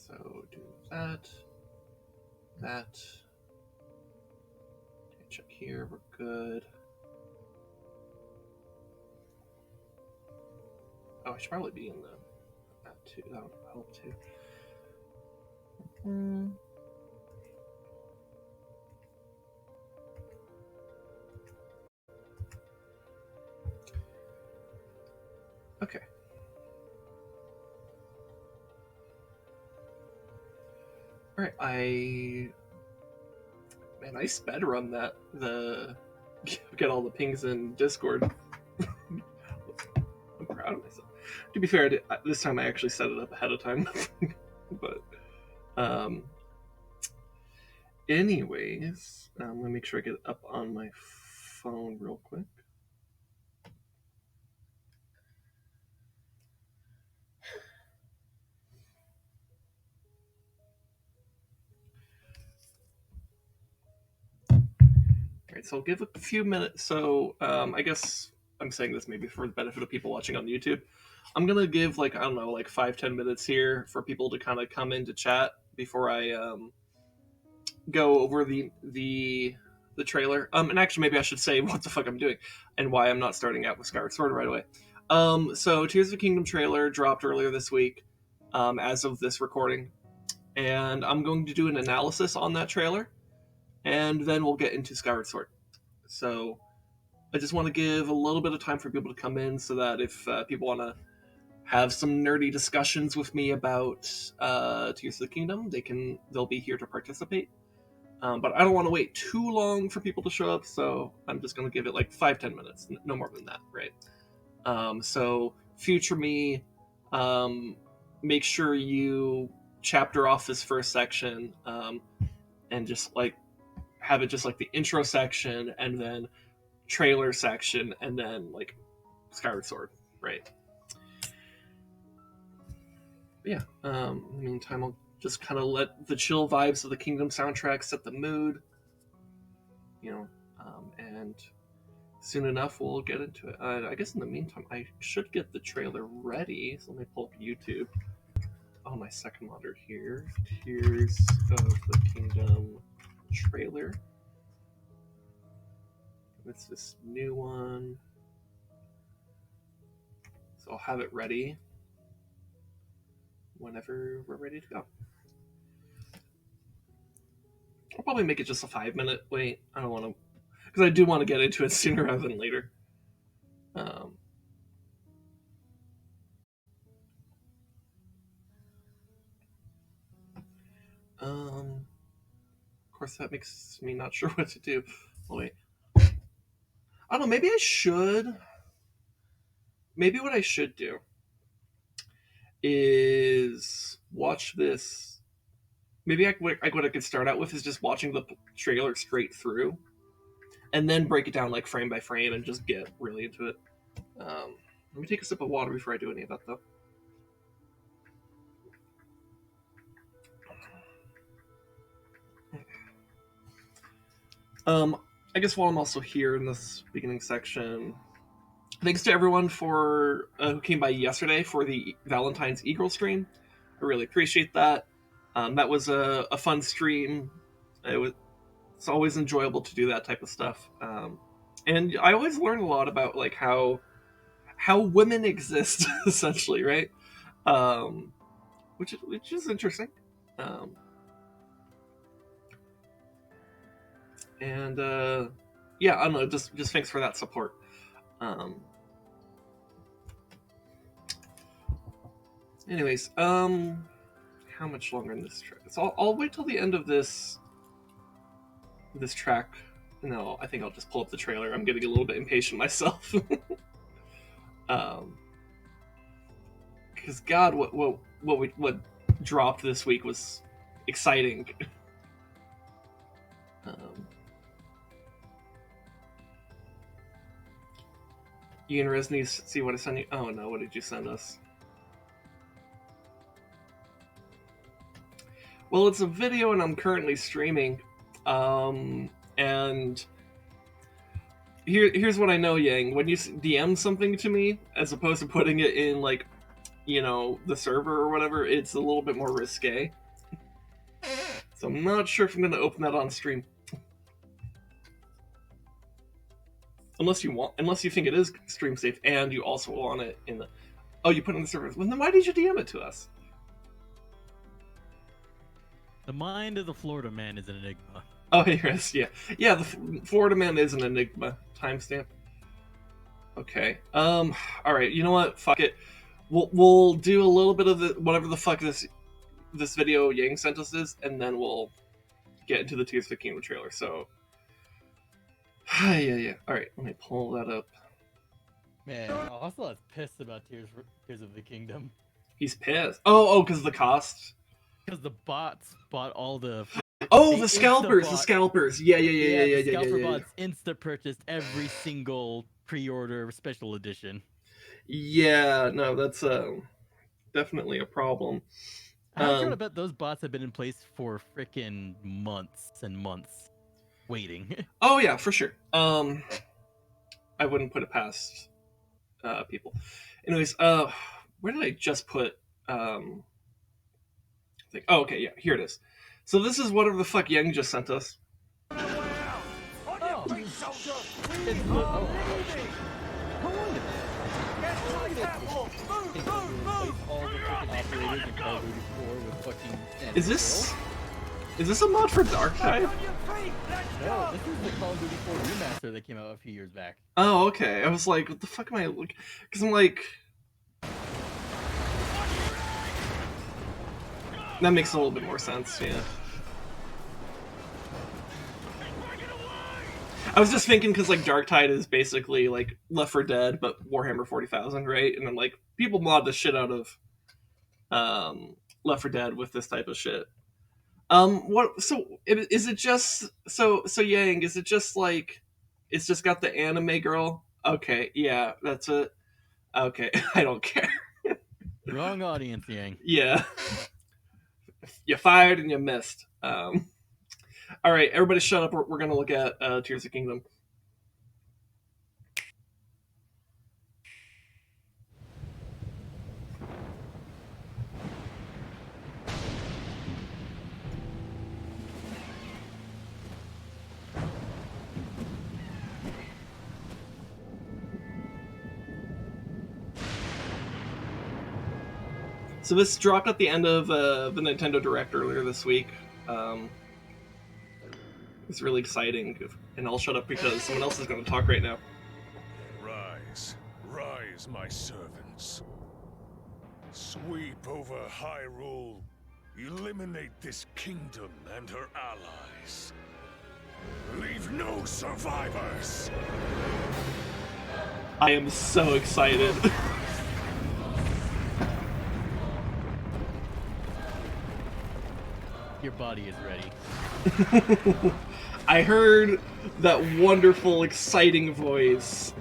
So do that. That. Okay, check here. We're good. Oh, I should probably be in that too. That would help too. Okay. All right, I sped run that get all the pings in Discord. I'm proud of myself. To be fair, this time I actually set it up ahead of time. But anyways, let me make sure I get it up on my phone real quick. Alright, so I'll give a few minutes. So I guess I'm saying this maybe for the benefit of people watching on YouTube. I'm gonna give like, I don't know, like 5-10 minutes here for people to kind of come in to chat before I go over the trailer. And actually, maybe I should say what the fuck I'm doing and why I'm not starting out with Skyward Sword right away. So Tears of the Kingdom trailer dropped earlier this week, as of this recording, and I'm going to do an analysis on that trailer, and then we'll get into Skyward Sword. So I just want to give a little bit of time for people to come in, so that if people want to have some nerdy discussions with me about Tears of the Kingdom, they'll be here to participate. But I don't want to wait too long for people to show up, so I'm just going to give it like 5-10 minutes, no more than that, right? So future me, make sure you chapter off this first section, and just like have it just like the intro section, and then trailer section, and then like Skyward Sword, right? But yeah. In the meantime, I'll just kind of let the chill vibes of the Kingdom soundtrack set the mood, and soon enough we'll get into it. I guess in the meantime, I should get the trailer ready. So let me pull up YouTube. Oh, my second monitor here. Tears of the Kingdom trailer. It's this new one. So I'll have it ready whenever we're ready to go. I'll probably make it just a 5-minute wait. I don't want to, because I do want to get into it sooner rather than later. Of course, that makes me not sure what to do. Oh, wait. I don't know. Maybe I should. Maybe what I should do is watch this. Maybe what I could start out with is just watching the trailer straight through, and then break it down like frame by frame and just get really into it. Let me take a sip of water before I do any of that, though. I guess while I'm also here in this beginning section, thanks to everyone for who came by yesterday for the Valentine's Eagle stream. I really appreciate that. That was a fun stream. It's always enjoyable to do that type of stuff, and I always learn a lot about like how women exist, essentially, right? Which is interesting. And yeah, I don't know. Just thanks for that support. Anyways, how much longer in this track? So I'll wait till the end of this track. No, I think I'll just pull up the trailer. I'm getting a little bit impatient myself. Because God, what dropped this week was exciting. You and Resney see what I sent you? Oh no, what did you send us? Well, it's a video and I'm currently streaming. And here's what I know, Yang. When you DM something to me, as opposed to putting it in like, the server or whatever, it's a little bit more risque. So I'm not sure if I'm going to open that on stream. Unless you think it is stream safe and you also want it in the... Oh, you put it on the server. Well, then why did you DM it to us? The mind of the Florida man is an enigma. Oh, yes, yeah. Yeah, the Florida man is an enigma. Timestamp. Okay. Alright, you know what? Fuck it. We'll do a little bit of the whatever the fuck this video Yang sent us is, and then we'll get into the Tears of the Kingdom trailer. So, yeah. All right, let me pull that up. Man, also that's pissed about Tears of the Kingdom. He's pissed. Oh, because of the cost. Because the bots bought all the. Oh, the scalpers! The scalpers! Yeah. The scalper bots insta purchased every single pre-order special edition. Yeah, no, that's definitely a problem. I'm sure I bet those bots have been in place for freaking months and months, waiting. Oh yeah, for sure. I wouldn't put it past people. Anyways, where did I just put? Oh, okay, yeah, here it is. So this is whatever the fuck Yang just sent us. Is this a mod for Darktide? No, this is the Call of Duty 4 remaster that came out a few years back. Oh, okay. I was like, what the fuck am I looking? Because I'm like, that makes a little bit more sense. Yeah. I was just thinking because like Darktide is basically like Left 4 Dead but Warhammer 40,000, right? And then like people mod the shit out of Left 4 Dead with this type of shit. What? So is it just so Yang? Is it just like it's just got the anime girl? Okay, yeah, that's it. Okay, I don't care. Wrong audience, Yang. Yeah, you fired and you missed. All right, everybody, shut up. We're gonna look at Tears of the Kingdom. So this dropped at the end of the Nintendo Direct earlier this week. It's really exciting, and I'll shut up because someone else is going to talk right now. Rise, rise, my servants. Sweep over Hyrule. Eliminate this kingdom and her allies. Leave no survivors. I am so excited. Your body is ready. I heard that wonderful, exciting voice.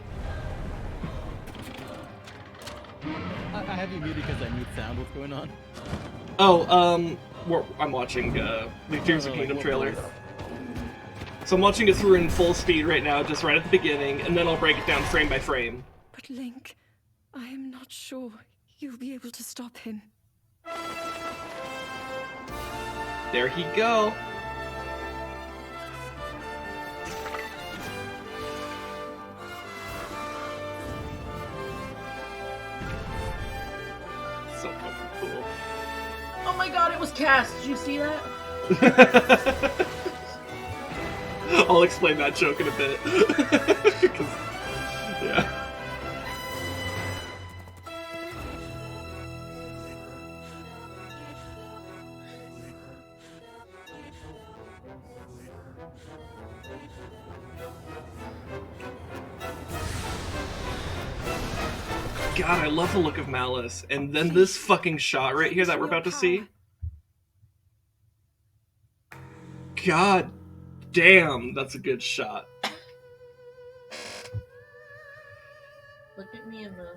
I have you muted because I need sound. What's going on? Oh, I'm watching the Tears of the Kingdom trailer. So I'm watching it through in full speed right now, just right at the beginning, and then I'll break it down frame by frame. But Link, I am not sure you'll be able to stop him. There he go. So fucking cool. Oh my god, it was cast. Did you see that? I'll explain that joke in a bit. Yeah. God, I love the look of Malice. And then this fucking shot right here that we're about to see. God damn, that's a good shot. Look at me in the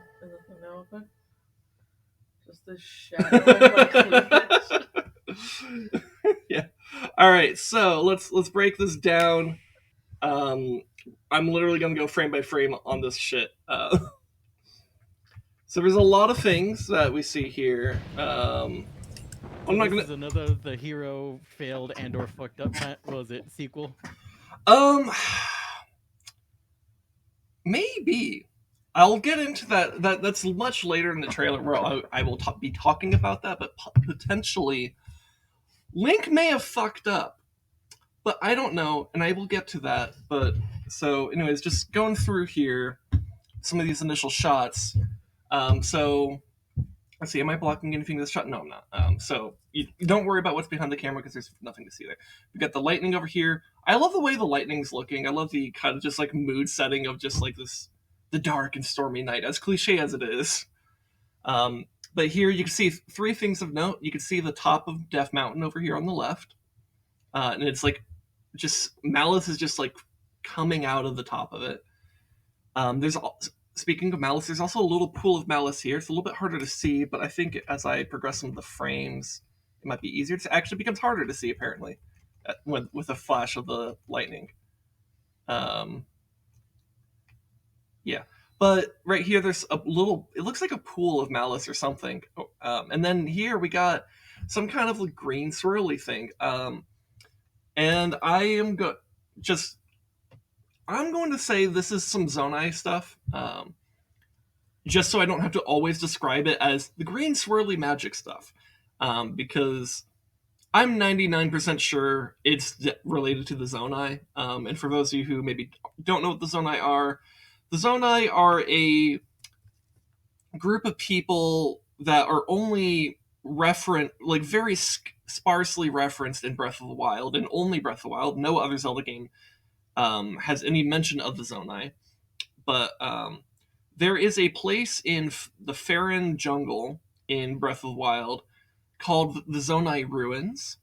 thumbnail quick. Just the shadow of my cleavage. Yeah. Alright, so let's break this down. I'm literally gonna go frame by frame on this shit. So there's a lot of things that we see here. Oh, I'm not this gonna. is another the hero failed and/or fucked up. What was it? Sequel? Maybe. I'll get into that. That's much later in the trailer where I will be talking about that, but potentially Link may have fucked up, but I don't know, and I will get to that. But so, anyways, just going through here, some of these initial shots. So let's see, am I blocking anything in this shot? No, I'm not. So you don't worry about what's behind the camera because there's nothing to see there. We got the lightning over here. I love the way the lightning's looking. I love the kind of just like mood setting of just like this, the dark and stormy night, as cliche as it is. But here you can see three things of note. You can see the top of Death Mountain over here on the left, and it's like just Malice is just like coming out of the top of it. There's Speaking of Malice, there's also a little pool of Malice here. It's a little bit harder to see, but I think as I progress some of the frames, it might be easier. It actually becomes harder to see, apparently, with a flash of the lightning. Yeah. But right here, there's a little, it looks like a pool of Malice or something. And then here we got some kind of like green swirly thing. And I am I'm going to say this is some Zonai stuff. Just so I don't have to always describe it as the green swirly magic stuff. Because I'm 99% sure it's related to the Zonai. And for those of you who maybe don't know what the Zonai are a group of people that are only very sparsely referenced in Breath of the Wild, and only Breath of the Wild. No other Zelda game has any mention of the Zonai. But there is a place in the Faron jungle in Breath of the Wild called the Zonai Ruins,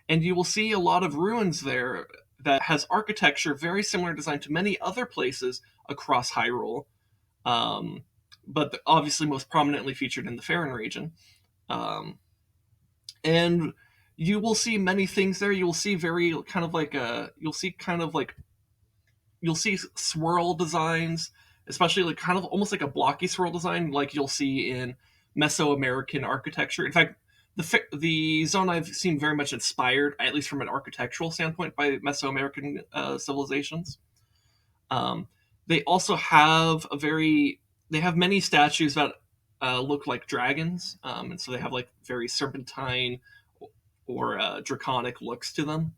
and you will see a lot of ruins there that has architecture very similar design to many other places across Hyrule, but obviously most prominently featured in the Faron region. And you will see many things there. You will see you'll see swirl designs, especially like kind of almost like a blocky swirl design, like you'll see in Mesoamerican architecture. In fact, the Zonai seem very much inspired, at least from an architectural standpoint, by Mesoamerican civilizations. They also have they have many statues that look like dragons, and so they have like very serpentine or draconic looks to them.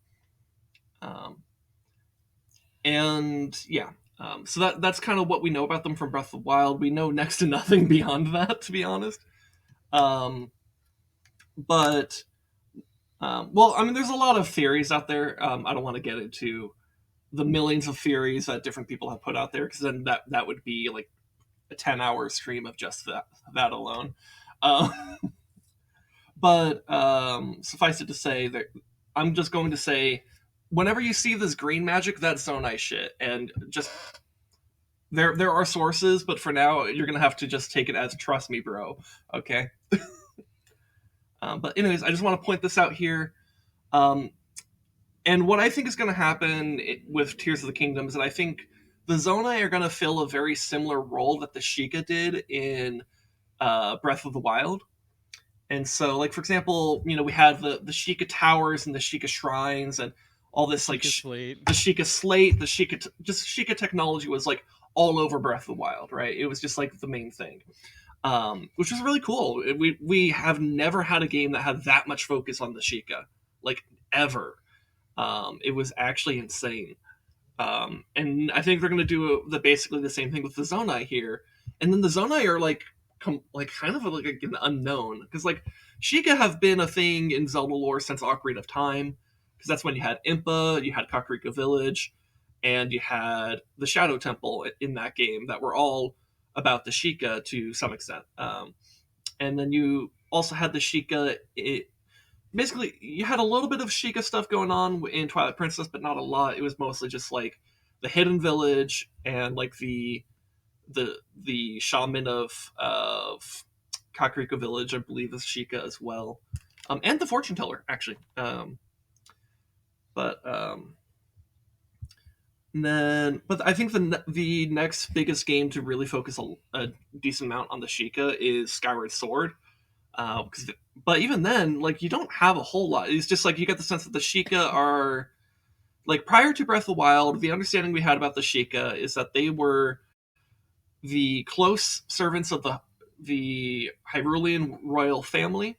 And yeah, so that's kind of what we know about them from Breath of the Wild. We know next to nothing beyond that, to be honest. But well, I mean, there's a lot of theories out there. I don't want to get into the millions of theories that different people have put out there, because then that would be like a 10-hour stream of just that alone. But suffice it to say that I'm just going to say, whenever you see this green magic, that's Zonai shit, and just there are sources, but for now you're gonna have to just take it as trust me, bro. Okay. But anyways, I just want to point this out here. And what I think is going to happen with Tears of the Kingdom is that I think the Zonai are going to fill a very similar role that the Sheikah did in Breath of the Wild. And so, like, for example, we had the Sheikah Towers and the Sheikah Shrines and all this, like, Slate. the Sheikah Slate, Sheikah technology was, like, all over Breath of the Wild, right? It was just, like, the main thing. Which was really cool. We have never had a game that had that much focus on the Sheikah, like, ever. It was actually insane. And I think they're going to do basically the same thing with the Zonai here. And then the Zonai are like kind of like an unknown, because like Sheikah have been a thing in Zelda lore since Ocarina of Time, because that's when you had Impa, you had Kakariko Village, and you had the Shadow Temple in that game that were all about the Sheikah to some extent. And then you also had the Sheikah. Basically, you had a little bit of Sheikah stuff going on in Twilight Princess, but not a lot. It was mostly just like the hidden village and like the shaman of Kakariko Village, I believe, is Sheikah as well, and the fortune teller actually. But I think the next biggest game to really focus a decent amount on the Sheikah is Skyward Sword. But even then, like, you don't have a whole lot. It's just like you get the sense that the Sheikah are, like, prior to Breath of the Wild, the understanding we had about the Sheikah is that they were the close servants of the Hyrulean royal family,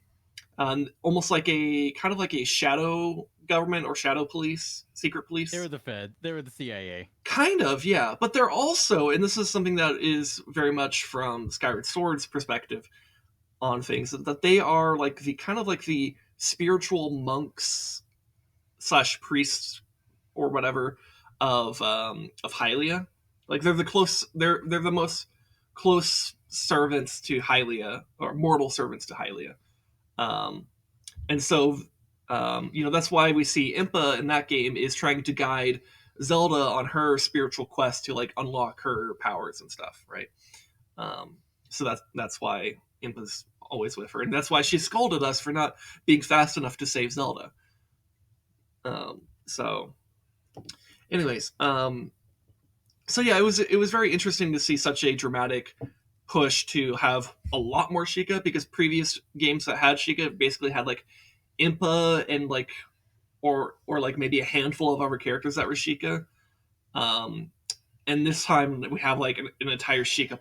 almost like a kind of like a shadow government or shadow police, secret police. They were the Fed. They were the CIA. Kind of, yeah. But they're also, and this is something that is very much from Skyward Sword's perspective on things, that they are like the kind of like the spiritual monks / priests or whatever of Hylia. Like they're the most close servants to Hylia, or mortal servants to Hylia. And so that's why we see Impa in that game is trying to guide Zelda on her spiritual quest to like unlock her powers and stuff, right? So that's why Impa's always with her, and that's why she scolded us for not being fast enough to save Zelda. So anyways, so yeah, it was very interesting to see such a dramatic push to have a lot more Sheikah, because previous games that had Sheikah basically had like Impa and like or like maybe a handful of other characters that were Sheikah. And this time we have like an entire Sheikah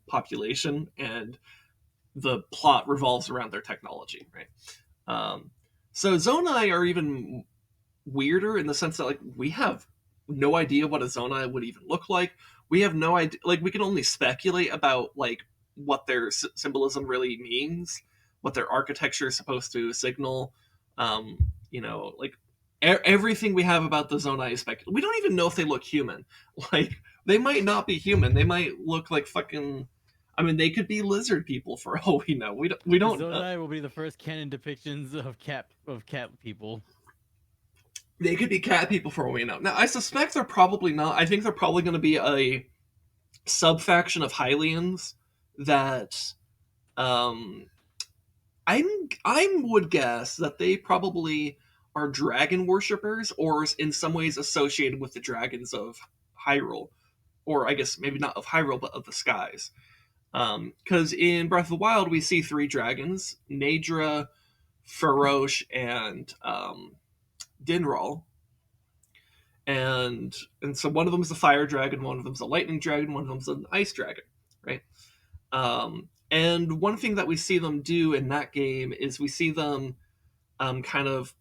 population, and the plot revolves around their technology, right? So Zonai are even weirder in the sense that like we have no idea what a Zonai would even look like. We have no idea, like we can only speculate about like what their symbolism really means, what their architecture is supposed to signal. Like everything we have about the Zonai is speculative. We don't even know if they look human. Like they might not be human. They might look like fucking. I mean, they could be lizard people for all we know. We don't. Zonai will be the first canon depictions of cat people. They could be cat people for all we know. Now, I suspect they're probably not. I think they're probably going to be a sub-faction of Hylians that, I would guess that they probably are dragon worshippers, or in some ways associated with the dragons of Hyrule, or I guess maybe not of Hyrule, but of the skies. Because in Breath of the Wild, we see 3 dragons: Naydra, Farosh, and Dinral. And so one of them is a fire dragon, one of them is a lightning dragon, one of them is an ice dragon, right? And one thing that we see them do in that game is we see them kind of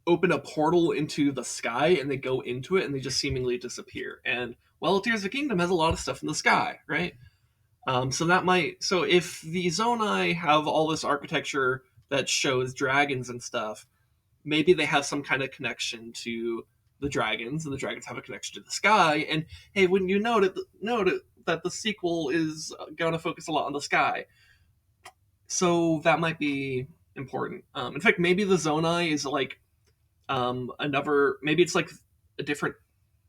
open a portal into the sky, and they go into it and they just seemingly disappear. And well, Tears of the Kingdom has a lot of stuff in the sky, right? So if the Zonai have all this architecture that shows dragons and stuff, maybe they have some kind of connection to the dragons, and the dragons have a connection to the sky. And hey, wouldn't you note that the sequel is going to focus a lot on the sky? So that might be important. In fact, maybe the Zonai is like maybe it's like a different.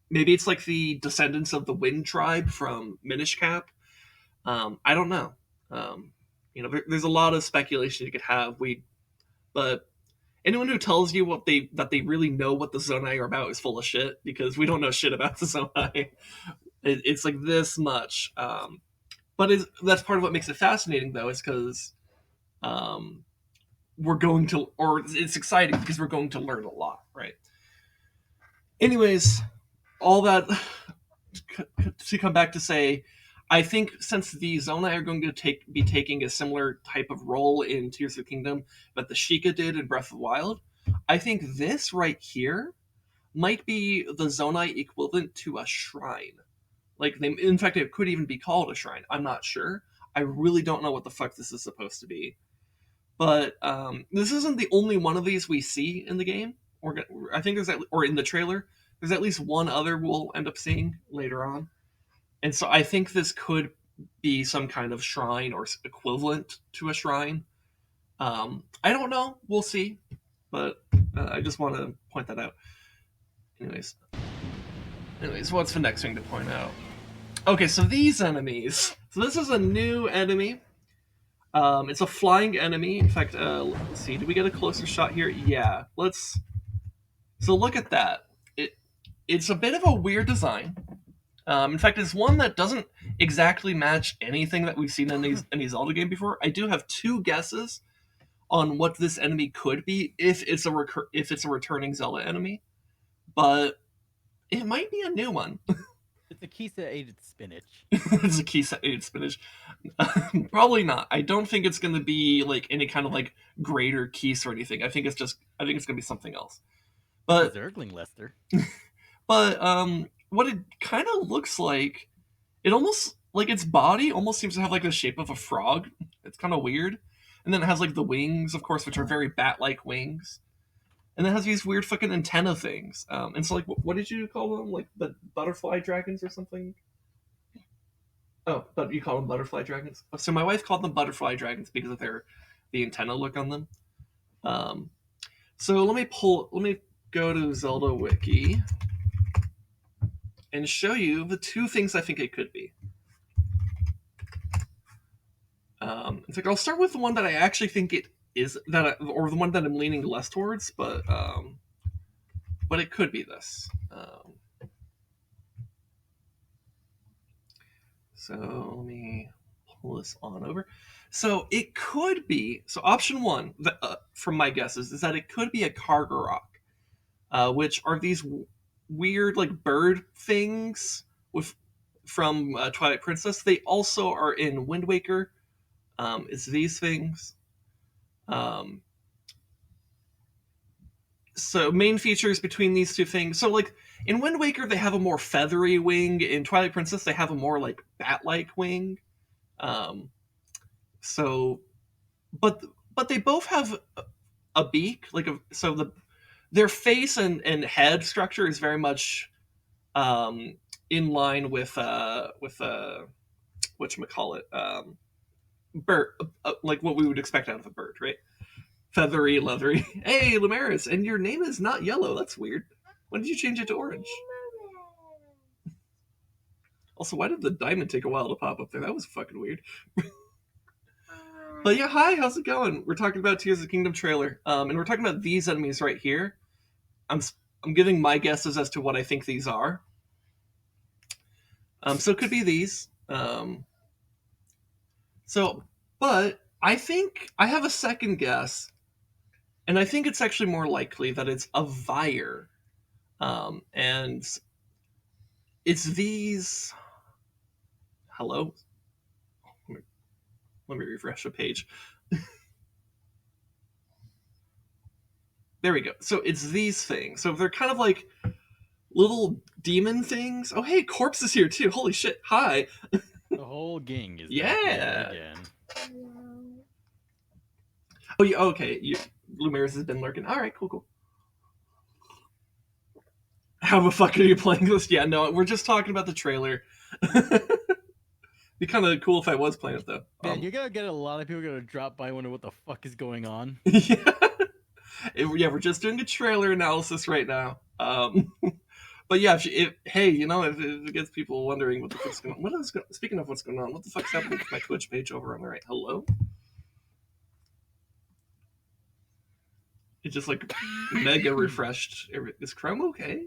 Maybe it's like the descendants of the Wind Tribe from Minish Cap. I don't know. There's a lot of speculation you could have. But anyone who tells you that they really know what the Zonai are about is full of shit, because we don't know shit about the Zonai. It's like this much. But that's part of what makes it fascinating, though, is because it's exciting because we're going to learn a lot, right? Anyways, all that to come back to say, I think since the Zonai are going to be taking a similar type of role in Tears of the Kingdom that the Sheikah did in Breath of the Wild, I think this right here might be the Zonai equivalent to a shrine. In fact, it could even be called a shrine. I'm not sure. I really don't know what the fuck this is supposed to be. But this isn't the only one of these we see in the game. I think or in the trailer. There's at least one other we'll end up seeing later on. And so I think this could be some kind of shrine or equivalent to a shrine. I don't know. We'll see. But I just want to point that out. Anyways, what's the next thing to point out? Okay, so these enemies. So this is a new enemy. It's a flying enemy. In fact, let's see. Did we get a closer shot here? Yeah. So look at that. It's a bit of a weird design. In fact, it's one that doesn't exactly match anything that we've seen in any Zelda game before. I do have 2 guesses on what this enemy could be if it's a returning Zelda enemy, but it might be a new one. It's a Kisa-aided spinach. It's a Kisa-aided spinach. Probably not. I don't think it's going to be like any kind of like greater Kisa or anything. I think it's going to be something else. But Zergling Lester. But what it kind of looks like, it almost like its body almost seems to have like the shape of a frog. It's kind of weird. And then it has like the wings, of course, which are very bat-like wings. And then it has these weird fucking antenna things. And so, like, what did you call them? Like the butterfly dragons or something? Oh, but you call them butterfly dragons? So my wife called them butterfly dragons because of the antenna look on them. So let me go to Zelda Wiki and show you the 2 things I think it could be. In fact, I'll start with the one that I actually think it is, or the one that I'm leaning less towards, but it could be this. So let me pull this on over. So it could be. So option 1, from my guesses, is that it could be a Kargarok, which are these weird like bird things from Twilight Princess. They also are in Wind Waker. It's these things. So main features between these 2 things. So like in Wind Waker, they have a more feathery wing. In Twilight Princess, they have a more like bat-like wing. So, but they both have a beak. Their face and head structure is very much in line with whatchamacallit, bird, like what we would expect out of a bird, right? Feathery, leathery. Hey, Lumeris, and your name is not yellow. That's weird. When did you change it to orange? Also, why did the diamond take a while to pop up there? That was fucking weird. But yeah, hi, how's it going? We're talking about Tears of the Kingdom trailer, and we're talking about these enemies right here. I'm giving my guesses as to what I think these are. So it could be these. But I think I have a second guess, and I think it's actually more likely that it's a Vire. And it's these... Hello? Let me refresh the page. There we go. So it's these things. So they're kind of like little demon things. Oh, hey, Corpse is here too. Holy shit. Hi. The whole gang is Yeah. back again. Oh, yeah, okay. Lumeris has been lurking. All right, cool. How the fuck are you playing this? Yeah, no, we're just talking about the trailer. Be kind of cool if I was playing it, though. Man, you're gonna get a lot of people gonna drop by wondering what the fuck is going on. Yeah. We're just doing a trailer analysis right now. But yeah, hey, you know, if it gets people wondering what the fuck's going on. Speaking of what's going on, what the fuck's happening with my Twitch page over on the right? Hello? It just like mega refreshed. Is Chrome okay?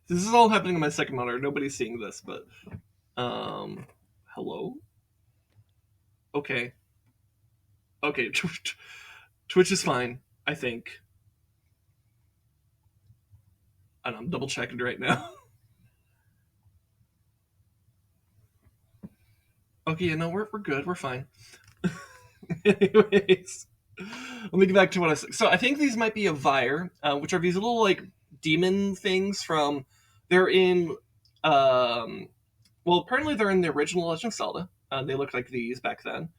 This is all happening on my second monitor. Nobody's seeing this, but hello? Okay. Twitch is fine, I think. And I'm double checking right now. Okay, you know, we're good. We're fine. Anyways, let me get back to what I said. So I think these might be a Vire, which are these little like demon things from. They're in. Well, apparently they're in the original Legend of Zelda. They looked like these back then.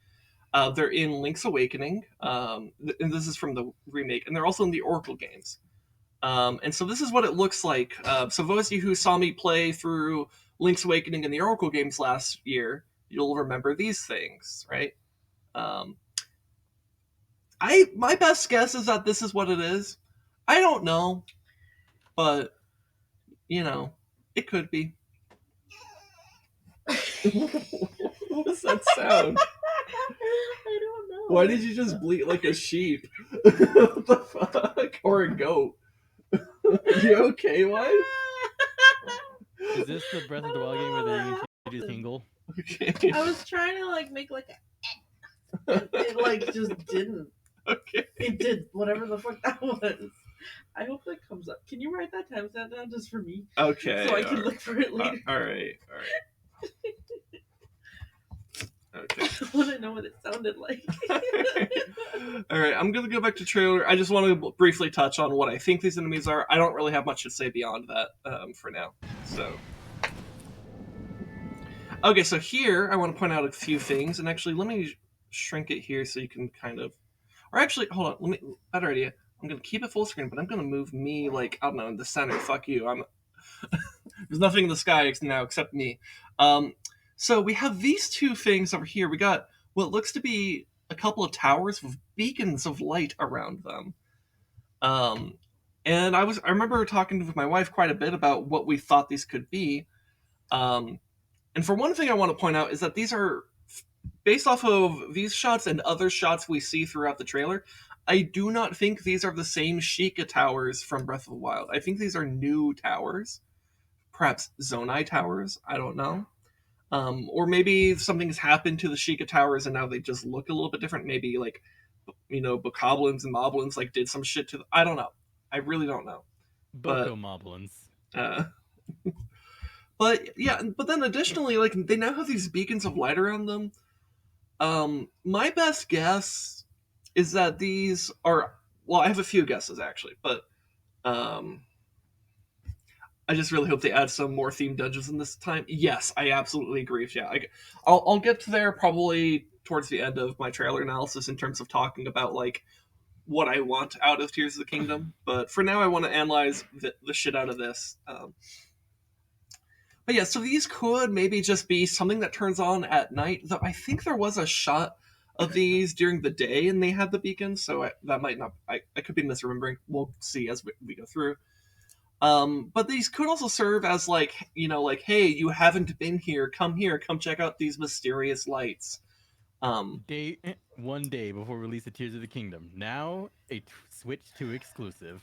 They're in Link's Awakening, and this is from the remake, and they're also in the Oracle games. And so this is what it looks like. So those of you who saw me play through Link's Awakening and the Oracle games last year, you'll remember these things, right? My best guess is that this is what it is. I don't know, but you know, it could be. What was that sound? I don't know. Why did you just bleat like a sheep? What the fuck? Or a goat? You okay, wife? Is this the Breath of the Wild game where they introduce Tingle? Okay. I was trying to like make like a, and it like just didn't. Okay. It did whatever the fuck that was. I hope that comes up. Can you write that timestamp down just for me? Okay. So I can look for it later. All right. Okay. I want to know what it sounded like. All right, I'm gonna go back to trailer. I just want to briefly touch on what I think these enemies are. I don't really have much to say beyond that for now. So, okay, so here I want to point out a few things, and actually, let me shrink it here so you can kind of, or actually, hold on. Let me better idea. I'm gonna keep it full screen, but I'm gonna move me like I don't know in the center. Fuck you. I'm there's nothing in the sky now except me. So we have these two things over here. We got what looks to be a couple of towers with beacons of light around them. And I remember talking with my wife quite a bit about what we thought these could be. And for one thing I want to point out is that these are based off of these shots and other shots we see throughout the trailer. I do not think these are the same Sheikah towers from Breath of the Wild. I think these are new towers. Perhaps Zonai towers. I don't know. Or maybe something's happened to the Sheikah towers and now they just look a little bit different. Maybe like, bokoblins and moblins like did some shit to them. I don't know. I really don't know. Boko Moblins. But yeah, but then additionally, like they now have these beacons of light around them. My best guess is that these are, well, I have a few guesses actually, but I just really hope they add some more themed dungeons in this time. Yes, I absolutely agree. Yeah, I'll get to there probably towards the end of my trailer analysis in terms of talking about like what I want out of Tears of the Kingdom. But for now, I want to analyze the shit out of this. But yeah, so these could maybe just be something that turns on at night. Though I think there was a shot of these during the day and they had the beacons, so that might not. I could be misremembering. We'll see as we go through. But these could also serve as like, like, hey, you haven't been here, come check out these mysterious lights. One day before release of Tears of the Kingdom. Now a switch to exclusive.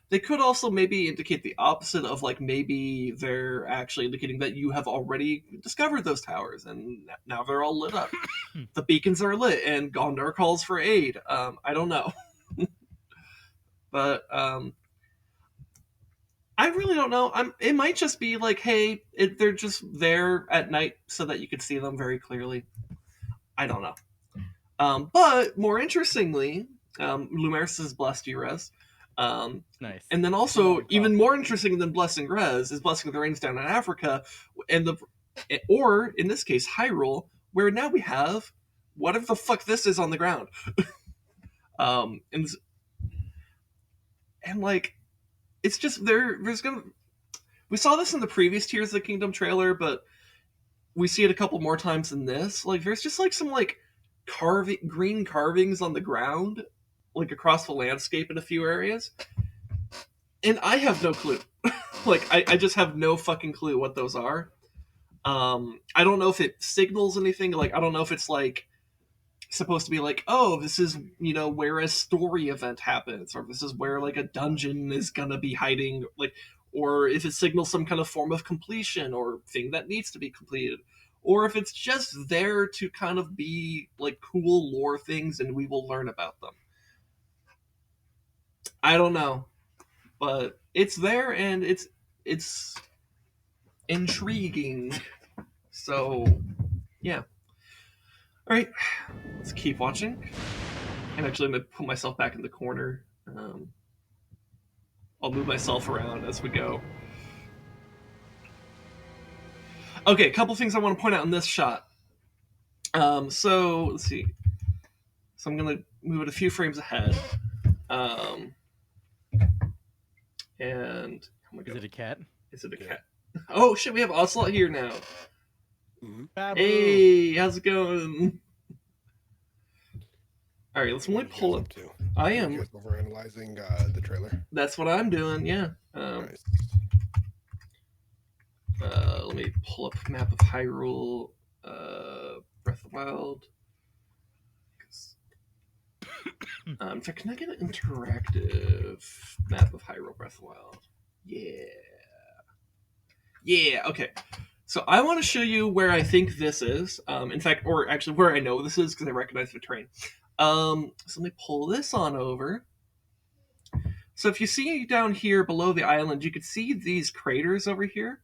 They could also maybe indicate the opposite of like maybe they're actually indicating that you have already discovered those towers and now they're all lit up. The beacons are lit and Gondor calls for aid. I don't know. But I really don't know. It might just be like, hey, they're just there at night so that you could see them very clearly. I don't know. But more interestingly, Lumeris is blessed Res. Nice. And then also, even more interesting than blessing Res is blessing the rains down in Africa, or in this case, Hyrule, where now we have whatever the fuck this is on the ground. And like, it's just we saw this in the previous Tears of the Kingdom trailer, but we see it a couple more times in this. Like, there's just like some like green carvings on the ground, like across the landscape in a few areas, and I have no clue. Like, I just have no fucking clue what those are. I don't know if it signals anything. Like, I don't know if it's like supposed to be like, oh, this is where a story event happens, or this is where like a dungeon is gonna be hiding, like, or if it signals some kind of form of completion or thing that needs to be completed, or if it's just there to kind of be like cool lore things and we will learn about them. I don't know, but it's there and it's intriguing. So yeah. All right, let's keep watching. And actually, I'm going to put myself back in the corner. I'll move myself around as we go. Okay, a couple things I want to point out in this shot. So, let's see. So I'm going to move it a few frames ahead. And, oh my god. Is it a cat? Is it a cat? Oh shit, we have Ocelot here now. Mm-hmm. Hey, how's it going? All right, let's only pull up. I am overanalyzing the trailer. That's what I'm doing. Yeah. Nice. Let me pull up map of Hyrule, Breath of the Wild. In fact, can I get an interactive map of Hyrule Breath of the Wild? Yeah. Yeah, okay. So I want to show you where I think this is. In fact, or actually where I know this is because I recognize the terrain. So let me pull this on over. So if you see down here below the island, you can see these craters over here.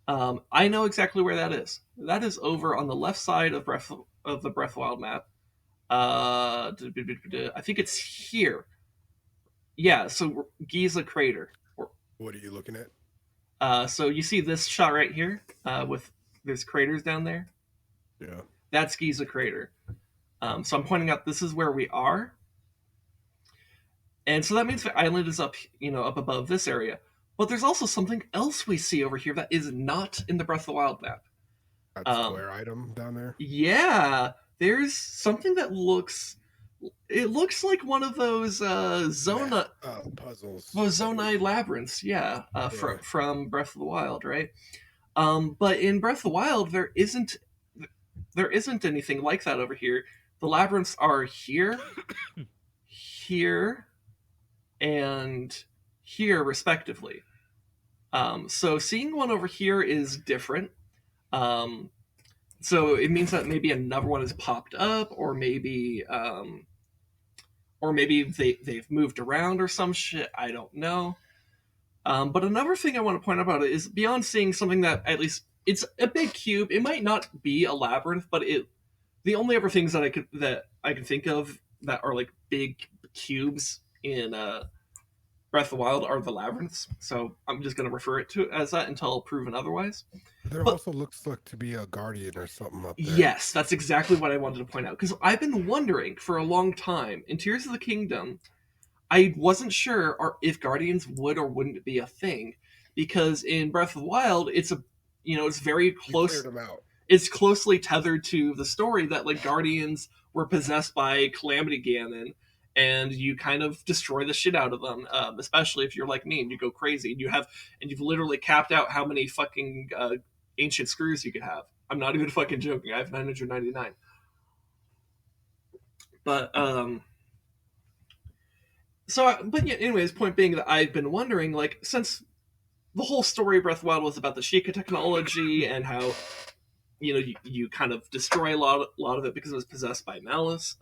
I know exactly where that is. That is over on the left side of the Breath of the Wild map. I think it's here. Yeah, so Giza crater. What are you looking at? So you see this shot right here with there's craters down there. Yeah. That's Giza crater. So I'm pointing out this is where we are, and so that means the island is up, up above this area. But there's also something else we see over here that is not in the Breath of the Wild map. That square item down there. Yeah, there's something that looks. It looks like one of those Zona puzzles. Well, Zonai labyrinths, yeah, from Breath of the Wild, right? But in Breath of the Wild, there isn't anything like that over here. The labyrinths are here, here, and here, respectively. So seeing one over here is different. So it means that maybe another one has popped up, or maybe they've moved around or some shit. I don't know. But another thing I want to point out about it is beyond seeing something that at least it's a big cube. It might not be a labyrinth, but the only other things that I can think of that are like big cubes in Breath of the Wild are the labyrinths. So I'm just going to refer it to as that until proven otherwise. There also looks like to be a guardian or something up there. Yes, that's exactly what I wanted to point out because I've been wondering for a long time in Tears of the Kingdom. I wasn't sure if guardians would or wouldn't be a thing, because in Breath of the Wild, it's very close. You cleared them out. It's closely tethered to the story that like guardians were possessed by Calamity Ganon, and you kind of destroy the shit out of them. Especially if you're like me and you go crazy and you've literally capped out how many fucking ancient screws you could have. I'm not even fucking joking. I have 999. But anyways, point being that I've been wondering, like, since the whole story of Breath of the Wild was about the Sheikah technology and how, you kind of destroy a lot of it because it was possessed by malice.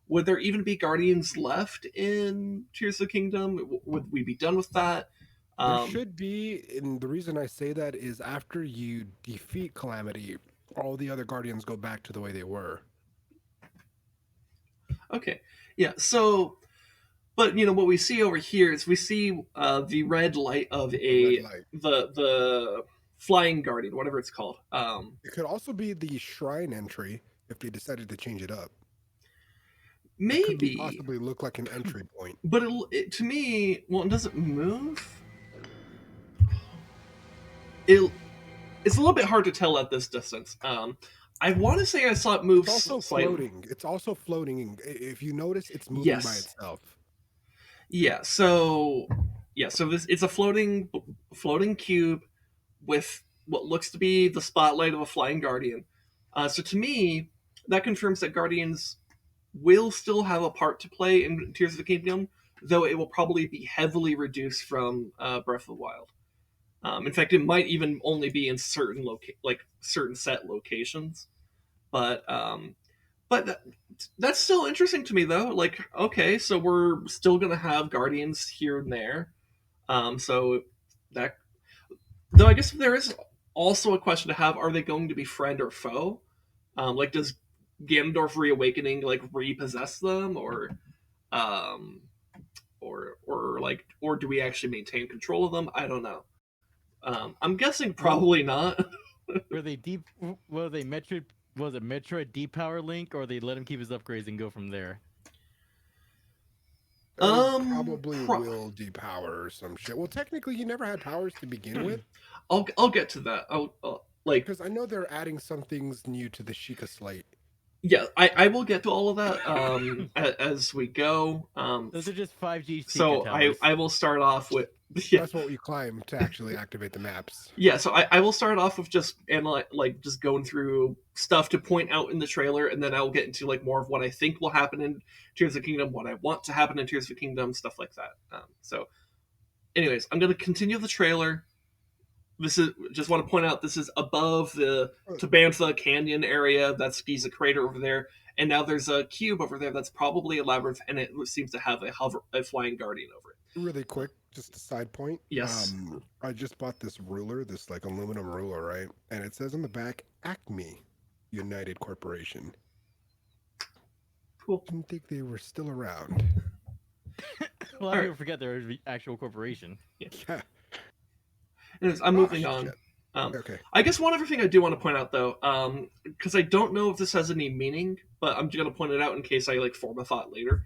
Would there even be guardians left in Tears of the Kingdom? Would we be done with that? There should be, and the reason I say that is after you defeat Calamity, all the other guardians go back to the way they were. Okay, yeah, so... But what we see over here is we see the red light of the flying guardian, whatever it's called. It could also be the shrine entry if they decided to change it up. Maybe It could possibly look like an entry point. But to me, does it move? It's a little bit hard to tell at this distance. I want to say I saw it move. It's also floating. It's also floating. If you notice, it's moving by itself. Yeah, so it's a floating cube with what looks to be the spotlight of a flying guardian. So to me, that confirms that guardians will still have a part to play in Tears of the Kingdom, though it will probably be heavily reduced from Breath of the Wild. In fact, it might even only be in certain certain set locations. But that's still interesting to me, though. Like, okay, so we're still gonna have guardians here and there. So that, though, I guess there is also a question to have: are they going to be friend or foe? Like, does Ganondorf reawakening like repossess them, or do we actually maintain control of them? I don't know. I'm guessing probably not. Were they Metroid? Was it Metroid depower Link, or they let him keep his upgrades and go from there? Probably will depower or some shit. Well, technically, you never had powers to begin with. I'll get to that. Because I know they're adding some things new to the Sheikah slate. Yeah, I will get to all of that as we go. Those are just 5G. So I will start off with. Yeah. That's what you climb to actually activate the maps. Yeah, so I will start off with just just going through stuff to point out in the trailer, and then I'll get into like more of what I think will happen in Tears of the Kingdom, what I want to happen in Tears of the Kingdom, stuff like that. So, anyways, I'm going to continue the trailer, this is just want to point out this is above the Tabantha Canyon area. That's Giza Crater over there, and now there's a cube over there that's probably a labyrinth, and it seems to have a flying guardian over it. Really quick, just a side point. Yes. I just bought this ruler, this like aluminum ruler, right? And it says on the back, Acme United Corporation. Cool. Didn't think they were still around. A lot of people forget they're an actual corporation. Yeah. Anyways, I'm moving on. Okay. I guess one other thing I do want to point out, though, because I don't know if this has any meaning, but I'm going to point it out in case I like form a thought later.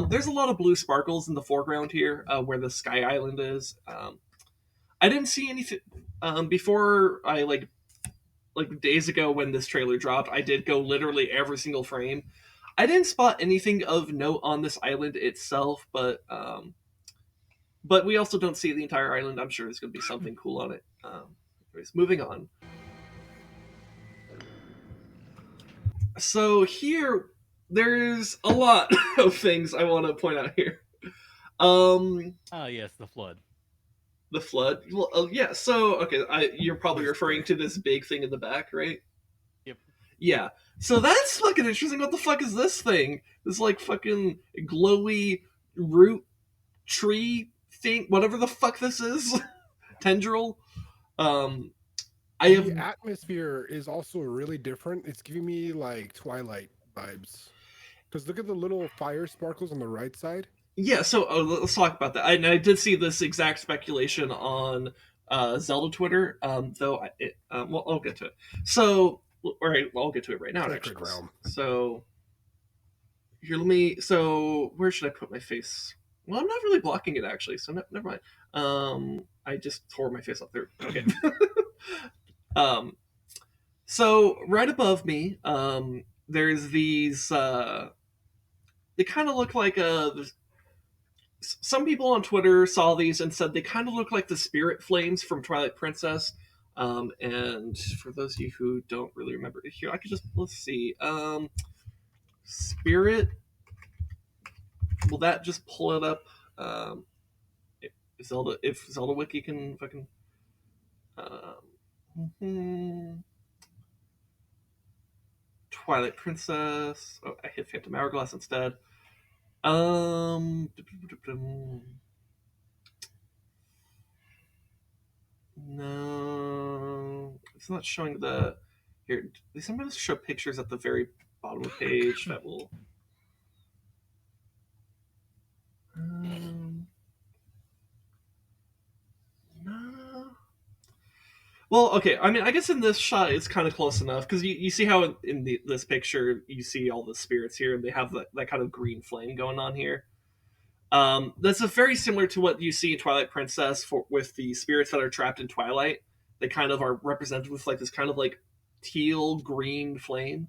There's a lot of blue sparkles in the foreground here, where the Sky Island is. I didn't see anything before. I like days ago when this trailer dropped. I did go literally every single frame. I didn't spot anything of note on this island itself, but we also don't see the entire island. I'm sure there's going to be something cool on it. Anyways, moving on. So here, there's a lot of things I want to point out here. Yes, the flood. The flood? Well, yeah, so, okay, you're probably referring to this big thing in the back, right? Yep. Yeah. So that's fucking interesting. What the fuck is this thing? This, like, fucking glowy root tree thing? Whatever the fuck this is. Tendril. The atmosphere is also really different. It's giving me, like, Twilight vibes. Because look at the little fire sparkles on the right side. Yeah, so let's talk about that. I did see this exact speculation on Zelda Twitter, though. Well, I'll get to it. So, all right, well, I'll get to it right now. Actually, realm. So here, let me. So where should I put my face? Well, I'm not really blocking it actually, so never mind. I just tore my face up there. Okay. So right above me, there's these. They kind of look like some people on Twitter saw these and said they kind of look like the spirit flames from Twilight Princess. And for those of you who don't really remember it here, I could just, let's see. Spirit. Will that just pull it up? If Zelda Wiki can fucking. Twilight Princess. Oh, I hit Phantom Hourglass instead. No, it's not showing the. Here, they sometimes show pictures at the very bottom of the page that will. No. Well, okay. I mean, I guess in this shot it's kind of close enough because you see how in this picture you see all the spirits here and they have that kind of green flame going on here. That's very similar to what you see in Twilight Princess with the spirits that are trapped in Twilight. They kind of are represented with like this kind of like teal green flame.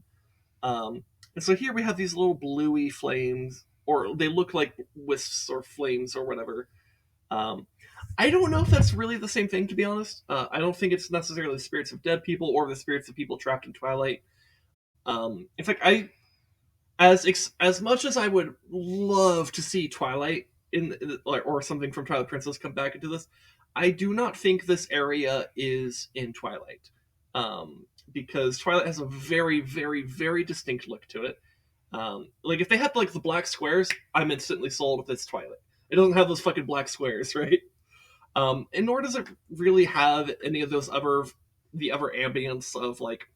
And so here we have these little bluey flames, or they look like wisps or flames or whatever. I don't know if that's really the same thing, to be honest. I don't think it's necessarily the spirits of dead people or the spirits of people trapped in Twilight. In fact, as much as I would love to see Twilight or something from Twilight Princess come back into this, I do not think this area is in Twilight, because Twilight has a very, very, very distinct look to it. Like if they had like the black squares, I'm instantly sold if it's Twilight. It doesn't have those fucking black squares, right? And nor does it really have any of those the other ambience of like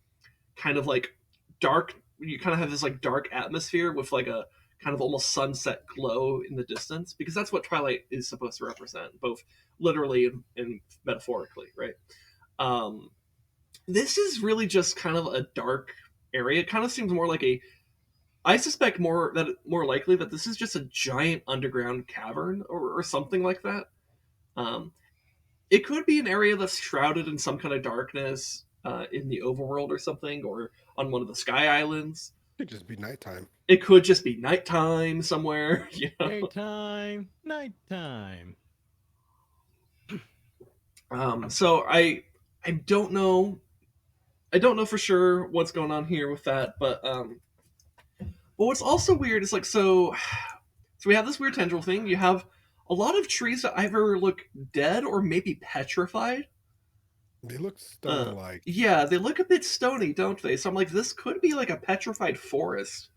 kind of like dark. You kind of have this like dark atmosphere with like a kind of almost sunset glow in the distance, because that's what Twilight is supposed to represent, both literally and metaphorically, right? This is really just kind of a dark area. It kind of seems more like I suspect more likely that this is just a giant underground cavern or something like that. It could be an area that's shrouded in some kind of darkness in the overworld or something, or on one of the Sky Islands. It could just be nighttime. It could just be nighttime somewhere. You know? Nighttime. So I don't know. I don't know for sure what's going on here with that, but what's also weird is like so we have this weird tendril thing. You have a lot of trees that either look dead or maybe petrified. They look stone-like. Yeah, they look a bit stony, don't they? So I'm like, this could be like a petrified forest.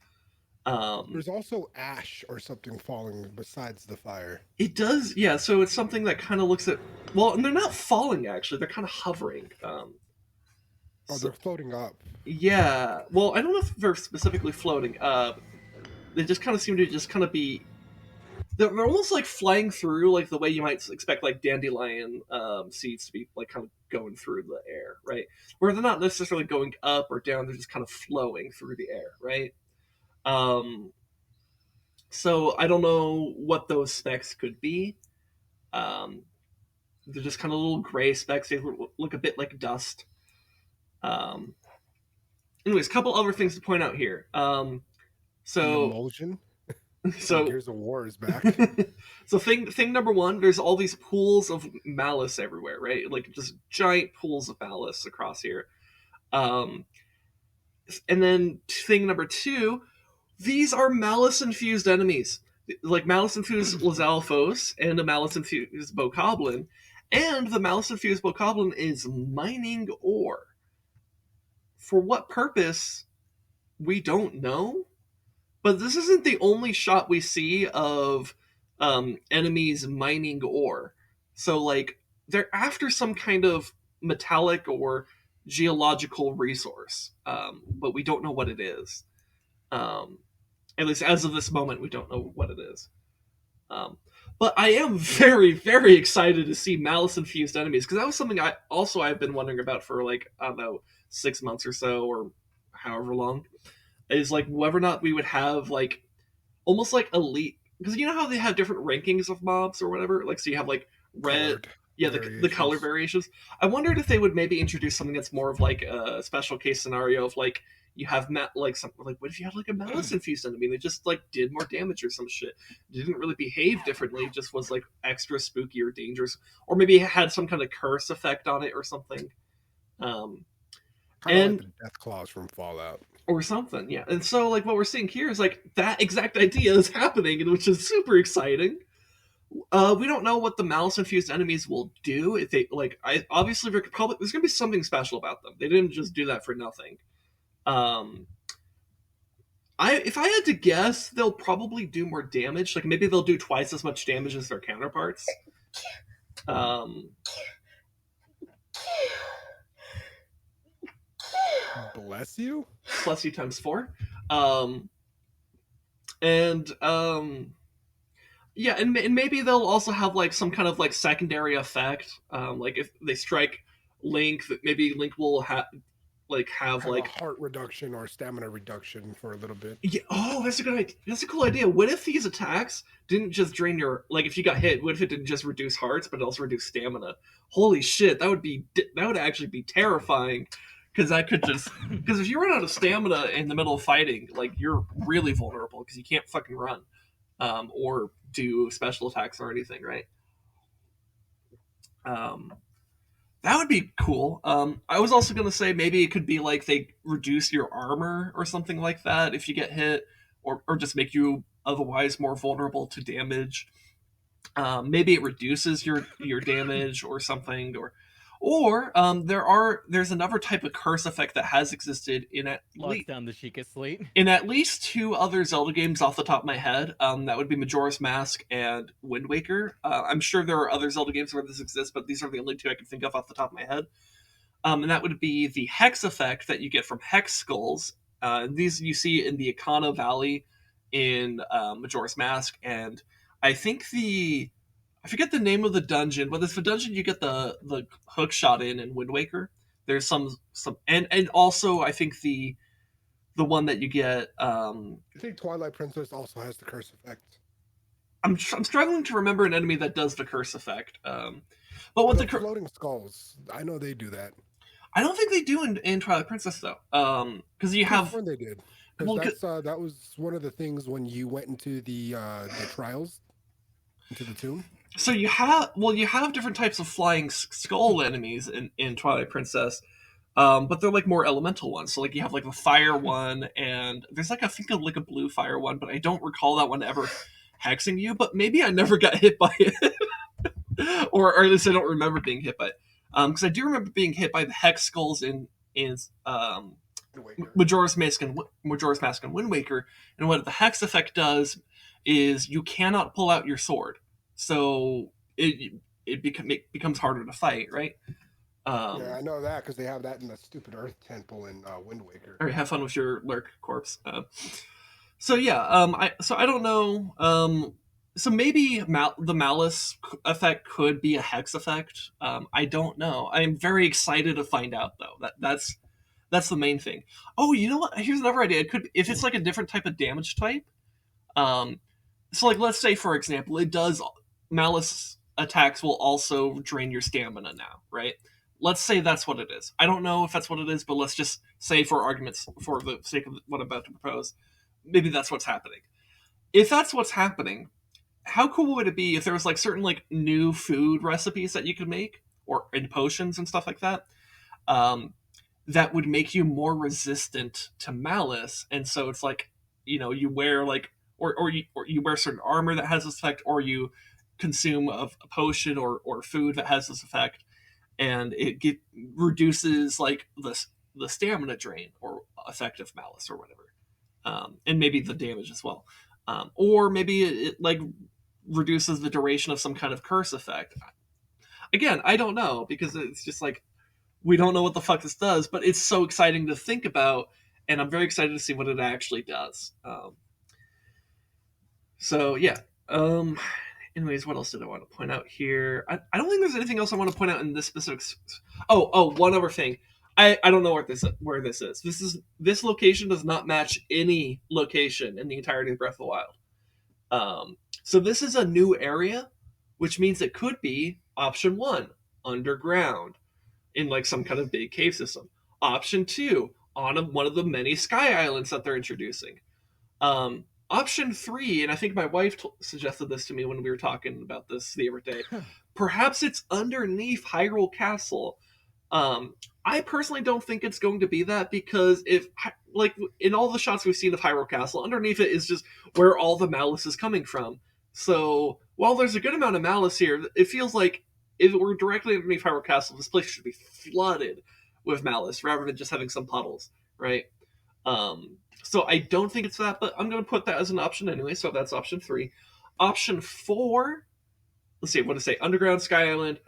There's also ash or something falling besides the fire. It does, yeah. So it's something that kind of looks at. Well, and they're not falling actually; they're kind of hovering. Oh, they're floating up. Yeah. Well, I don't know if they're specifically floating. They just kind of seem to just kind of be. They're almost like flying through, like the way you might expect like dandelion seeds to be, like kind of going through the air, right? Where they're not necessarily going up or down; they're just kind of flowing through the air, right? So I don't know what those specks could be. Um, they're just kind of little gray specks. They look a bit like dust. Um, anyways, a couple other things to point out here. An So emulsion. so Gears of War is back. so thing number one, there's all these pools of malice everywhere, right? Like just giant pools of malice across here. Um, and then thing number two, these are malice infused enemies, like malice infused Lizalfos and a malice infused Bokoblin, and the malice infused Bokoblin is mining ore. For what purpose, we don't know. But this isn't the only shot we see of enemies mining ore. So, like, they're after some kind of metallic or geological resource, but we don't know what it is. At least as of this moment, we don't know what it is. But I am very, very excited to see malice infused enemies because that was something I've been wondering about for like I don't know 6 months or so or however long. Is like whether or not we would have like almost like elite because you know how they have different rankings of mobs or whatever. Like so you have like red, Colored yeah, the color variations. I wondered if they would maybe introduce something that's more of like a special case scenario of like you have like something like what if you had like a malice infused enemy and they just like did more damage or some shit, didn't really behave differently, just was like extra spooky or dangerous, or maybe it had some kind of curse effect on it or something. Kind of And like the death claws from Fallout. or something, yeah. And so like what we're seeing here is like that exact idea is happening, which is super exciting. We don't know what the malice infused enemies will do if they like. I obviously there's gonna be something special about them. They didn't just do that for nothing. If I had to guess, they'll probably do more damage. Like maybe they'll do twice as much damage as their counterparts. Bless you. Plus you times 4. And yeah, and maybe they'll also have like some kind of like secondary effect. Like if they strike Link, that maybe Link will have like A heart reduction or stamina reduction for a little bit. Yeah. Oh, that's a good idea. That's a cool idea. What if these attacks didn't just drain your like if you got hit? What if it didn't just reduce hearts, but also reduce stamina? Holy shit, that would actually be terrifying. Because that could just because if you run out of stamina in the middle of fighting, like you're really vulnerable because you can't fucking run, or do special attacks or anything, right? That would be cool. I was also gonna say maybe it could be like they reduce your armor or something like that if you get hit, or just make you otherwise more vulnerable to damage. Maybe it reduces your damage or something, or there's another type of curse effect that has existed Locks down the Sheikah slate. in at least 2 other Zelda games off the top of my head. That would be Majora's Mask and Wind Waker. I'm sure there are other Zelda games where this exists, but these are the only 2 I can think of off the top of my head. And that would be the Hex effect that you get from Hex Skulls. These you see in the Ikana Valley in Majora's Mask, and I think I forget the name of the dungeon, but it's the dungeon you get the hook shot in Wind Waker. There's some and also I think the one that you get. I think Twilight Princess also has the curse effect. I'm struggling to remember an enemy that does the curse effect. But what the floating skulls, I know they do that. I don't think they do in Twilight Princess though, because you have. When they did, well, that was one of the things when you went into the trials, into the tomb. So you have different types of flying skull enemies in Twilight Princess. But they're like more elemental ones. So like you have like the fire one, and there's like I think like a blue fire one, but I don't recall that one ever hexing you. But maybe I never got hit by it, or at least I don't remember being hit by it. Because I do remember being hit by the hex skulls in Waker. Majora's Mask and Wind Waker, and what the hex effect does is you cannot pull out your sword, so it becomes harder to fight, right? Yeah, I know that because they have that in the stupid Earth Temple in Wind Waker. All right, have fun with your lurk corpse. So yeah, I don't know. So maybe the malice effect could be a hex effect. I don't know. I'm very excited to find out though. That's the main thing. Oh, you know what? Here's another idea. It could, if it's like a different type of damage type. Um, so like let's say for example, it does malice attacks will also drain your stamina now, right? Let's say that's what it is. I don't know if that's what it is, but let's just say for arguments, for the sake of what I'm about to propose, maybe that's what's happening. If that's what's happening, how cool would it be if there was like certain like new food recipes that you could make, or in potions and stuff like that? Um, that would make you more resistant to malice, and so it's like, you wear like, or you wear certain armor that has this effect, or you consume a potion or food that has this effect, and reduces like the stamina drain or effect of malice or whatever, and maybe the damage as well, or maybe it like reduces the duration of some kind of curse effect. Again, I don't know, because it's just like we don't know what the fuck this does, but it's so exciting to think about, and I'm very excited to see what it actually does. So yeah. Anyways, what else did I want to point out here? I don't think there's anything else I want to point out in this specific. One other thing. I don't know where this is. This location does not match any location in the entirety of Breath of the Wild. So this is a new area, which means it could be option 1, underground, in like some kind of big cave system. Option 2, on one of the many sky islands that they're introducing. Option 3, and I think my wife suggested this to me when we were talking about this the other day. Perhaps it's underneath Hyrule Castle. I personally don't think it's going to be that, because if like in all the shots we've seen of Hyrule Castle, underneath it is just where all the malice is coming from. So while there's a good amount of malice here, it feels like if it were directly underneath Hyrule Castle, this place should be flooded with malice rather than just having some puddles, right? So I don't think it's that, but I'm going to put that as an option anyway. So that's option 3. Option 4. Let's see what to say. Underground Sky Island.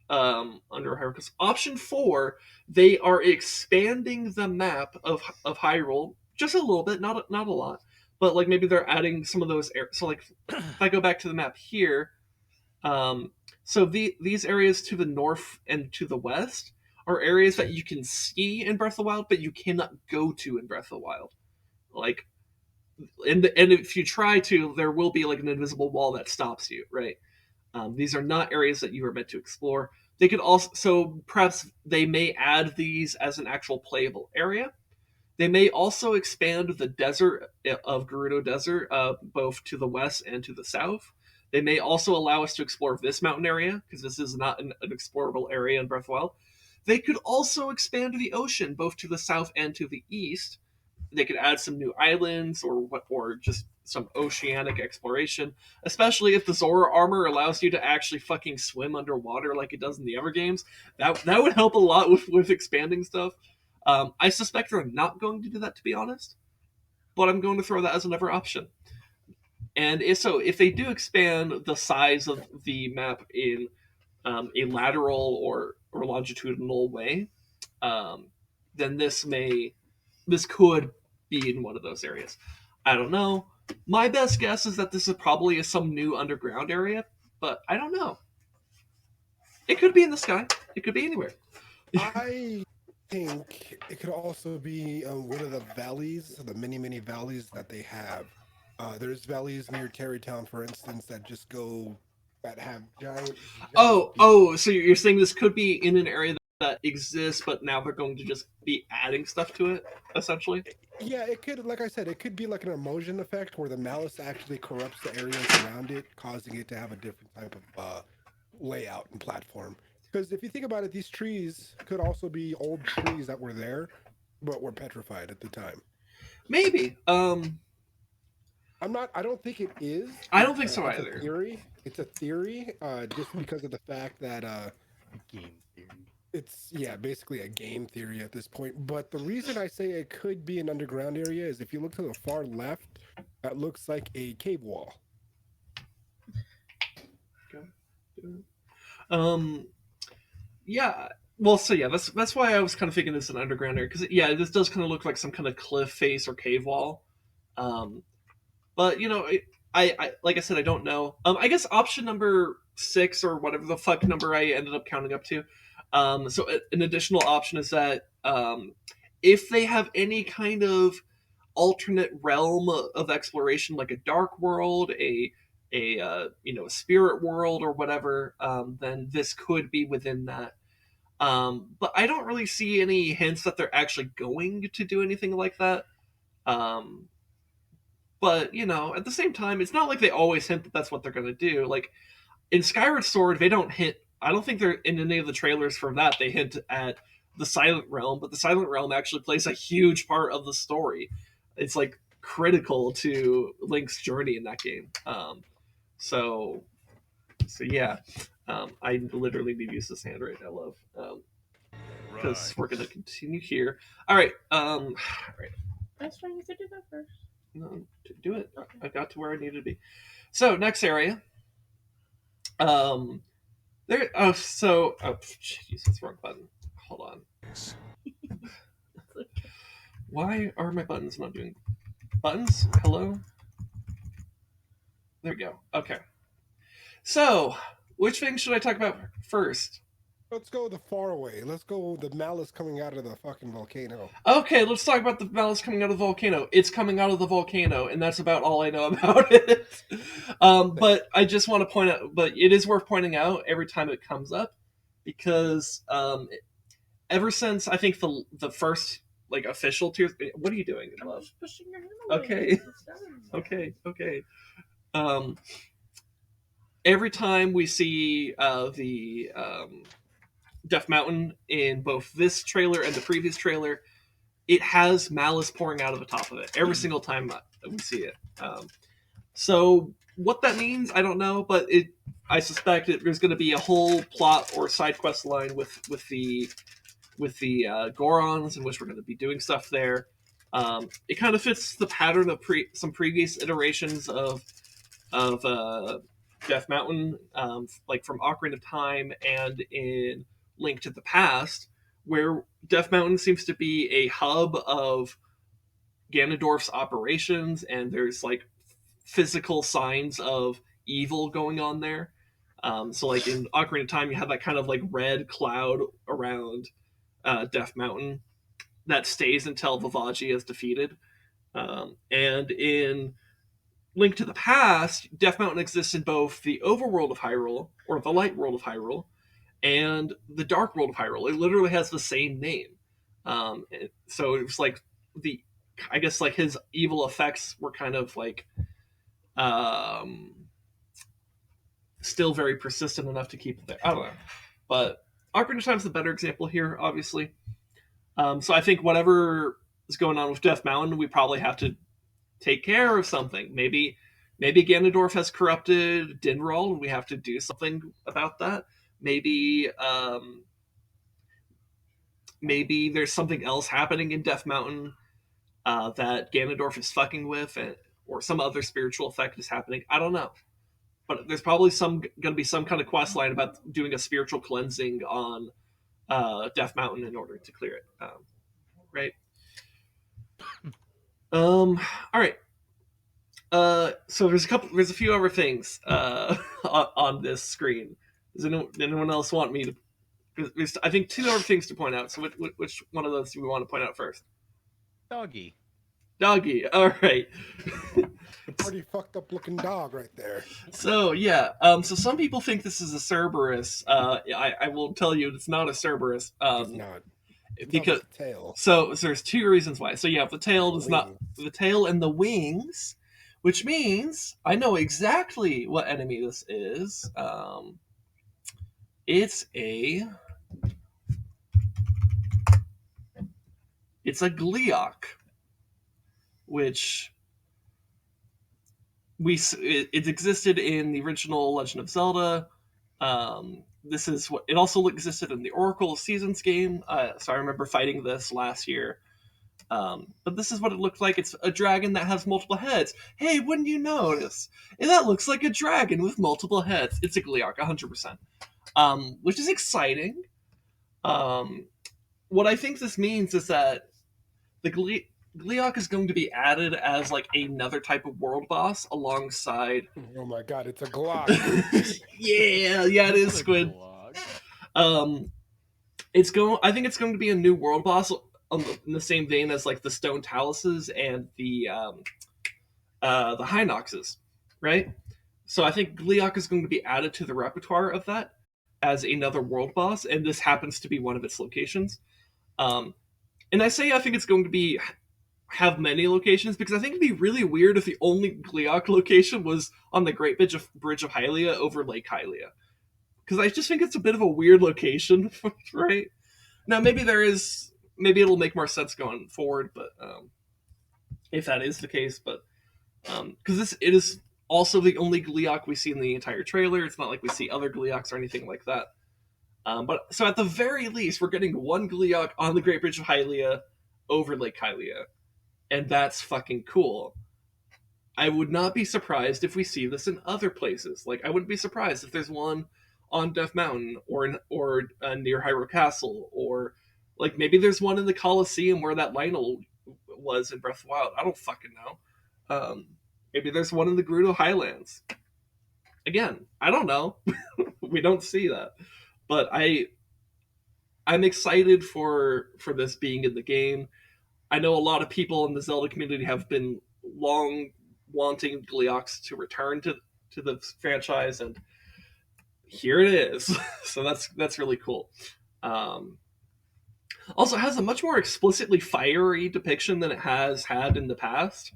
Under Hyrule. Option 4. They are expanding the map of Hyrule just a little bit, not a lot, but like maybe they're adding some of those. So like, if I go back to the map here, so these areas to the north and to the west are areas that you can see in Breath of the Wild, but you cannot go to in Breath of the Wild. Like, and if you try to, there will be like an invisible wall that stops you, right? These are not areas that you are meant to explore. They could also, so perhaps they may add these as an actual playable area. They may also expand the desert of Gerudo Desert, both to the west and to the south. They may also allow us to explore this mountain area, because this is not an explorable area in Breath of the Wild. They could also expand the ocean, both to the south and to the east. They could add some new islands, or just some oceanic exploration, especially if the Zora armor allows you to actually fucking swim underwater like it does in the other games. That would help a lot with expanding stuff. I suspect they're not going to do that, to be honest, but I'm going to throw that as another option. And if they do expand the size of the map in a lateral or longitudinal way, then this could be in one of those areas. I don't know. My best guess is that this is probably some new underground area, but I don't know. It could be in the sky. It could be anywhere. I think it could also be one of the valleys, the many valleys that they have. There's valleys near Terrytown, for instance, that have giant. So you're saying this could be in an area that exists, but now they're going to just be adding stuff to it, essentially? Yeah, it could, like I said, it could be like an immersion effect where the malice actually corrupts the areas around it, causing it to have a different type of layout and platform. Because if you think about it, these trees could also be old trees that were there, but were petrified at the time. Maybe. I don't think it is. I don't think so it's either. It's a theory, just because of the fact that Game theory. It's basically a game theory at this point. But the reason I say it could be an underground area is if you look to the far left, that looks like a cave wall. Yeah. Well, so yeah, that's why I was kind of thinking this is an underground area, because yeah, this does kind of look like some kind of cliff face or cave wall. But you know, I like I said, I don't know. I guess option number 6 or whatever the fuck number I ended up counting up to. So an additional option is that if they have any kind of alternate realm of exploration, like a dark world, a spirit world or whatever, then this could be within that. But I don't really see any hints that they're actually going to do anything like that. But you know, at the same time, it's not like they always hint that that's what they're going to do. Like in Skyward Sword, they don't hint. I don't think they're in any of the trailers for that. They hint at the Silent Realm, but the Silent Realm actually plays a huge part of the story. It's like critical to Link's journey in that game. So yeah, I literally need to use this hand right. I love because we're gonna continue here. All right. All right. I was trying to do that first. No, do it. Okay. I got to where I needed to be. So next area. There. Oh, so. Oh, Jesus, wrong button. Hold on. Why are my buttons not doing buttons? Hello. There we go. Okay. So, which thing should I talk about first? Let's go the far away. Let's go the malice coming out of the fucking volcano. Okay, let's talk about the malice coming out of the volcano. It's coming out of the volcano, and that's about all I know about it. But I just want to point out, but it is worth pointing out every time it comes up, because ever since I think the first like official tier. What are you doing, I'm love? just pushing your hand away. Okay. Okay. Every time we see the Death Mountain in both this trailer and the previous trailer, it has malice pouring out of the top of it every single time that we see it. So what that means, I don't know, but I suspect there's going to be a whole plot or side quest line with the Gorons, in which we're going to be doing stuff there. It kind of fits the pattern of some previous iterations of Death Mountain, like from Ocarina of Time and in Link to the Past, where Death Mountain seems to be a hub of Ganondorf's operations, and there's like physical signs of evil going on there. So like in Ocarina of Time, you have that kind of like red cloud around Death Mountain that stays until Vivagi is defeated. And in Link to the Past, Death Mountain exists in both the overworld of Hyrule, or the light world of Hyrule, and the dark world of Hyrule. It literally has the same name. So it was like I guess like his evil effects were kind of like still very persistent enough to keep it there. I don't know. But Ocarina of Time is the better example here, obviously. So I think whatever is going on with Death Mountain, we probably have to take care of something. Maybe Ganondorf has corrupted Dinral, and we have to do something about that. Maybe there's something else happening in Death Mountain that Ganondorf is fucking with, or some other spiritual effect is happening. I don't know. But there's probably going to be some kind of quest line about doing a spiritual cleansing on Death Mountain in order to clear it. Right? All right. So there's a few other things on this screen. Does anyone else want me to? There's, I think, 2 other things to point out. So which one of those do we want to point out first? Doggy. All right. A pretty fucked up looking dog right there. So yeah, so some people think this is a Cerberus. I will tell you, it's not a Cerberus. It's not. Because the tail. So there's 2 reasons why. So yeah, the tail is not the tail and the wings, which means I know exactly what enemy this is. It's a Gleeok, which it existed in the original Legend of Zelda. this is what it also existed in the Oracle of Seasons game. So I remember fighting this last year. But this is what it looked like. It's a dragon that has multiple heads. Hey, wouldn't you notice? And that looks like a dragon with multiple heads. It's a Gleeok, 100%. Which is exciting. What I think this means is that the Gleeok is going to be added as like another type of world boss alongside. Oh my god, it's a Glock. yeah, it is Squid. I think it's going to be a new world boss in the same vein as like the Stone Taluses and the Hinoxes, right? So I think Gleeok is going to be added to the repertoire of that as another world boss, and this happens to be one of its locations. And I say I think it's going to have many locations because I think it'd be really weird if the only Gleeok location was on the Great Bridge of Hylia over Lake Hylia. Because I just think it's a bit of a weird location, right? Now maybe it'll make more sense going forward, but if that is the case, but because it is also the only Gleeok we see in the entire trailer. It's not like we see other Gleeoks or anything like that. But so at the very least, we're getting one Gleeok on the Great Bridge of Hylia over Lake Hylia, and that's fucking cool. I would not be surprised if we see this in other places. Like I wouldn't be surprised if there's one on Death Mountain or near Hyrule Castle, or like maybe there's one in the Colosseum where that Lionel was in Breath of the Wild. I don't fucking know. Maybe there's one in the Gerudo Highlands. Again, I don't know. We don't see that. But I'm excited for this being in the game. I know a lot of people in the Zelda community have been long wanting Gleeoks to return to the franchise, and here it is. So that's really cool. Also, it has a much more explicitly fiery depiction than it has had in the past.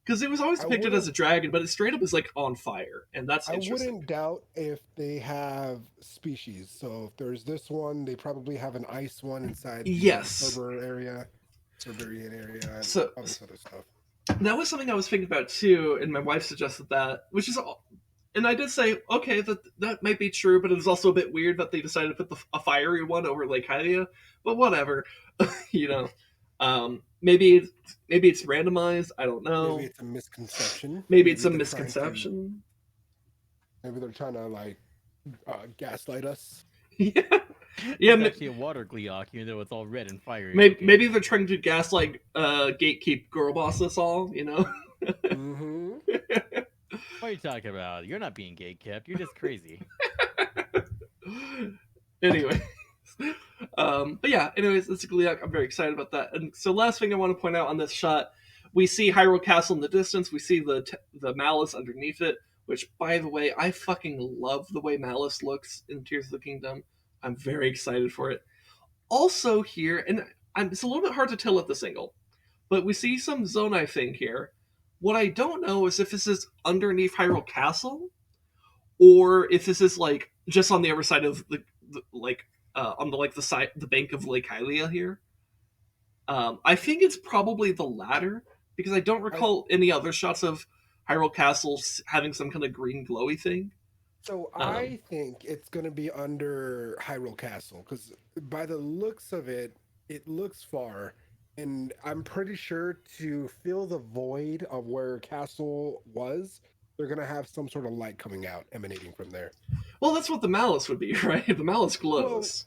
Because it was always depicted as a dragon, but it straight up is like on fire, and that's interesting. I wouldn't doubt if they have species. So if there's this one, they probably have an ice one inside the Cerberian area, and so, all this other stuff. That was something I was thinking about too, and my wife suggested that, which is, and I did say, okay, that might be true, but it was also a bit weird that they decided to put a fiery one over Lake Hylia, but whatever, you know. Maybe it's randomized. I don't know. Maybe it's a misconception. Maybe it's a misconception. Maybe they're trying to like gaslight us. Yeah. It's actually a water Gleeok, even though it's all red and fiery. Maybe they're trying to gaslight gatekeep girl boss us all. You know. Mm-hmm. What are you talking about? You're not being gatekept. You're just crazy. Anyway. But yeah, anyways, it's a Gleeok. I'm very excited about that. And so last thing I want to point out on this shot, we see Hyrule Castle in the distance. We see the Malice underneath it, which, by the way, I fucking love the way Malice looks in Tears of the Kingdom. I'm very excited for it. Also here, and it's a little bit hard to tell at this angle, but we see some Zonai thing here. What I don't know is if this is underneath Hyrule Castle, or if this is like just on the other side of the on the bank of Lake Hylia here. I think it's probably the latter because I don't recall any other shots of Hyrule Castle having some kind of green glowy thing. So I think it's going to be under Hyrule Castle because by the looks of it, it looks far, and I'm pretty sure to fill the void of where Castle was, they're going to have some sort of light coming out, emanating from there. Well, that's what the Malice would be, right? The Malice glows.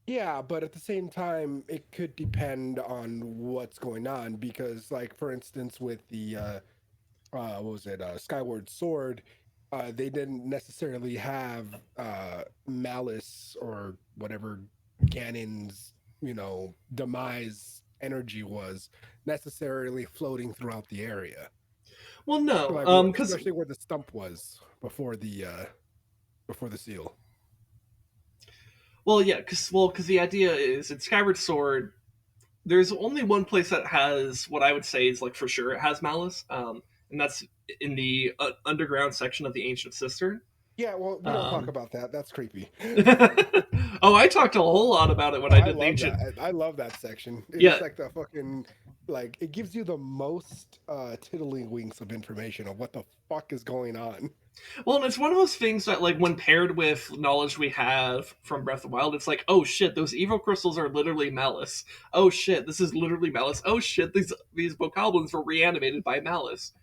Well, yeah, but at the same time, it could depend on what's going on because, like, for instance, with the, Skyward Sword, they didn't necessarily have Malice or whatever Ganon's, demise energy was necessarily floating throughout the area. Well, no, especially where the stump was before the seal. Well, yeah, because the idea is in Skyward Sword, there's only one place that has what I would say is like for sure it has Malice, and that's in the underground section of the Ancient Cistern. Yeah, well, we don't talk about that. That's creepy. Oh, I talked a whole lot about it when I did the Ancient. I love that section. It's yeah, like the fucking Like it gives you the most tiddlywinks of information of what the fuck is going on. Well, and it's one of those things that, like, when paired with knowledge we have from Breath of the Wild, it's like, oh shit, those evil crystals are literally Malice. Oh shit, this is literally Malice. Oh shit, these bokoblins were reanimated by Malice.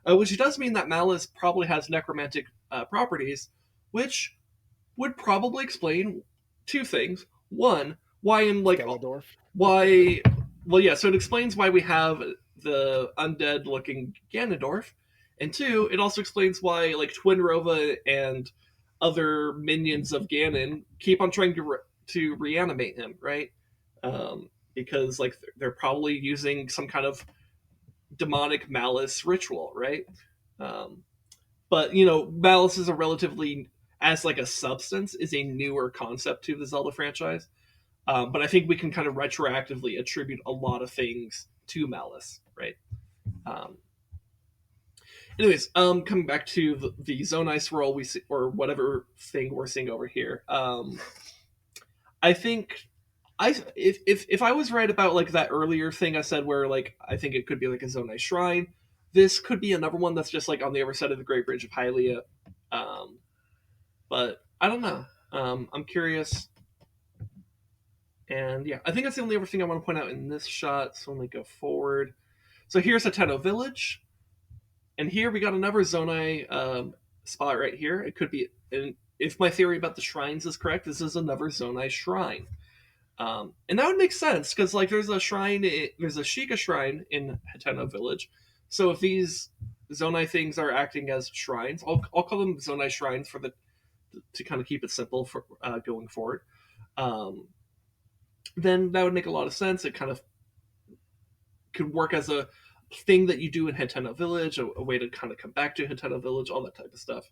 Which does mean that Malice probably has necromantic properties, which would probably explain two things. One, why in like Skeledorf. why well yeah, so it explains why we have the undead looking Ganondorf. And two, it also explains why like Twin Rova and other minions of Ganon keep on trying to reanimate him, right? Because like they're probably using some kind of demonic malice ritual, right? Um, but you know, malice is a relatively, as like a substance, is a newer concept to the Zelda franchise. But I think we can kind of retroactively attribute a lot of things to malice, right? Um, anyways, coming back to the Zonai scroll we see, or whatever thing we're seeing over here. I think if I was right about like that earlier thing I said where like I think it could be like a Zonai shrine, this could be another one that's just like on the other side of the Great Bridge of Hylia. Um, but I don't know. I'm curious. And yeah, I think that's the only other thing I want to point out in this shot. So let me go forward. So here's Hateno Village. And here we got another Zonai spot right here. It could be, and if my theory about the shrines is correct, this is another Zonai shrine. And that would make sense because like there's a Sheikah shrine in Hateno Village. So if these Zonai things are acting as shrines, I'll call them Zonai shrines to kind of keep it simple for going forward. Then that would make a lot of sense. It kind of could work as a thing that you do in Hateno Village, a way to kind of come back to Hateno Village, all that type of stuff.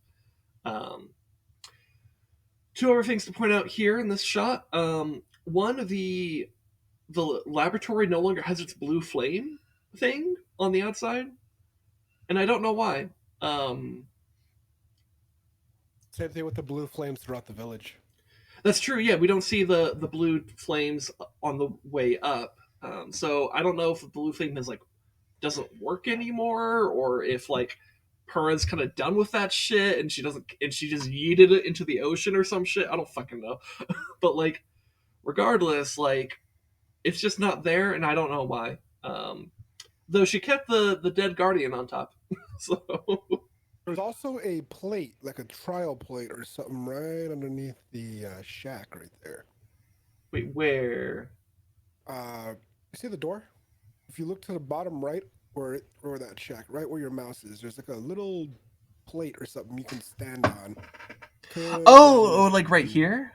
Two other things to point out here in this shot. One, the laboratory no longer has its blue flame thing on the outside, and I don't know why. Same thing with the blue flames throughout the village. That's true. Yeah, we don't see the blue flames on the way up. So I don't know if the blue flame is like doesn't work anymore, or if like Pura's kind of done with that shit and she just yeeted it into the ocean or some shit. I don't fucking know. But like, regardless, like it's just not there, and I don't know why. Though she kept the dead guardian on top, so. There's also a plate, like a trial plate or something, right underneath the shack right there. Wait, where? You see the door? If you look to the bottom right, or that shack, right where your mouse is, there's like a little plate or something you can stand on. Oh, like right here?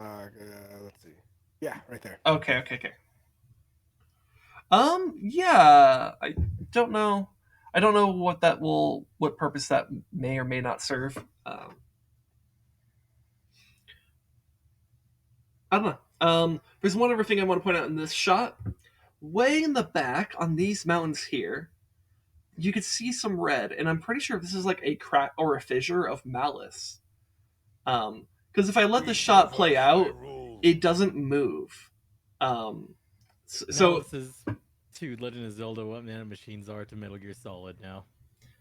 Let's see. Yeah, right there. Okay. Yeah, I don't know. I don't know what purpose that may or may not serve. I don't know. There's one other thing I want to point out in this shot. Way in the back on these mountains here, you could see some red, and I'm pretty sure this is like a crack or a fissure of malice. Because if I let the shot play out, it doesn't move. So this is to Legend of Zelda what nanomachines are to Metal Gear Solid now.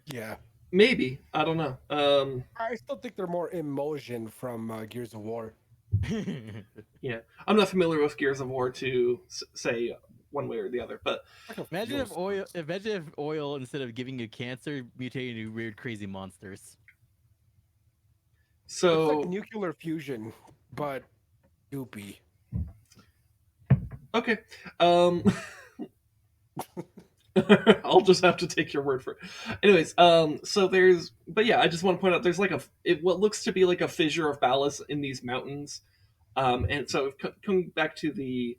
Yeah. Maybe. I don't know. I still think they're more Emulsion from Gears of War. Yeah. I'm not familiar with Gears of War to say one way or the other, but imagine if oil instead of giving you cancer mutated into weird crazy monsters. So it's like nuclear fusion, but goopy. Okay. I'll just have to take your word for it. Anyways, so I just want to point out there's like what looks to be like a fissure of malice in these mountains. And so coming back to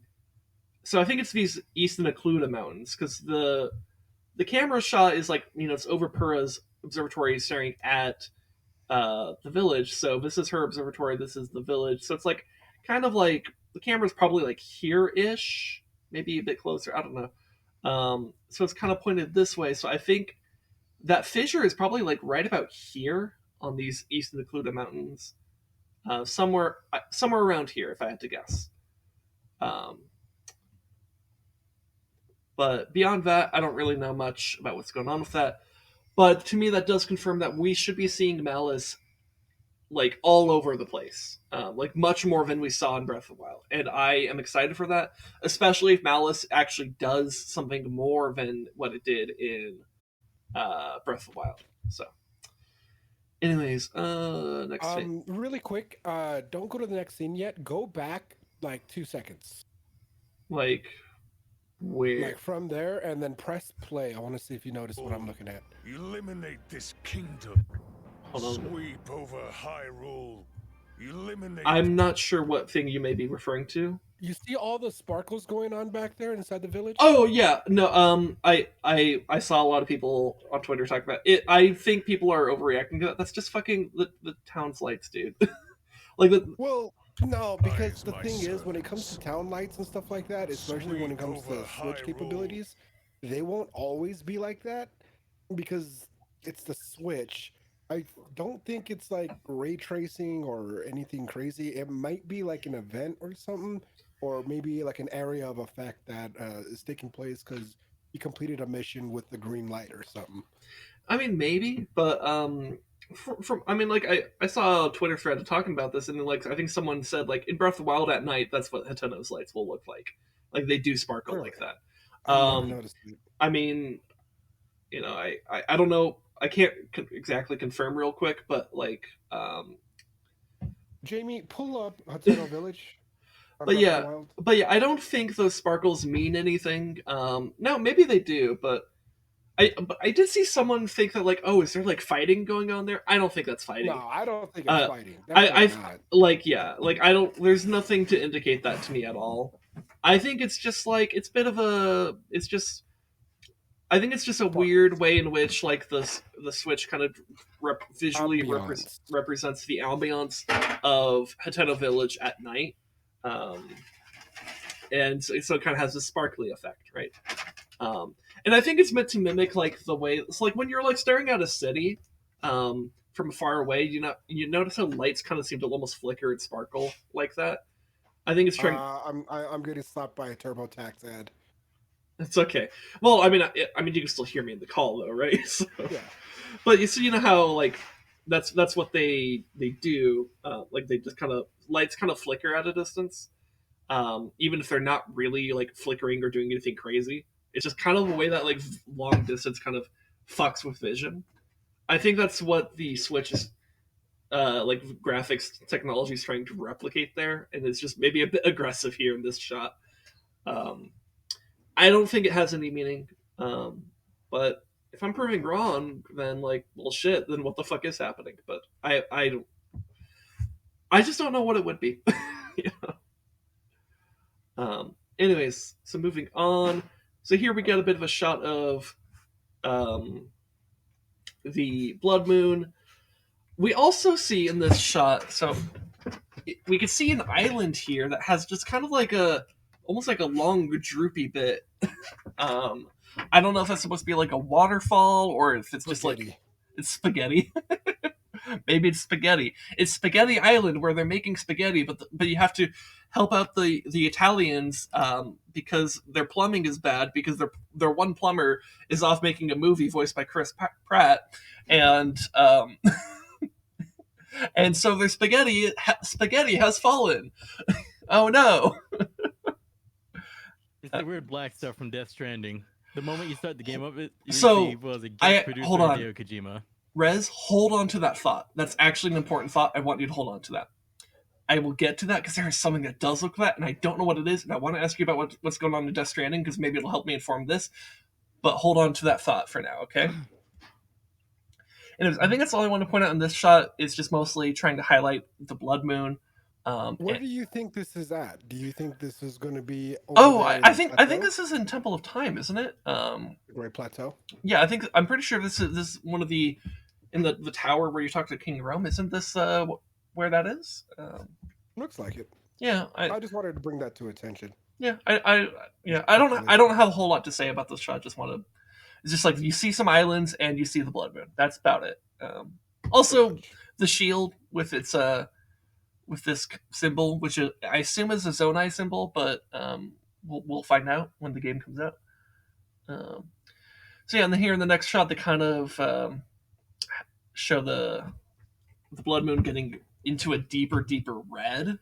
so I think it's these East Nakluda mountains, because the camera shot is like, it's over Pura's observatory staring at the village. So this is her observatory, this is the village. So it's like kind of like the camera's probably like here-ish, maybe a bit closer. I don't know. So it's kind of pointed this way. So I think that fissure is probably like right about here on these East Nakluda mountains, somewhere around here, if I had to guess. But beyond that, I don't really know much about what's going on with that. But to me, that does confirm that we should be seeing Malice like all over the place, like much more than we saw in Breath of the Wild, and I am excited for that, especially if Malice actually does something more than what it did in Breath of the Wild. So, anyways, next thing. Really quick, don't go to the next scene yet. Go back like 2 seconds. Like where? Like from there, and then press play. I want to see if you notice what I'm looking at. Eliminate this kingdom. Hold on. Sweep over Hyrule. Eliminate. I'm not sure what thing you may be referring to. You see all the sparkles going on back there inside the village? Oh yeah, no. I saw a lot of people on Twitter talk about it. I think people are overreacting to that. That's just fucking the town's lights, dude. Like the. Well, no, because Rise, the my thing is, when it comes to servants. town lights and stuff like that, especially when it comes Sweep to over Switch Hyrule. capabilities, they won't always be like that because it's the Switch. I don't think it's like ray tracing or anything crazy. It might be like an event or something, or maybe like an area of effect that is taking place because you completed a mission with the green light or something. I mean, maybe, but from I mean, like I saw a Twitter thread talking about this, and then, like I think someone said like in Breath of the Wild at night, that's what Hateno's lights will look like. Like they do sparkle Really? like that. I've never noticed it. I mean, I don't know. I can't exactly confirm real quick, but like, Jamie, pull up Hateno Village. on but Breath of the yeah, Wild. I don't think those sparkles mean anything. No, maybe they do, but I did see someone think that like, oh, is there like fighting going on there? I don't think that's fighting. No, I don't think it's fighting. I Definitely not. like yeah, like I don't. There's nothing to indicate that to me at all. I think it's just like it's bit of a. It's just. I think it's just a weird way in which like the Switch kind of visually Ambiance. represents the ambiance of Hateno Village at night, and so it kind of has a sparkly effect, right? And I think it's meant to mimic like the way it's like when you're like staring at a city from far away, you notice how lights kind of seem to almost flicker and sparkle like that. I think it's trying. I'm getting slapped by a TurboTax ad. It's okay. Well, I mean, you can still hear me in the call though, right? So, Yeah. but you know how like that's what they do. Like they just kind of lights kind of flicker at a distance, even if they're not really like flickering or doing anything crazy. It's just kind of a way that like long distance kind of fucks with vision. I think that's what the Switch is like graphics technology is trying to replicate there, and it's just maybe a bit aggressive here in this shot. I don't think it has any meaning, but if I'm proving wrong, then like, well, shit, then what the fuck is happening? But I just don't know what it would be. Yeah. Anyways, so moving on. So here we get a bit of a shot of the blood moon. We also see in this shot, so we can see an island here that has just kind of like almost like a long droopy bit. I don't know if that's supposed to be like a waterfall or if it's just like it's spaghetti. Maybe it's spaghetti. It's Spaghetti Island where they're making spaghetti, but you have to help out the Italians because their plumbing is bad because their one plumber is off making a movie voiced by Chris Pratt, and and so their spaghetti has fallen. Oh no! It's the weird black stuff from Death Stranding. The moment you start the game up, you So, see was a I- guest producer hold on. Hideo Kojima. Rez, hold on to that thought. That's actually an important thought. I want you to hold on to that. I will get to that because there is something that does look like that, and I don't know what it is, and I want to ask you about what's going on in Death Stranding because maybe it'll help me inform this. But hold on to that thought for now, okay? Anyways, I think that's all I want to point out in this shot. Is just mostly trying to highlight the blood moon. Where do you think this is at? Do you think this is going to be? I think this is in Temple of Time, isn't it? Great Plateau. Yeah, I'm pretty sure this is one of the in the tower where you talk to King Rome. Isn't this where that is? Looks like it. Yeah, I just wanted to bring that to attention. Yeah, I don't have a whole lot to say about this shot. Just want to. It's just like you see some islands and you see the blood moon. That's about it. Also, the shield with its with this symbol, which I assume is a Zonai symbol, but we'll find out when the game comes out. So yeah, and then here in the next shot, they kind of show the blood moon getting into a deeper red.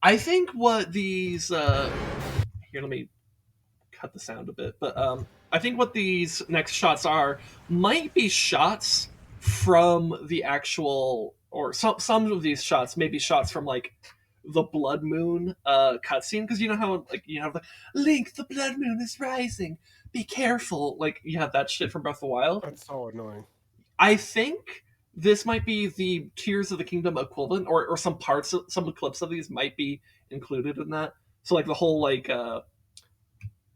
I think what these here, let me cut the sound a bit, but I think what these next shots are might be shots from the actual, or some of these shots may be shots from like the blood moon cutscene, because you know how like you have the Link, the blood moon is rising, be careful, like you have that shit from Breath of the Wild. That's so annoying. I think this might be the Tears of the Kingdom equivalent, or some parts, some clips of these might be included in that. So like the whole like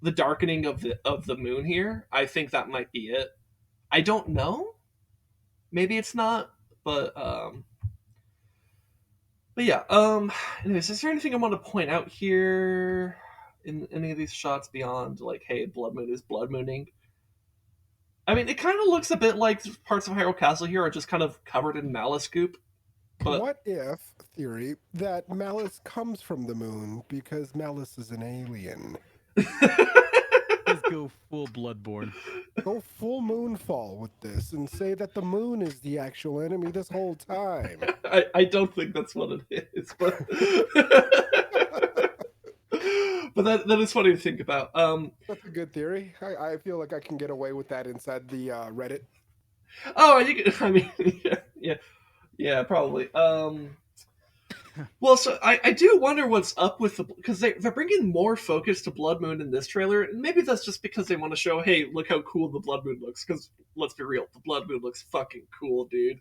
the darkening of the moon here, I think that might be it. I don't know. Maybe it's not, but yeah. Anyways, is there anything I want to point out here in any of these shots beyond like, hey, blood moon is blood mooning? I mean, it kind of looks a bit like parts of Hyrule Castle here are just kind of covered in malice goop. But what if, theory, that Malice comes from the moon because Malice is an alien? Let's go full Bloodborne. Go full Moonfall with this and say that the moon is the actual enemy this whole time. I don't think that's what it is, but but that is funny to think about. That's a good theory. I feel like I can get away with that inside the Reddit. Oh, you can, I mean, yeah, probably. Well, so I do wonder what's up with because they're bringing more focus to Blood Moon in this trailer, and maybe that's just because they want to show, hey, look how cool the Blood Moon looks. Because let's be real, the Blood Moon looks fucking cool, dude.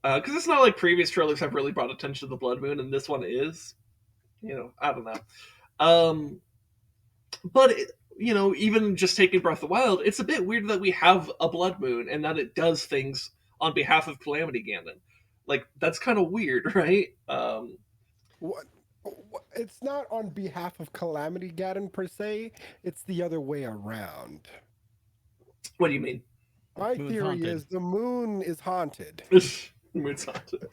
Because it's not like previous trailers have really brought attention to the Blood Moon, and this one is. You know, I don't know. But even just taking Breath of the Wild, it's a bit weird that we have a Blood Moon and that it does things on behalf of Calamity Ganon. Like, that's kind of weird, right? What? It's not on behalf of Calamity Ganon per se. It's the other way around. What do you mean? My Moon's theory haunted. is the moon is haunted. Moon's haunted.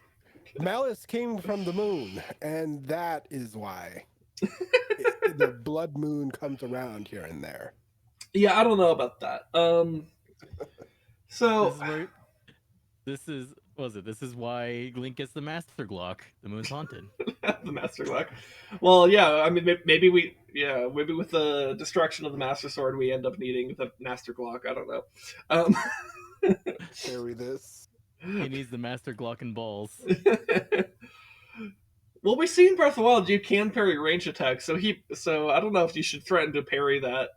Malice came from the moon, and that is why the blood moon comes around here and there. Yeah, I don't know about that. So This is why Link gets the Master Glock. The moon's haunted. the Master Glock. Well, yeah, I mean, maybe with the destruction of the Master Sword, we end up needing the Master Glock. I don't know. Carry this. He needs the Master Glock and balls. Well, we see in Breath of the Wild you can parry range attacks, so I don't know if you should threaten to parry that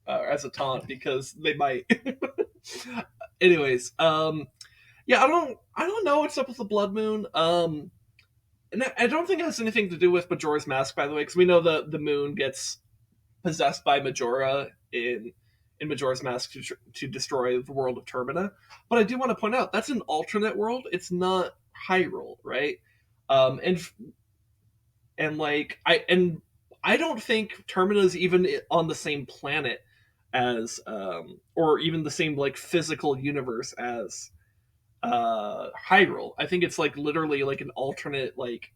as a taunt, because they might. Anyways, yeah, I don't know what's up with the Blood Moon. And I don't think it has anything to do with Majora's Mask, by the way, because we know the moon gets possessed by Majora in Majora's Mask to destroy the world of Termina. But I do want to point out that's an alternate world. It's not Hyrule, right? And like I don't think Termina is even on the same planet as or even the same like physical universe as Hyrule. I think it's like literally like an alternate like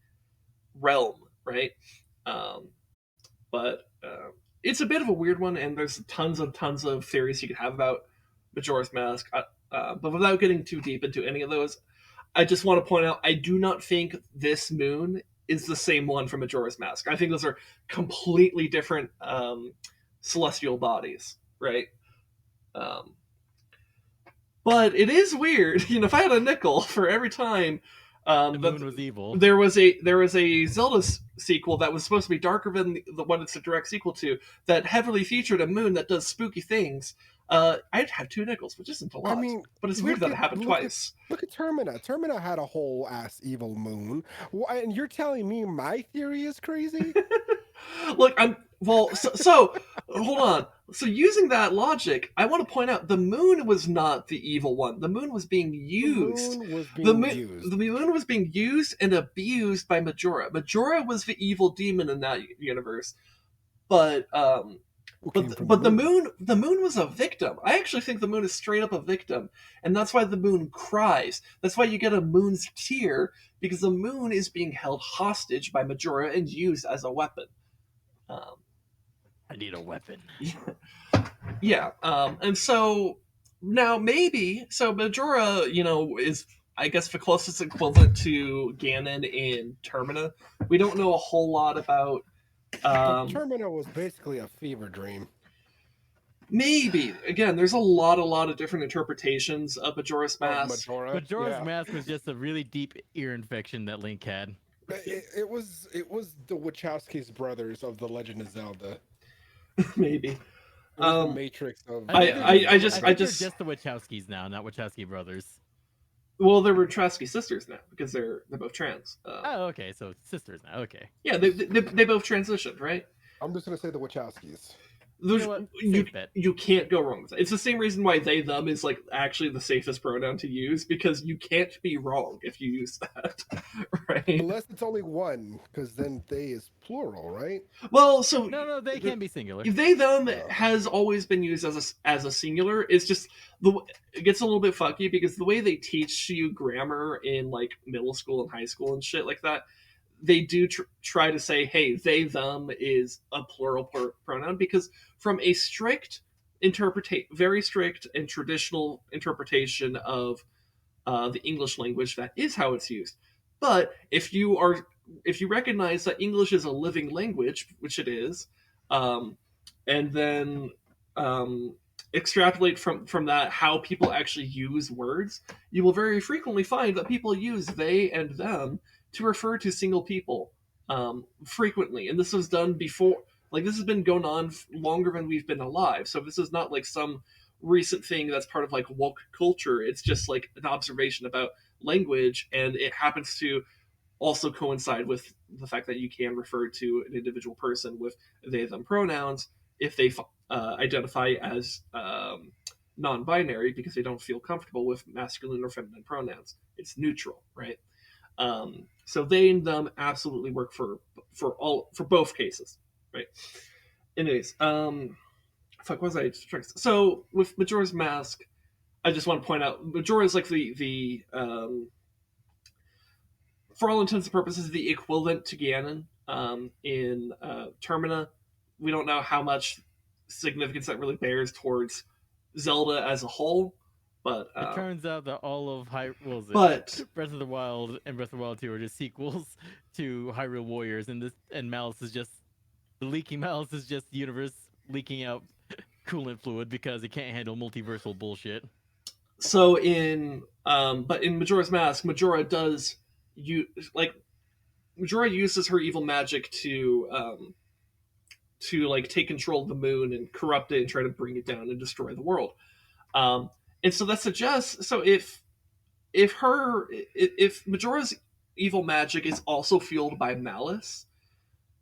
realm, right? But it's a bit of a weird one, and there's tons of theories you could have about Majora's Mask. But without getting too deep into any of those, I just want to point out I do not think this moon is the same one from Majora's Mask. I think those are completely different celestial bodies, right? But it is weird. If I had a nickel for every time The moon was evil. there was a Zelda sequel that was supposed to be darker than the one it's a direct sequel to, that heavily featured a moon that does spooky things, I'd have 2 nickels, which isn't a lot. I mean, but it's weird that it happened twice. Look at Termina. Termina had a whole ass evil moon. And you're telling me my theory is crazy? Look, so hold on. So using that logic, I want to point out the moon was not the evil one. The moon was being used. The moon was being used and abused by Majora. Majora was the evil demon in that universe. But the moon was a victim. I actually think the moon is straight up a victim, and that's why the moon cries. That's why you get a moon's tear, because the moon is being held hostage by Majora and used as a weapon. I need a weapon. Yeah, and so now maybe so Majora, is I guess the closest equivalent to Ganon in Termina. We don't know a whole lot about. But Termina was basically a fever dream. Maybe again, there's a lot of different interpretations of Majora's Of Mask. Majora. Majora's yeah. Mask was just a really deep ear infection that Link had. It was the Wachowskis brothers of the Legend of Zelda. Maybe. It was the Matrix of. I think they're just the Wachowskis now, not Wachowski brothers. Well, they're Wachowski sisters now because they're both trans. Oh, okay, so sisters now. Okay. Yeah, they both transitioned, right? I'm just gonna say the Wachowskis. There's, You know what? you, Safe bet. you can't go wrong with it. It's the same reason why they them is like actually the safest pronoun to use because you can't be wrong if you use that, right? Unless it's only one, because then they is plural, right? Well, so No, they can be singular. they them has always been used as a singular. It's just it gets a little bit fucky because the way they teach you grammar in like middle school and high school and shit like that, they do try to say, hey, they them is a plural pronoun because from a very strict and traditional interpretation of the English language, that is how it's used. But if you recognize that English is a living language, which it is, and then extrapolate from that how people actually use words, you will very frequently find that people use they and them to refer to single people frequently. And this was done before, like this has been going on longer than we've been alive. So this is not like some recent thing that's part of like woke culture. It's just like an observation about language, and it happens to also coincide with the fact that you can refer to an individual person with they them pronouns if they identify as non-binary because they don't feel comfortable with masculine or feminine pronouns. It's neutral, right? So they and them absolutely work for both cases, right? Anyways, fuck, what was I? So with Majora's Mask, I just want to point out Majora is like the for all intents and purposes the equivalent to Ganon in Termina. We don't know how much significance that really bears towards Zelda as a whole, but It turns out that all of but Breath of the Wild and Breath of the Wild 2 are just sequels to Hyrule Warriors, and Malice is just the leaking Malice is just the universe leaking out coolant fluid because it can't handle multiversal bullshit. So but in Majora's Mask, Majora uses her evil magic to like take control of the moon and corrupt it and try to bring it down and destroy the world. And so that suggests if Majora's evil magic is also fueled by malice,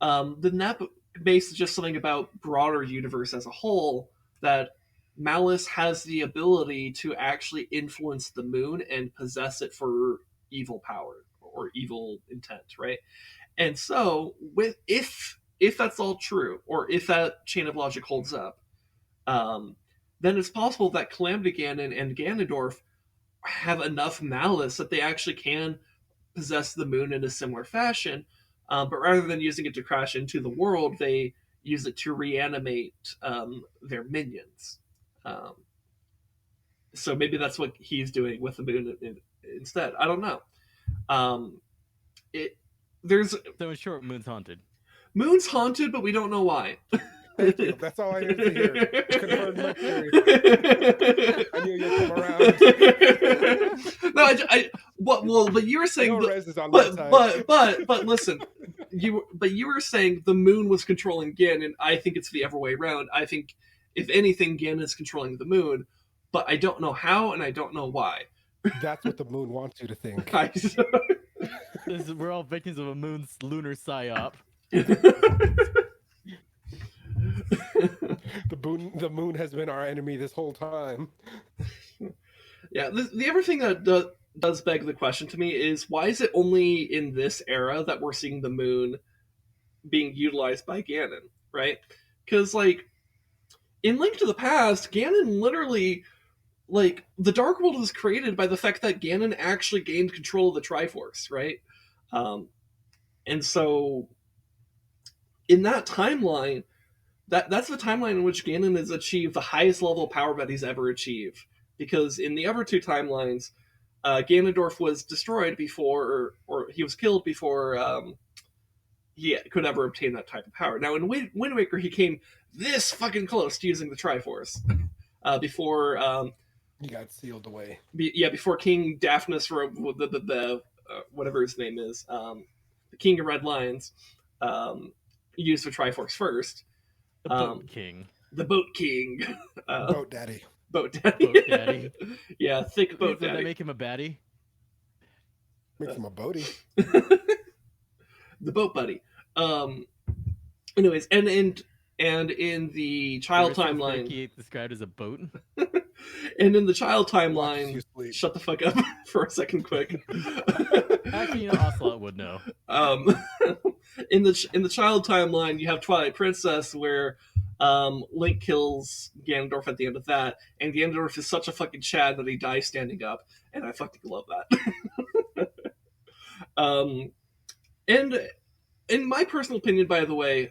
then that may suggest something about broader universe as a whole, that malice has the ability to actually influence the moon and possess it for evil power or evil intent, right? And so if that's all true, or if that chain of logic holds up, then it's possible that Calamity Ganon and Ganondorf have enough malice that they actually can possess the moon in a similar fashion. But rather than using it to crash into the world, they use it to reanimate their minions. So maybe that's what he's doing with the moon instead. I don't know. So in short, Moon's haunted. Moon's haunted, but we don't know why. Thank you. That's all I needed to hear. Confirmed my theory. I knew you'd come around. No, but you were saying, No res is on my side. but listen, you were saying the moon was controlling Gin, and I think it's the other way around. I think if anything, Gin is controlling the moon, but I don't know how and I don't know why. That's what the moon wants you to think. We're all victims of a moon's lunar psyop. The moon has been our enemy this whole time. Yeah, the other thing that does beg the question to me is, why is it only in this era that we're seeing the moon being utilized by Ganon, right? Because, like, in Link to the Past, Ganon literally, like, the Dark World was created by the fact that Ganon actually gained control of the Triforce, right? And so, in that timeline, that's the timeline in which Ganon has achieved the highest level of power that he's ever achieved. Because in the other two timelines, Ganondorf was destroyed before, or he was killed before he could ever obtain that type of power. Now in Wind Waker, he came this fucking close to using the Triforce before. He got sealed away. Before King Daphnis, whatever his name is, the King of Red Lions, used the Triforce first. The Boat King. The Boat King. Boat Daddy. Boat Daddy. Boat Daddy. Yeah, thick Boat Did Daddy. that make him a baddie? Makes him a boaty. The Boat Buddy. Anyways, and in the child timeline, He described as a boat. and in the child Watches timeline, you sleep. shut the fuck up for a second, quick. Actually, Ocelot would know. In the child timeline, you have Twilight Princess, where Link kills Ganondorf at the end of that, and Ganondorf is such a fucking Chad that he dies standing up, and I fucking love that. And in my personal opinion, by the way,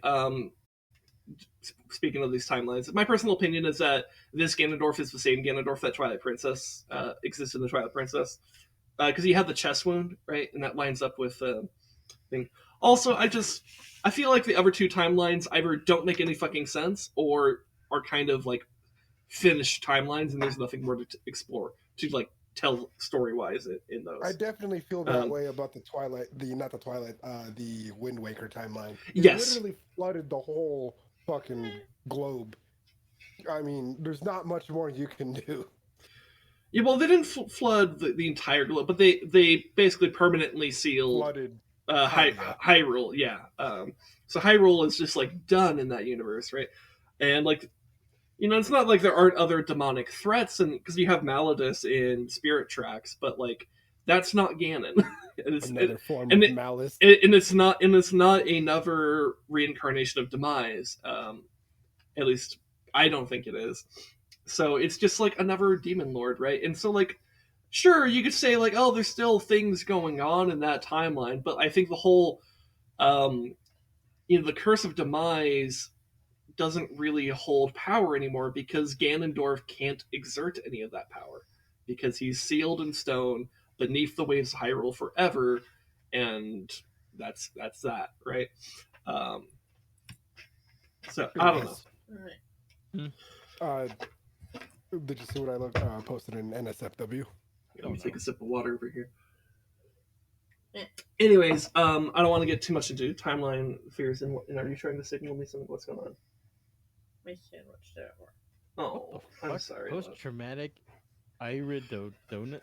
speaking of these timelines, my personal opinion is that this Ganondorf is the same Ganondorf that Twilight Princess exists in the Twilight Princess, because you have the chest wound, right, and that lines up with thing. Also, I feel like the other two timelines either don't make any fucking sense or are kind of like finished timelines, and there's nothing more to explore to like tell story wise in those. I definitely feel that way about the Wind Waker timeline. It Yes. literally flooded the whole fucking globe. I mean, there's not much more you can do. Yeah, well, they didn't flood the entire globe, but they basically permanently sealed Flooded. Hyrule. Yeah. So Hyrule is just like done in that universe, right? And like, it's not like there aren't other demonic threats, and because you have Maladus in Spirit Tracks, but like that's not Ganon. Another form of malice. It's not another reincarnation of Demise. At least I don't think it is. So it's just like another demon lord, right? And so like, sure, you could say like, oh, there's still things going on in that timeline, but I think the whole, the Curse of Demise doesn't really hold power anymore because Ganondorf can't exert any of that power because he's sealed in stone beneath the waves of Hyrule forever, and that's that, right? So I don't know. Alright. Did you see what I posted in NSFW? Let me take a sip of water over here. Eh. Anyways, I don't want to get too much into timeline fears. And are you trying to signal me something? What's going on? My sandwich there. Oh, I'm sorry. Post-traumatic iridodonosis?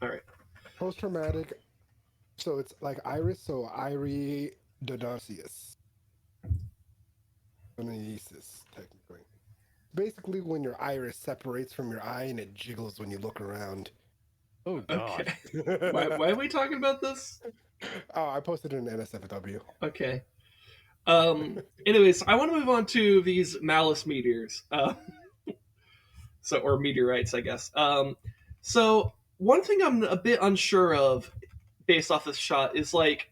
All right. Post-traumatic. So it's like iris, so iridodonosis. Technically. Basically, when your iris separates from your eye and it jiggles when you look around. Oh, God. Okay. why are we talking about this? Oh, I posted it in NSFW. Okay. Anyways, I want to move on to these malice meteors. Or meteorites, I guess. So one thing I'm a bit unsure of, based off this shot, is like,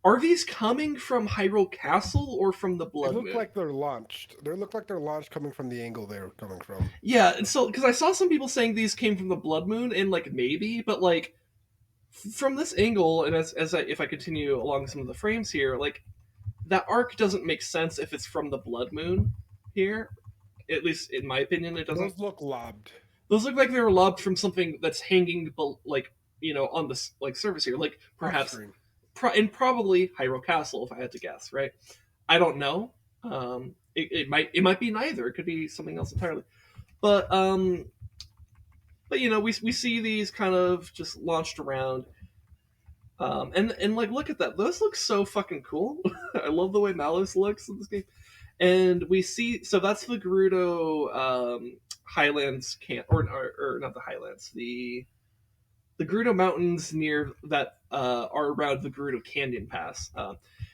are these coming from Hyrule Castle or from the Blood They Moon? look like they're launched. They look like they're launched coming from the angle they're coming from. Yeah, and so because I saw some people saying these came from the Blood Moon, and like maybe, but like from this angle, and if I continue along some of the frames here, like that arc doesn't make sense if it's from the Blood Moon here. At least in my opinion, it doesn't. Those look lobbed. Those look like they were lobbed from something that's hanging, like on the like surface here, like perhaps. Upstream. And probably Hyrule Castle, if I had to guess, right? I don't know. It might be neither. It could be something else entirely. But we see these kind of just launched around, and like look at that. Those look so fucking cool. I love the way Malus looks in this game. And we see, so that's the Gerudo Highlands camp, or not the Highlands, the Gerudo Mountains near that are around the Gerudo Canyon Pass.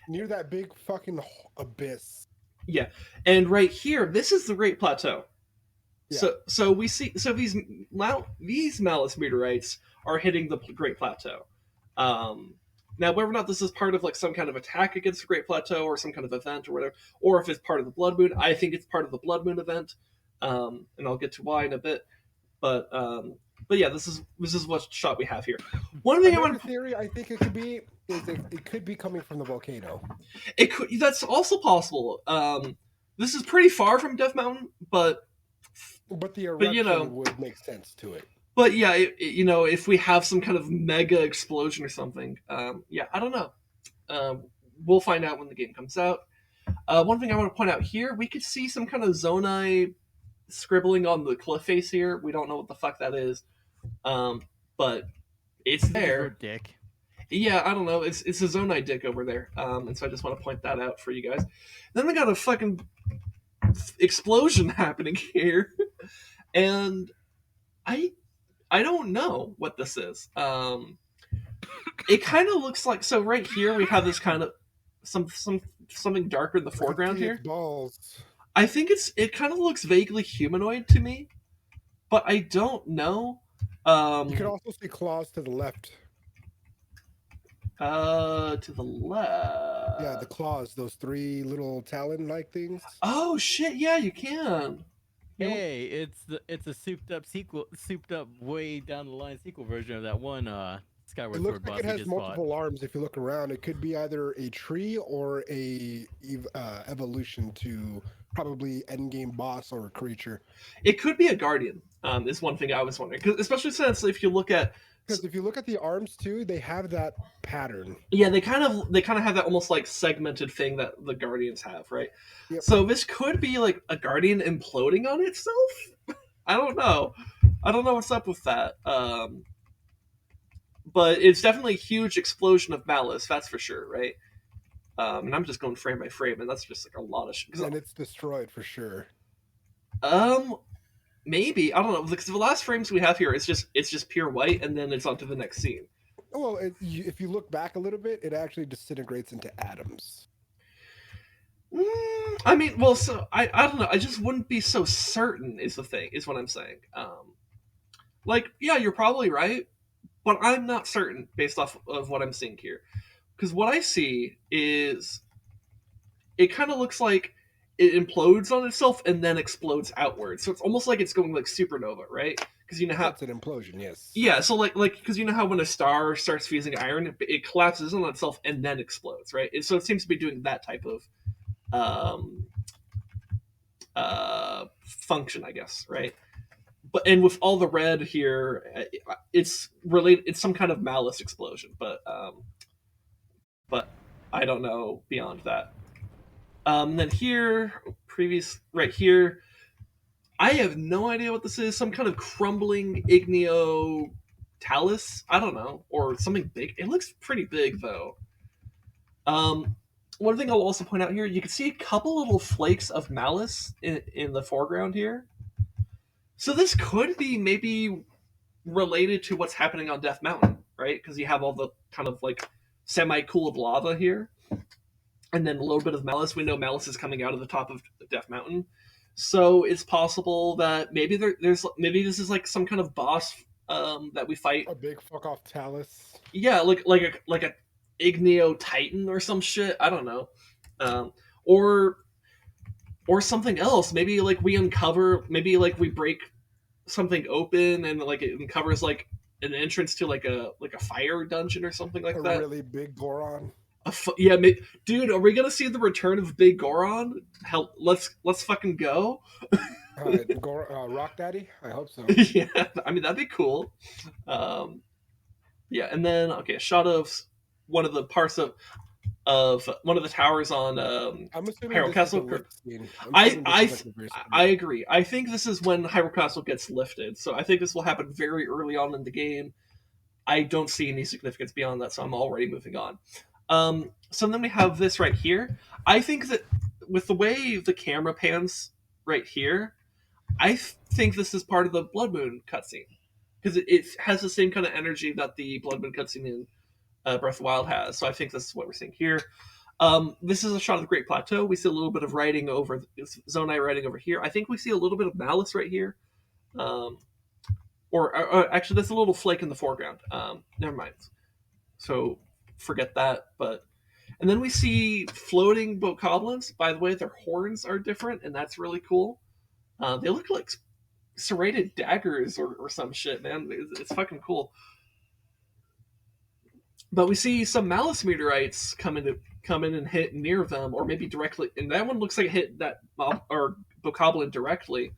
Near that big fucking abyss. Yeah, and right here, this is the Great Plateau. Yeah. So we see, these Malus meteorites are hitting the Great Plateau, Now, whether or not this is part of like some kind of attack against the Great Plateau or some kind of event or whatever, or if it's part of the Blood Moon, I think it's part of the Blood Moon event, and I'll get to why in a bit. But yeah, this is what shot we have here. One thing Another theory I think it could be is it could be coming from the volcano. it could, that's also possible. This is pretty far from Death Mountain, but the eruption you know, would make sense to it. But yeah, you know, if we have some kind of mega explosion or something, yeah, I don't know. We'll find out when the game comes out. One thing I want to point out here, we could see some kind of Zonai scribbling on the cliff face here. We don't know what the fuck that is, but it's there. Dick. Yeah, I don't know. It's a Zonai dick over there, and so I just want to point that out for you guys. Then we got a fucking explosion happening here, and I don't know what this is. It kind of looks like, so right here we have this kind of something darker in the foreground here. Balls. I think it kind of looks vaguely humanoid to me, but I don't know. You can also see claws to the left. To the left. Yeah, the claws, those 3 little talon-like things. Oh shit! Yeah, you can. Hey, it's a souped up way down the line sequel version of that one Skyward It Sword looks boss like it we has just multiple fought. arms. If you look around, it could be either a tree or a evolution to probably endgame boss or a creature. It could be a guardian. Is one thing I was wondering, especially since if you look at. Because if you look at the arms too, they have that pattern. Yeah, they kind of have that almost like segmented thing that the Guardians have, right? Yep. So this could be like a Guardian imploding on itself. I don't know. I don't know what's up with that. But it's definitely a huge explosion of malice, that's for sure, right? And I'm just going frame by frame, and that's just like a lot of shit. And it's destroyed for sure. Maybe, I don't know, because the last frames we have here, it's just pure white, and then it's on to the next scene. Well, if you look back a little bit, it actually disintegrates into atoms. I mean, well, so I don't know. I just wouldn't be so certain. Is the thing, is what I'm saying. Like, yeah, you're probably right, but I'm not certain based off of what I'm seeing here, because what I see is it kind of looks like it implodes on itself and then explodes outwards. So it's almost like it's going like supernova, right? Because you know how that's an implosion, yes. Yeah, so like because you know how when a star starts fusing iron, it collapses on itself and then explodes, right? And so it seems to be doing that type of function, I guess, right? And with all the red here, it's related. It's some kind of malice explosion, but I don't know beyond that. And then here, right here, I have no idea what this is. Some kind of crumbling igneo talus. I don't know, or something big. It looks pretty big though. One thing I'll also point out here, you can see a couple little flakes of malice in the foreground here. So this could be maybe related to what's happening on Death Mountain, right? Because you have all the kind of like semi-cooled lava here. And then a little bit of malice. We know malice is coming out of the top of Death Mountain, so it's possible that maybe maybe this is like some kind of boss that we fight. A big fuck off talus. Yeah, like a igneo titan or some shit. I don't know, or something else. Maybe like we uncover. Maybe like we break something open and like it uncovers like an entrance to like a fire dungeon or something like that. A really big Goron. Yeah, dude, are we gonna see the return of Big Goron? Hell, let's fucking go. Rock Daddy? I hope so. Yeah, I mean that'd be cool. Yeah, and then a shot of one of the parts of one of the towers on I'm assuming Hyrule Castle. I agree. I think this is when Hyrule Castle gets lifted. So I think this will happen very early on in the game. I don't see any significance beyond that, so I'm already moving on. So then we have this right here. I think that with the way the camera pans right here, I think this is part of the Blood Moon cutscene. Because it has the same kind of energy that the Blood Moon cutscene in Breath of the Wild has. So I think this is what we're seeing here. This is a shot of the Great Plateau. We see a little bit of writing over, Zonai writing over here. I think we see a little bit of malice right here. Or actually, that's a little flake in the foreground. Never mind. So forget that. But and then we see floating bokoblins. By the way, their horns are different, and that's really cool. They look like serrated daggers or some shit, man. It's fucking cool. But we see some malice meteorites come in and hit near them, or maybe directly. And that one looks like it hit that or bokoblin directly.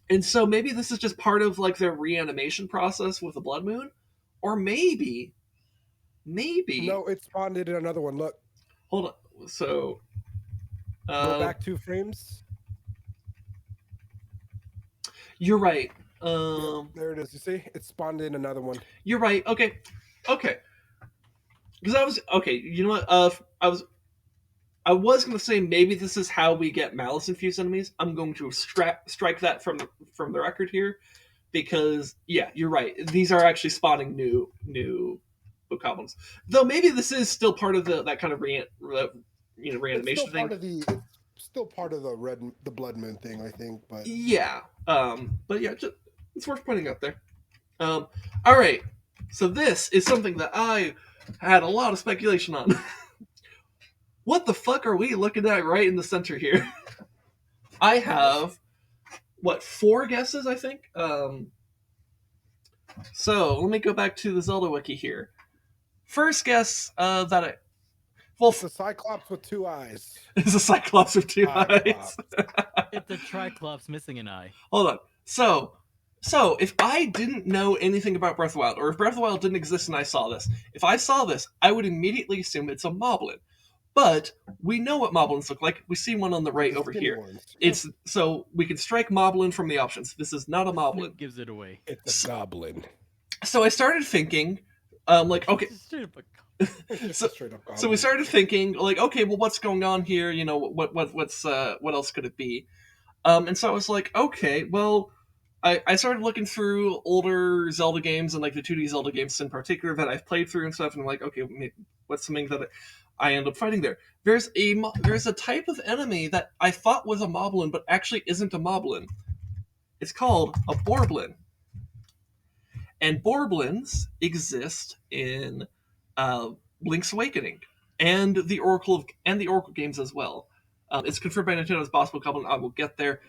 And so maybe this is just part of like their reanimation process with the blood moon, or maybe. No, it spawned in another one. Look. Hold on. So. Go back 2 frames. You're right. There it is. You see, it spawned in another one. You're right. Okay. Because I was okay. You know what? I was going to say maybe this is how we get malice infused enemies. I'm going to strike that from the record here, because yeah, you're right. These are actually spawning new bokoblins. Though maybe this is still part of that kind of reanimation thing. It's still part of the blood moon thing, I think. But yeah, it's worth pointing out there. All right, so this is something that I had a lot of speculation on. What the fuck are we looking at right in the center here? I have, 4 guesses, I think? So, let me go back to the Zelda wiki here. First guess it's a Cyclops with 2 eyes. It's a Cyclops with 2 eyes. It's a Triclops missing an eye. Hold on. So, if I didn't know anything about Breath of the Wild, or if Breath of the Wild didn't exist and I saw this, if I saw this, I would immediately assume it's a Moblin. But we know what Moblins look like. We see one on the right over here. It's so we can strike Moblin from the options. This is not a Moblin. It gives it away. It's a goblin. So I started thinking, okay. So we started thinking, like, okay, well, what's going on here? You know, what else could it be? And so I was like, okay, well, I started looking through older Zelda games and like the 2D Zelda games in particular that I've played through and stuff, and I'm like, okay, what's something that I end up fighting there? There's a type of enemy that I thought was a Moblin, but actually isn't a Moblin. It's called a Borblin. And Borblins exist in Link's Awakening and the Oracle games as well. It's confirmed by Nintendo as possible Goblin. I will get there.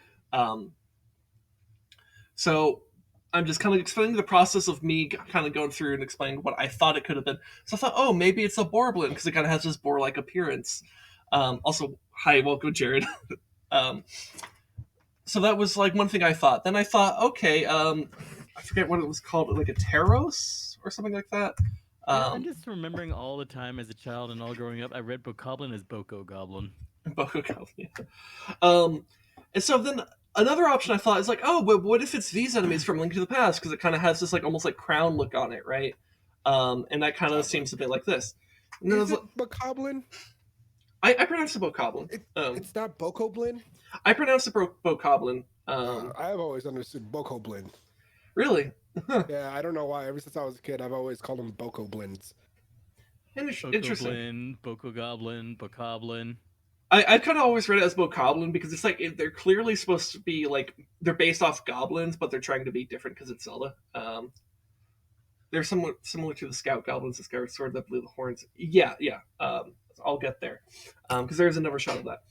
So I'm just kind of explaining the process of me kind of going through and explaining what I thought it could have been. So I thought, oh, maybe it's a Borblin because it kind of has this boar-like appearance. Also, hi, welcome, Jared. So that was like one thing I thought. Then I thought, okay, I forget what it was called, like a Taros or something like that. I'm just remembering all the time as a child and all growing up, I read Bokoblin as Boko Goblin. Boko Goblin, yeah. And so then another option I thought is like, oh, but what if it's these enemies from Link to the Past? Because it kind of has this like almost like crown look on it, right? And that kind of seems a bit like this. And then is it Bokoblin? I pronounce it Bokoblin. It's not Bokoblin? I pronounce it Bokoblin. I've always understood Bokoblin. Really? Yeah, I don't know why. Ever since I was a kid, I've always called them Bokoblins. Interesting. Boko Goblin, Bokoblin. I kind of always read it as Bokoblin because it's like they're clearly supposed to be like they're based off goblins, but they're trying to be different because it's Zelda. They're somewhat similar to the Scout Goblins, the Skyward Sword that blew the horns. Yeah. I'll get there because there's another shot of that.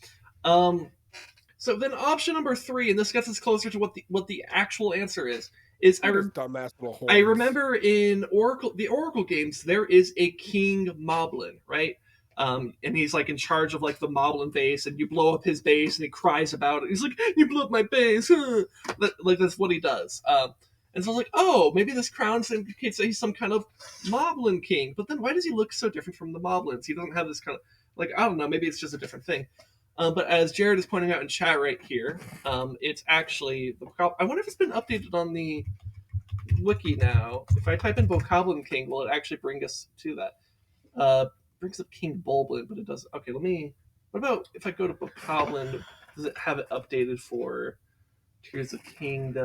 So then option number 3, and this gets us closer to what the actual answer is I remember in the Oracle games there is a King Moblin, right? And he's like in charge of like the Moblin base, and you blow up his base, and he cries about it. He's like, "You blew up my base!" Like that's what he does. And so I was like, "Oh, maybe this crown indicates that he's some kind of Moblin king." But then why does he look so different from the Moblins? He doesn't have this kind of like I don't know. Maybe it's just a different thing. But as Jared is pointing out in chat right here, it's actually I wonder if it's been updated on the wiki now. If I type in Bokoblin King, will it actually bring us to that? Brings up King Bulblin, but it does. Okay, what about if I go to Bokoblin? Does it have it updated for Tears of Kingdom?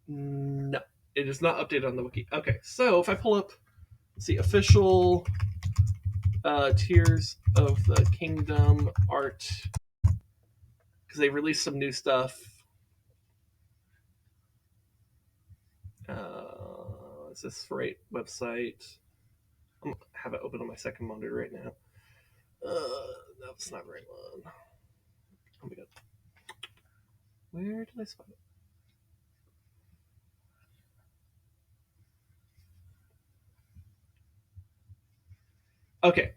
No, it is not updated on the wiki. Okay, so if I pull up, let's see, official Tears of the Kingdom art, because they released some new stuff. Is this the right website? I'm gonna have it open on my second monitor right now. No, it's not the right one. Oh my god. Where did I spot it? Okay,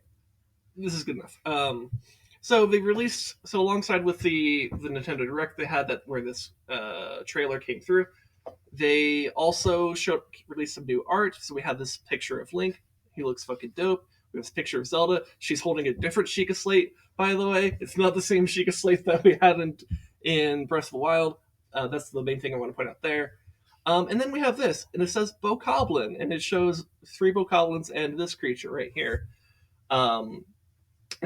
this is good enough. So they released, so alongside with the Nintendo Direct, they had that where this trailer came through. They also released some new art. So we have this picture of Link. He looks fucking dope. We have this picture of Zelda. She's holding a different Sheikah Slate, by the way. It's not the same Sheikah Slate that we had in Breath of the Wild. That's the main thing I want to point out there. And then we have this, and it says Bokoblin, and it shows 3 Bokoblins and this creature right here. And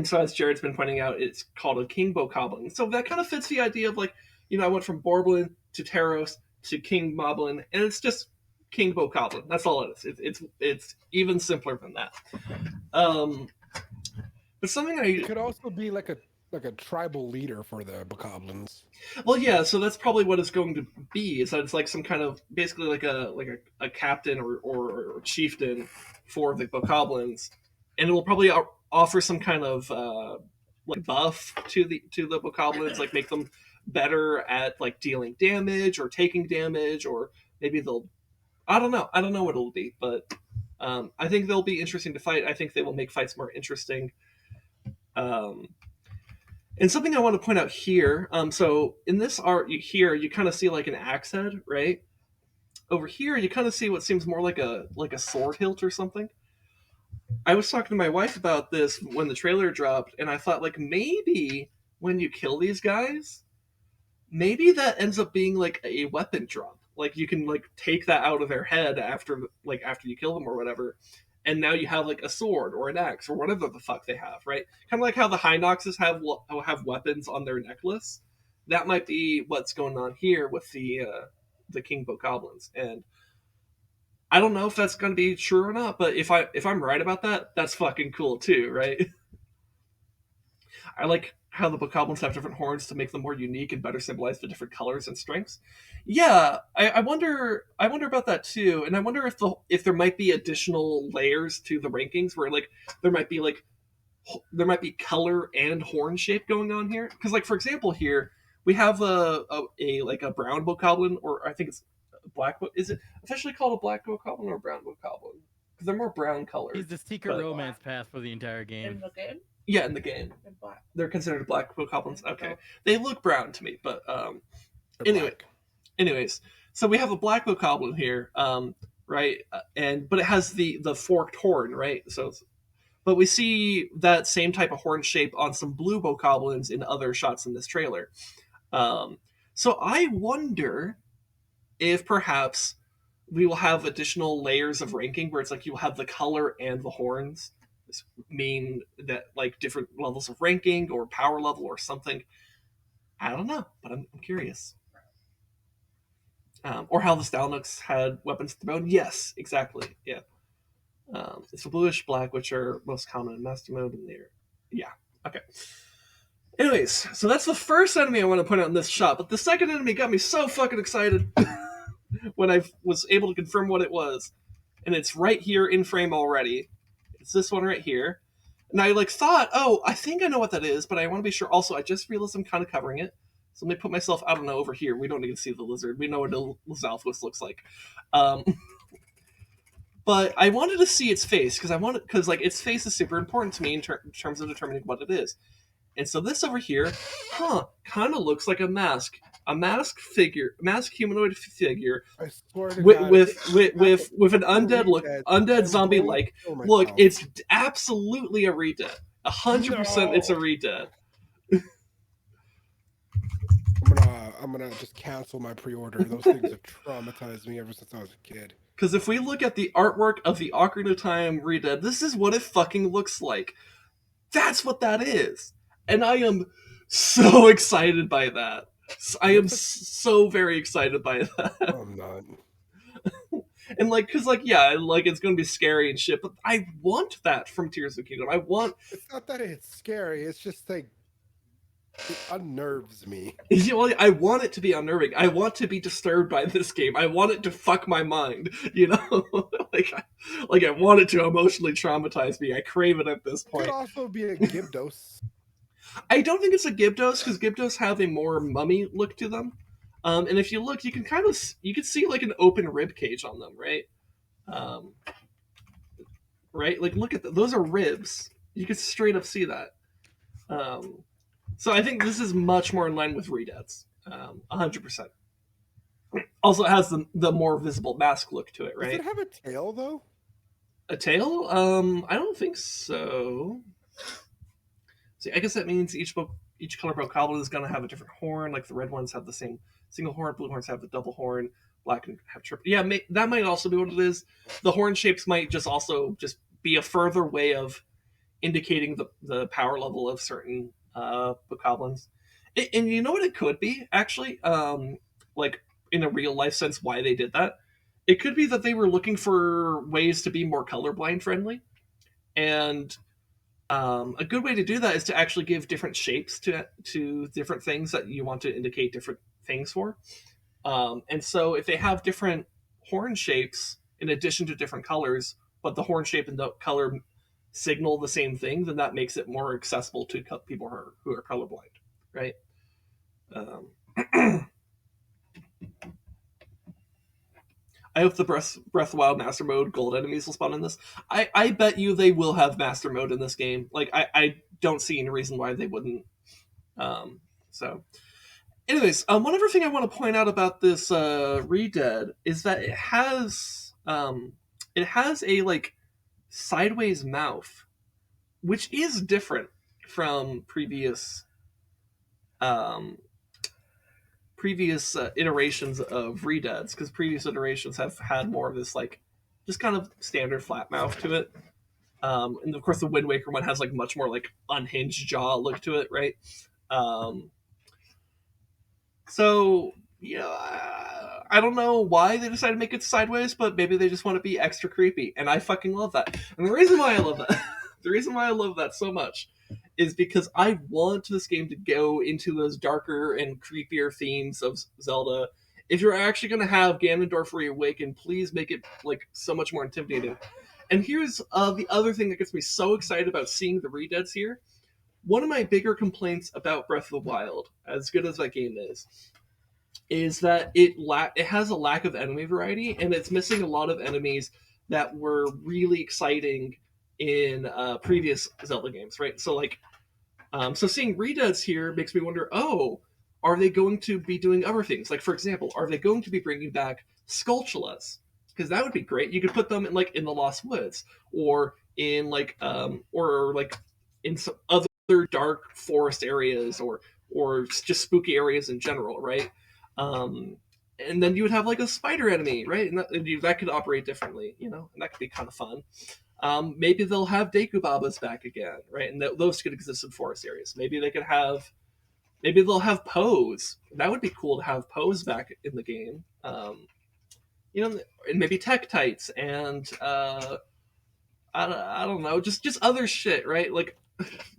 so, as Jared's been pointing out, it's called a King Bokoblin. So that kind of fits the idea of, like, you know, I went from Borblin to Taros to King Moblin, and it's just King Bokoblin. That's all it is. It's even simpler than that. But something It could also be like a tribal leader for the Bokoblins. Well, yeah. So that's probably what it's going to be. Is that it's like some kind of basically like a captain or chieftain for the Bokoblins, and it will probably offer some kind of like buff to the Bokoblins, like make them better at like dealing damage or taking damage, or maybe they'll. I don't know what it'll be, but I think they'll be interesting to fight. I think they will make fights more interesting. And something I want to point out here, so in this art here, you kind of see like an axe head, right? Over here, you kind of see what seems more like a sword hilt or something. I was talking to my wife about this when the trailer dropped, and I thought, like, maybe when you kill these guys, maybe that ends up being like a weapon drop. Like you can like take that out of their head after you kill them or whatever, and now you have like a sword or an axe or whatever the fuck they have, right? Kind of like how the Hinoxes have weapons on their necklace. That might be what's going on here with the King Bokoblins, and I don't know if that's going to be true or not. But if I'm right about that, that's fucking cool too, right? I like how the Bokoblins have different horns to make them more unique and better symbolize the different colors and strengths. Yeah, I wonder about that too, and I wonder if there might be additional layers to the rankings where like there might be color and horn shape going on here. Because like for example here we have a brown Bokoblin, or I think it's black. Is it officially called a black Bokoblin or a brown Bokoblin? Because they're more brown colored. He's the secret romance path for the entire game. In the game? Yeah, in the game. In black. They're considered black Bokoblins. Okay. They look brown to me, but anyways, so we have a black Bokoblin here, right? But it has the forked horn, right? But we see that same type of horn shape on some blue Bokoblins in other shots in this trailer. So I wonder if perhaps we will have additional layers of ranking where it's like you'll have the color and the horns mean that like different levels of ranking or power level or something. I don't know, but I'm curious. Or how the Stalnox had weapons to the bone. Yes, exactly. Yeah. It's bluish black, which are most common in Master Mode, and they're okay. Anyways, so that's the first enemy I want to point out in this shot, but the second enemy got me so fucking excited when I was able to confirm what it was, and it's right here in frame already. It's this one right here. And I thought, oh, I think I know what that is, but I want to be sure. Also, I just realized I'm kind of covering it. So let me put myself, I don't know, over here. We don't need to see the lizard. We know what a Lizalfos looks like. But I wanted to see its face, because its face is super important to me in terms of determining what it is. And so this over here, kind of looks like a mask. A mask humanoid figure with an undead zombie-like look. It's absolutely a redead. 100%, it's a redead. I'm gonna just cancel my pre-order. Those things have traumatized me ever since I was a kid. Because if we look at the artwork of the Ocarina of Time redead, this is what it fucking looks like. That's what that is. And I am so excited by that. I am so very excited by that. I'm not. And it's gonna be scary and shit, but I want that from Tears of the Kingdom. It's not that it's scary. It's just like It unnerves me. Well, I want it to be unnerving. I want to be disturbed by this game. I want it to fuck my mind. You know, like I want it to emotionally traumatize me. I crave it at this It could point. also be a Gypdos. I don't think it's a Gypdos because Gypdos have a more mummy look to them. And if you look, you can you can see like an open rib cage on them, right? Um, right? Like look at those are ribs. You can straight up see that. So I think this is much more in line with Redead's, 100%. Also, it has the more visible mask look to it, Does right? it have a tail though? A tail? I don't think so. See, I guess that means each color bokoblin is going to have a different horn. Like the red ones have the same single horn, blue horns have the double horn, black and have triple. Yeah, that might also be what it is. The horn shapes might just also just be a further way of indicating the power level of certain bokoblins. And you know what it could be actually, like in a real life sense, why they did that. It could be that they were looking for ways to be more colorblind friendly, and a good way to do that is to actually give different shapes to different things that you want to indicate different things for. And so if they have different horn shapes in addition to different colors, but the horn shape and the color signal the same thing, then that makes it more accessible to people who are colorblind, right? I hope the Breath of the Wild Master Mode gold enemies will spawn in this. I bet you they will have Master Mode in this game. Like, I don't see any reason why they wouldn't. So, anyways, one other thing I want to point out about this Redead is that it has a, like, sideways mouth, which is different from previous iterations of Redeads, because previous iterations have had more of this, like, just kind of standard flat mouth to it. And of course the Wind Waker one has like much more like unhinged jaw look to it, right? So yeah, I don't know why they decided to make it sideways, but maybe they just want to be extra creepy, and I fucking love that. And the reason why I love that, the reason why I love that so much, is because I want this game to go into those darker and creepier themes of Zelda. If you're actually going to have Ganondorf reawaken, please make it like so much more intimidating. And here's the other thing that gets me so excited about seeing the Redeads here. One of my bigger complaints about Breath of the Wild, as good as that game is that it has a lack of enemy variety, and it's missing a lot of enemies that were really exciting in previous Zelda games, right? So like, so seeing Redeads here makes me wonder, oh, are they going to be doing other things? Like, for example, are they going to be bringing back Skulltulas? Because that would be great. You could put them in like in the Lost Woods, or in like in some other dark forest areas, or just spooky areas in general, right? And then you would have like a spider enemy, right? And that could operate differently, you know, and that could be kind of fun. Maybe they'll have Deku Babas back again, right? And those could exist in forest areas. Maybe they'll have Pose. That would be cool to have Pose back in the game. You know, and maybe Tektites and I don't know, just other shit, right? Like,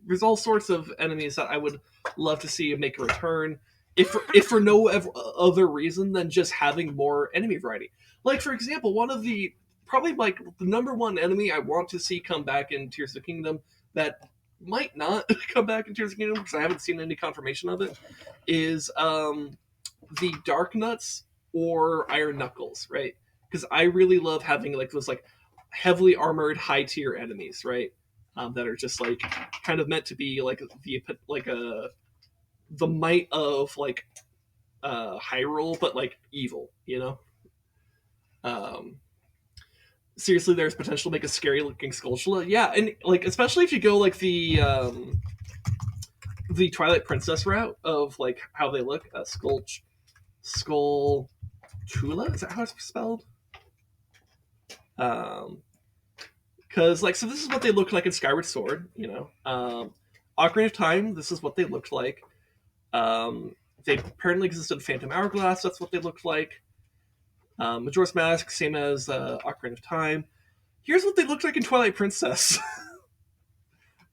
there's all sorts of enemies that I would love to see make a return, if for no other reason than just having more enemy variety. Like, for example, one of the probably like the number one enemy I want to see come back in Tears of the Kingdom that might not come back in Tears of the Kingdom because I haven't seen any confirmation of it is the Dark Nuts or Iron Knuckles, right? Because I really love having like those like heavily armored high tier enemies, right? That are just like kind of meant to be like the might of like Hyrule, but like evil, you know. Seriously, there's potential to make a scary looking Skulltula. Yeah, and like especially if you go like the Twilight Princess route of like how they look, Skulltula, is that how it's spelled? Because like, so this is what they look like in Skyward Sword, you know. Ocarina of Time, this is what they looked like. They apparently existed in Phantom Hourglass, that's what they looked like. Majora's Mask, same as Ocarina of Time. Here's what they looked like in Twilight Princess.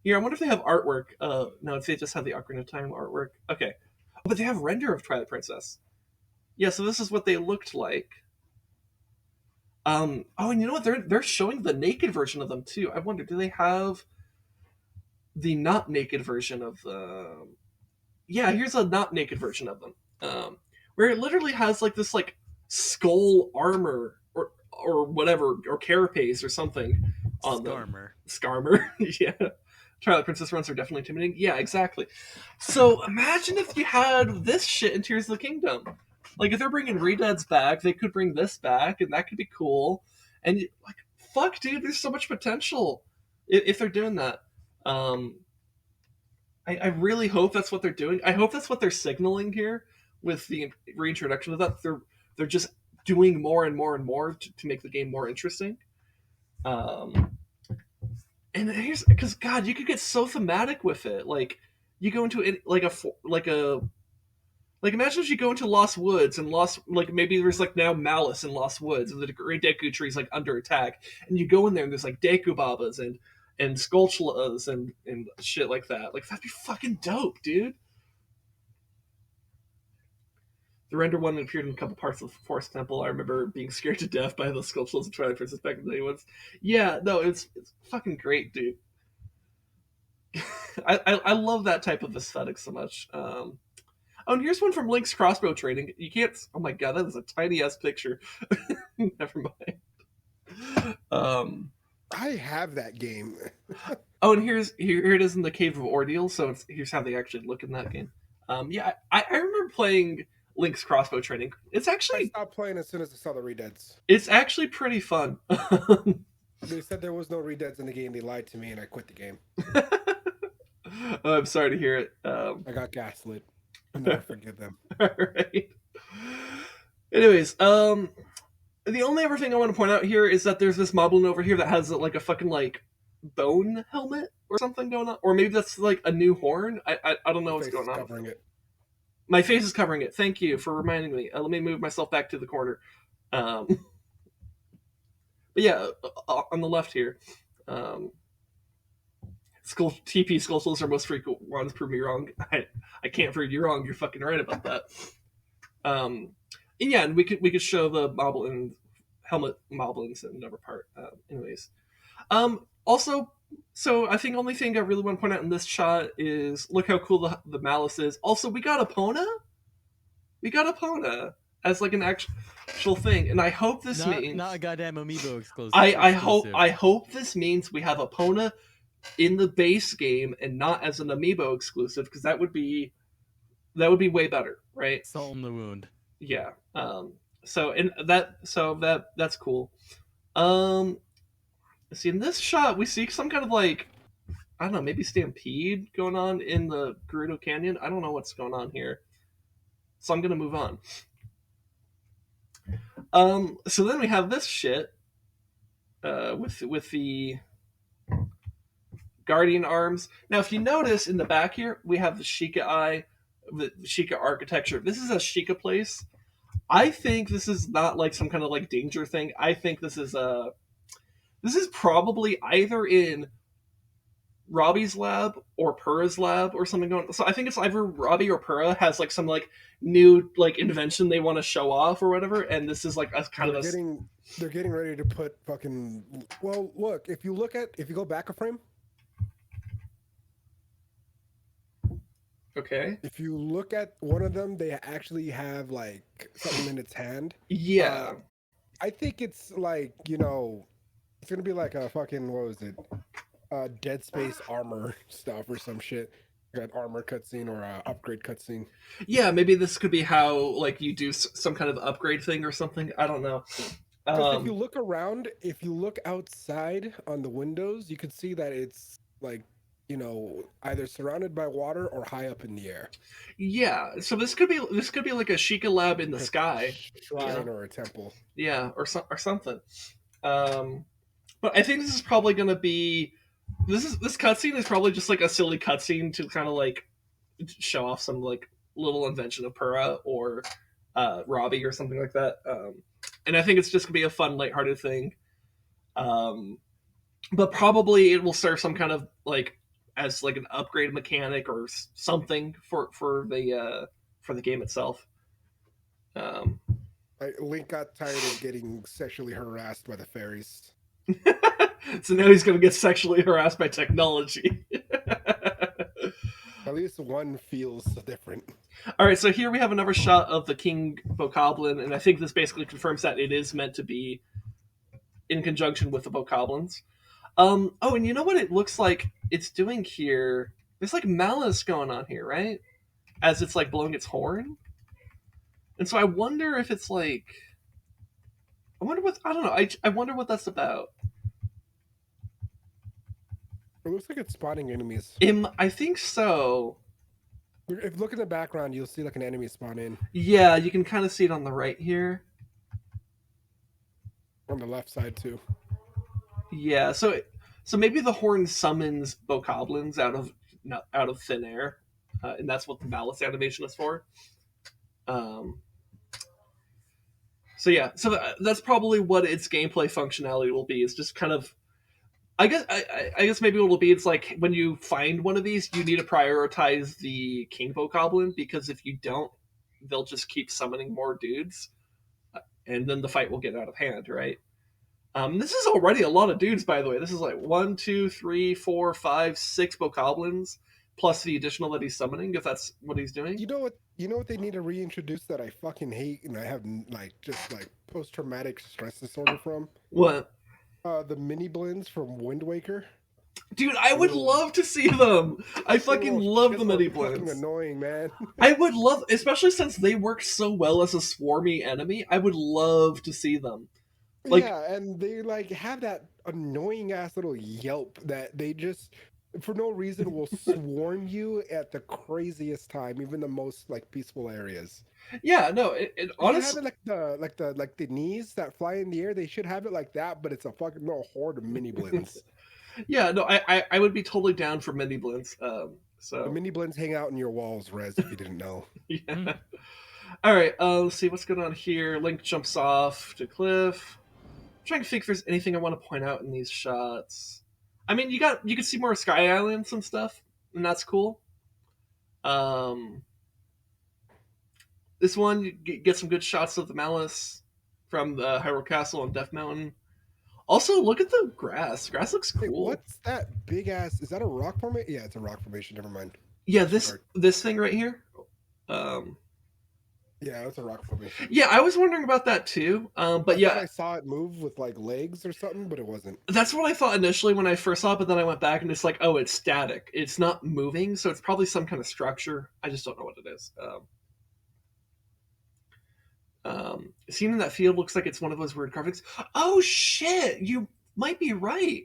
Here, I wonder if they have artwork. No, if they just have the Ocarina of Time artwork. Okay. But they have render of Twilight Princess. Yeah, so this is what they looked like. Oh, and you know what? They're showing the naked version of them too. I wonder, do they have the not naked version of the? Yeah, here's a not naked version of them, where it literally has like this like skull armor or whatever or carapace or something on them. Skarmer, yeah. Twilight Princess runs are definitely intimidating. Yeah, exactly. So imagine if you had this shit in Tears of the Kingdom. Like if they're bringing Redeads back, they could bring this back, and that could be cool. And like, fuck, dude, there's so much potential if they're doing that. I really hope that's what they're doing. I hope that's what they're signaling here with the reintroduction of that. They're just doing more and more and more to make the game more interesting. And here's because God, you could get so thematic with it. Like you go into it like imagine if you go into Lost Woods and maybe there's like now Malice in Lost Woods and the Great Deku Tree is like under attack, and you go in there and there's like Deku Babas and Skulltulas and shit like that. Like that'd be fucking dope, dude. The render one appeared in a couple parts of the Forest Temple. I remember being scared to death by the Skulltulas and Twilight Princess back in the day once. Yeah, no, it's fucking great, dude. I love that type of aesthetic so much. Oh, and here's one from Link's crossbow training. You can't. Oh my god, that is a tiny ass picture. Never mind. I have that game. Oh, and here it is in the Cave of Ordeal. So here's how they actually look in that game. Yeah, I remember playing Link's crossbow training. It's actually I stopped playing as soon as I saw the redeads. It's actually pretty fun. They said there was no redeads in the game. They lied to me, and I quit the game. Oh, I'm sorry to hear it. I got gaslit. I'll never forgive them. All right. Anyways, the only other thing I want to point out here is that there's this moblin over here that has like a fucking like bone helmet or something going on, or maybe that's like a new horn. I don't know what's going on. Covering it. My face is covering it. Thank you for reminding me. Let me move myself back to the corner. But yeah, on the left here, Skulltulas are most frequent ones. Prove me wrong. I can't prove you wrong. You're fucking right about that. And yeah, and we could show the moblin helmet moblins in another part. Anyways, also, so I think only thing I really want to point out in this shot is look how cool the Malice is. Also, we got Epona. We got Epona as like an actual thing, and I hope this means not a goddamn amiibo exclusive. I hope this means we have Epona in the base game and not as an amiibo exclusive, because that would be way better, right? Salt in the wound. Yeah. So that's cool. See, in this shot we see some kind of like, I don't know, maybe stampede going on in the Gerudo Canyon. I don't know what's going on here, so I'm gonna move on. So then we have this shit with the Guardian arms. Now, if you notice in the back here, we have the Sheikah eye, the Sheikah architecture. This is a Sheikah place. I think this is not like some kind of like danger thing. I think this is probably either in Robbie's lab or Purra's lab or something going on. So I think it's either Robbie or Purra has like some like new like invention they want to show off or whatever, and this is like a kind of they're getting ready to put fucking. Well, look, if you go back a frame. Okay. If you look at one of them, they actually have like something in its hand. Yeah. I think it's like, it's gonna be like a fucking, what was it? Dead Space armor stuff or some shit. Like an armor cutscene or a upgrade cutscene. Yeah, maybe this could be how like you do some kind of upgrade thing or something. I don't know. If you look around, if you look outside on the windows, you can see that it's like, either surrounded by water or high up in the air. Yeah, so this could be like a Sheikah lab in the sky, shrine or a temple. Yeah, or something. But I think this is probably going to be this cutscene is probably just like a silly cutscene to kind of like show off some like little invention of Purra or Robbie or something like that. And I think it's just going to be a fun, lighthearted thing. But probably it will serve some kind of like as like an upgrade mechanic or something for the game itself. Link got tired of getting sexually harassed by the fairies. So now he's going to get sexually harassed by technology. At least one feels different. All right, so here we have another shot of the King Bokoblin, and I think this basically confirms that it is meant to be in conjunction with the Bokoblins. Oh, and you know what it looks like it's doing here? There's like malice going on here, right? As it's like blowing its horn. And so I wonder if it's like... I don't know. I wonder what that's about. It looks like it's spotting enemies. I think so. If you look in the background, you'll see like an enemy spawn in. Yeah, you can kind of see it on the right here. On the left side too. Yeah, so maybe the horn summons Bokoblins out of thin air, and that's what the malice animation is for. So yeah, so that's probably what its gameplay functionality will be. Is just kind of, I guess maybe what it'll be. It's like when you find one of these, you need to prioritize the King Bokoblin, because if you don't, they'll just keep summoning more dudes, and then the fight will get out of hand, right? This is already a lot of dudes, by the way. This is like 1, 2, 3, 4, 5, 6 Bokoblins, plus the additional that he's summoning, if that's what he's doing. You know what they need to reintroduce that I fucking hate, and I have like just like post-traumatic stress disorder from? What? The mini blends from Wind Waker. Dude, I would love to see them. I fucking love the mini blends. Fucking annoying, man. I would love, especially since they work so well as a swarmy enemy. I would love to see them. Like, yeah, and they like have that annoying ass little yelp that they just for no reason will swarm you at the craziest time, even the most like peaceful areas. Yeah, no, it honestly, have it like the knees that fly in the air. They should have it like that, but it's a fucking little horde of mini blends. Yeah, no, I would be totally down for mini blends. So the mini blends hang out in your walls, Rez, if you didn't know. Yeah. All right, let's see what's going on here. Link jumps off to cliff. I'm trying to think if there's anything I want to point out in these shots. I mean, you can see more Sky Islands and stuff, and that's cool. This one, you get some good shots of the Malice from the Hyrule Castle on Death Mountain. Also, look at the grass. Grass looks cool. Wait, what's that big ass? Is that a rock formation? Yeah, it's a rock formation. Never mind. Yeah, this thing right here. Yeah, it's a rock formation. Yeah, I was wondering about that too. But yeah, I saw it move with like legs or something, but it wasn't. That's what I thought initially when I first saw it, but then I went back and it's like, oh, it's static. It's not moving, so it's probably some kind of structure. I just don't know what it is. Seeing in that field looks like it's one of those weird carvings. Oh shit! You might be right.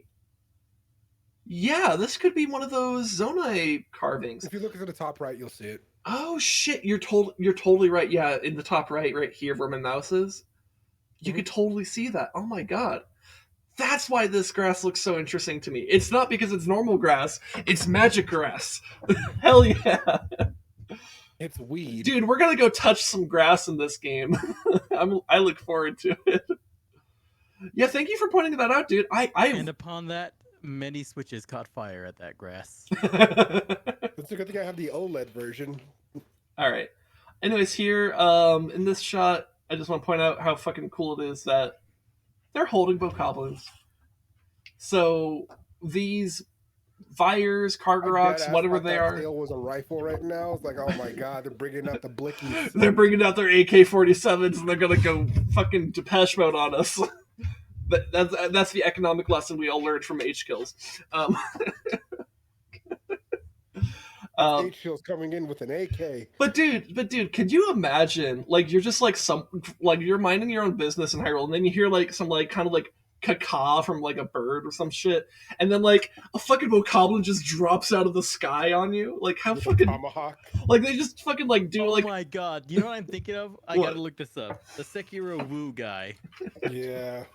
Yeah, this could be one of those Zonai carvings. If you look at the top right, you'll see it. Oh shit! You're totally right. Yeah, in the top right here where my mouse is, you could totally see that. Oh my god, that's why this grass looks so interesting to me. It's not because it's normal grass; it's magic grass. Hell yeah! It's weed, dude. We're gonna go touch some grass in this game. I look forward to it. Yeah, thank you for pointing that out, dude. And upon that, many switches caught fire at that grass. It's a good thing I have the OLED version. All right. Anyways, here in this shot, I just want to point out how fucking cool it is that they're holding Bokoblins. So these Fires, Kargaroks, whatever they are. Tail was a rifle right now. It's like, oh my god, they're bringing out the blickies. They're bringing out their AK-47s and they're gonna go fucking Depeche Mode on us. That's the economic lesson we all learned from H-Kills. H-Kills coming in with an AK. But dude, can you imagine? Like you're just like you're minding your own business in Hyrule, and then you hear like some like kind of like caca from like a bird or some shit, and then like a fucking Bokoblin just drops out of the sky on you. Like how with fucking tomahawk. Like they just fucking like do like. Oh my god! You know what I'm thinking of? I gotta look this up. The Sekiro Woo guy. Yeah.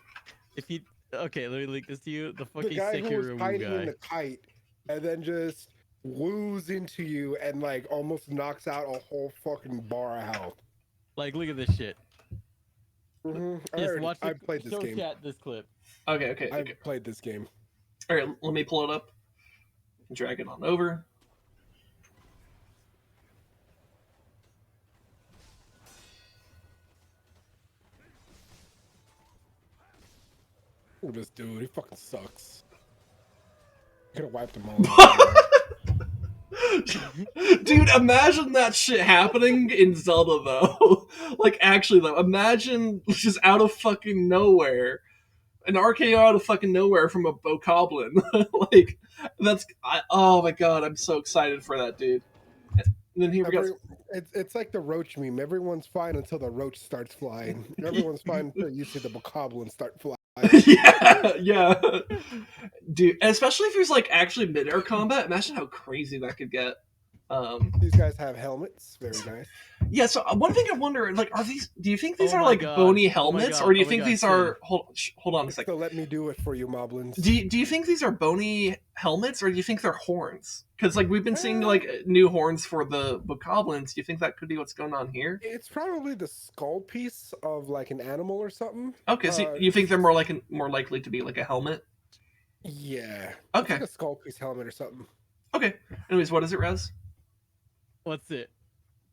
If you okay, let me link this to you. The fucking the guy Sekiro who was Woo hiding guy. in the kite and then just woos into you and like almost knocks out a whole fucking bar of health. Like, look at this shit. Mm-hmm. I played this game. Chat this clip. Okay. I've played this game. All right, let me pull it up. Drag it on over. Look at this dude. He fucking sucks. Could have wiped him all. Dude, imagine that shit happening in Zelda though. Like actually though, imagine just out of fucking nowhere, an RKO out of fucking nowhere from a Bokoblin. Like oh my god, I'm so excited for that, dude. And then here we go. It's like the roach meme. Everyone's fine until the roach starts flying. Everyone's fine until you see the bokoblin start flying. yeah, dude. Especially if there's like actually mid-air combat. Imagine how crazy that could get. These guys have helmets. Very nice. Yeah. So one thing I wonder, like, are these? Do you think these Oh are my like God. bony Oh my helmets, God. or do you Oh my think God, these Tim. are? Hold on a second. So let me do it for you, moblins. Do you think these are bony helmets, or do you think they're horns? Because like we've been seeing like new horns for the bokoblins. Do you think that could be what's going on here? It's probably the skull piece of like an animal or something. Okay, so you think they're more likely to be like a helmet? Yeah. Okay. It's like a skull piece helmet or something. Okay. Anyways, what is it, Rez? What's it?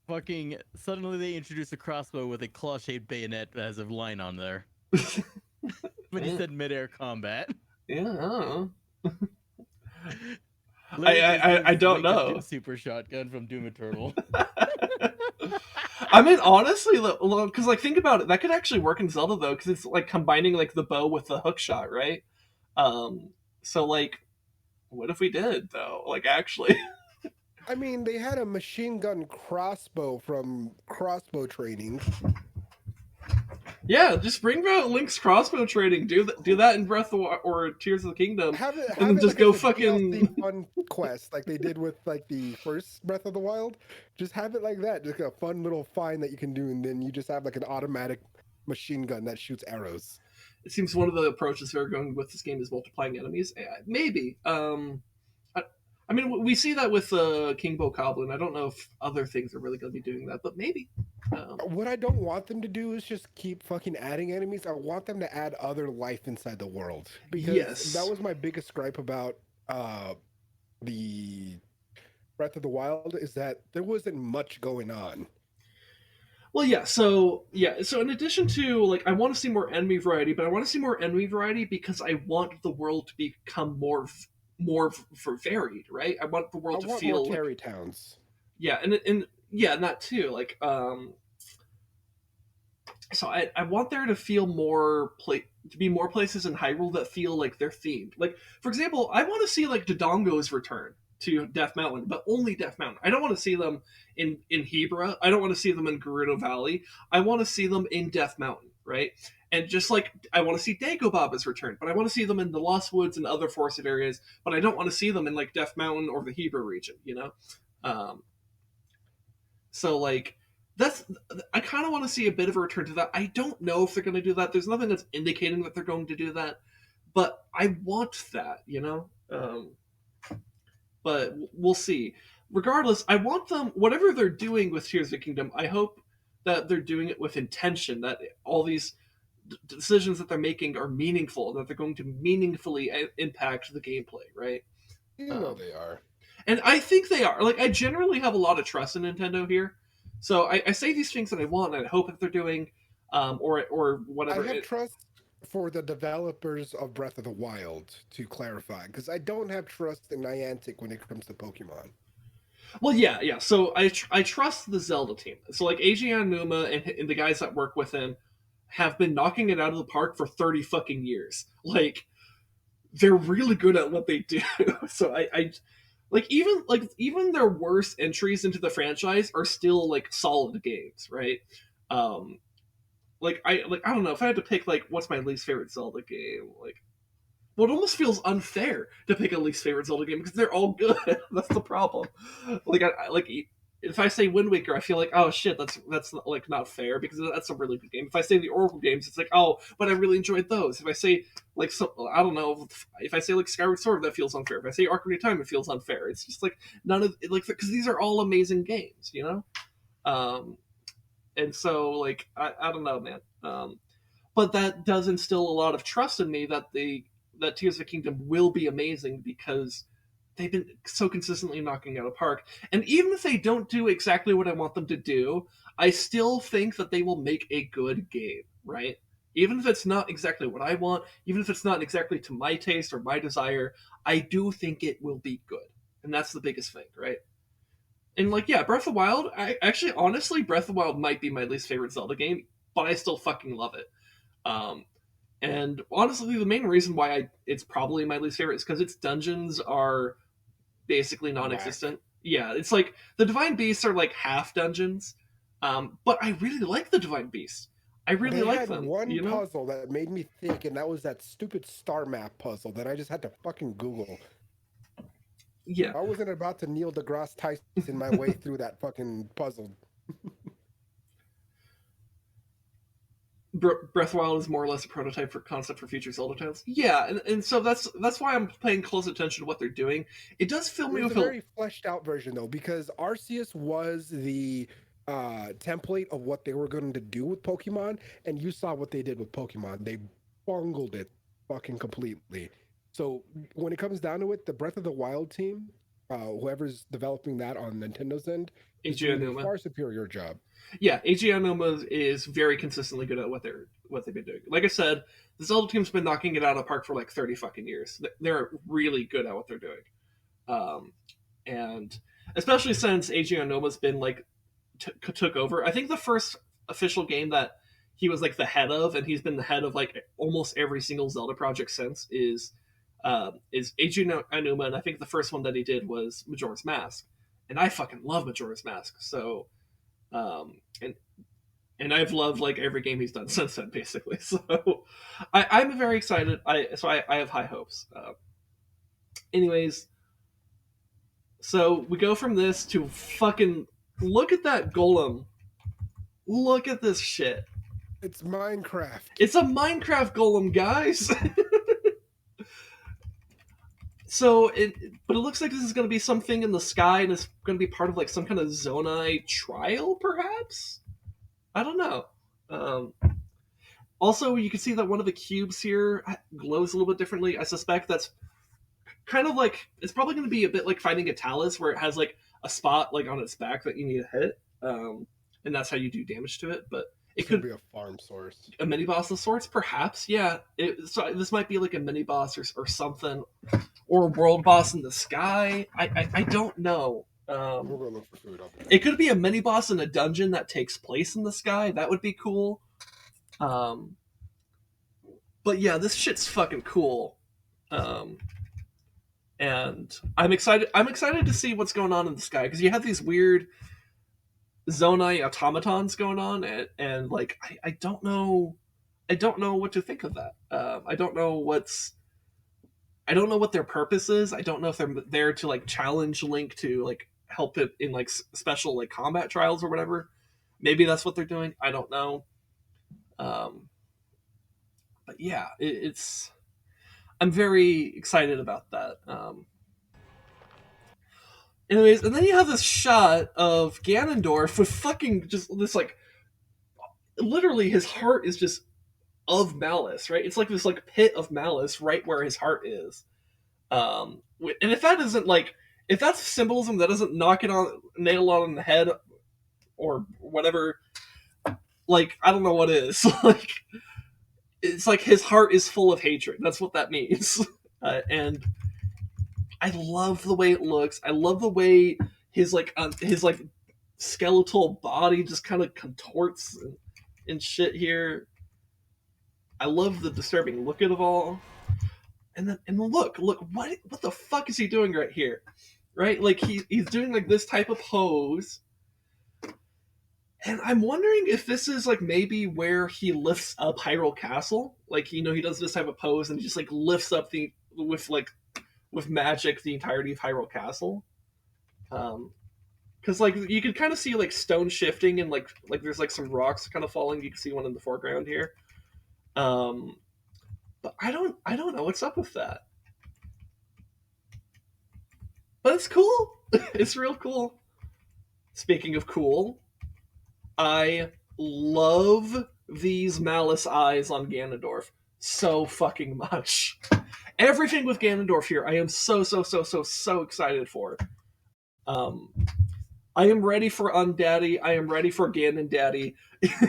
Fucking suddenly they introduce a crossbow with a claw-shaped bayonet that has a line on there. But he Yeah. said mid-air combat. Yeah. I don't know. Literally I don't like a know. Super shotgun from Doom Eternal. I mean, honestly, because like think about it, that could actually work in Zelda though, because it's like combining like the bow with the hook shot, right? So like, what if we did though? Like actually, I mean, they had a machine gun crossbow from crossbow training. yeah, just bring out Link's crossbow training. Do that in Breath of the or Tears of the Kingdom, Have it and then just like go as a fucking. DLC fun quest like they did with like the first Breath of the Wild. Just have it like that, just a fun little find that you can do, and then you just have like an automatic machine gun that shoots arrows. It seems one of the approaches they're going with this game is multiplying enemies. Maybe. I mean, we see that with King Bokoblin. I don't know if other things are really going to be doing that, but maybe. What I don't want them to do is just keep fucking adding enemies. I want them to add other life inside the world, because Yes. that was my biggest gripe about the Breath of the Wild, is that there wasn't much going on. Well, yeah. So in addition to like, I want to see more enemy variety, but I want to see more enemy variety because I want the world to become more varied, right? I want the I world to want feel more like, Terry Towns. yeah, and yeah, and that too. Like, so I want there to feel to be more places in Hyrule that feel like they're themed. Like, for example, I want to see like Dodongo's return to Death Mountain, but only Death Mountain. I don't want to see them in Hebra. I don't want to see them in Gerudo Valley. I want to see them in Death Mountain, right? And just like I want to see Dagobaba's return, but I want to see them in the Lost Woods and other forested areas, but I don't want to see them in like Death Mountain or the Hebra region, you know? So like I kind of want to see a bit of a return to that. I don't know if they're going to do that. There's nothing that's indicating that they're going to do that, but I want that, you know? But we'll see. Regardless, I want them, whatever they're doing with Tears of the Kingdom, I hope that they're doing it with intention, that all these decisions that they're making are meaningful, that they're going to meaningfully impact the gameplay, right? You know they are. And I think they are. Like, I generally have a lot of trust in Nintendo here. So I say these things that I want, and I hope that they're doing, or whatever. I have trust for the developers of Breath of the Wild, to clarify, because I don't have trust in Niantic when it comes to Pokemon. Well, yeah. So I trust the Zelda team. So like Eiji Aonuma and the guys that work with him have been knocking it out of the park for 30 fucking years. Like, they're really good at what they do. So I even their worst entries into the franchise are still like solid games, right? I don't know if I had to pick like what's my least favorite Zelda game, like, well, it almost feels unfair to pick a least favorite Zelda game because they're all good. That's the problem. Like if I say Wind Waker, I feel like, oh shit, that's like not fair because that's a really good game. If I say the Oracle games, it's like, oh, but I really enjoyed those. If I say like I don't know, if I say like Skyward Sword, that feels unfair. If I say Ocarina of Time, it feels unfair. It's just like none of like because these are all amazing games, you know. And so like I don't know, man. But that does instill a lot of trust in me that Tears of the Kingdom will be amazing because they've been so consistently knocking out of park. And even if they don't do exactly what I want them to do, I still think that they will make a good game, right? Even if it's not exactly what I want, even if it's not exactly to my taste or my desire, I do think it will be good. And that's the biggest thing, right? And like, yeah, Breath of the Wild, honestly, Breath of the Wild might be my least favorite Zelda game, but I still fucking love it. And honestly, the main reason why it's probably my least favorite is because its dungeons are basically non-existent. Yeah, it's like the Divine Beasts are like half dungeons, but I really like the Divine Beasts. I really like them. One puzzle that made me think, and that was that stupid star map puzzle that I just had to fucking Google. Yeah, I wasn't about to Neil deGrasse Tyson my way through that fucking puzzle. Breath of the Wild is more or less a prototype for concept for future Zelda titles. Yeah, and so that's why I'm paying close attention to what they're doing. It does fill me with a very fleshed out version though, because Arceus was the template of what they were going to do with Pokemon, and you saw what they did with Pokemon. They bungled it fucking completely. So when it comes down to it, the Breath of the Wild team, whoever's developing that on Nintendo's end, is doing a far superior job. Yeah, Eiji Aonuma is very consistently good at what they've been doing. Like I said, the Zelda team's been knocking it out of the park for like 30 fucking years. They're really good at what they're doing, and especially since Eiji Aonuma's been like took over. I think the first official game that he was like the head of, and he's been the head of like almost every single Zelda project since, is Eiji Aonuma, and I think the first one that he did was Majora's Mask, and I fucking love Majora's Mask. So, and I've loved like every game he's done since then, basically. So, I'm very excited. I have high hopes. Anyways, so we go from this to fucking look at that golem. Look at this shit. It's Minecraft. It's a Minecraft golem, guys. But it looks like this is going to be something in the sky, and it's going to be part of like some kind of Zonai trial, perhaps. I don't know. Also, you can see that one of the cubes here glows a little bit differently. I suspect that's kind of like, it's probably going to be a bit like fighting a Talus, where it has like a spot like on its back that you need to hit, and that's how you do damage to it. But it could be a farm source, a mini boss of sorts, perhaps. Yeah, so this might be like a mini boss or something, or a world boss in the sky. I don't know. We're gonna look for food up there. It could be a mini boss in a dungeon that takes place in the sky. That would be cool. But yeah, this shit's fucking cool. And I'm excited. I'm excited to see what's going on in the sky, because you have these weird Zonai automatons going on, and like I don't know what to think of that. I don't know what their purpose is. I don't know if they're there to like challenge Link to like help it in like special like combat trials or whatever. Maybe that's what they're doing. I don't know. But yeah, I'm very excited about that. Anyways, and then you have this shot of Ganondorf with fucking just this like, literally his heart is just of malice, right? It's like this like pit of malice right where his heart is. And if that isn't like, if that's symbolism that doesn't nail on the head or whatever, like I don't know what is. Like it's like his heart is full of hatred. That's what that means. And I love the way it looks. I love the way his skeletal body just kind of contorts and shit here. I love the disturbing look of it all. And look, what the fuck is he doing right here? Right? Like he's doing like this type of pose. And I'm wondering if this is like maybe where he lifts up Hyrule Castle. Like, you know, he does this type of pose and he just like lifts up with magic the entirety of Hyrule Castle. Because like you can kind of see like stone shifting and like there's like some rocks kind of falling. You can see one in the foreground here. But I don't know what's up with that. But it's cool. It's real cool. Speaking of cool, I love these malice eyes on Ganondorf so fucking much. everything with Ganondorf here, I am so excited for. I am ready for Undaddy. I am ready for Ganon Daddy.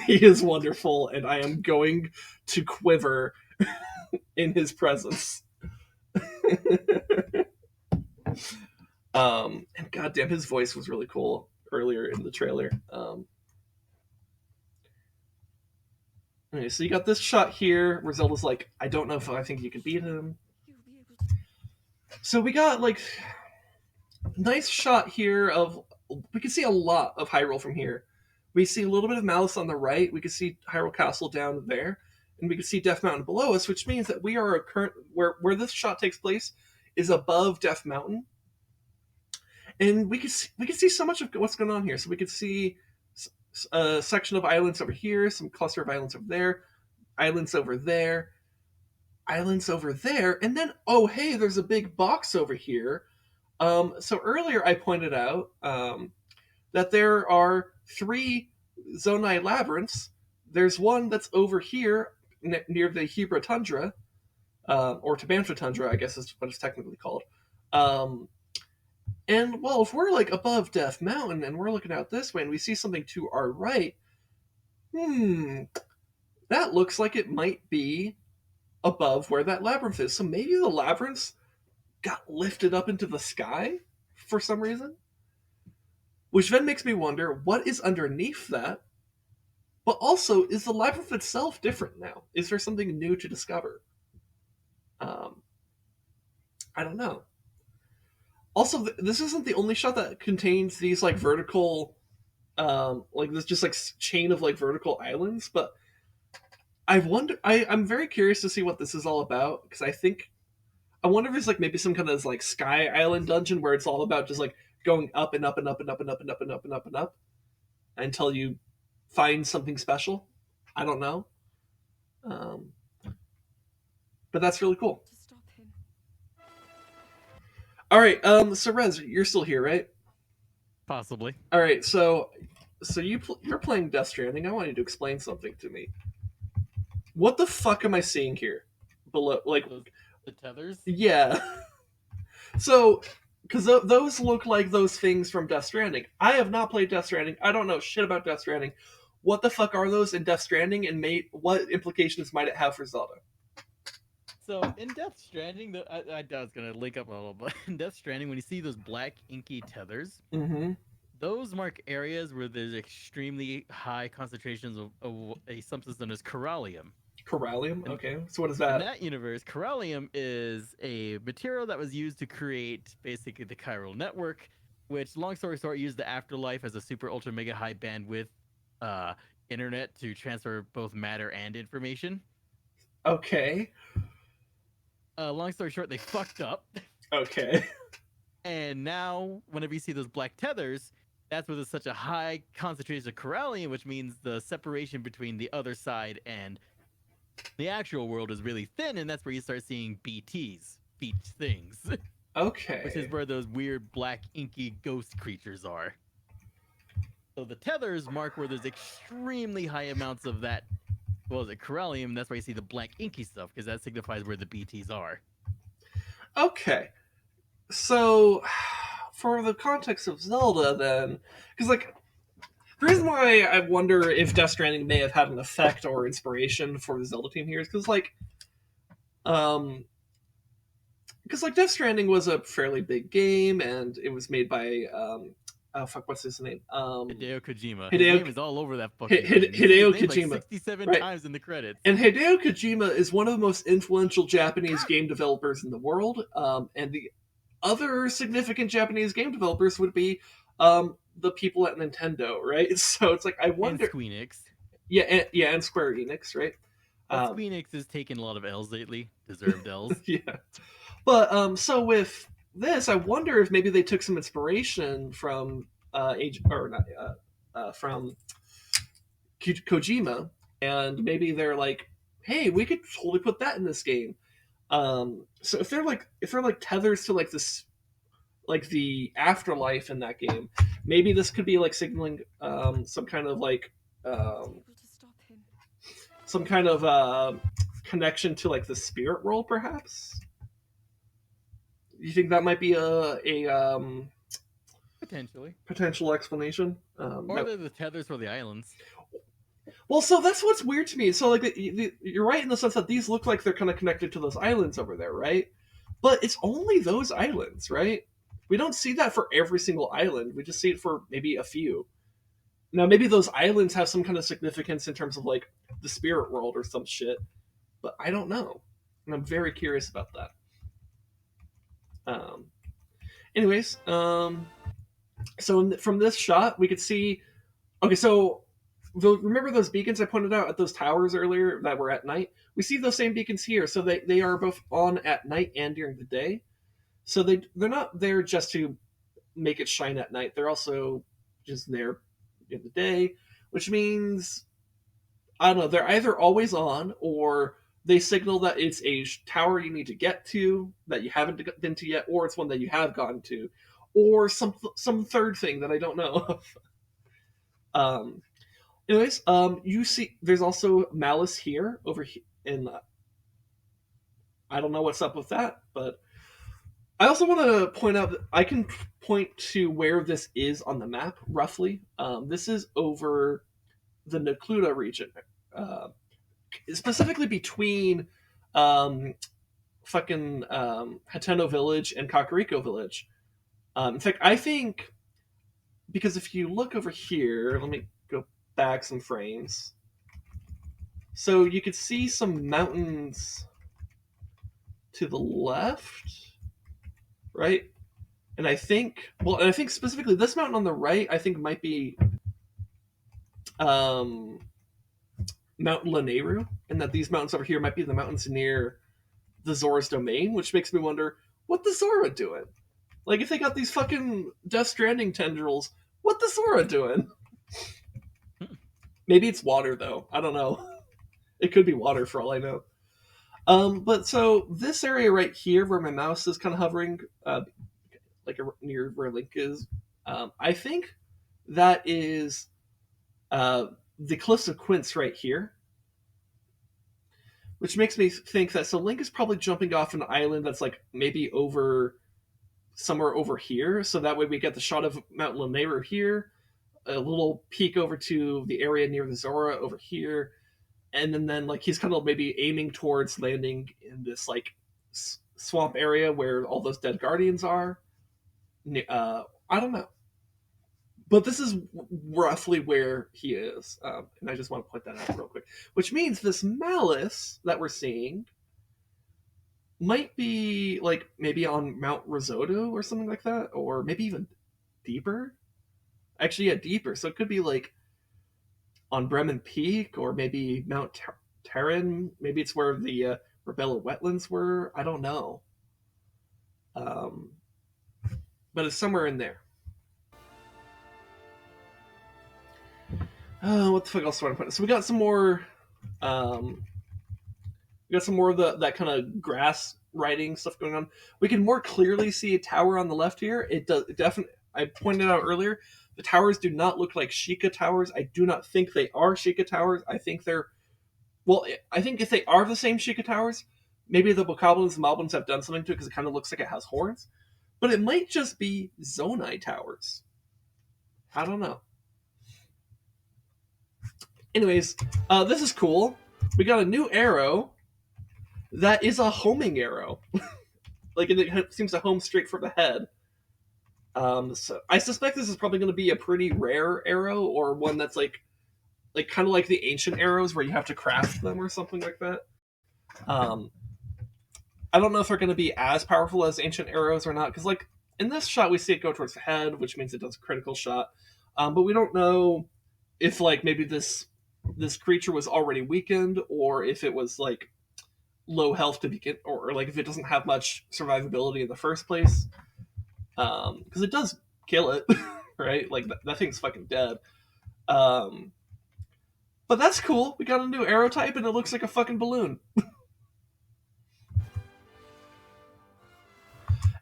He is wonderful, and I am going to quiver in his presence. And goddamn, his voice was really cool earlier in the trailer. Okay, so you got this shot here where Zelda's like, I don't know if I think you can beat him. You'll be able to. So we got like nice shot here of, we can see a lot of Hyrule from here. We see a little bit of Malice on the right. We can see Hyrule Castle down there, and we can see Death Mountain below us, which means that we are current where this shot takes place is above Death Mountain, and we can see so much of what's going on here. So we can see a section of islands over here, some cluster of islands over there, islands over there, islands over there, and then oh hey, there's a big box over here. So earlier I pointed out that there are 3 Zonai labyrinths. There's one that's over here near the Hebra Tundra, or Tabantha Tundra, I guess is what it's technically called. And well, if we're like above Death Mountain and we're looking out this way and we see something to our right, that looks like it might be above where that labyrinth is. So maybe the labyrinths got lifted up into the sky for some reason. Which then makes me wonder, what is underneath that? But also, is the labyrinth itself different now? Is there something new to discover? I don't know. Also, this isn't the only shot that contains these like vertical, like this just like chain of like vertical islands. But I'm very curious to see what this is all about, because I wonder if it's like maybe some kind of like Sky Island dungeon where it's all about just like going up and up and up and up and up and up and up and up and up until you find something special. I don't know. But that's really cool. To stop him. All right, so Rez, you're still here, right? Possibly. All right, so you're playing Death Stranding. I want you to explain something to me. What the fuck am I seeing here? Below, like the tethers? Yeah. So, because those look like those things from Death Stranding. I have not played Death Stranding. I don't know shit about Death Stranding. What the fuck are those in Death Stranding, and what implications might it have for Zelda? So in Death Stranding, I was gonna link up a little, but in Death Stranding, when you see those black inky tethers, those mark areas where there's extremely high concentrations of a substance known as corallium. Corallium? Okay, so what is that? In that universe, corallium is a material that was used to create basically the chiral network, which, long story short, used the afterlife as a super ultra mega high bandwidth internet to transfer both matter and information. Okay. Long story short, they fucked up. Okay. And now, whenever you see those black tethers, that's where there's such a high concentration of corallium, which means the separation between the other side and the actual world is really thin, and that's where you start seeing BTs, beach things. Okay. Which is where those weird black inky ghost creatures are. So the tethers mark where there's extremely high amounts of that, well, the corallium. That's why you see the black inky stuff, because that signifies where the BTs are. Okay. So, for the context of Zelda, then, because like, the reason why I wonder if Death Stranding may have had an effect or inspiration for the Zelda team here is because Death Stranding was a fairly big game, and it was made by what's his name? Hideo Kojima. His name is all over that fucking Hideo Kojima. Like 67 right. times in the credits. And Hideo Kojima is one of the most influential Japanese game developers in the world. And the other significant Japanese game developers would be the people at Nintendo, right? So it's like, I wonder. And Squeenix. Yeah, and Square Enix, right? Squeenix has taken a lot of L's lately. Deserved L's. Yeah. But so with this, I wonder if maybe they took some inspiration from from Kojima, and maybe they're like, hey, we could totally put that in this game. So if they're like tethers to like this, like the afterlife in that game, maybe this could be like signaling some kind of like some kind of connection to like the spirit world, perhaps. You think that might be a Potentially. potential explanation? Or they're the tethers for the islands. Well, so that's what's weird to me. So, like, you're right in the sense that these look like they're kind of connected to those islands over there, right? But it's only those islands, right? We don't see that for every single island. We just see it for maybe a few. Now, maybe those islands have some kind of significance in terms of, like, the spirit world or some shit. But I don't know. And I'm very curious about that. Anyways, so from this shot, we could see... Okay, so remember those beacons I pointed out at those towers earlier that were at night? We see those same beacons here. So they are both on at night and during the day. So they're not there just to make it shine at night. They're also just there in the day, which means, I don't know, they're either always on or they signal that it's a tower you need to get to that you haven't been to yet, or it's one that you have gone to, or some third thing that I don't know of. Anyways, you see, there's also Malice here, over here, and I don't know what's up with that, but I also want to point out that I can point to where this is on the map, roughly. This is over the Necluda region, specifically between Hateno Village and Kakariko Village. In fact, I think, because if you look over here, let me go back some frames. So you could see some mountains to the left, right? And I think specifically this mountain on the right, I think might be Mount Nayru, and that these mountains over here might be the mountains near the Zora's domain, which makes me wonder, what the Zora doing? Like, if they got these fucking Death Stranding tendrils, what the Zora doing? Maybe it's water, though. I don't know. It could be water for all I know. But so this area right here where my mouse is kind of hovering, near where Link is, I think that is the Cliffs of Quince right here. Which makes me think that, so Link is probably jumping off an island that's like maybe over somewhere over here. So that way we get the shot of Mount Lanayru here, a little peek over to the area near the Zora over here. And then like he's kind of maybe aiming towards landing in this like swamp area where all those dead guardians are. I don't know, but this is roughly where he is, and I just want to point that out real quick. Which means this Malice that we're seeing might be like maybe on Mount Risotto or something like that, or maybe even deeper. Actually, yeah, deeper. So it could be like on Bremen Peak, or maybe Mount Terran. Maybe it's where the Rebella wetlands were. I don't know. But it's somewhere in there. What the fuck else do I want to put? So we got some more. We got some more of that kind of grass writing stuff going on. We can more clearly see a tower on the left here. It definitely. I pointed out earlier, the towers do not look like Sheikah towers. I do not think they are Sheikah towers. I think they're... Well, I think if they are the same Sheikah towers, maybe the Bokoblins and Moblins have done something to it because it kind of looks like it has horns. But it might just be Zonai towers. I don't know. Anyways, this is cool. We got a new arrow that is a homing arrow. Like, it seems to home straight for the head. So I suspect this is probably going to be a pretty rare arrow, or one that's like kind of like the ancient arrows where you have to craft them or something like that. I don't know if they're going to be as powerful as ancient arrows or not, because like in this shot we see it go towards the head, which means it does a critical shot. But we don't know if like maybe this creature was already weakened, or if it was like low health to begin, or like if it doesn't have much survivability in the first place. Because it does kill it, right? Like that thing's fucking dead. But that's cool. We got a new arrow type, and it looks like a fucking balloon.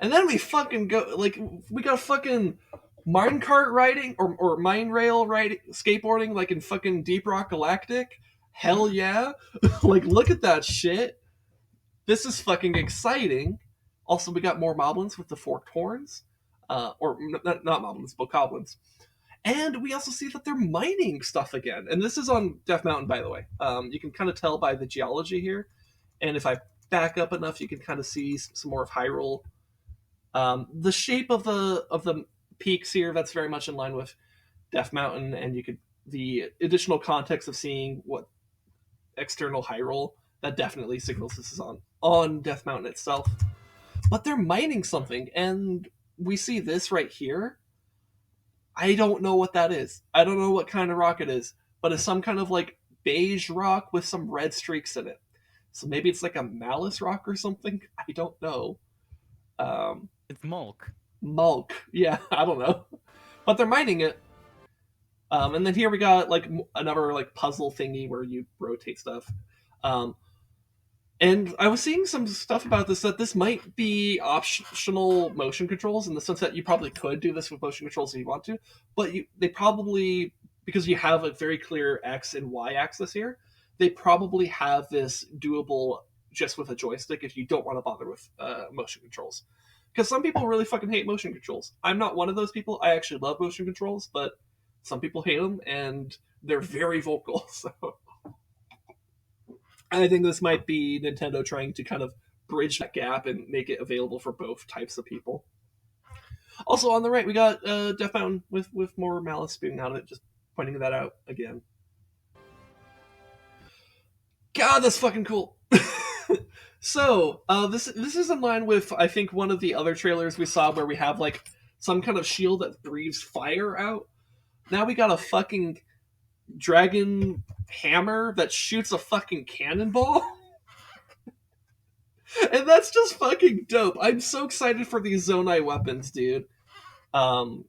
And then we fucking go, like, we got fucking minecart riding, or mine rail riding, skateboarding, like in fucking Deep Rock Galactic. Hell yeah. Like, look at that shit. This is fucking exciting. Also, we got more moblins with the forked horns, or not moblins, but goblins. And we also see that they're mining stuff again. And this is on Death Mountain, by the way. You can kind of tell by the geology here. And if I back up enough, you can kind of see some more of Hyrule. The shape of the peaks here, that's very much in line with Death Mountain, and you could the additional context of seeing what external Hyrule, that definitely signals this is on Death Mountain itself. But they're mining something, and we see this right here. I don't know what that is. I don't know what kind of rock it is, but it's some kind of like beige rock with some red streaks in it. So maybe it's like a malice rock or something. I don't know. It's Mulk. Mulk. Yeah, I don't know. But they're mining it. And then here we got like another like puzzle thingy where you rotate stuff. And I was seeing some stuff about this, that this might be optional motion controls, in the sense that you probably could do this with motion controls if you want to, but they probably, because you have a very clear X and Y axis here, they probably have this doable just with a joystick if you don't want to bother with motion controls. Because some people really fucking hate motion controls. I'm not one of those people. I actually love motion controls, but some people hate them, and they're very vocal, so... I think this might be Nintendo trying to kind of bridge that gap and make it available for both types of people. Also, on the right, we got Death Mountain with more Malice spewing out of it, just pointing that out again. God, that's fucking cool! So, this is in line with, I think, one of the other trailers we saw where we have, like, some kind of shield that breathes fire out. Now we got a fucking dragon hammer that shoots a fucking cannonball. And that's just fucking dope. I'm so excited for these Zonai weapons, dude. Because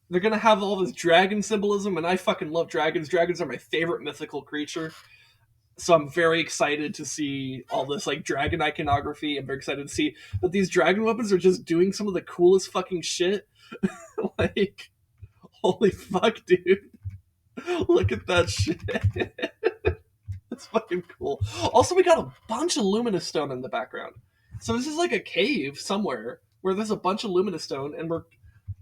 they're gonna have all this dragon symbolism, and I fucking love dragons. Dragons are my favorite mythical creature. So I'm very excited to see all this like dragon iconography. I'm very excited to see that these dragon weapons are just doing some of the coolest fucking shit. Like, holy fuck, dude. Look at that shit. That's fucking cool. Also, we got a bunch of luminous stone in the background. So this is like a cave somewhere where there's a bunch of luminous stone,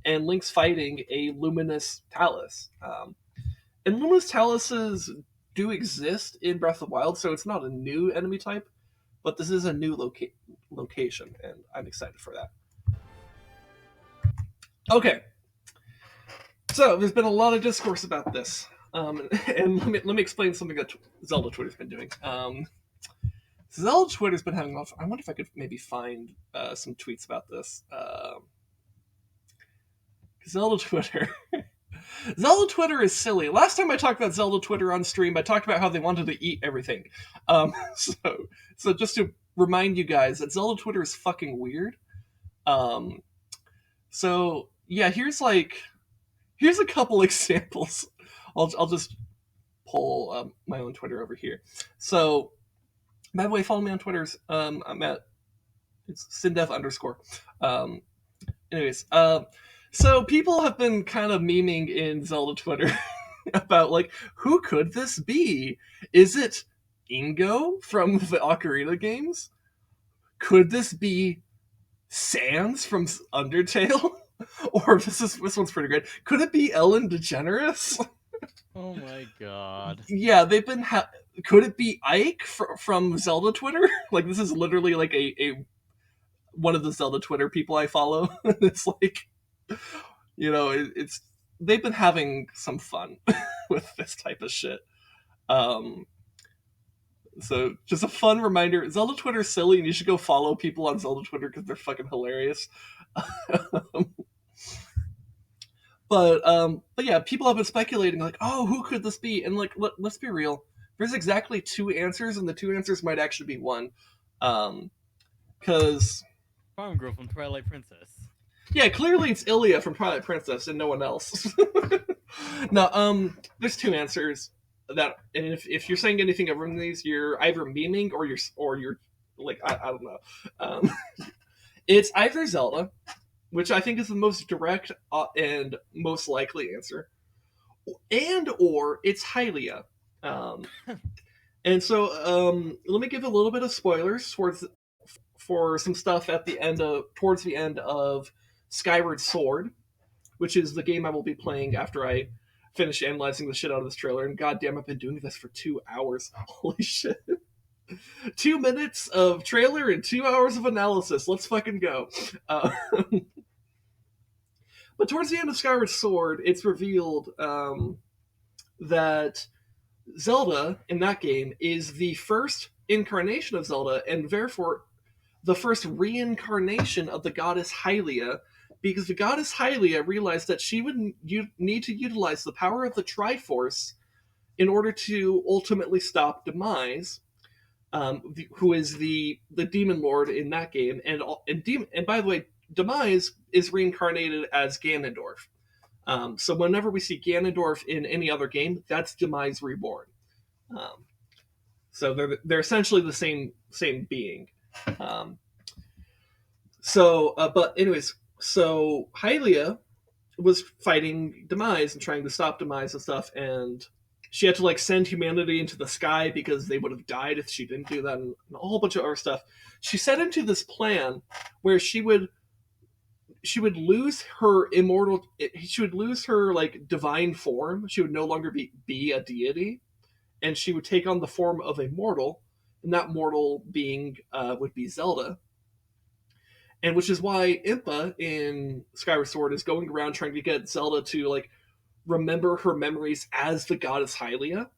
and Link's fighting a luminous talus. And luminous taluses do exist in Breath of the Wild, so it's not a new enemy type, but this is a new location, and I'm excited for that. Okay. So, there's been a lot of discourse about this. And let me explain something that Zelda Twitter's been doing. Zelda Twitter's been having off. I wonder if I could maybe find some tweets about this. Zelda Twitter. Zelda Twitter is silly. Last time I talked about Zelda Twitter on stream, I talked about how they wanted to eat everything. So just to remind you guys that Zelda Twitter is fucking weird. So yeah, here's a couple examples. I'll just pull my own Twitter over here. So, by the way, follow me on Twitter's. I'm at it's Sindev_. Anyways, so people have been kind of memeing in Zelda Twitter about like, who could this be? Is it Ingo from the Ocarina games? Could this be Sans from Undertale? Or this one's pretty great. Could it be Ellen DeGeneres? Oh my god. Yeah, they've been. Could it be Ike from Zelda Twitter? Like, this is literally like a one of the Zelda Twitter people I follow. It's like, you know, it's they've been having some fun with this type of shit. So just a fun reminder: Zelda Twitter's silly, and you should go follow people on Zelda Twitter because they're fucking hilarious. But yeah, people have been speculating like, oh, who could this be? And like, let's be real. There's exactly two answers, and the two answers might actually be one. Because Farm Girl from Twilight Princess. Yeah, clearly it's Ilya from Twilight Princess and no one else. No, there's two answers that, and if you're saying anything other than these, you're either memeing or you're like, I don't know. It's either Zelda, which I think is the most direct and most likely answer, or it's Hylia. And so let me give a little bit of spoilers for some stuff at the end of towards the end of Skyward Sword, which is the game I will be playing after I finish analyzing the shit out of this trailer. And goddamn, I've been doing this for 2 hours. Holy shit. 2 minutes of trailer and 2 hours of analysis. Let's fucking go. But towards the end of Skyward Sword, it's revealed that Zelda in that game is the first incarnation of Zelda, and therefore the first reincarnation of the goddess Hylia, because the goddess Hylia realized that she would need to utilize the power of the Triforce in order to ultimately stop Demise, who is the demon lord in that game, and by the way, Demise is reincarnated as Ganondorf. So whenever we see Ganondorf in any other game, that's Demise reborn. So they're essentially the same being. But anyways, so Hylia was fighting Demise and trying to stop Demise and stuff, and she had to like send humanity into the sky because they would have died if she didn't do that, and a whole bunch of other stuff. She set into this plan where she would lose her like divine form. She would no longer be a deity, and she would take on the form of a mortal, and that mortal being would be Zelda. And which is why Impa in Skyward Sword is going around trying to get Zelda to like remember her memories as the goddess Hylia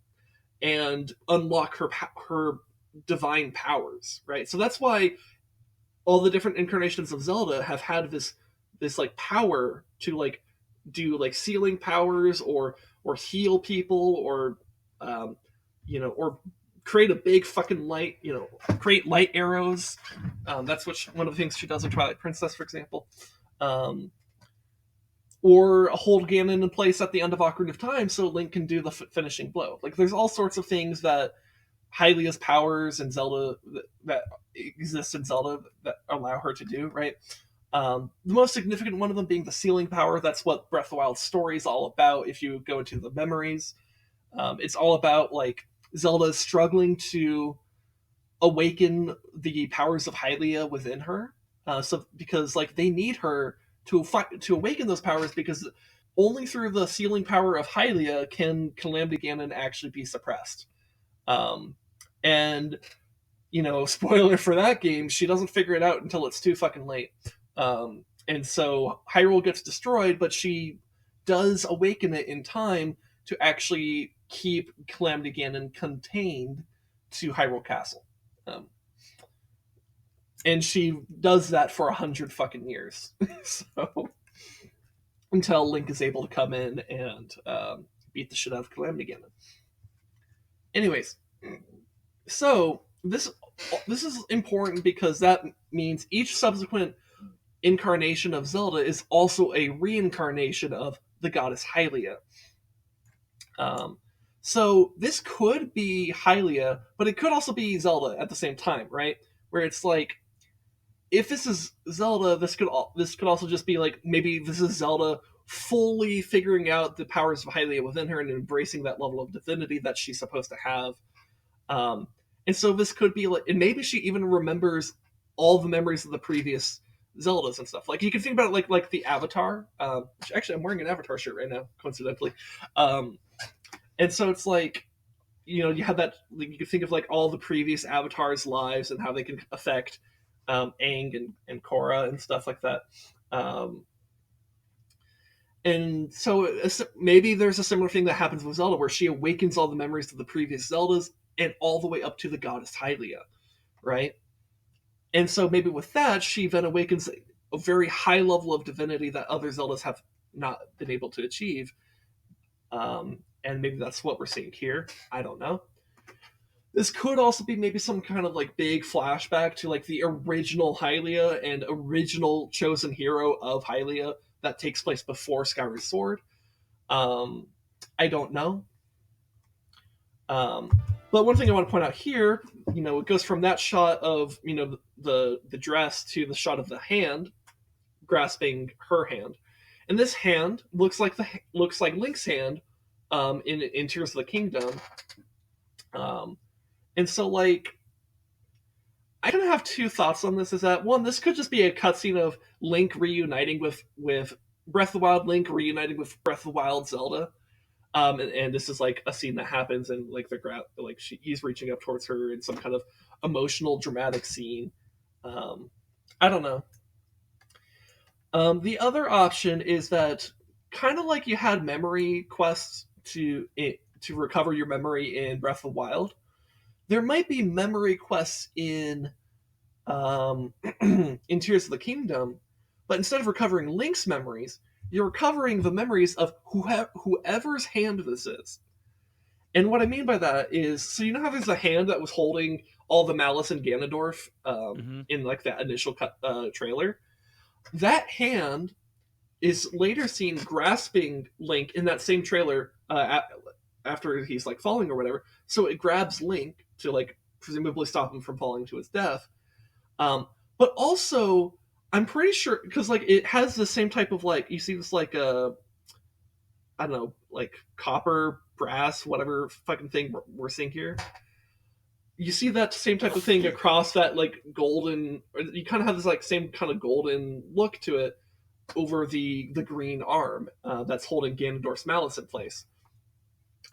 and unlock her divine powers, right? So that's why all the different incarnations of Zelda have had this like power to like do like sealing powers or heal people or or create a big fucking light, create light arrows. That's one of the things she does in Twilight Princess, for example. Or hold Ganon in place at the end of Ocarina of Time so Link can do the finishing blow. Like, there's all sorts of things that Hylia's powers and Zelda that exist in Zelda that allow her to do, right? The most significant one of them being the sealing power. That's what Breath of the Wild's story is all about. If you go into the memories, it's all about like Zelda struggling to awaken the powers of Hylia within her. Because like they need her to awaken those powers, because only through the sealing power of Hylia can Calamity Ganon actually be suppressed. And spoiler for that game, she doesn't figure it out until it's too fucking late. And so Hyrule gets destroyed, but she does awaken it in time to actually keep Calamity Ganon contained to Hyrule Castle. And she does that for 100 fucking years. So until Link is able to come in and beat the shit out of Calamity Ganon. Anyways, so this is important because that means each subsequent incarnation of Zelda is also a reincarnation of the goddess Hylia. So this could be Hylia, but it could also be Zelda at the same time, right? Where it's like, if this is Zelda, this could also just be like, maybe this is Zelda fully figuring out the powers of Hylia within her and embracing that level of divinity that she's supposed to have. And so this could be like, and maybe she even remembers all the memories of the previous Zeldas and stuff. Like, you can think about it like the Avatar. Which actually, I'm wearing an Avatar shirt right now, coincidentally. And so it's like, you have that. Like, you can think of like all the previous Avatars' lives and how they can affect Aang and Korra and stuff like that. And so maybe there's a similar thing that happens with Zelda, where she awakens all the memories of the previous Zeldas and all the way up to the goddess Hylia, right? And so maybe with that, she then awakens a very high level of divinity that other Zeldas have not been able to achieve. And maybe that's what we're seeing here. I don't know. This could also be maybe some kind of like big flashback to like the original Hylia and original chosen hero of Hylia that takes place before Skyward Sword. I don't know. But one thing I want to point out here, it goes from that shot of, the dress to the shot of the hand grasping her hand. And this hand looks like Link's hand in Tears of the Kingdom. And so, like, I kind of have two thoughts on this. Is that one, this could just be a cutscene of Link reuniting with Breath of the Wild Link reuniting with Breath of the Wild Zelda. And this is like a scene that happens, and like he's reaching up towards her in some kind of emotional, dramatic scene. I don't know. The other option is that kind of like you had memory quests to recover your memory in Breath of the Wild. There might be memory quests in in Tears of the Kingdom, but instead of recovering Link's memories, you're recovering the memories of whoever's hand this is. And what I mean by that is, so you know how there's a hand that was holding all the Malice and Ganondorf in like that initial trailer? That hand is later seen grasping Link in that same trailer after he's like falling or whatever. So it grabs Link to like presumably stop him from falling to his death. But also, I'm pretty sure because like it has the same type of like you see this like I don't know, like copper, brass, whatever fucking thing we're seeing here. You see that same type of thing across that like golden. You kind of have this like same kind of golden look to it over the green arm that's holding Ganondorf's malice in place.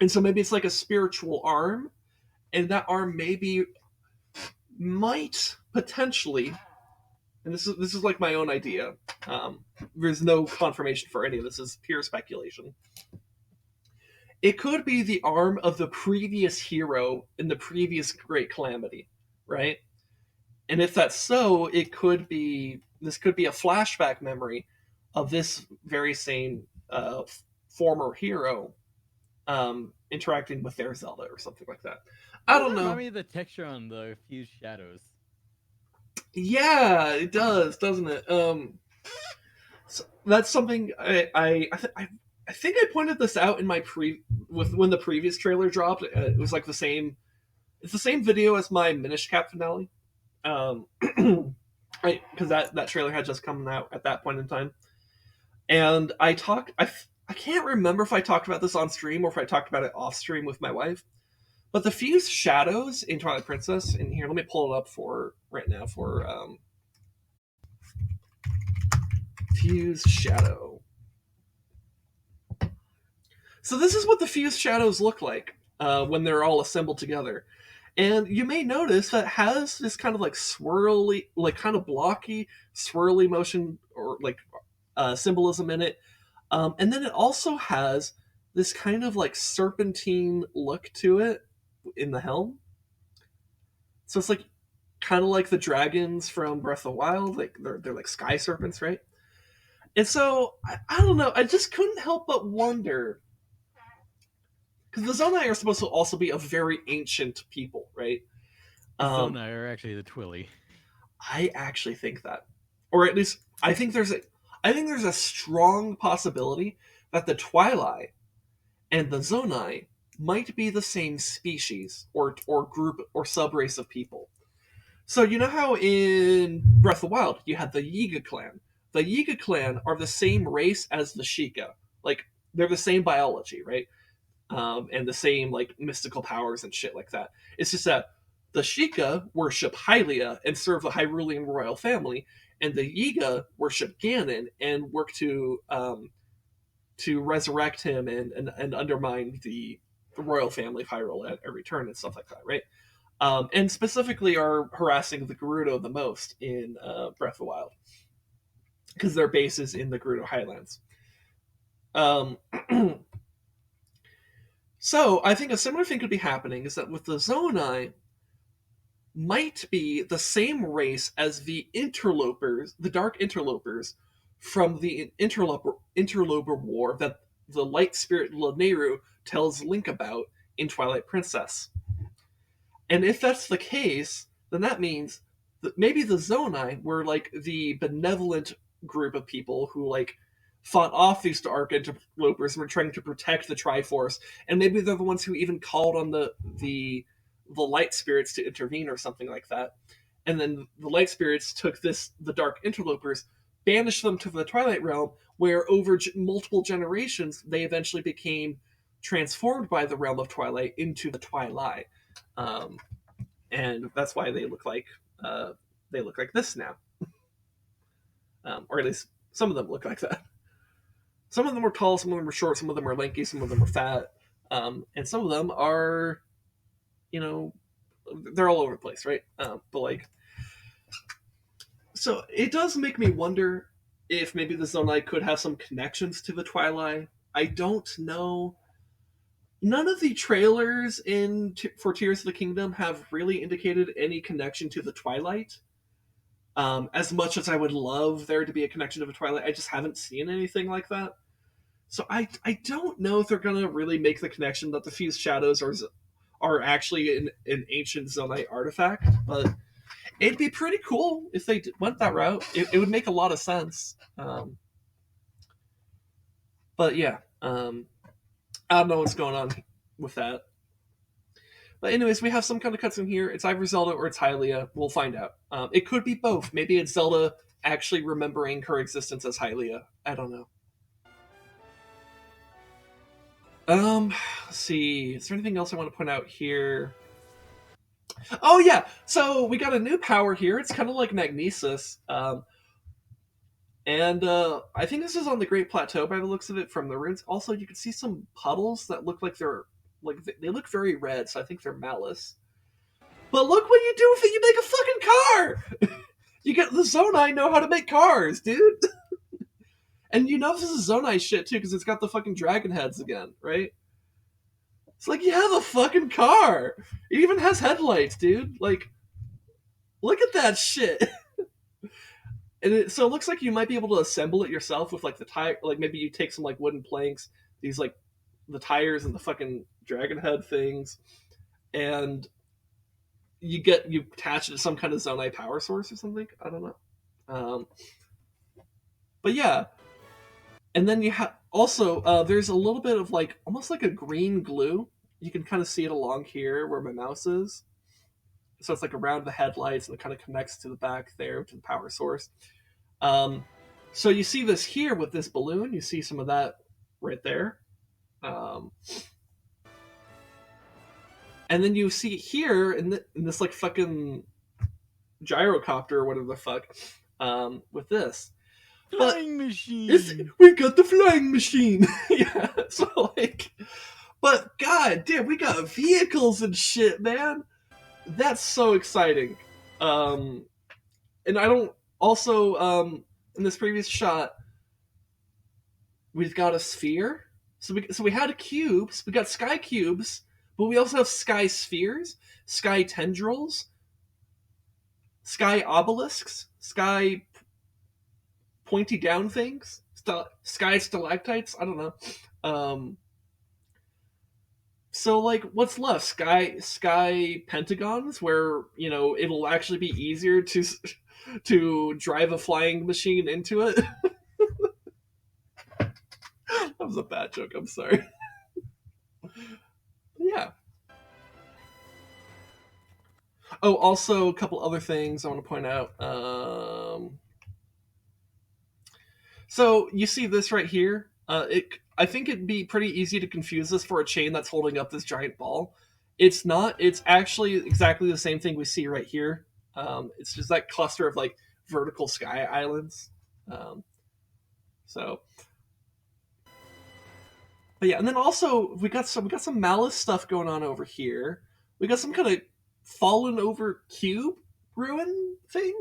And so maybe it's like a spiritual arm, and that arm might potentially, and this is like my own idea. There's no confirmation for any of this. Is pure speculation. It could be the arm of the previous hero in the previous Great Calamity, right? And if that's so, this could be a flashback memory of this very same former hero interacting with their Zelda or something like that. I don't know. Remind me of the texture on the fused shadows. Yeah, it does, doesn't it? So that's something I think I pointed this out in my when the previous trailer dropped. It was like the same. It's the same video as my Minish Cap finale, right? Because that trailer had just come out at that point in time, and I can't remember if I talked about this on stream or if I talked about it off stream with my wife. But the fused shadows in Twilight Princess, and here, let me pull it up for right now for fused shadow. So this is what the fused shadows look like when they're all assembled together. And you may notice that it has this kind of like swirly, like kind of blocky, swirly motion or like symbolism in it. And then it also has this kind of like serpentine look to it in the helm. So it's like kind of like the dragons from Breath of the Wild. Like they're like sky serpents, right? And so I don't know. I just couldn't help but wonder, because the Zonai are supposed to also be a very ancient people, right? Zonai are actually the Twilly. I actually think that, or at least I think there's a strong possibility that the Twilight and the Zonai might be the same species or group or subrace of people. So you know how in Breath of the Wild you had the Yiga clan. The Yiga clan are the same race as the Sheikah. Like they're the same biology, right? And the same like mystical powers and shit like that. It's just that the Sheikah worship Hylia and serve the Hyrulean royal family, and the Yiga worship Ganon and work to resurrect him and undermine the royal family of Hyrule at every turn and stuff like that, right? And specifically are harassing the Gerudo the most in Breath of the Wild, because their base is in the Gerudo Highlands. So I think a similar thing could be happening is that with the Zonai might be the same race as the interlopers, the Dark Interlopers from the Interloper War that the light spirit Nayru tells Link about in Twilight Princess. And if that's the case, then that means that maybe the Zonai were like the benevolent group of people who like fought off these Dark Interlopers and were trying to protect the Triforce, and maybe they're the ones who even called on the light spirits to intervene or something like that. And then the light spirits took the Dark Interlopers, banished them to the Twilight Realm, where over multiple generations they eventually became transformed by the Realm of Twilight into the Twilight. And that's why they look like they look like this now, or at least some of them look like that. Some of them are tall, some of them are short, some of them are lanky, some of them are fat, and some of them are, you know, they're all over the place, right? But like, so it does make me wonder if maybe the Zonai could have some connections to the Twilight. I don't know. None of the trailers for Tears of the Kingdom have really indicated any connection to the Twilight. As much as I would love there to be a connection to the Twilight, I just haven't seen anything like that. So I don't know if they're gonna really make the connection that the Fused Shadows are actually an ancient Zonite artifact, but it'd be pretty cool if they went that route. It would make a lot of sense. But yeah, I don't know what's going on with that. But anyways, we have some kind of cutscene here. It's either Zelda or it's Hylia. We'll find out. It could be both. Maybe it's Zelda actually remembering her existence as Hylia. I don't know. Let's see. Is there anything else I want to point out here? Oh yeah, so we got a new power here. It's kind of like Magnesis, and I think this is on the Great Plateau by the looks of it from the runes. Also, you can see some puddles that look like they look very red, so I think they're Malice. But look what you do if you make a fucking car. You get the Zonai know how to make cars, dude. And you know this is Zonai shit too because it's got the fucking dragon heads again, right? It's like you have a fucking car. It even has headlights, dude. Like, look at that shit. And so it looks like you might be able to assemble it yourself with like the tire. Like maybe you take some like wooden planks, these like the tires and the fucking dragon head things, and you attach it to some kind of Zonai power source or something. I don't know. But yeah. And then you have also there's a little bit of like almost like a green glue. You can kind of see it along here where my mouse is. So it's like around the headlights and it kind of connects to the back there to the power source. So you see this here with this balloon. You see some of that right there. And then you see here in this like fucking gyrocopter or whatever the fuck with this. Flying machine. We've got the flying machine. Yeah, so like, but god damn, we got vehicles and shit, man. That's so exciting. And I don't also in this previous shot we've got a sphere. So we had cubes, we got sky cubes, but we also have sky spheres, sky tendrils, sky obelisks, sky pointy down things, sky stalactites. I don't know. So like, what's left? Sky pentagons, where it'll actually be easier to drive a flying machine into it. That was a bad joke. I'm sorry. Yeah. Oh, also a couple other things I want to point out. So you see this right here. I think it'd be pretty easy to confuse this for a chain that's holding up this giant ball. It's not. It's actually exactly the same thing we see right here. It's just that cluster of like vertical sky islands. But yeah, and then also we got some Malice stuff going on over here. We got some kind of fallen over cube ruin thing.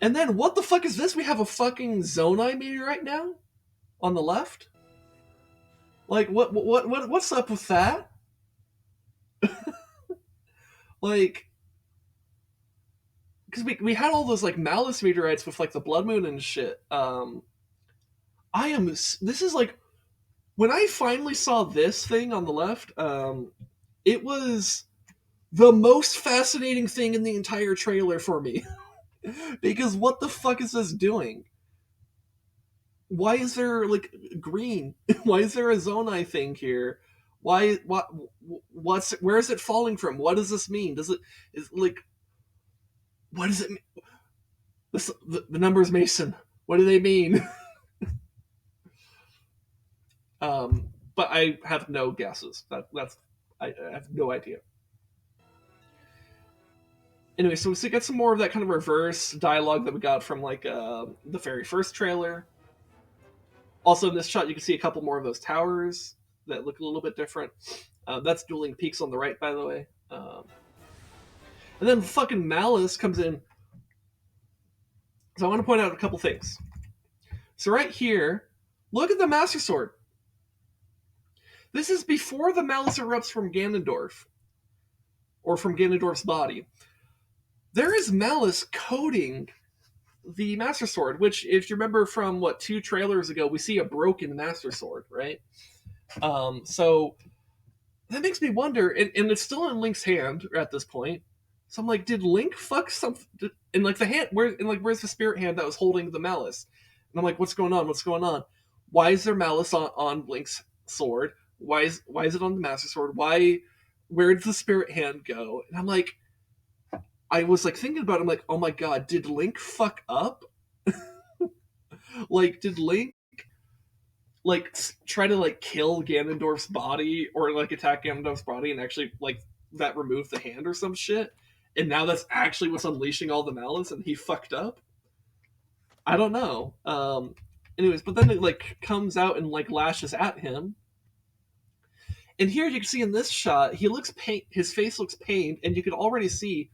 And then what the fuck is this? We have a fucking Zonai meteorite now on the left. Like what's up with that? Like, because we had all those like Malice meteorites with like the Blood Moon and shit. This is like, when I finally saw this thing on the left, it was the most fascinating thing in the entire trailer for me. Because what the fuck is this doing? Why is there like green? Why is there a Zonai thing here? Where is it falling from? What does this mean? What does it mean? The numbers Mason. What do they mean? But I have no guesses. I have no idea. Anyway, so we get some more of that kind of reverse dialogue that we got from like the very first trailer. Also, in this shot, you can see a couple more of those towers that look a little bit different. That's Dueling Peaks on the right, by the way. And then fucking Malice comes in. So I want to point out a couple things. So right here, look at the Master Sword. This is before the Malice erupts from Ganondorf. Or from Ganondorf's body. There is Malice coating the Master Sword, which, if you remember from, 2 trailers ago, we see a broken Master Sword, right? So that makes me wonder, and it's still in Link's hand at this point. So I'm like, did Link fuck something? And like the hand, where's the spirit hand that was holding the Malice? And I'm like, what's going on? What's going on? Why is there Malice on Link's sword? Why is it on the Master Sword? Where did the spirit hand go? And I'm like, I was like thinking about it, I'm like, oh my god, did Link fuck up? Like, did Link like try to like kill Ganondorf's body or like attack Ganondorf's body and actually like that removed the hand or some shit? And now that's actually what's unleashing all the Malice and he fucked up? I don't know. Anyways, but then it like comes out and like lashes at him. And here you can see in this shot, his face looks pained, and you can already see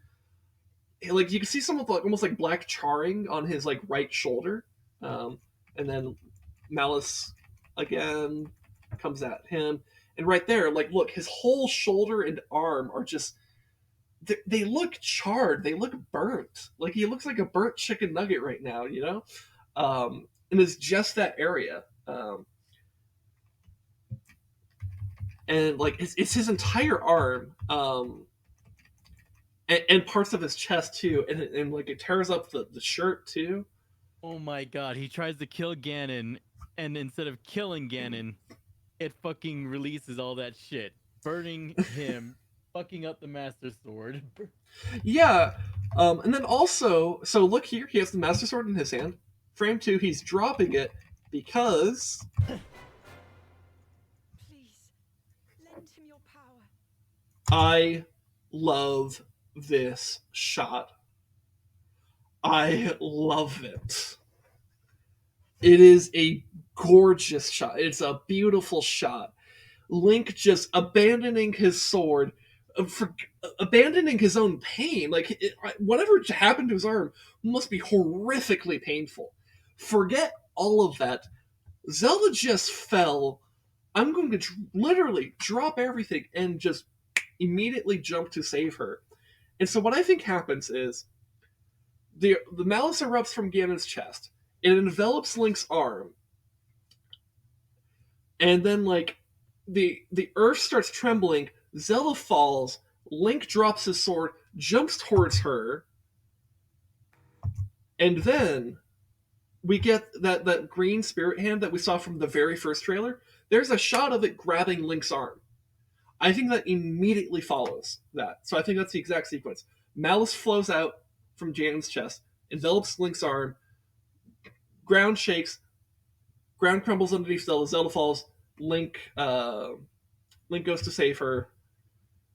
like you can see some of like almost like black charring on his like right shoulder. And then Malice again comes at him, and right there, like, look, his whole shoulder and arm are just they look charred, they look burnt, like he looks like a burnt chicken nugget right now, you know. And it's just that area. And like it's his entire arm, and parts of his chest too, and like it tears up the shirt too. Oh my god, he tries to kill Ganon, and instead of killing Ganon, it fucking releases all that shit, burning him, fucking up the Master Sword. Yeah, and then also, so look here, he has the Master Sword in his hand. Frame 2, he's dropping it because... Please, lend him your power. I love this shot. I love it. It is a gorgeous shot. It's a beautiful shot. Link just abandoning his sword, abandoning his own pain. Like, whatever happened to his arm must be horrifically painful. Forget all of that. Zelda just fell. I'm going to literally drop everything and just immediately jump to save her. And so what I think happens is the Malice erupts from Ganon's chest. It envelops Link's arm. And then, like, the earth starts trembling. Zelda falls. Link drops his sword, jumps towards her. And then we get that green spirit hand that we saw from the very first trailer. There's a shot of it grabbing Link's arm. I think that immediately follows that. So I think that's the exact sequence. Malice flows out from Ganon's chest, envelops Link's arm, ground shakes, ground crumbles underneath Zelda, Zelda falls, Link goes to save her.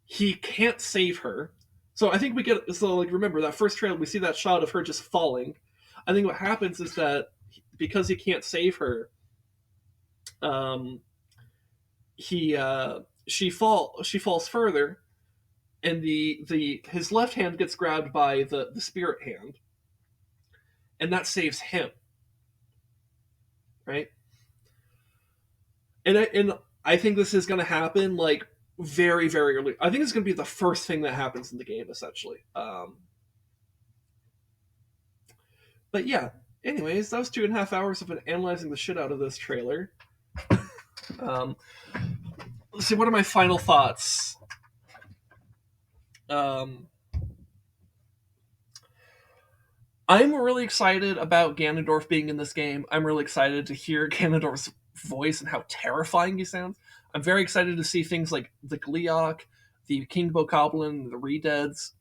He can't save her. So I think remember that first trailer, we see that shot of her just falling. I think what happens is that because he can't save her, she falls further, and his left hand gets grabbed by the spirit hand, and that saves him, right? And I think this is going to happen like very, very early. I think it's going to be the first thing that happens in the game, essentially. But yeah. Anyways, that was 2.5 hours of analyzing the shit out of this trailer. Let's see, what are my final thoughts? I'm really excited about Ganondorf being in this game. I'm really excited to hear Ganondorf's voice and how terrifying he sounds. I'm very excited to see things like the Gleeok, the King Bokoblin, the Redeads.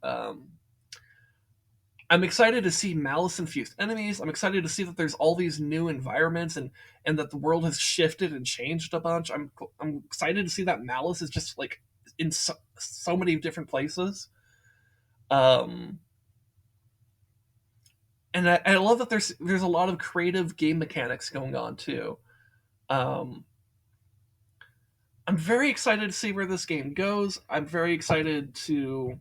I'm excited to see Malice-infused enemies. I'm excited to see that there's all these new environments and that the world has shifted and changed a bunch. I'm excited to see that Malice is just like in so many different places. and I love that there's a lot of creative game mechanics going on too. I'm very excited to see where this game goes. I'm very excited to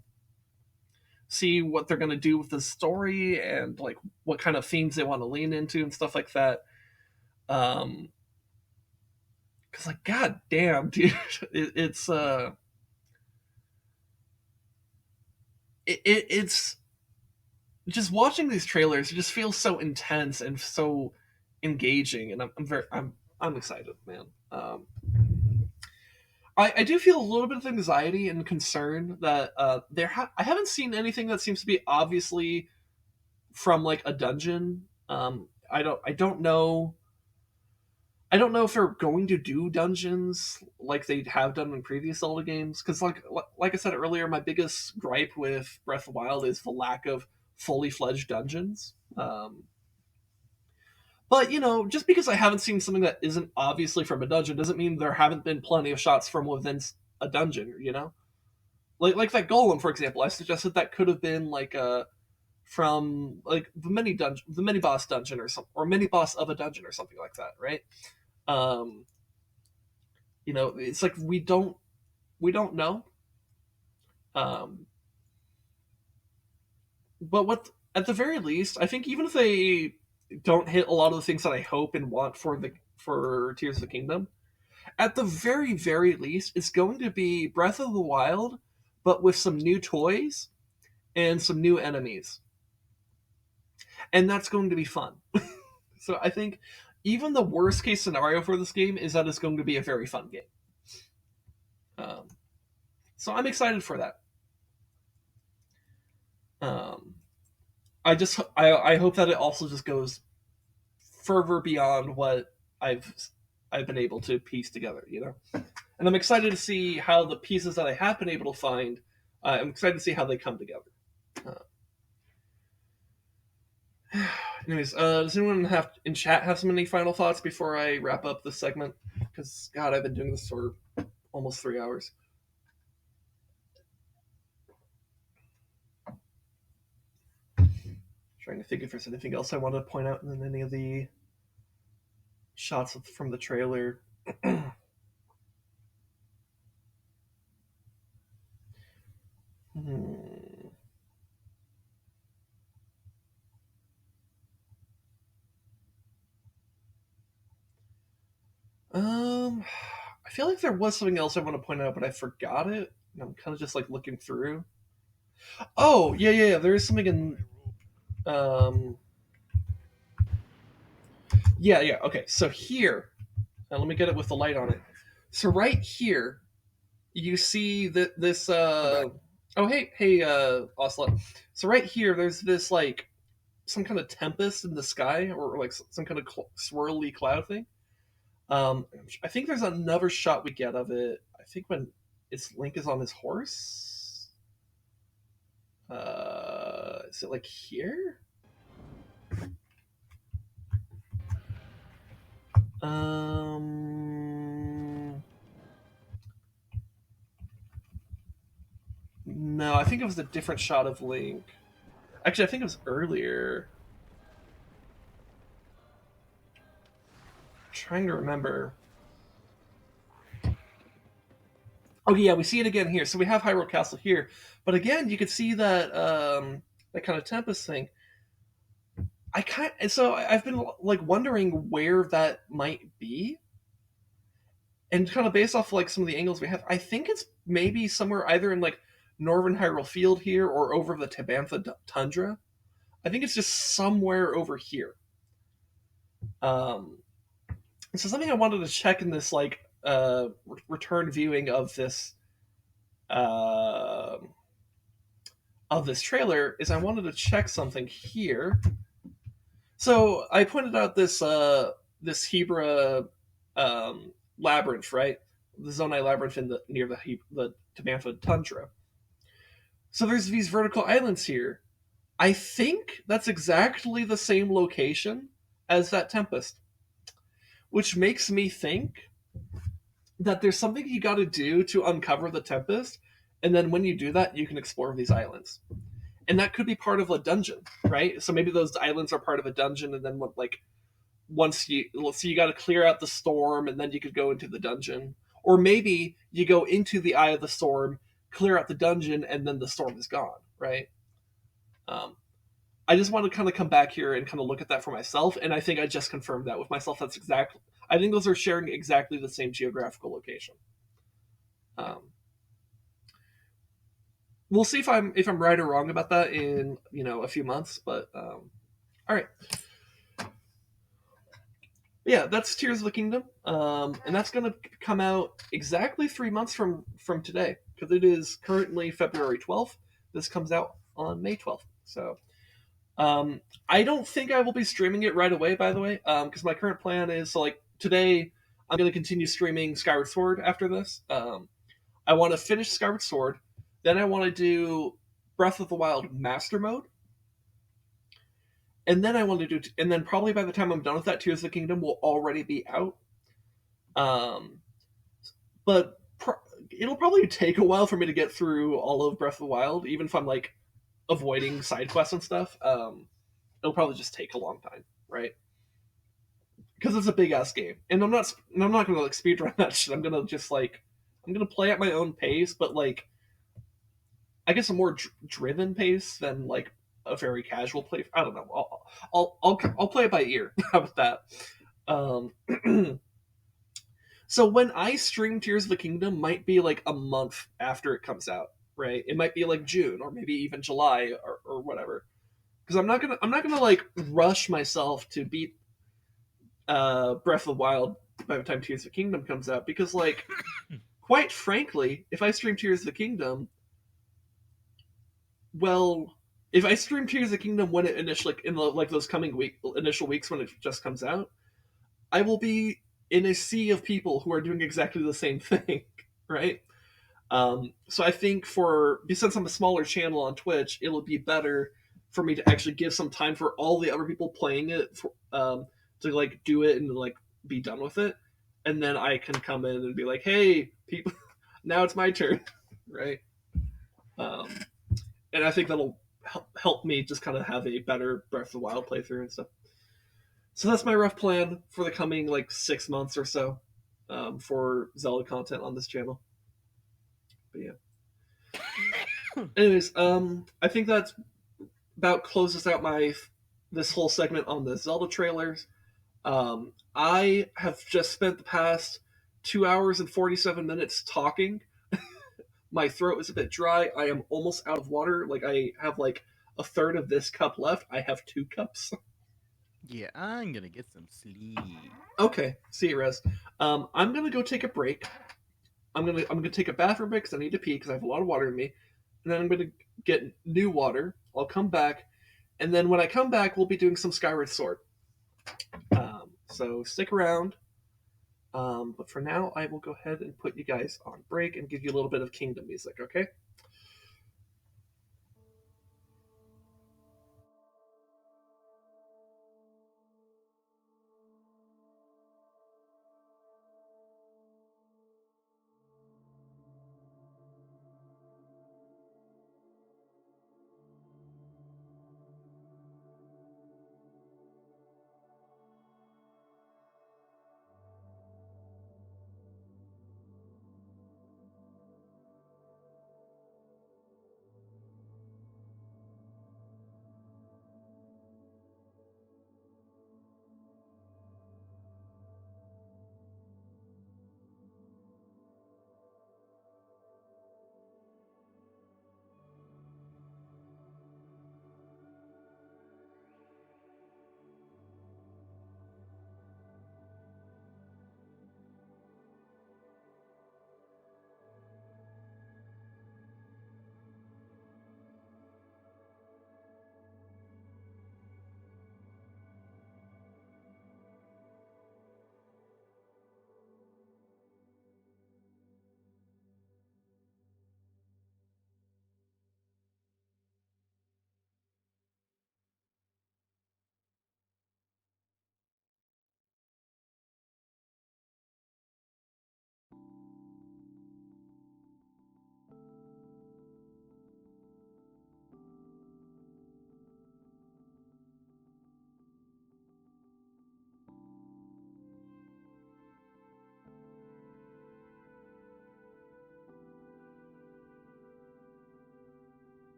see what they're going to do with the story and like what kind of themes they want to lean into and stuff like that. Because like, god damn, dude, it's it's just watching these trailers. It just feels so intense and so engaging, and I'm excited, man. I do feel a little bit of anxiety and concern that I haven't seen anything that seems to be obviously from like a dungeon. I don't know. I don't know if they're going to do dungeons like they have done in previous Zelda games. Because like I said earlier, my biggest gripe with Breath of the Wild is the lack of fully fledged dungeons. But just because I haven't seen something that isn't obviously from a dungeon doesn't mean there haven't been plenty of shots from within a dungeon. Like that golem, for example. I suggested that could have been like from like the mini boss dungeon or something, or mini boss of a dungeon or something like that, right? Um, it's like we don't know. Um, but what at the very least, I think even if they don't hit a lot of the things that I hope and want for Tears of the Kingdom, at the very very least, it's going to be Breath of the Wild, but with some new toys and some new enemies, and that's going to be fun. So I think even the worst case scenario for this game is that it's going to be a very fun game. So I'm excited for that. I hope that it also just goes further beyond what I've been able to piece together, And I'm excited to see how the pieces that I have been able to find. I'm excited to see how they come together. Anyways, does anyone in chat have any final thoughts before I wrap up this segment? Because God, I've been doing this for almost 3 hours. Trying to think if there's anything else I want to point out in any of the shots from the trailer. I feel like there was something else I want to point out, but I forgot it. And I'm kind of just like looking through. Oh, yeah. There is something in. Yeah. Okay, so here, let me get it with the light on it. So right here, you see that this. Oh, hey, Ocelot. So right here, there's this like some kind of tempest in the sky, or like some kind of swirly cloud thing. I think there's another shot we get of it. I think when Link is on his horse. Is it like here? No, I think it was a different shot of Link. Actually, I think it was earlier. I'm trying to remember. Okay, yeah, we see it again here. So we have Hyrule Castle here, but again, you can see that that kind of tempest thing. I've been like wondering where that might be, and kind of based off like some of the angles we have, I think it's maybe somewhere either in like northern Hyrule Field here or over the Tabantha Tundra. I think it's just somewhere over here. So something I wanted to check in this like return viewing of this trailer is I wanted to check something here. So I pointed out this Hebra labyrinth, right? The Zonai labyrinth near the Tabantha Tundra. So there's these vertical islands here. I think that's exactly the same location as that tempest, which makes me think that there's something you got to do to uncover the tempest, and then when you do that, you can explore these islands. and that could be part of a dungeon, right? So maybe those islands are part of a dungeon, and then what, like, once you, let's see, you got to clear out the storm, and then you could go into the dungeon, or maybe you go into the eye of the storm, clear out the dungeon, and then the storm is gone, right? I just want to kind of come back here and kind of look at that for myself, and I think I just confirmed that with myself. That's exactly. I think those are sharing exactly the same geographical location. We'll see if I'm right or wrong about that in a few months. But all right, yeah, that's Tears of the Kingdom, and that's gonna come out exactly 3 months from today, because it is currently February 12th. This comes out on May 12th. So I don't think I will be streaming it right away, by the way, because my current plan is, so like today I'm going to continue streaming Skyward Sword after this. I want to finish Skyward Sword, then I want to do Breath of the Wild Master Mode, and then I want to do, and then probably by the time I'm done with that, Tears of the Kingdom will already be out. But it'll probably take a while for me to get through all of Breath of the Wild, even if I'm like avoiding side quests and stuff. It'll probably just take a long time, right? Because it's a big ass game, and I'm not gonna like speedrun that shit. I'm gonna play at my own pace, but like, I guess a more driven pace than like a very casual play. I don't know. I'll play it by ear. How about that? So when I stream Tears of the Kingdom, might be like a month after it comes out, right? It might be like June or maybe even July or whatever. Because I'm not gonna like rush myself to beat Breath of the Wild by the time Tears of the Kingdom comes out, because like quite frankly, if I stream Tears of the Kingdom, well, if I stream Tears of the Kingdom when it initially, in the, like those coming initial weeks when it just comes out, I will be in a sea of people who are doing exactly the same thing, right? So I think since I'm a smaller channel on Twitch, it'll be better for me to actually give some time for all the other people playing it to like do it and like be done with it, and then I can come in and be like, hey, people, now it's my turn, right? And I think that'll help me just kind of have a better Breath of the Wild playthrough and stuff. So that's my rough plan for the coming like 6 months or so for Zelda content on this channel. But yeah. Anyways, I think that's about closes out this whole segment on the Zelda trailers. I have just spent the past 2 hours and 47 minutes talking. My throat is a bit dry. I am almost out of water. Like, I have like a third of this cup left. I have 2 cups. Yeah, I'm gonna get some sleep. Okay, see you, Rez. I'm gonna go take a break. I'm gonna take a bathroom break because I need to pee because I have a lot of water in me, and then I'm gonna get new water. I'll come back, and then when I come back, we'll be doing some Skyward Sword. So stick around. But for now, I will go ahead and put you guys on break and give you a little bit of Kingdom music, okay?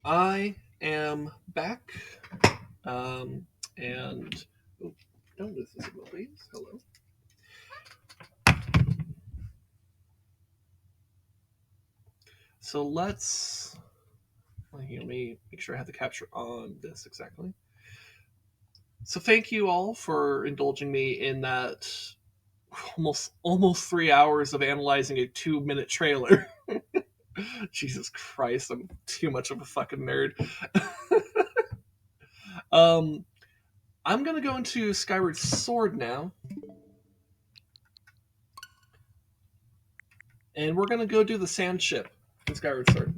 I am back. And oh, don't lose this, please. Hello. So let's. Let me make sure I have the capture on this exactly. So thank you all for indulging me in that almost 3 hours of analyzing a 2-minute trailer. Jesus Christ, I'm too much of a fucking nerd. I'm gonna go into Skyward Sword now. And we're gonna go do the Sandship in Skyward Sword.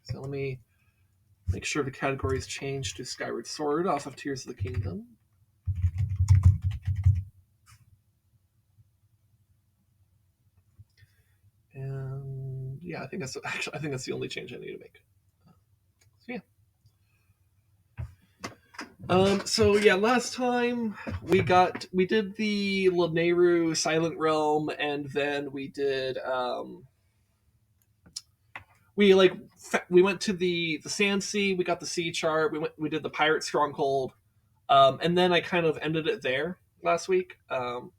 So let me make sure the categories change to Skyward Sword off of Tears of the Kingdom. And yeah, I think that's the only change I need to make. So yeah. So yeah, last time we did the Nayru Silent Realm, and then we did we went to the Sand Sea. We got the sea chart. We did the Pirate Stronghold, and then I kind of ended it there last week. So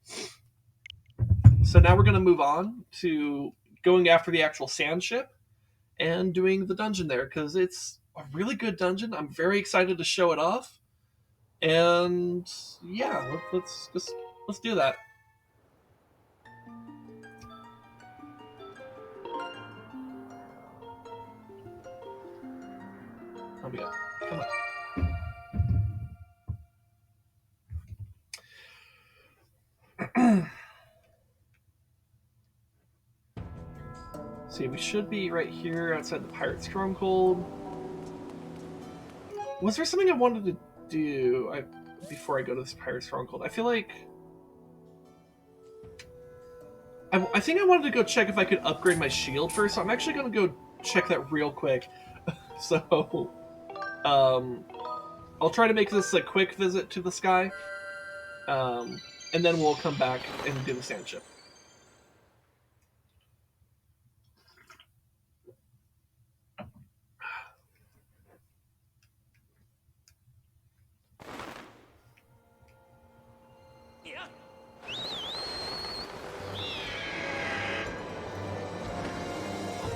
now we're going to move on to going after the actual Sandship and doing the dungeon there, because it's a really good dungeon. I'm very excited to show it off. And yeah, let's do that. Oh my god, come on. See, we should be right here outside the Pirate Stronghold. Was there something I wanted to do before I go to this Pirate Stronghold? I feel like I think I wanted to go check if I could upgrade my shield first, so I'm actually going to go check that real quick. So, I'll try to make this a quick visit to the sky, and then we'll come back and do the Sandship.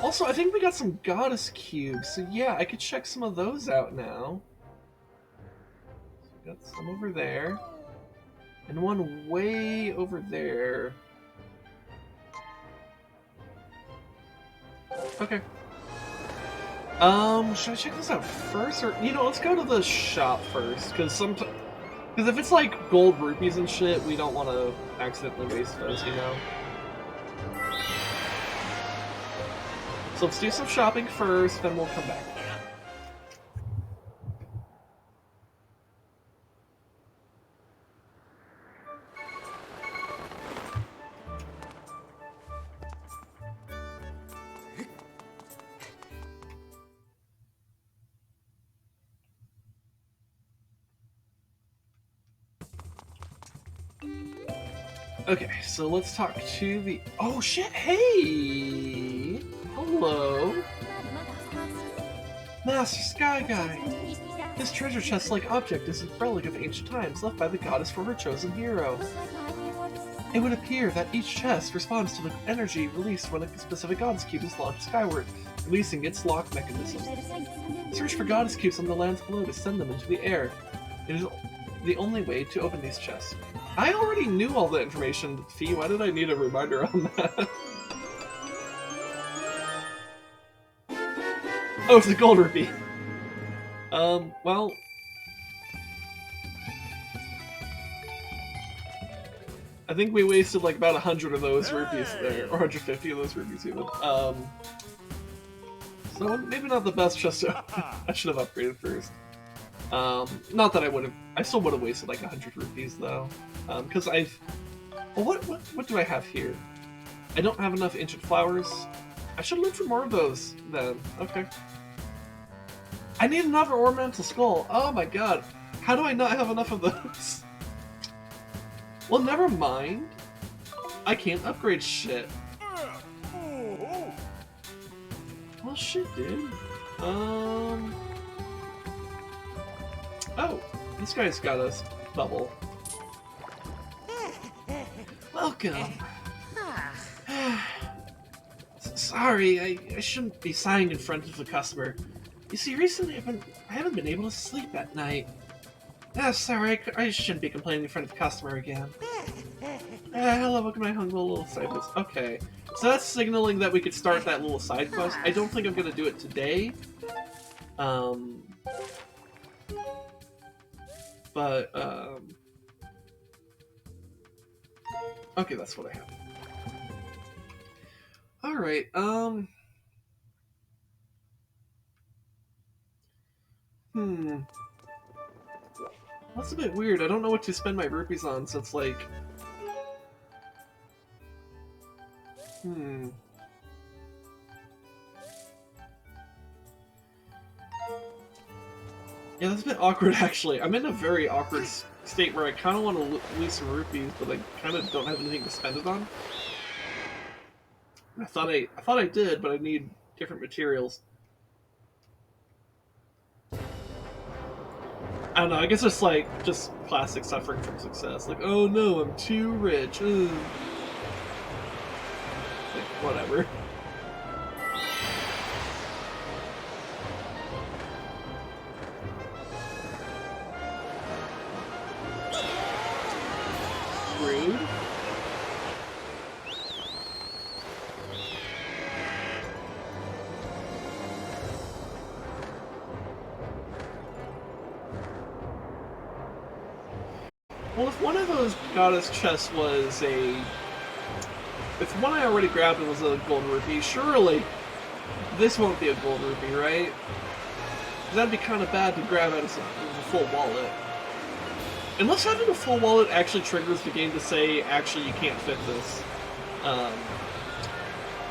Also, I think we got some goddess cubes, so yeah, I could check some of those out now. So we got some over there, and one way over there. Okay. Should I check this out first, or let's go to the shop first, because if it's like gold rupees and shit, we don't want to accidentally waste those, So let's do some shopping first, then we'll come back. Okay, so let's talk to the... Oh shit, hey! Hello! Master Sky Guy! This treasure chest-like object is a relic of ancient times left by the goddess for her chosen hero. It would appear that each chest responds to the energy released when a specific goddess cube is launched skyward, releasing its lock mechanism. Search for goddess cubes on the lands below to send them into the air. It is the only way to open these chests. I already knew all the information, Fee. Why did I need a reminder on that? Oh, it's the gold rupee. Well... I think we wasted like about 100 of those rupees there, or 150 of those rupees even. So maybe not the best chest to open. I should have upgraded first. Not that I would have. I still would have wasted like 100 rupees though, because I've. Well, what do I have here? I don't have enough ancient flowers. I should look for more of those then. Okay. I need another ornamental skull. Oh my god, how do I not have enough of those? Well, never mind. I can't upgrade shit. Well, shit, dude. Oh, this guy's got a bubble. Welcome. Sorry, I shouldn't be sighing in front of the customer. You see, recently I haven't been able to sleep at night. Sorry, I shouldn't be complaining in front of the customer again. Hello, welcome to my humble little side quest. Okay, so that's signaling that we could start that little side quest. I don't think I'm gonna do it today. Okay, that's what I have. Alright, That's a bit weird. I don't know what to spend my rupees on, so it's like... Yeah, that's a bit awkward, actually. I'm in a very awkward state where I kind of want to lose some rupees, but I kind of don't have anything to spend it on. I thought I did, but I need different materials. I don't know, I guess it's like, just classic suffering from success. Like, oh no, I'm too rich. Ugh. Like, whatever. Rude. Well, if one of those goddess chests was a... If one I already grabbed was a gold rupee, surely this won't be a gold rupee, right? That'd be kind of bad to grab out as a full wallet. Unless having a full wallet actually triggers the game to say, actually, you can't fit this.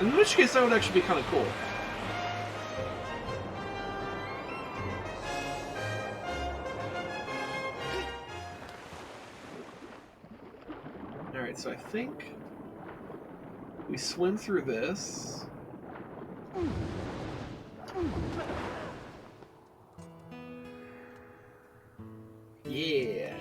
In which case, that would actually be kind of cool. Alright, so I think we swim through this. Yeah.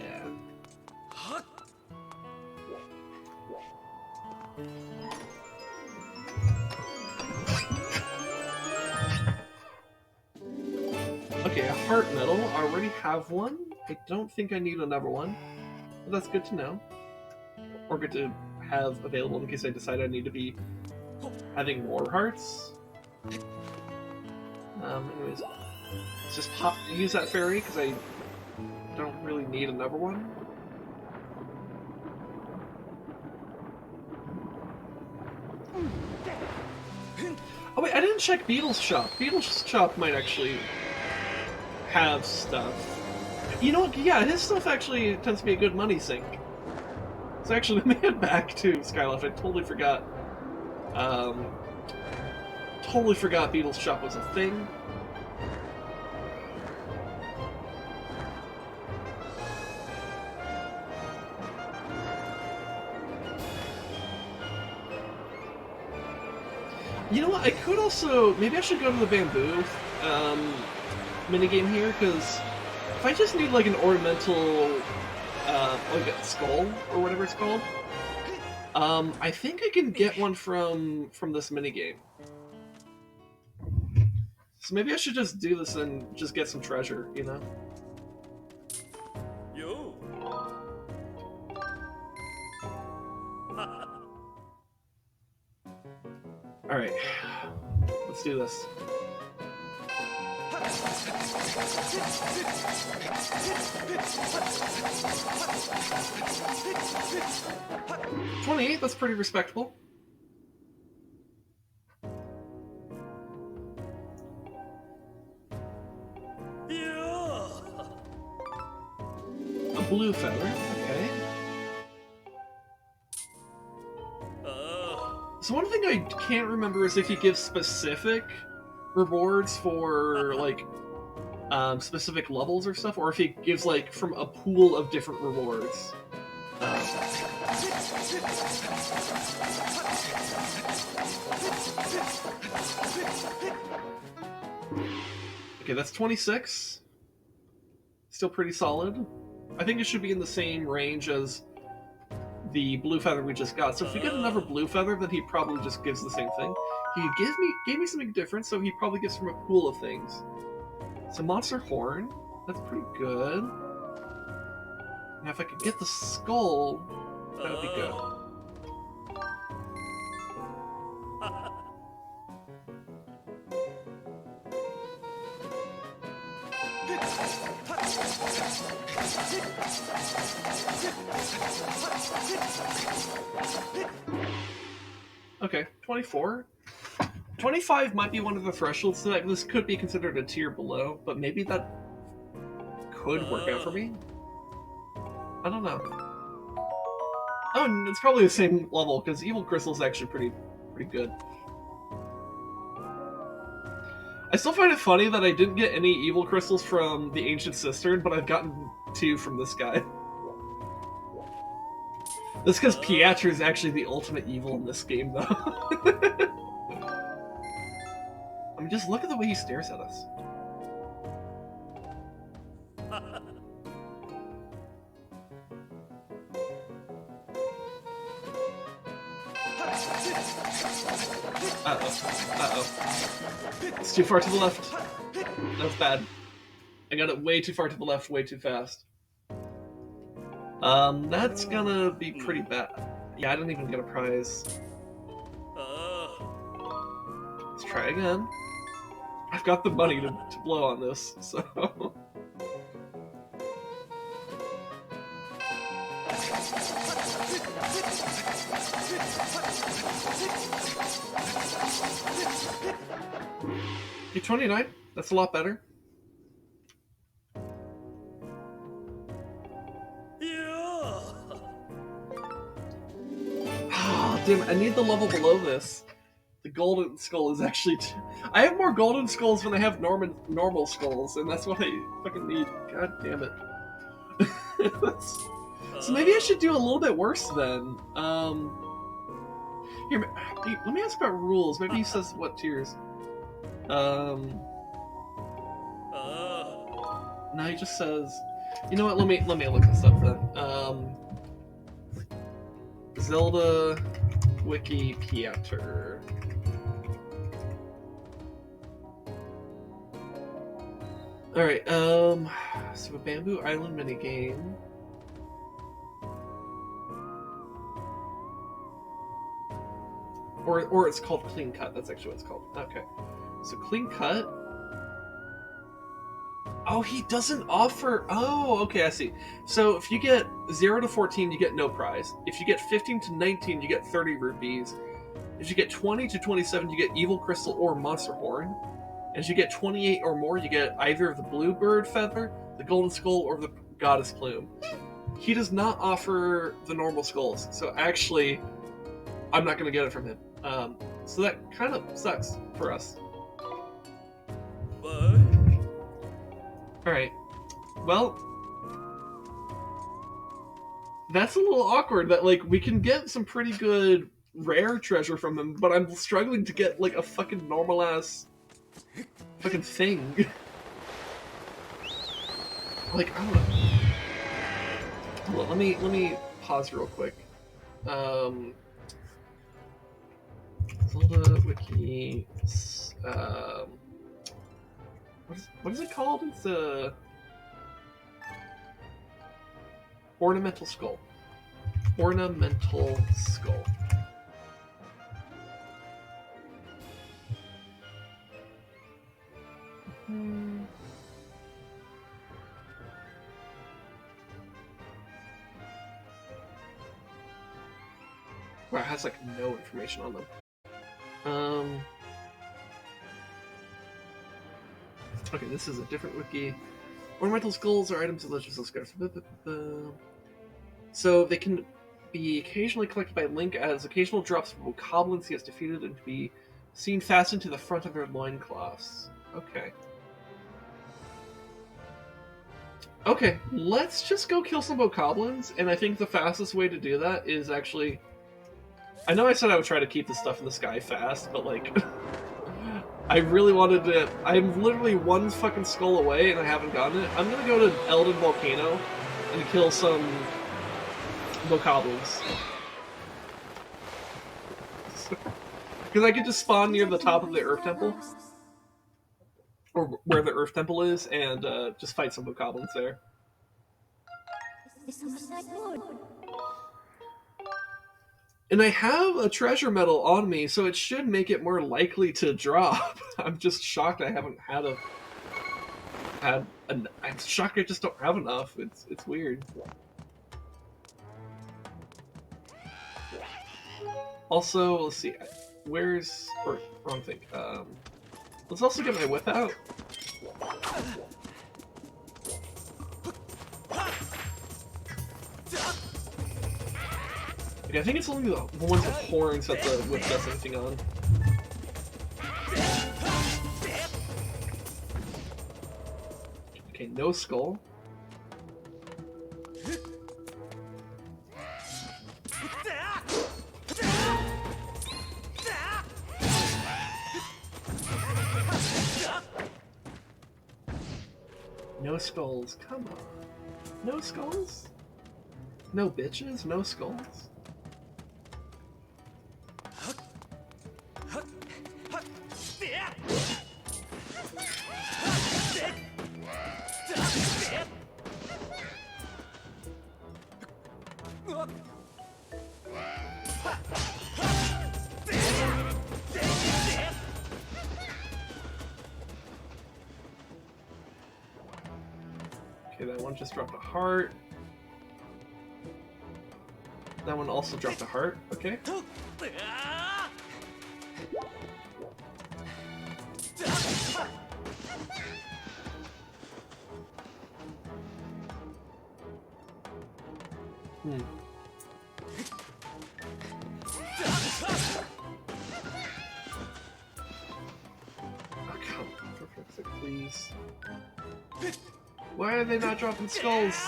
Okay, a heart medal. I already have one. I don't think I need another one. But that's good to know. Or good to have available in case I decide I need to be having more hearts. Anyways, let's just use that fairy because I don't really need another one. Oh wait, I didn't check Beetle's shop. Beetle's shop might actually have stuff. You know what? Yeah, his stuff actually tends to be a good money sink. So actually, let me head back to Skyloft. I totally forgot. Totally forgot Beetle's shop was a thing. You know what? I could also maybe I should go to the bamboo minigame here because if I just need like an ornamental like a skull or whatever it's called, I think I can get one from this minigame. So maybe I should just do this and just get some treasure, you know? Yo. Alright. Let's do this. $28, that's pretty respectable. A blue feather, okay. So one thing I can't remember is if he gives specific rewards for like specific levels or stuff, or if he gives like from a pool of different rewards. Okay, that's 26. Still pretty solid. I think it should be in the same range as the blue feather we just got. So if we get another blue feather, then he probably just gives the same thing. He gave me something different, so he probably gives from a pool of things. So monster horn, that's pretty good. Now if I could get the skull, that would be good. Okay, 24. 25 might be one of the thresholds, so that this could be considered a tier below, but maybe that could work out for me? I don't know. Oh, and it's probably the same level, because Evil Crystal's actually pretty good. I still find it funny that I didn't get any Evil Crystals from the Ancient Cistern, but I've gotten 2 from this guy. That's because Piatra is actually the ultimate evil in this game, though. I mean, just look at the way he stares at us. Uh-oh. It's too far to the left. That's bad. I got it way too far to the left, way too fast. That's gonna be pretty bad. Yeah, I didn't even get a prize. Let's try again. I've got the money to blow on this, so... Okay, 29. That's a lot better. Damn, I need the level below this. The golden skull is actually... I have more golden skulls than I have normal skulls, and that's what I fucking need. God damn it. So maybe I should do a little bit worse then. Here, let me ask about rules. Maybe he says what tiers. No, he just says... You know what, let me look this up then. Zelda... Wiki Piatra. Alright, so a Bamboo Island minigame. Or it's called Clean Cut, that's actually what it's called. Okay. So Clean Cut. Oh, he doesn't offer... Oh, okay, I see. So if you get 0 to 14, you get no prize. If you get 15 to 19, you get 30 rupees. If you get 20 to 27, you get Evil Crystal or Monster Horn. As you get 28 or more, you get either the Bluebird Feather, the Golden Skull, or the Goddess Plume. He does not offer the normal skulls, so actually, I'm not going to get it from him. So that kind of sucks for us. Alright. Well, that's a little awkward that, like, we can get some pretty good rare treasure from them, but I'm struggling to get like a fucking normal ass fucking thing. Like, I don't know. Hold on, let me pause real quick. Zelda Wiki. What is it called? It's a ornamental skull. Ornamental skull. Wow, it has like no information on them. Okay, this is a different wiki. Ornamental skulls are items of legends of scarce. So they can be occasionally collected by Link as occasional drops from goblins he has defeated and to be seen fastened to the front of their loincloths. Okay. Okay, let's just go kill some bokoblins, and I think the fastest way to do that is actually... I know I said I would try to keep the stuff in the sky fast, but like... I really wanted to... I'm literally one fucking skull away and I haven't gotten it. I'm gonna go to Elden Volcano and kill some bokoblins. Because I could just spawn near the top of the Earth Temple. Or where the Earth Temple is, and just fight some bokoblins there. And I have a treasure medal on me, so it should make it more likely to drop. I'm just shocked I haven't I'm shocked I just don't have enough. It's weird. Also, let's see. Wrong thing. Let's also get my whip out. Okay, I think it's only the ones with horns that the whip does anything on. Okay, no skull. No skulls, come on. No skulls? No bitches? No skulls? Okay, that one just dropped a heart. That one also dropped a heart. Okay. Oh, come on, for fuck's sake, please. Why are they not dropping skulls?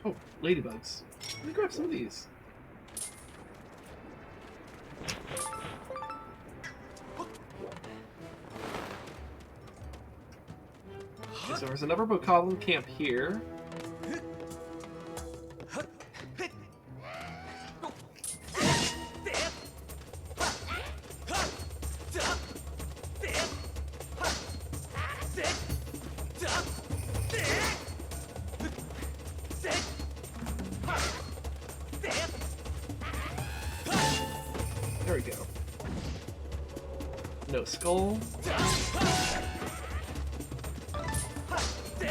Oh, ladybugs. Let me grab some of these. Okay, so there's another bokoblin camp here. There we go. No skull.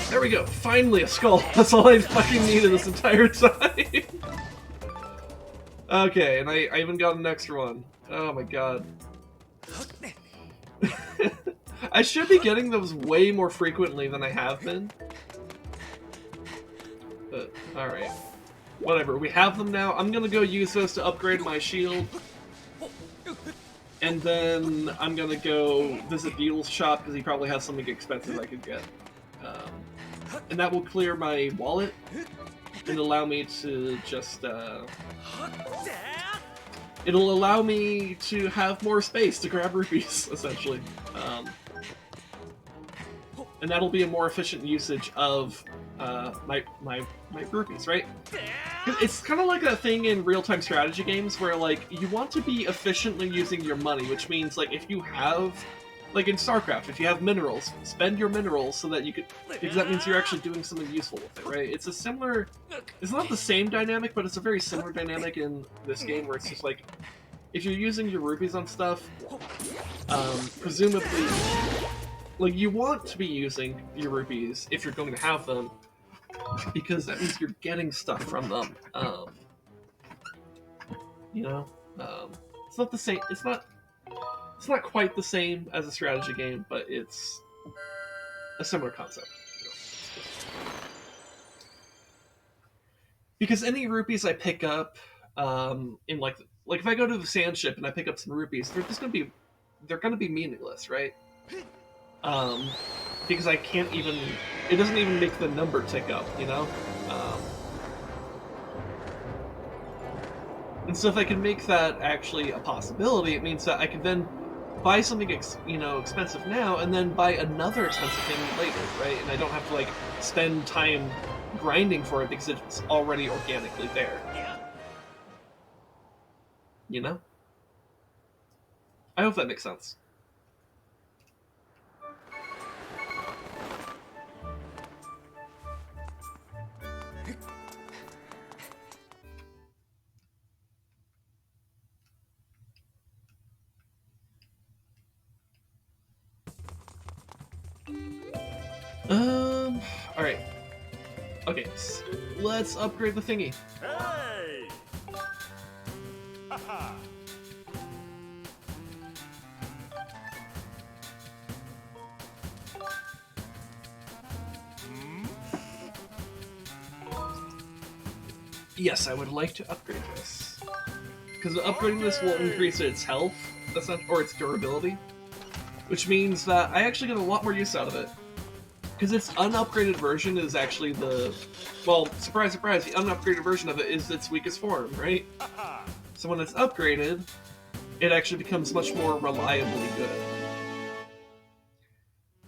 There we go. Finally a skull. That's all I fucking needed this entire time. Okay, and I even got an extra one. Oh my god. I should be getting those way more frequently than I have been. But, alright. Whatever, we have them now. I'm gonna go use those to upgrade my shield. And then I'm gonna go visit Beetle's shop because he probably has something expensive I could get. And that will clear my wallet and allow me to just, it'll allow me to have more space to grab rupees, essentially. And that'll be a more efficient usage of my rupees, right? It's kind of like that thing in real-time strategy games where, like, you want to be efficiently using your money, which means, like, if you have, like in StarCraft, if you have minerals, spend your minerals so that you could, because that means you're actually doing something useful with it, right? It's a similar, it's not the same dynamic, but it's a very similar dynamic in this game where it's just like, if you're using your rupees on stuff, presumably, like, you want to be using your rupees if you're going to have them, because that means you're getting stuff from them. You know, it's not the same. It's not quite the same as a strategy game, but it's a similar concept. Because any rupees I pick up, in like if I go to the Sandship and I pick up some rupees, they're gonna be meaningless, right? Because I can't even, it doesn't even make the number tick up, you know? And so if I can make that actually a possibility, it means that I can then buy something expensive now, and then buy another expensive thing later, right? And I don't have to, like, spend time grinding for it because it's already organically there. You know? I hope that makes sense. Alright. Okay, so let's upgrade the thingy. Hey! Haha! Yes, I would like to upgrade this. Because upgrading this will increase its health, or its durability. Which means that I actually get a lot more use out of it. Because its unupgraded version is actually the... Well, surprise, surprise, the unupgraded version of it is its weakest form, right? So when it's upgraded, it actually becomes much more reliably good.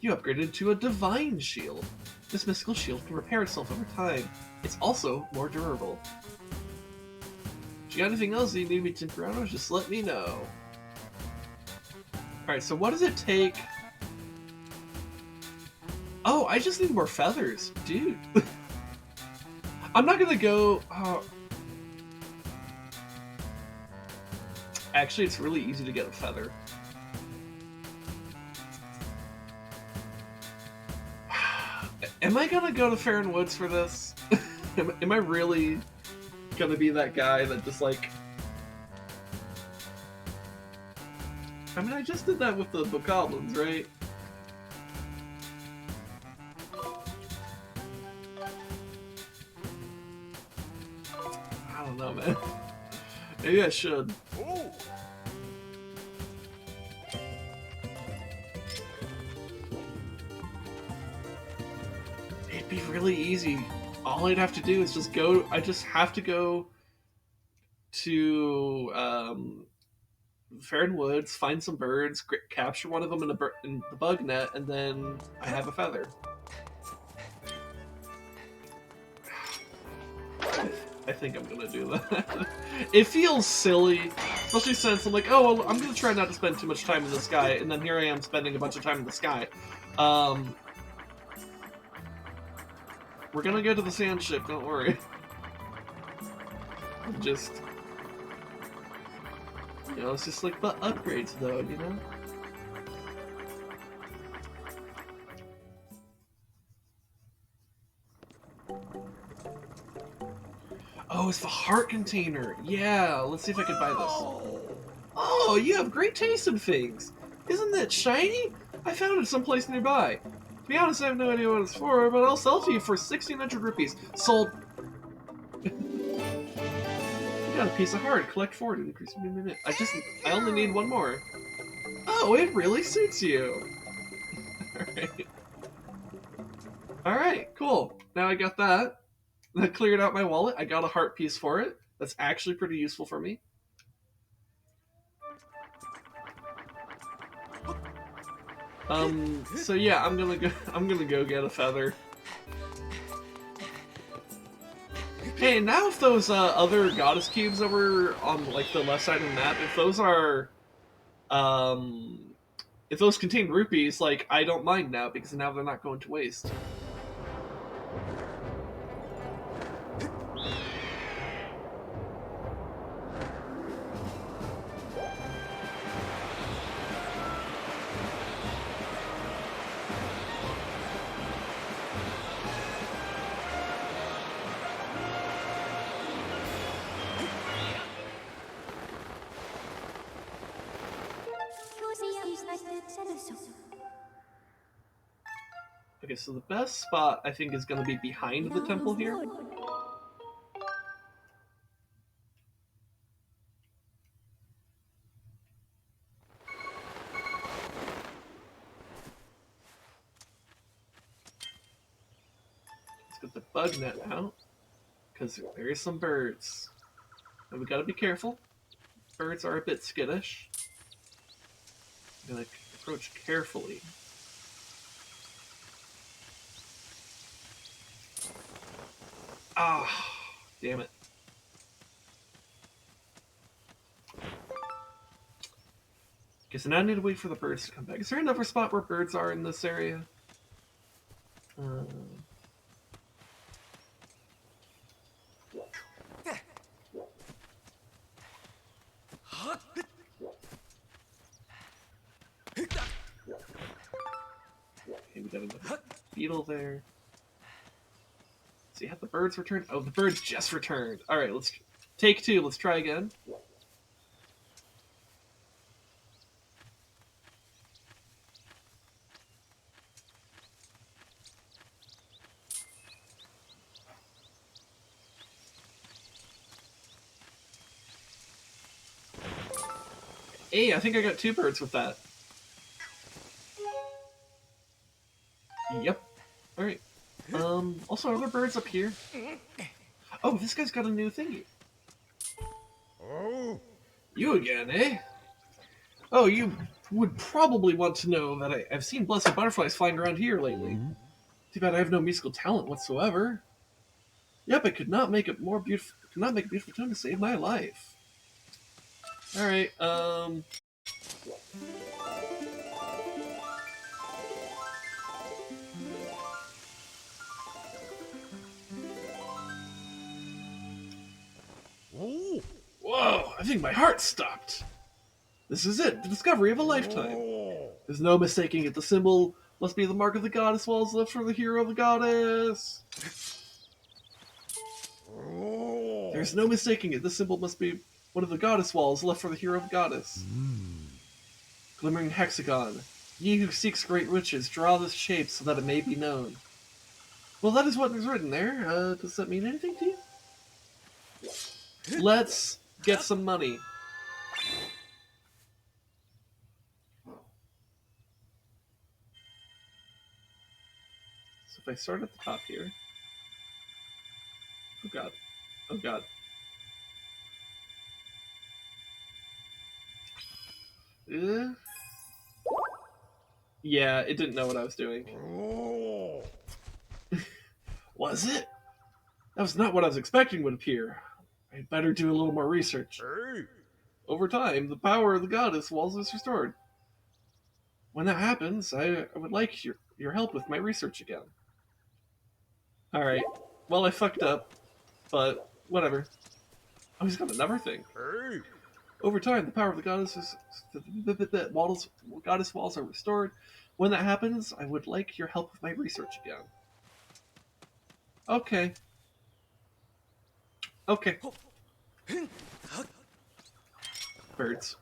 You upgraded to a Divine Shield. This mystical shield can repair itself over time. It's also more durable. If you got anything else that you need me to tinker around with, just let me know. Alright, so what does it take... Oh, I just need more feathers. Dude. I'm not gonna go... Actually, it's really easy to get a feather. Am I gonna go to Faron Woods for this? Am I really gonna be that guy that just, like... I mean, I just did that with the bokoblins, right? I don't know, man. Maybe I should. Ooh. It'd be really easy. All I'd have to do is just go... I just have to go to Faron Woods, find some birds, capture one of them in the bug net, and then I have a feather. I think I'm gonna do that. It feels silly, especially since I'm like, oh, well, I'm gonna try not to spend too much time in the sky, and then here I am spending a bunch of time in the sky. We're gonna go to the Sandship, don't worry. Just... You know, it's just like the upgrades, though, you know? Oh, it's the heart container. Yeah, let's see if I can buy this. Oh, you have great taste in figs. Isn't that shiny? I found it someplace nearby. To be honest, I have no idea what it's for, but I'll sell it to you for 1,600 rupees. Sold. You got a piece of heart. Collect 4 to increase my minute. I only need one more. Oh, it really suits you. Alright. Alright, cool. Now I got that. That cleared out my wallet. I got a heart piece for it. That's actually pretty useful for me. So yeah, I'm gonna go get a feather. Hey, now if those other goddess cubes over on like the left side of the map, if those are if those contain rupees, like I don't mind now because now they're not going to waste. Okay, so the best spot I think is going to be behind the temple here. Let's get the bug net out, because there is some birds. And we gotta be careful. Birds are a bit skittish. I'm gonna approach carefully. Ah, damn it. Okay, so now I need to wait for the birds to come back. Is there another spot where birds are in this area? Okay, we got another beetle there. See, have the birds returned? Oh, the birds just returned. Alright, let's take two. Let's try again. Hey, I think I got two birds with that. Yep. Alright. Also, are there birds up here? Oh, this guy's got a new thingy. Oh, You again, eh? Oh, you would probably want to know that I've seen blessed butterflies flying around here lately. Too bad I have no musical talent whatsoever. Yep, I could not make it more beautiful. Could not make a beautiful tune to save my life. Alright, oh, whoa, I think my heart stopped. This is it, the discovery of a lifetime. oh. There's no mistaking it. The symbol must be the mark of the goddess walls left for the hero of the goddess. Oh. There's no mistaking it. This symbol must be one of the goddess walls left for the hero of the goddess. Glimmering hexagon. Ye who seeks great riches, draw this shape so that it may be known. Well, that is what is written there. Does that mean anything to you? Let's get some money. So if I start at the top here. Oh god. Oh god. Yeah, it didn't know what I was doing. Oh. Was it? That was not what I was expecting would appear. I'd better do a little more research. Hey. Over time, the power of the goddess walls is restored. When that happens, I would like your help with my research again. Alright. Well, I fucked up, but whatever. Oh, he's got another thing. Hey. Over time, the power of the goddess walls are restored. When that happens, I would like your help with my research again. Okay. Okay. Birds.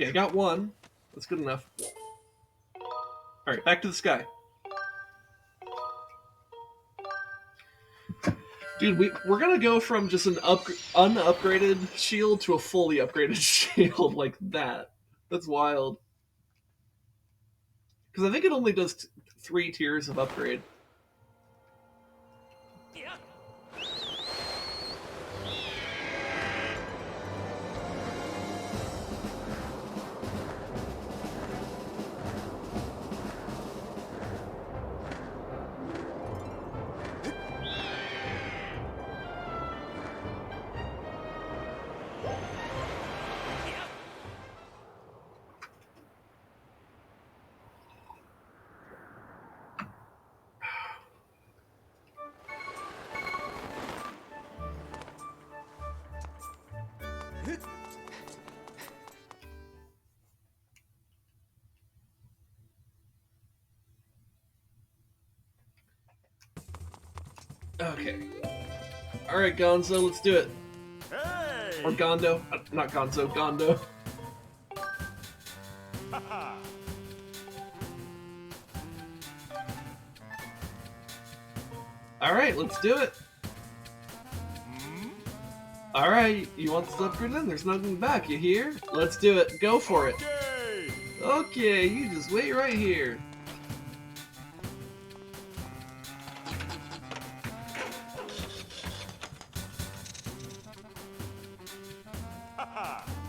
Okay, I got one. That's good enough. Alright, back to the sky. Dude, we're gonna go from just an unupgraded shield to a fully upgraded shield like that. That's wild. Because I think it only does 3 tiers of upgrade. Okay. Alright, Gonzo, let's do it. Hey! Or Gondo. Not Gonzo, Gondo. Alright, let's do it. Alright, you want this upgrade then? There's nothing back, you hear? Let's do it. Go for it. Okay! Okay, you just wait right here.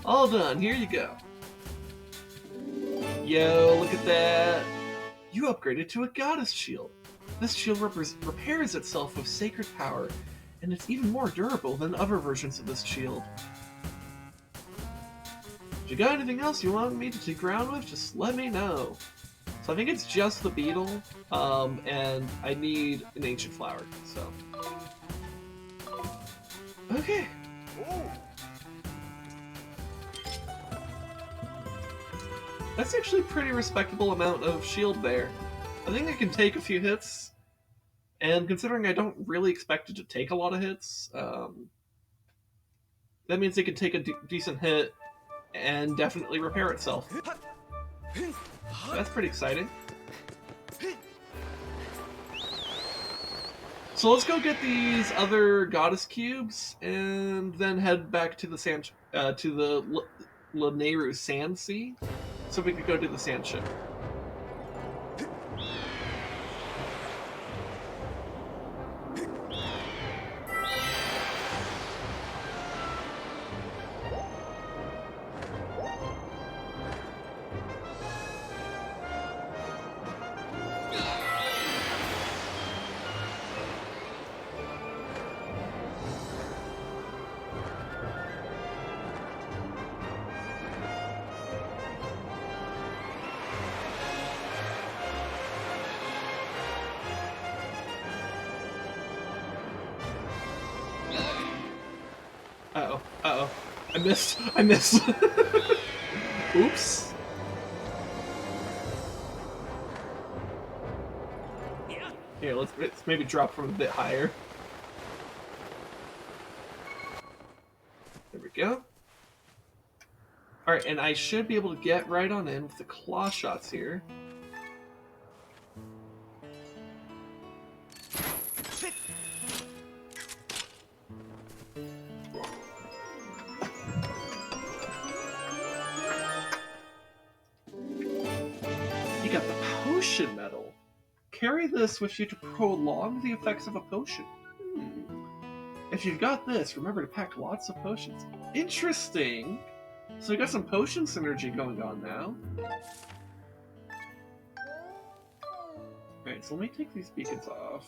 All done, here you go. Yo, look at that. You upgraded to a goddess shield. This shield repairs itself with sacred power, and it's even more durable than other versions of this shield. If you got anything else you want me to take around with, just let me know. So I think it's just the beetle, and I need an ancient flower, so. Okay. Ooh. That's actually a pretty respectable amount of shield there. I think I can take a few hits, and considering I don't really expect it to take a lot of hits, that means it can take a decent hit and definitely repair itself. That's pretty exciting. So let's go get these other goddess cubes, and then head back to the Nayru Sand Sea, so we could go to the Sandship. Uh-oh. I missed. Oops. Here, let's maybe drop from a bit higher. There we go. Alright, and I should be able to get right on in with the claw shots here. Potion medal. Carry this with you to prolong the effects of a potion. If you've got this, remember to pack lots of potions. Interesting. So we got some potion synergy going on now. Alright, so let me take these beacons off.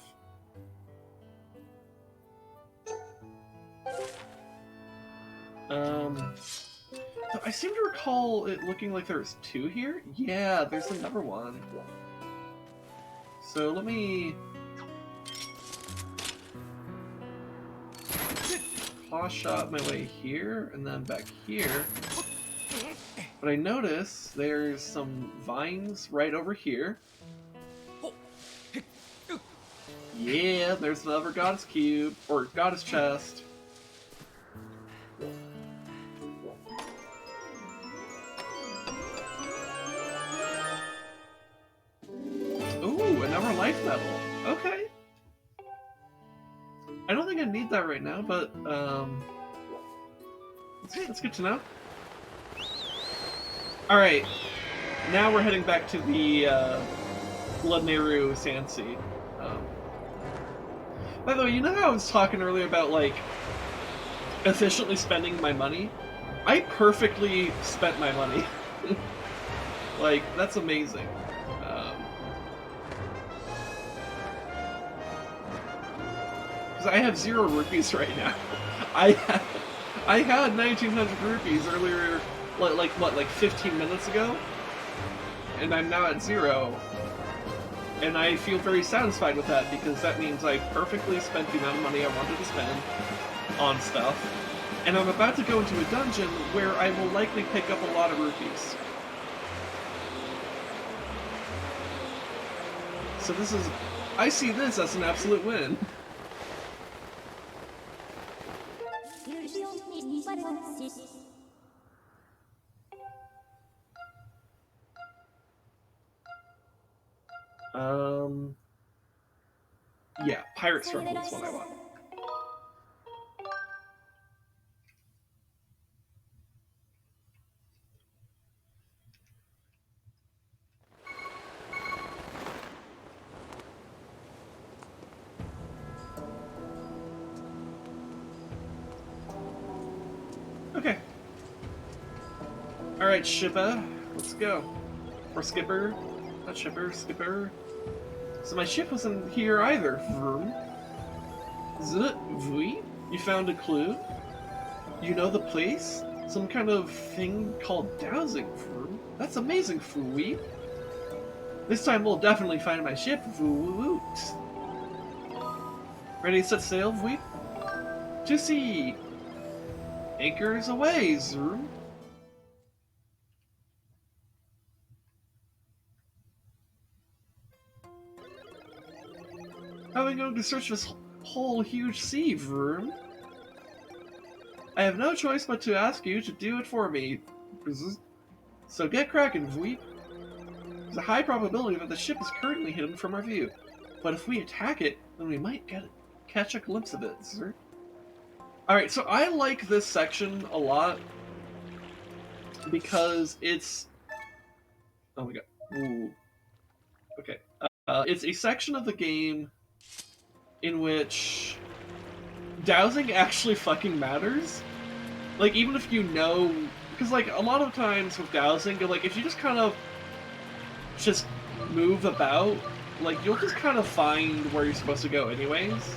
I seem to recall it looking like there's 2 here. Yeah, there's another one. So let me claw shot my way here and then back here. But I notice there's some vines right over here. Yeah, there's another goddess cube or goddess chest. medal. Okay. I don't think I need that right now, but that's good to know. Alright. Now we're heading back to the Nayru Sand Sea. By the way, you know how I was talking earlier about, like, efficiently spending my money? I perfectly spent my money. Like, that's amazing. Because I have 0 rupees right now. I had 1,900 rupees earlier, like 15 minutes ago? And I'm now at 0. And I feel very satisfied with that, because that means I perfectly spent the amount of money I wanted to spend on stuff. And I'm about to go into a dungeon where I will likely pick up a lot of rupees. So this is... I see this as an absolute win. Yeah, Pirate Struggle is what I want. Okay. Alright, Shippa, let's go. Or Skipper. Not Shipper, Skipper. So my ship wasn't here either. Vroom. Zut, vui? You found a clue? You know the place? Some kind of thing called dowsing, Vroom. That's amazing, Fui. This time we'll definitely find my ship, Voot. Ready to set sail, Vui? To sea! Anchors away, Zoom. How am I going to search this whole huge sea, Vroom? I have no choice but to ask you to do it for me. So get cracking, Vui. There's a high probability that the ship is currently hidden from our view. But if we attack it, then we might catch a glimpse of it, sir. Alright, so I like this section a lot because it's... Oh my god. Ooh. Okay. It's a section of the game in which dowsing actually fucking matters. Like, even if you know... Because, like, a lot of times with dowsing, like, if you just kind of just move about, like, you'll just kind of find where you're supposed to go anyways.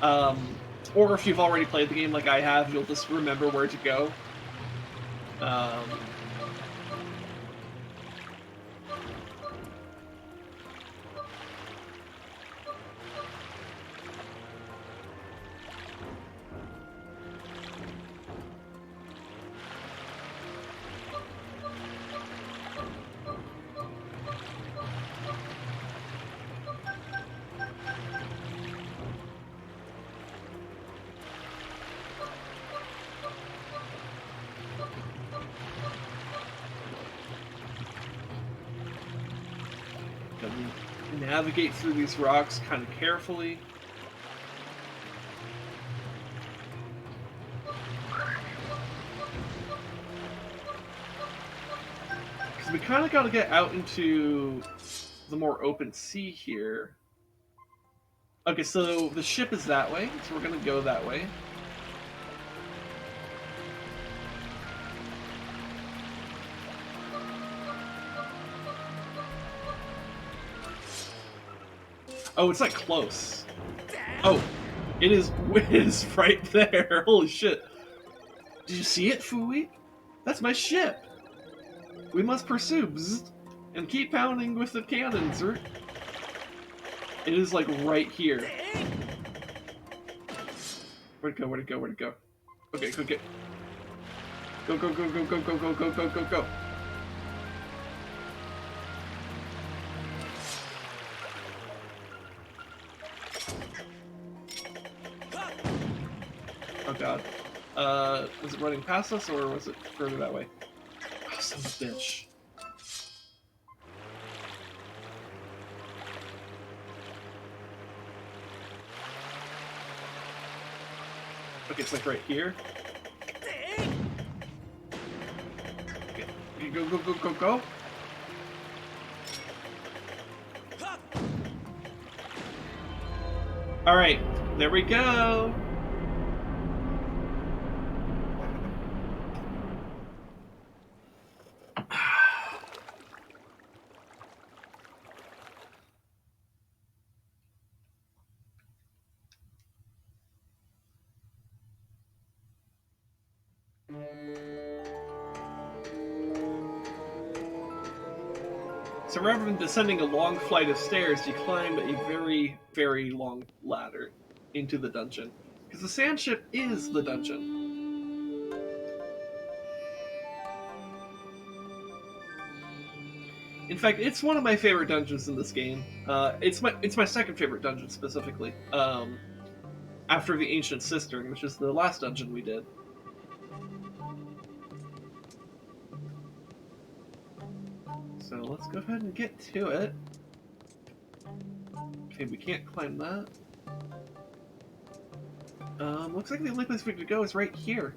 Or if you've already played the game like I have, you'll just remember where to go. Navigate through these rocks kind of carefully. Because we kind of got to get out into the more open sea here. Okay, so the ship is that way, so we're going to go that way. Oh, it's like close. Oh, it is right there. Holy shit. Did you see it, Fui? That's my ship. We must pursue and keep pounding with the cannons. It is like right here. Where'd it go? Where'd it go? Where'd it go? Okay, go get. Go, go, go, go, go, go, go, go, go, go, go. Oh god. Was it running past us or was it further that way? Oh, son of a bitch. Okay, it's like right here. Okay, go, go, go, go, go. Alright, there we go. So rather than descending a long flight of stairs, you climb a very, very long ladder into the dungeon. Because the Sandship is the dungeon. In fact, it's one of my favorite dungeons in this game. It's my second favorite dungeon specifically. After the Ancient Cistern, which is the last dungeon we did. So let's go ahead and get to it. Okay, we can't climb that. Looks like the only place we could go is right here.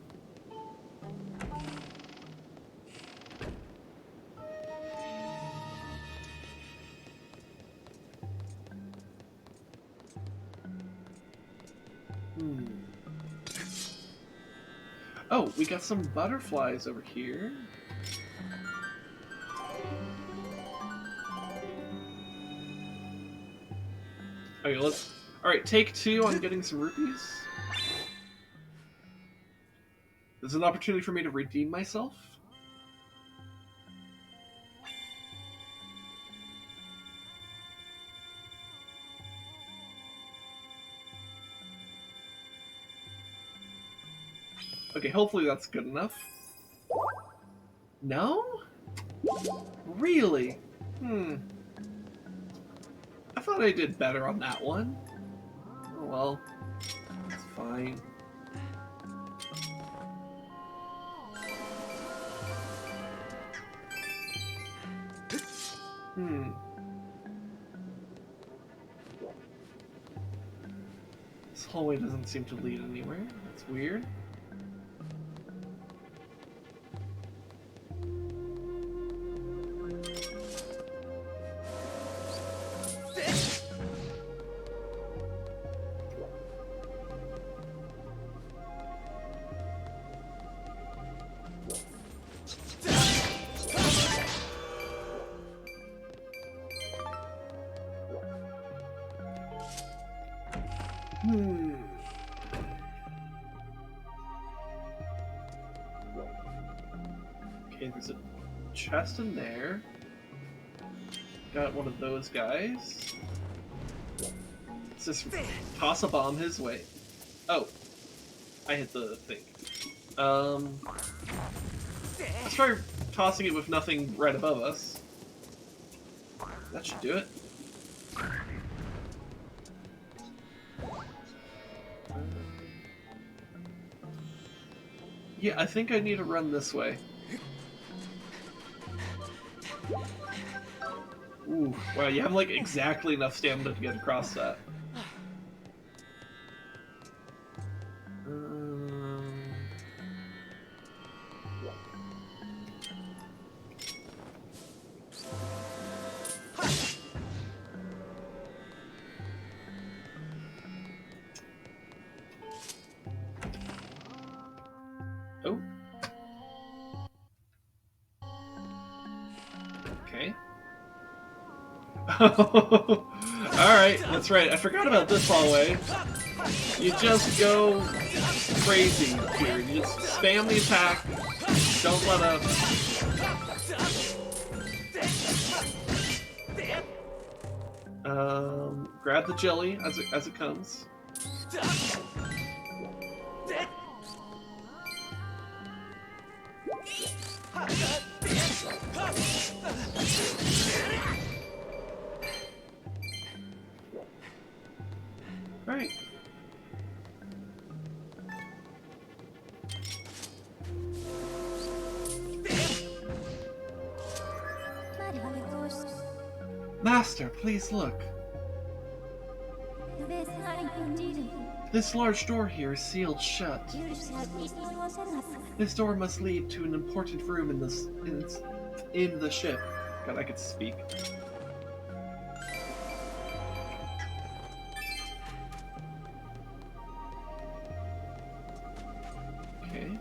Oh, we got some butterflies over here. Okay, let's... Alright, take 2 on getting some rupees. This is an opportunity for me to redeem myself. Okay, hopefully that's good enough. No? Really? I thought I did better on that one. Oh well. It's fine. This hallway doesn't seem to lead anywhere. That's weird. Okay, there's a chest in there. Got one of those guys. Let's just toss a bomb his way. Oh, I hit the thing. Let's try tossing it with nothing right above us. That should do it. Yeah, I think I need to run this way. Ooh, wow, you have like exactly enough stamina to get across that. Oh. Okay. Alright, that's right. I forgot about this hallway. You just go crazy here. You just spam the attack. Don't let up. Grab the jelly as it comes. Right. Master, please look. This large door here is sealed shut. This door must lead to an important room in the ship. God, I could speak. Okay.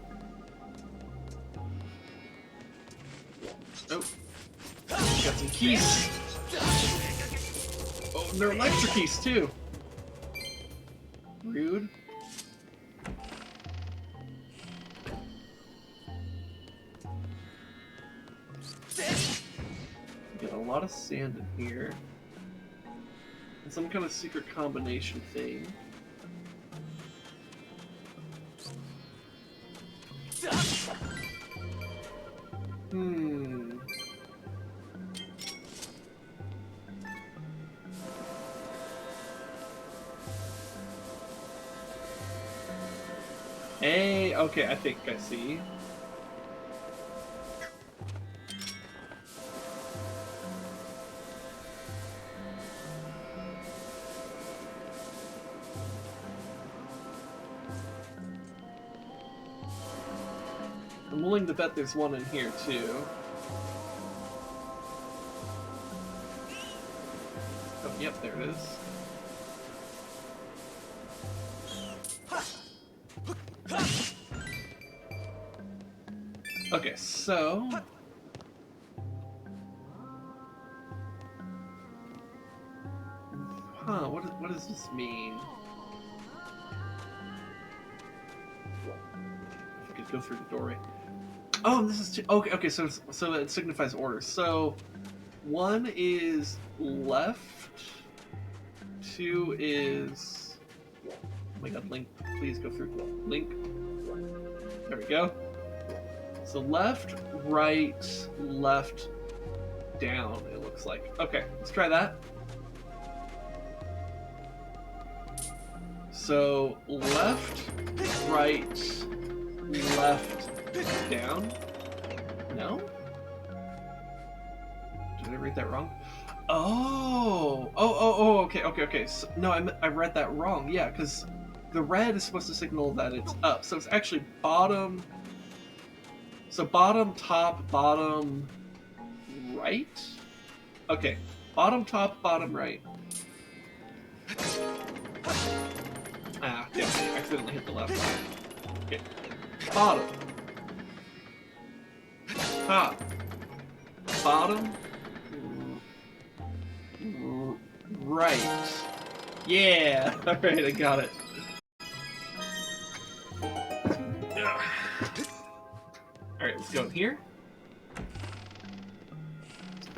Oh. Got some keys. Oh, and they're electric keys too. Rude. Get a lot of sand in here. And some kind of secret combination thing. Hmm. Hey, okay, I think I see. I'm willing to bet there's one in here too. Oh, yep, there it is. Okay, so... Huh, what does this mean? If I could go through the doorway. Oh, this is... Okay, so it signifies order. So, 1 is left, 2 is... Oh my god, Link, please go through. Link. There we go. So left, right, left, down, it looks like. Okay, let's try that. So left, right, left, down. No? Did I read that wrong? Oh, okay. So, no, I read that wrong. Yeah, because the red is supposed to signal that it's up. So it's actually bottom... So bottom, top, bottom, right? Okay. Bottom, top, bottom, right. Ah, damn, I accidentally hit the left. Okay. Bottom. Top. Bottom. Right. Yeah! Alright, I got it. Alright, let's go in here.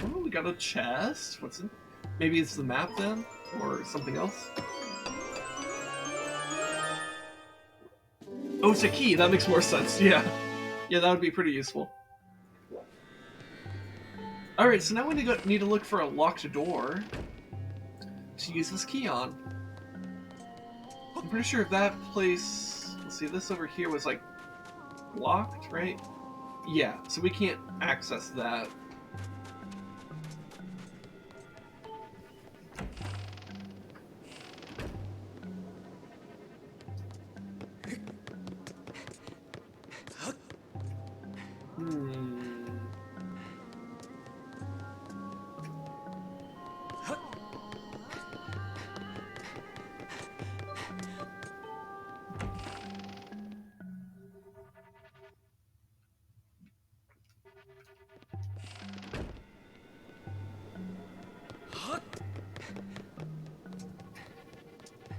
Oh, we got a chest. What's in? Maybe it's the map then? Or something else? Oh, it's a key. That makes more sense. Yeah. Yeah, that would be pretty useful. Alright, so now we need to look for a locked door to use this key on. I'm pretty sure that place... Let's see, this over here was like locked, right? Yeah, so we can't access that.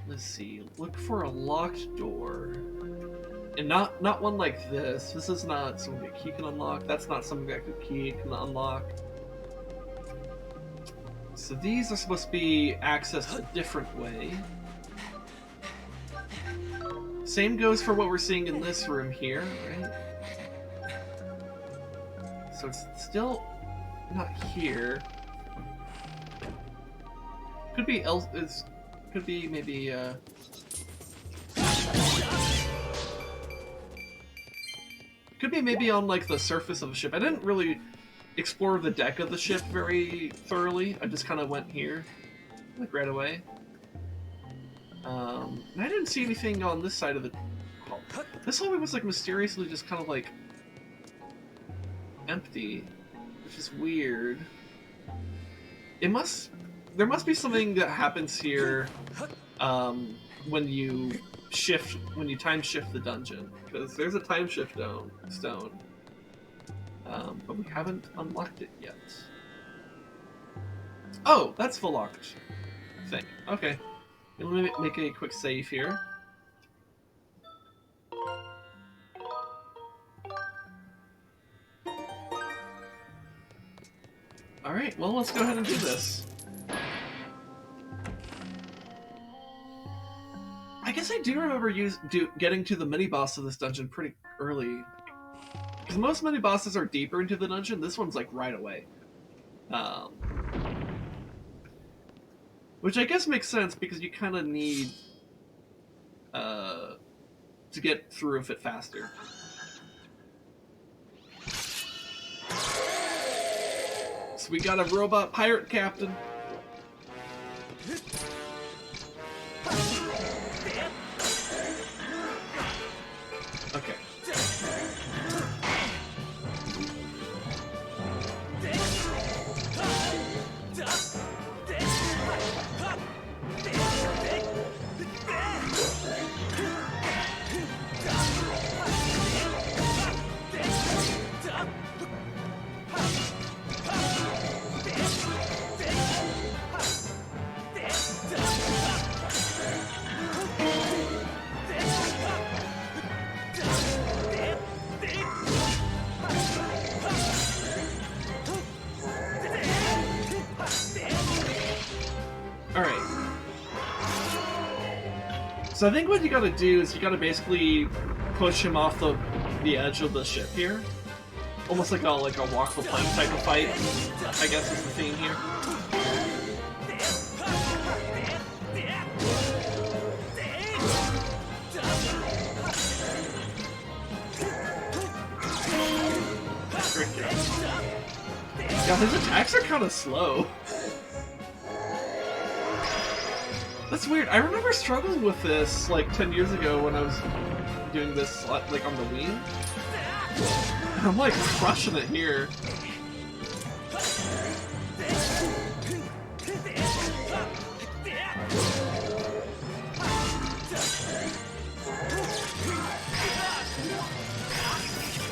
Let's see. Look for a locked door. And not one like this. This is not something a key can unlock. That's not something that a key can unlock. So these are supposed to be accessed a different way. Same goes for what we're seeing in this room here, right? So it's still not here. Could be else. Could be maybe. Could be maybe on like the surface of the ship. I didn't really explore the deck of the ship very thoroughly. I just kind of went here, like right away. And I didn't see anything on this side of the hall. This hallway was like mysteriously just kind of like empty, which is weird. There must be something that happens here when you time shift the dungeon, because there's a time shift stone, but we haven't unlocked it yet. Oh, that's the locked thing. Okay, let me make a quick save here. All right, well, let's go ahead and do this. I guess I do remember getting to the mini-boss of this dungeon pretty early. Because most mini-bosses are deeper into the dungeon, this one's like right away. Which I guess makes sense, because you kind of need to get through with it faster. So we got a robot pirate captain. Okay. Alright. So I think what you gotta do is you gotta basically push him off the edge of the ship here. Almost like a walk the plank type of fight, I guess is the theme here. Yeah, his attacks are kind of slow. That's weird. I remember struggling with this like 10 years ago when I was doing this like on the Wii. I'm like crushing it here.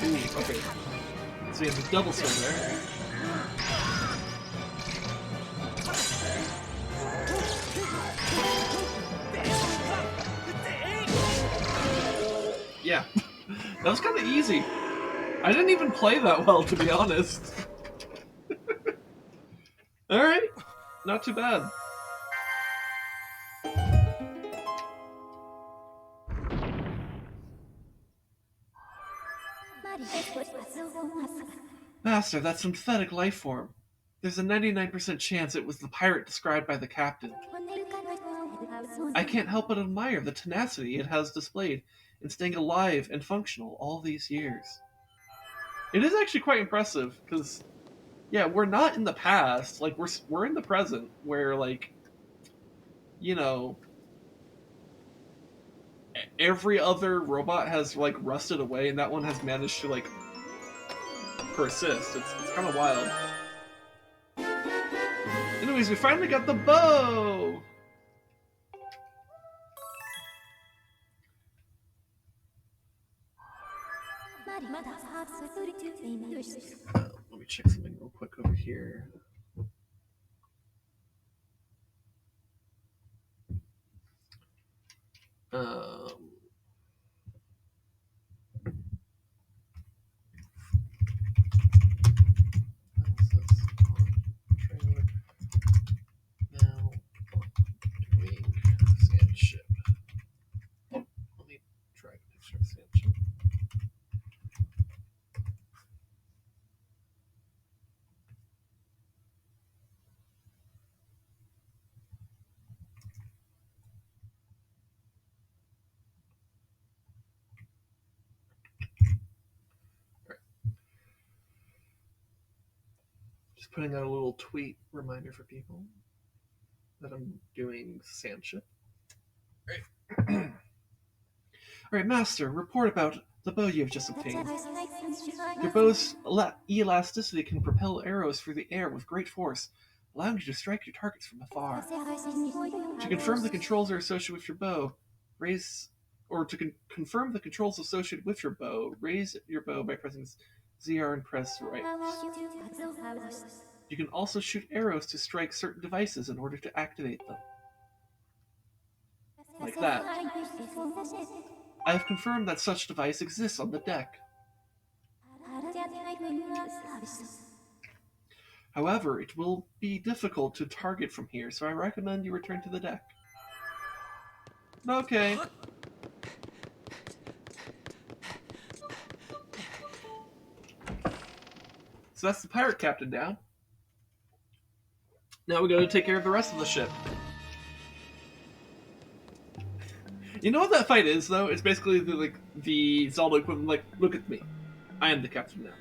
Ooh, okay. So you have the double swing there. Yeah, that was kind of easy. I didn't even play that well, to be honest. Alright, not too bad. Master, that synthetic life form. There's a 99% chance it was the pirate described by the captain. I can't help but admire the tenacity it has displayed in staying alive and functional all these years. It is actually quite impressive, because, yeah, we're not in the past. Like, we're in the present, where, like, you know, every other robot has, like, rusted away, and that one has managed to, like, persist. It's kind of wild. Anyways, we finally got the bow! Let me check something real quick over here. Trailer. Now doing Sandship. Let me drag a picture of Sandship. Just putting out a little tweet reminder for people that I'm doing Sandship. Alright, Master, report about the bow you have just obtained. Your bow's elasticity can propel arrows through the air with great force, allowing you to strike your targets from afar. To confirm the controls are associated with your bow, confirm the controls associated with your bow, raise your bow by pressing ZR and press right. You can also shoot arrows to strike certain devices in order to activate them. Like that. I have confirmed that such device exists on the deck. However, it will be difficult to target from here, so I recommend you return to the deck. Okay. So that's the pirate captain down. Now we gotta take care of the rest of the ship. You know what that fight is, though? It's basically the Zelda equivalent, like, look at me. I am the captain now.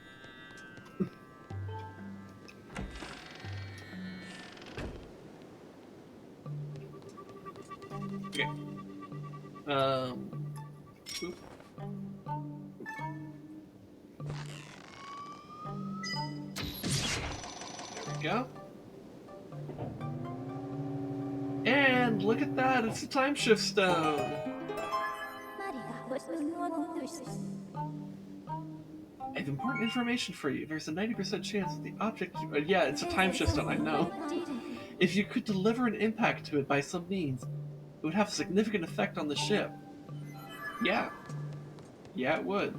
Okay. Oop. There we go. And look at that, it's a time shift stone. I have important information for you. There's a 90% chance that the object... yeah, it's a time shift stone, I know. If you could deliver an impact to it by some means, it would have a significant effect on the ship. Yeah. Yeah, it would.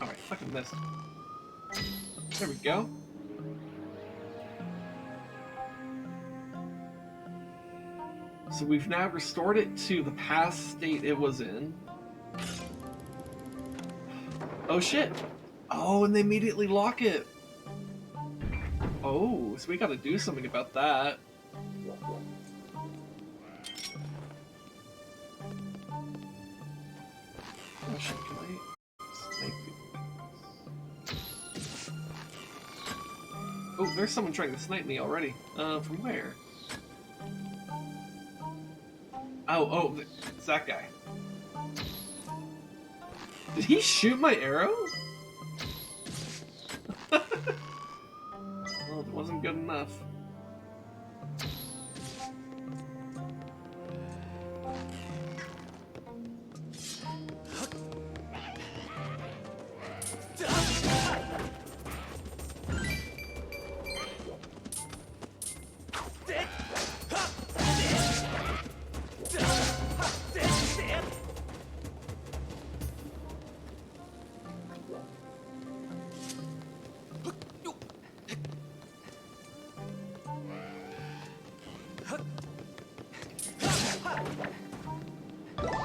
Alright, fucking missed. There we go. So we've now restored it to the past state it was in. Oh shit! Oh, and they immediately lock it! Oh, so we gotta do something about that. Oh, there's someone trying to snipe me already. From where? Oh, it's that guy. Did he shoot my arrow? Well, it wasn't good enough.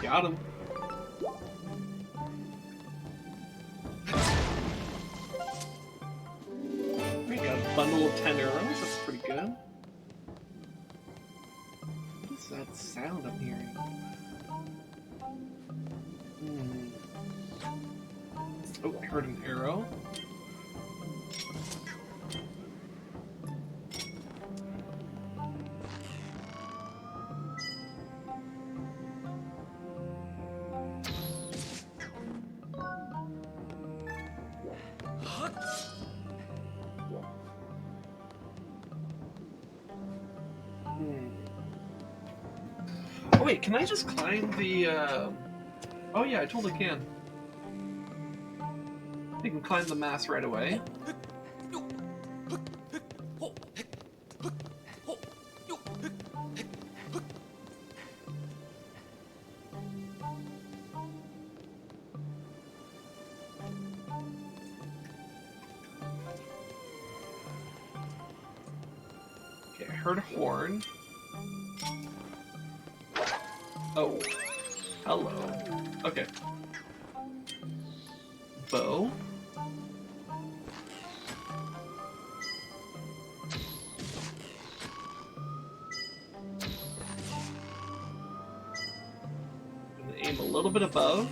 Got him. We got a bundle of 10 arrows, that's pretty good. What is that sound I'm hearing? Oh, I heard an arrow. Oh wait, can I just climb the, Oh yeah, I totally can. I can climb the mast right away. Okay, I heard a horn. Oh. Hello. Okay. Bow. Aim a little bit above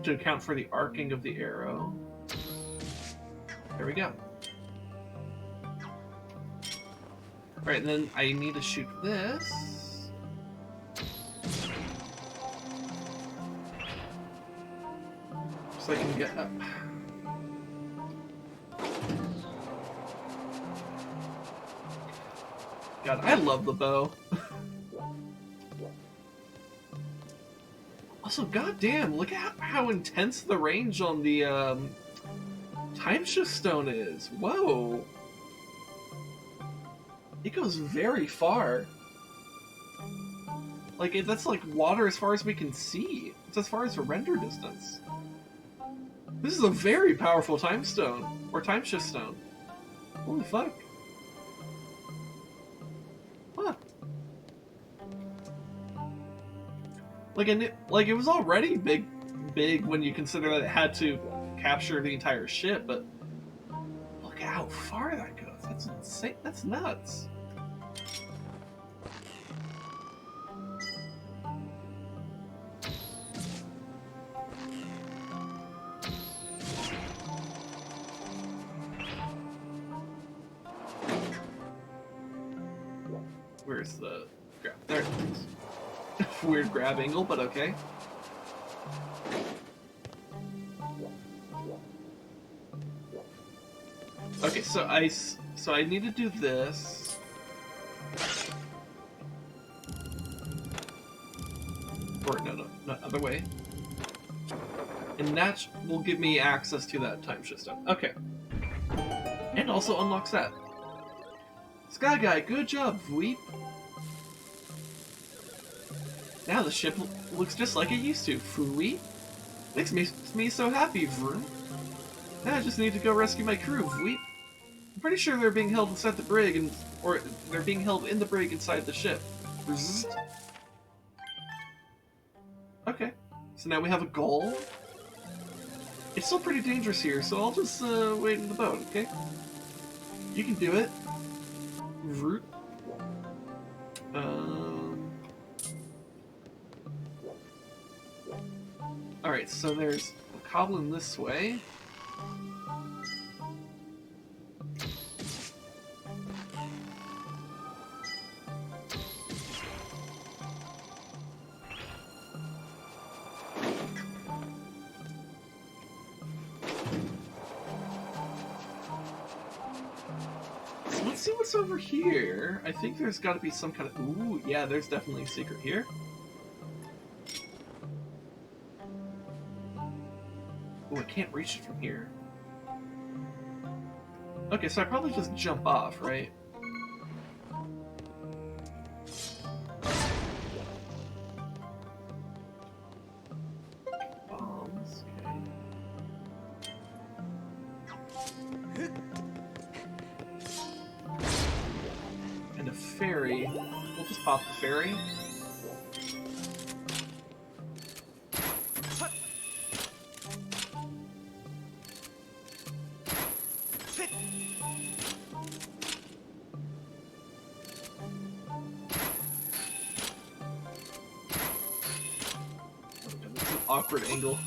to account for the arcing of the arrow. There we go. Alright, and then I need to shoot this. So I can get up. God, I love the bow. Also, goddamn, look at how intense the range on the time shift stone is. Whoa. It goes very far. Like, that's like water as far as we can see. It's as far as the render distance. This is a very powerful time stone. Or time shift stone. Holy fuck. Huh. Like, it was already big when you consider that it had to capture the entire ship, but look at how far that goes. That's insane. That's nuts. Where's the grab? There it is. Weird grab angle, but okay. Okay, so I need to do this. Or no, not other way. And that will give me access to that time shift stone. Okay. And also unlocks that. Sky Guy, good job, Veep. Now the ship looks just like it used to, Fooey. Makes me so happy, Vroom. Now I just need to go rescue my crew, Veep. I'm pretty sure they're being held inside the brig, or they're being held in the brig inside the ship. Bzzzt. Okay, so now we have a goal. It's still pretty dangerous here, so I'll just wait in the boat, okay? You can do it. Vroom. Alright, so there's a goblin this way. So let's see what's over here. I think there's got to be some kind of... Ooh, yeah, there's definitely a secret here. Oh, I can't reach it from here. Okay, so I probably just jump off, right? Bombs, okay. And a ferry. We'll just pop the ferry. Awkward angle.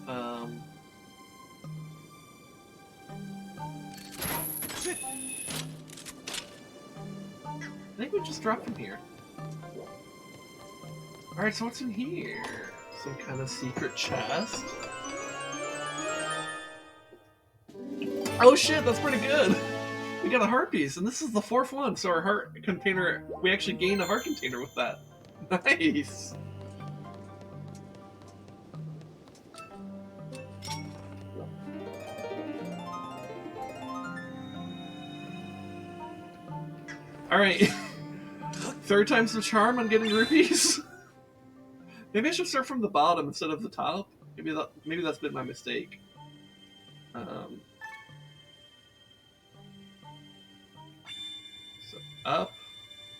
I think we just dropped from here. Alright, so what's in here? Some kind of secret chest? Oh shit, that's pretty good! We got a heart piece, and this is the 4th one, so our heart container, we actually gained a heart container with that. Nice! Alright. 3rd time's the charm on getting rupees. Maybe I should start from the bottom instead of the top. Maybe that's been my mistake. So up.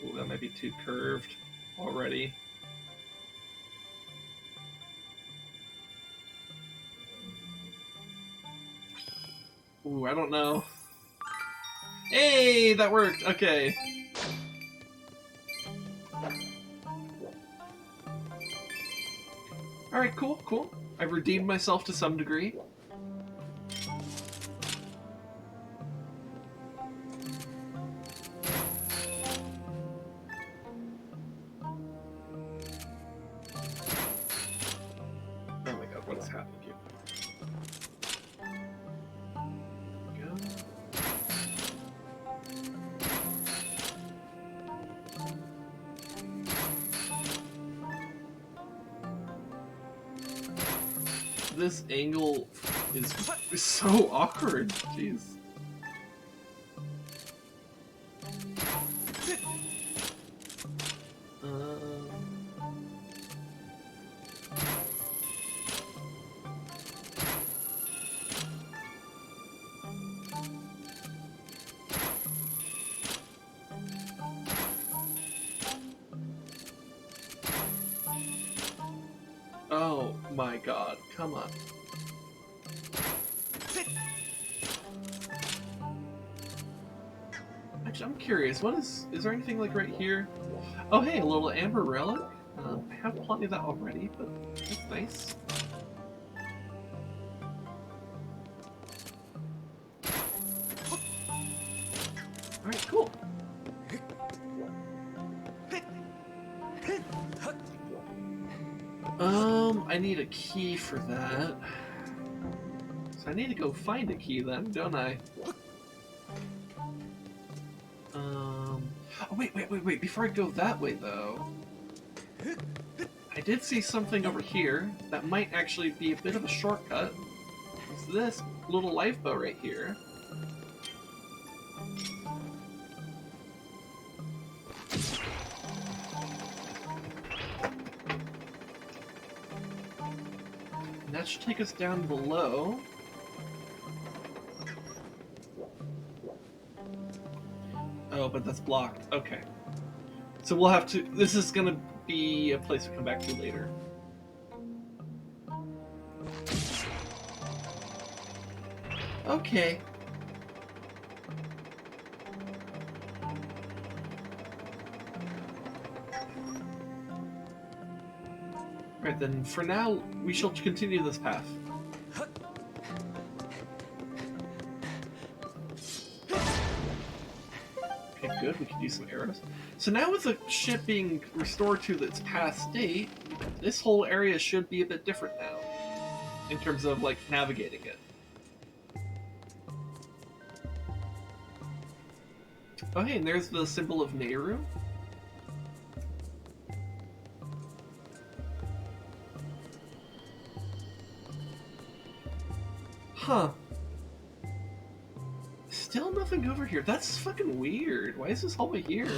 Ooh, that might be too curved already. Ooh, I don't know. Hey, that worked. Okay. Alright, cool. I've redeemed myself to some degree. this angle is so awkward. Jeez. Oh my god, come on. Actually, I'm curious, is there anything like right here? Oh hey, a little amber relic. I have plenty of that already, but that's nice. Alright, cool. I need a key for that. So I need to go find a key then, don't I? Oh, wait, before I go that way though. I did see something over here that might actually be a bit of a shortcut. It's this little lifeboat right here. That should take us down below. Oh, but that's blocked. Okay. So we'll have to... This is gonna be a place we come back to later. Okay. Right then, for now, we shall continue this path. Okay, good, we can use some arrows. So now with the ship being restored to its past state, this whole area should be a bit different now, in terms of, like, navigating it. Oh hey, and there's the symbol of Nayru. Huh. Still nothing over here. That's fucking weird. Why is this hallway here?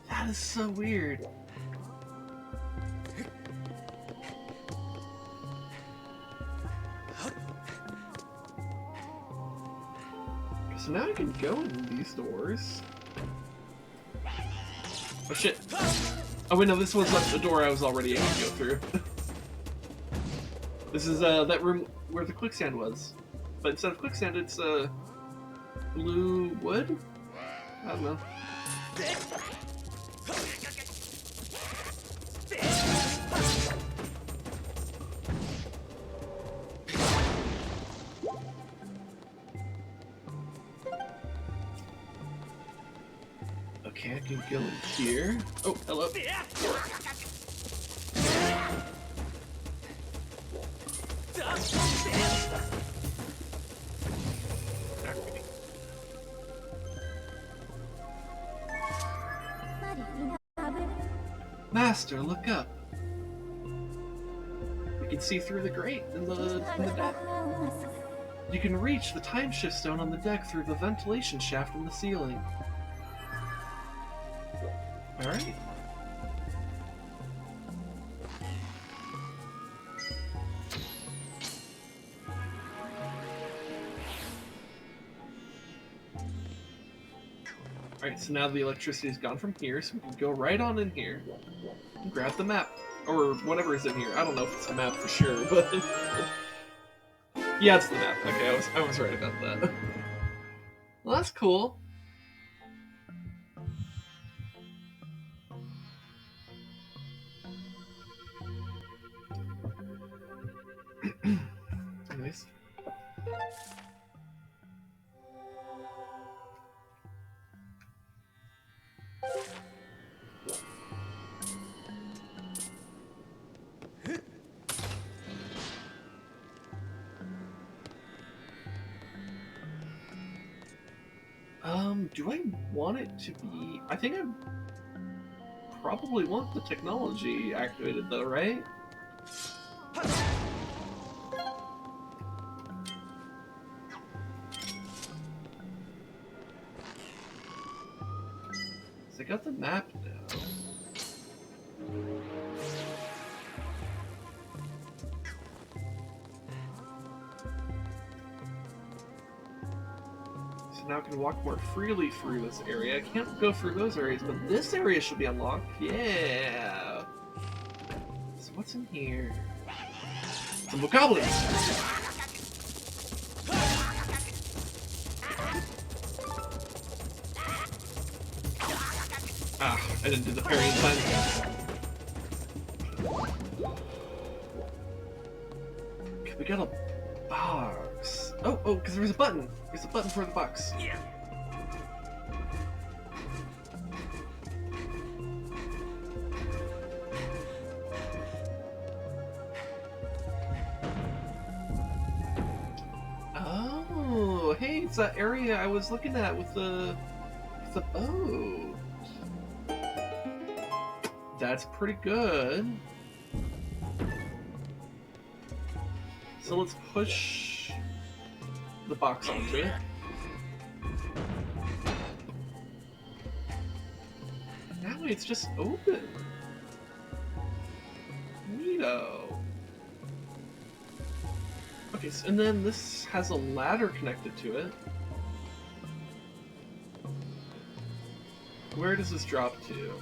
That is so weird. So now I can go in these doors. Oh shit. Oh wait, no, this was the door I was already able to go through. This is that room where the quicksand was. But instead of quicksand, it's blue wood? I don't know. Okay, I can go in here. Oh, hello. Master, look up. You can see through the grate in the deck. You can reach the time shift stone on the deck through the ventilation shaft in the ceiling. Alright. Alright, so now the electricity's gone from here, so we can go right on in here and grab the map. Or whatever is in here. I don't know if it's a map for sure, but... yeah, it's the map. Okay, I was right about that. Well, that's cool. Nice. Do I want it to be... I think I probably want the technology activated though, right? I got the map now. So now I can walk more freely through this area. I can't go through those areas, but this area should be unlocked. Yeah. So what's in here? Some goblins. Ah, I didn't do the parry in time. Okay, we got a box. Oh, because there's a button. There's a button for the box. Yeah. Oh, hey, it's that area I was looking at with the boat. That's pretty good. So let's push the box onto it. Now it's just open. Neato. Okay, so, and then this has a ladder connected to it. Where does this drop to?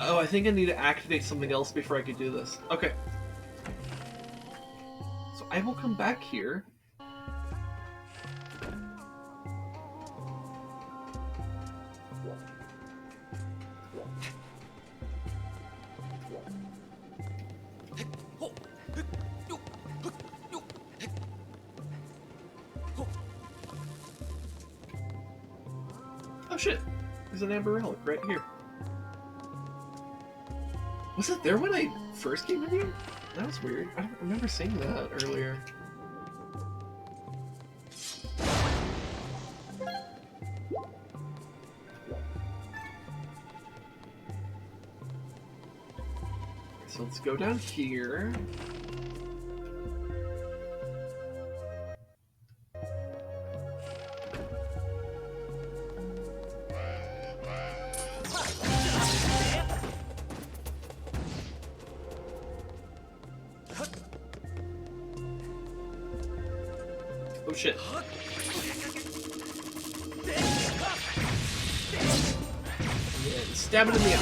Oh, I think I need to activate something else before I could do this. Okay. So I will come back here. Oh shit! There's an amber relic right here. Was it there when I first came in here? That was weird. I don't remember seeing that earlier. So let's go down here. Oh shit. Yeah, stab it in the eye.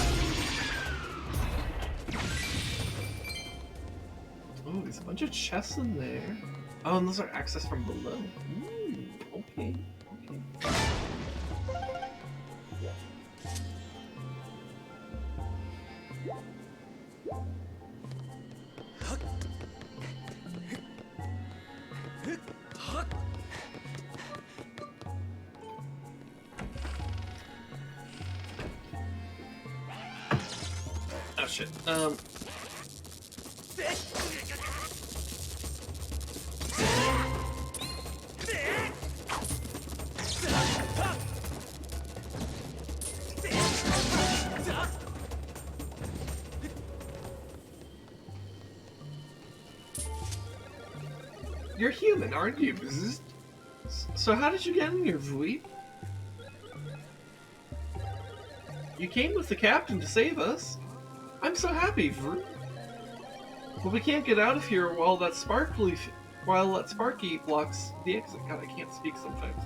Oh, there's a bunch of chests in there. Oh, and those are access from below. Okay. Oh shit. You're human, aren't you? So how did you get in here, Vui? You came with the captain to save us. I'm so happy, Vui. But we can't get out of here while that Sparky blocks the exit. God, I can't speak sometimes.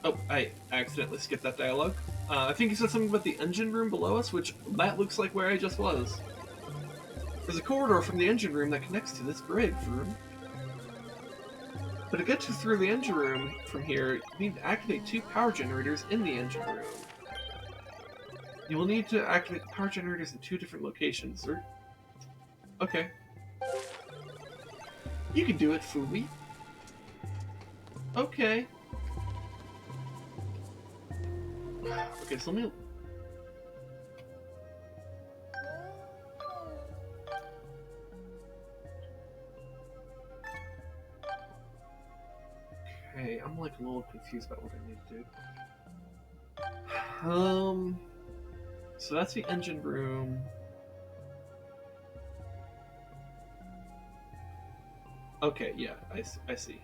Oh, I accidentally skipped that dialogue. I think he said something about the engine room below us, which that looks like where I just was. There's a corridor from the engine room that connects to this brig, Vui. But to get through the engine room from here, you need to activate 2 power generators in the engine room. You will need to activate the power generators in 2 different locations, or... Okay. You can do it, Vui. Okay. Okay, so let me... like a little confused about what I need to do. So that's the engine room. Okay, yeah, I see.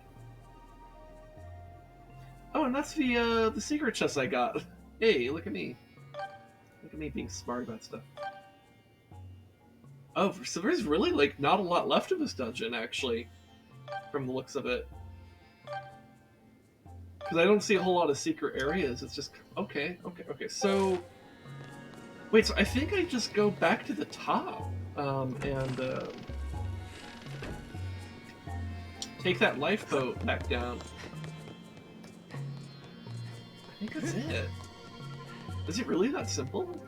Oh, and that's the secret chest I got. Hey, look at me. Look at me being smart about stuff. Oh, so there's really, like, not a lot left of this dungeon, actually, from the looks of it. Because I don't see a whole lot of secret areas. It's just, okay, so... Wait, so I think I just go back to the top, and take that lifeboat back down. I think that's it. Is it really that simple?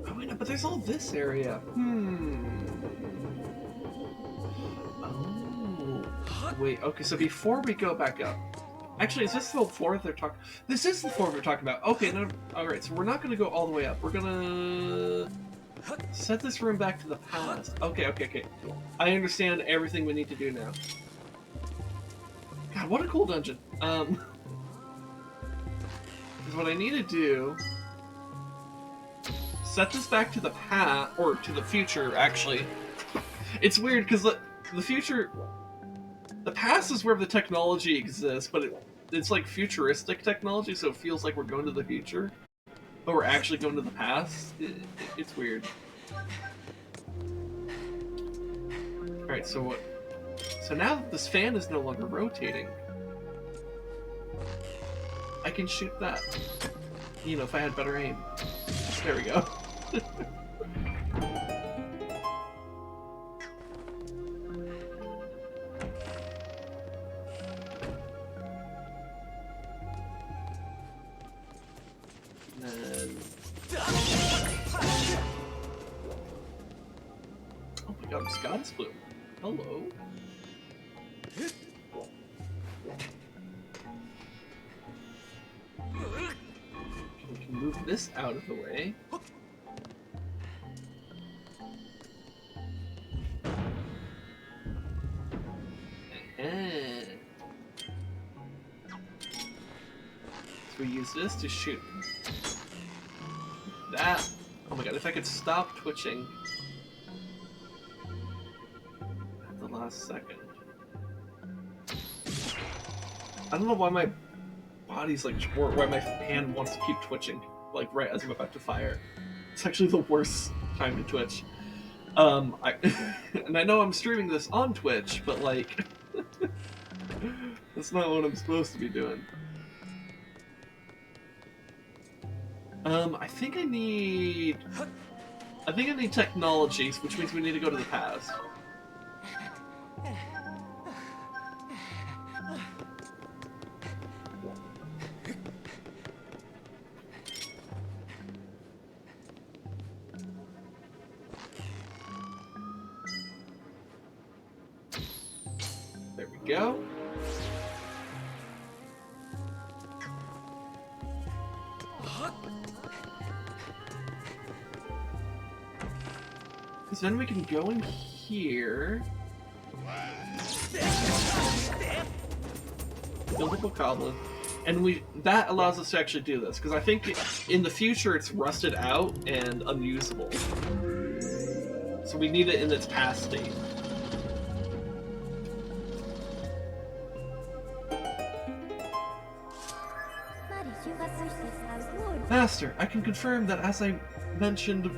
Oh wait, no, but there's all this area. Oh. Wait, okay, so before we go back up... Actually, is this the floor they're talking... This is the floor we're talking about. Okay, no, alright, so we're not going to go all the way up. We're going to... set this room back to the past. Okay. I understand everything we need to do now. God, what a cool dungeon. Because what I need to do... set this back to the past, or to the future, actually. It's weird, because the future... The past is where the technology exists, but it's like futuristic technology, so it feels like we're going to the future. But we're actually going to the past. It's weird. Alright, so what? So now that this fan is no longer rotating, I can shoot that. You know, if I had better aim. There we go. Oh my god, it's Goddess Bloom. Hello. We can move this out of the way. So we use this to shoot that. Oh my god, if I could stop twitching at the last second. I don't know why my body's like, or why my hand wants to keep twitching, like right as I'm about to fire. It's actually the worst time to twitch. And I know I'm streaming this on Twitch, but like, that's not what I'm supposed to be doing. I think I need technologies, which means we need to go to the past. There we go. Because then we can go in here. Buildable goblin. And that allows us to actually do this, because I think in the future it's rusted out and unusable. So we need it in its past state. Master, I can confirm that as mentioned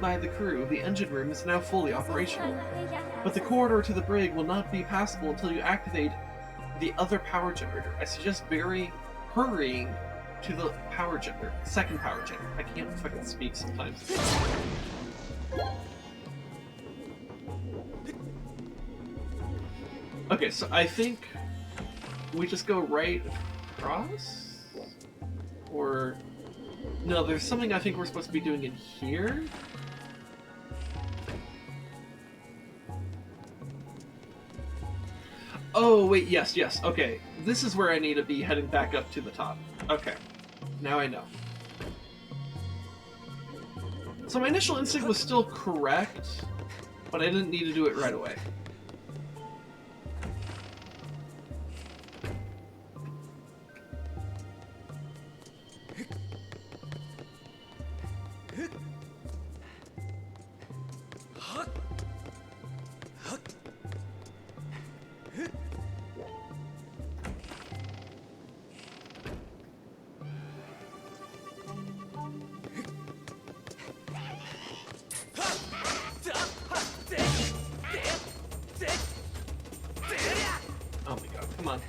by the crew, the engine room is now fully operational. But the corridor to the brig will not be passable until you activate the other power generator. I suggest hurrying to the power generator, second power generator. I can't fucking speak sometimes. Okay, so I think we just go right across? Or... No, there's something I think we're supposed to be doing in here? Oh, wait, yes, okay. This is where I need to be heading back up to the top. Okay, now I know. So my initial instinct was still correct, but I didn't need to do it right away. Oh my god, come on.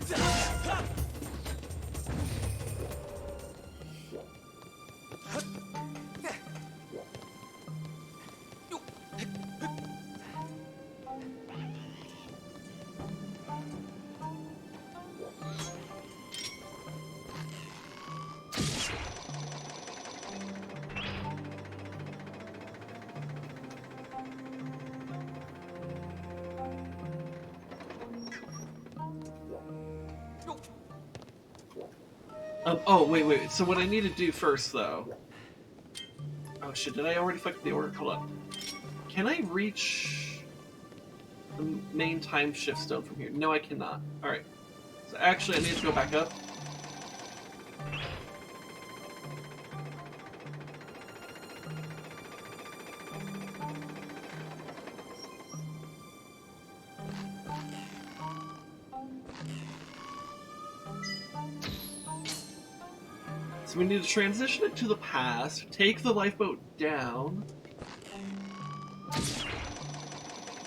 Oh, wait. So what I need to do first, though... Oh shit, did I already fuck the order? Hold up. Can I reach the main time shift stone from here? No, I cannot. Alright. So actually, I need to go back up. So we need to transition it to the past, take the lifeboat down,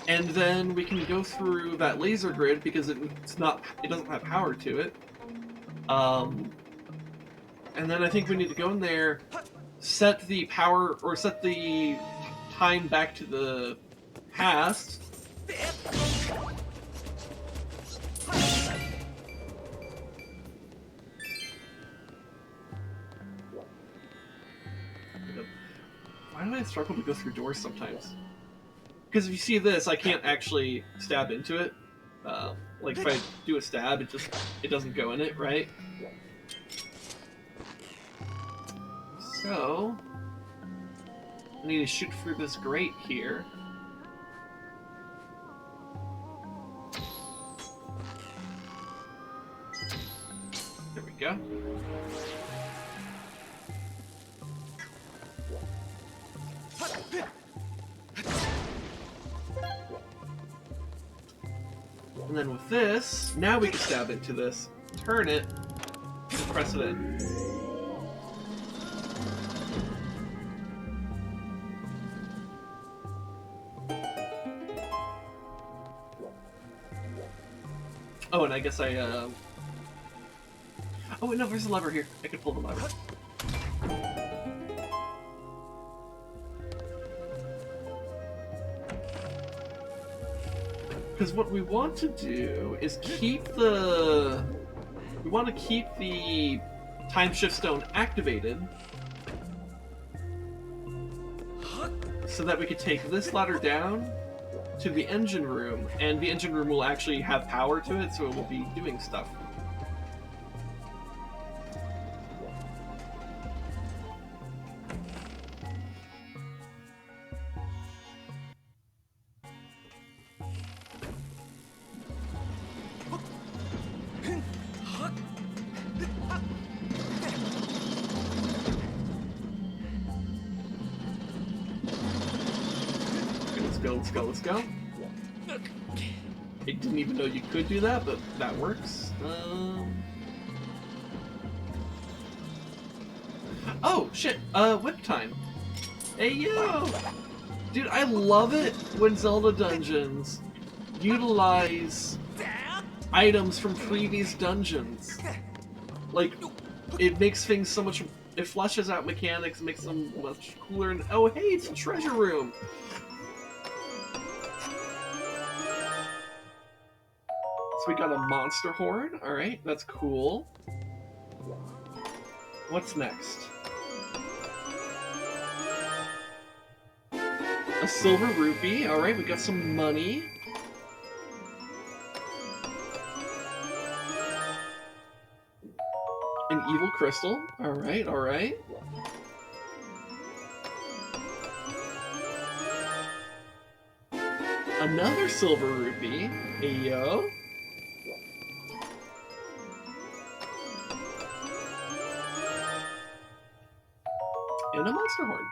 and then we can go through that laser grid because it doesn't have power to it. And then I think we need to go in there, set the power or set the time back to the past. Why do I struggle to go through doors sometimes? Because if you see this, I can't actually stab into it. Like if I do a stab, it doesn't go in it, right? So I need to shoot through this grate here. There we go. And then with this, now we can stab into this, turn it, and press it in. Oh, and I guess I, Oh wait, no, there's a lever here. I can pull the lever. Because what we want to do is keep the... We want to keep the time shift stone activated so that we could take this ladder down to the engine room, and the engine room will actually have power to it, so it will be doing stuff. Let's go. I didn't even know you could do that, but that works. Oh, shit. Whip time. Hey, yo! Dude, I love it when Zelda dungeons utilize items from previous dungeons. Like, it makes things so much... It fleshes out mechanics, makes them much cooler, and... Oh, hey, it's a treasure room! So we got a monster horn. Alright, that's cool. What's next? A silver rupee. Alright, we got some money. An evil crystal. Alright, alright. Another silver rupee. Yo. And a monster horn.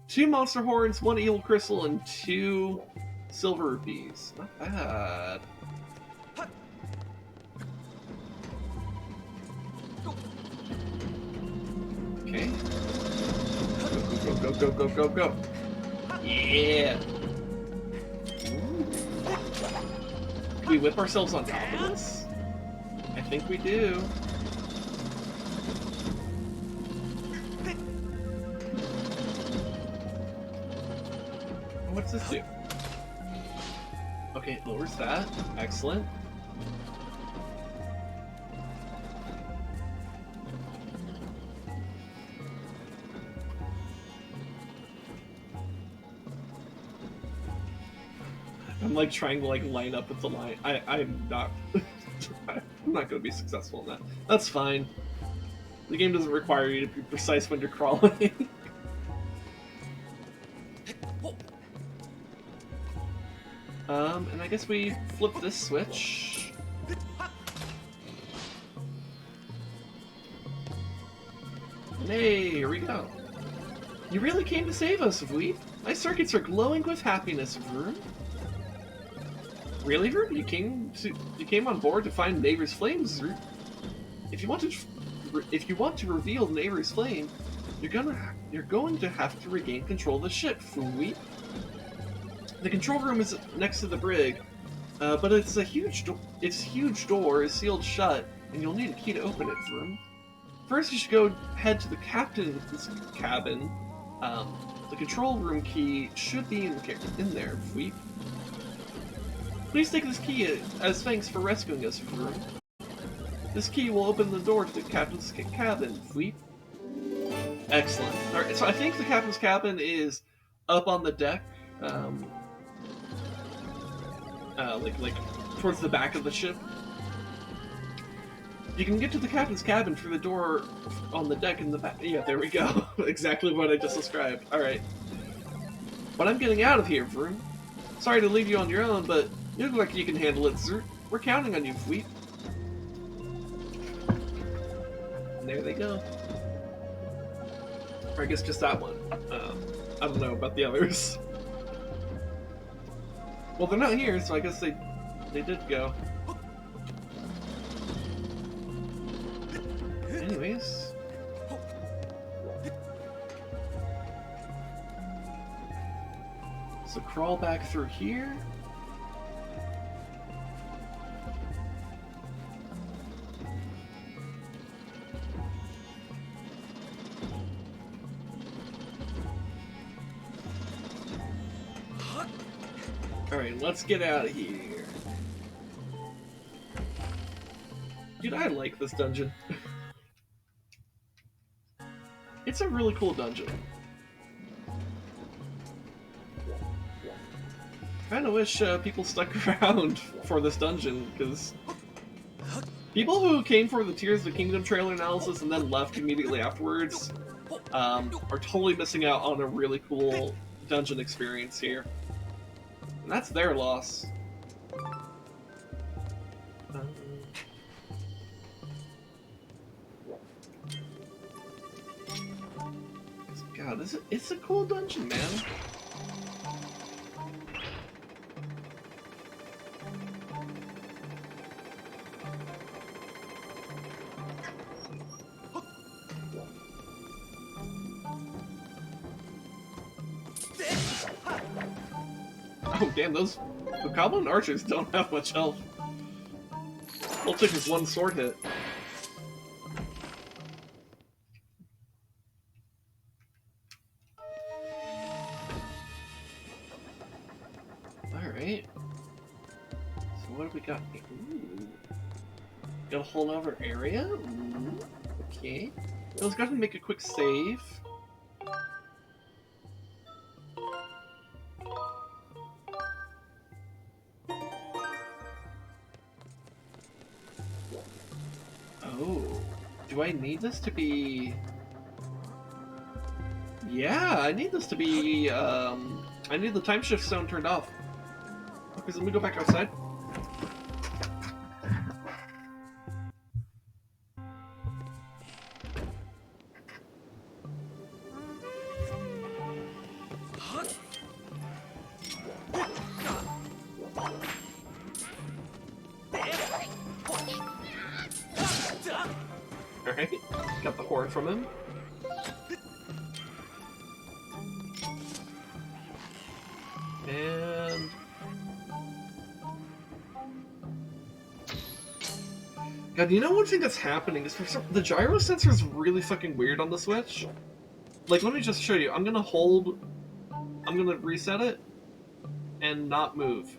2 monster horns, 1 evil crystal, and 2 silver rupees. Not bad. Okay. Go, go, go, go, go, go. Yeah. Ooh. Can we whip ourselves on top of this? I think we do. What's this do? Okay, it lowers that. Excellent. I'm like trying to like line up with the line. I'm not I'm not gonna be successful in that. That's fine. The game doesn't require you to be precise when you're crawling. And I guess we flip this switch. And hey, here we go. You really came to save us, Veep. My circuits are glowing with happiness, Vroom. Really, Vroom? You came on board to find Nayru's flames, Vroom. If you want to reveal Nayru's flame, you're going to have to regain control of the ship, Veep. The control room is next to the brig, but its huge door is sealed shut, and you'll need a key to open it, Vroom. First, you should head to the captain's cabin. The control room key should be in there, Veep. Please take this key as thanks for rescuing us, Vroom. This key will open the door to the captain's cabin, Veep. Excellent. Alright, so I think the captain's cabin is up on the deck. Like towards the back of the ship. You can get to the captain's cabin through the door on the deck in the back. Yeah, there we go. Exactly what I just described. Alright. But I'm getting out of here, Vroom. Sorry to leave you on your own, but you look like you can handle it, Zert. We're counting on you, Veep. And there they go. Or I guess just that one. I don't know about the others. Well, they're not here, so I guess they did go. Anyways. So crawl back through here. Alright, let's get out of here. Dude, I like this dungeon. It's a really cool dungeon. Kinda wish people stuck around for this dungeon, because people who came for the Tears of the Kingdom trailer analysis and then left immediately afterwards are totally missing out on a really cool dungeon experience here. And that's their loss. God, it's a cool dungeon, man. Oh damn, the goblin archers don't have much health. All it took was one sword hit. Alright. So what have we got here? Ooh. Got a whole other area? Ooh. Okay. Well, let's go ahead and make a quick save. Oh. Do I need this to be... Yeah, I need this to be, I need the time shift stone turned off. Okay, so let me go back outside. Alright, got the horn from him. And... God, you know one thing that's happening is the gyro sensor is really fucking weird on the Switch. Like, let me just show you. I'm gonna reset it, and not move.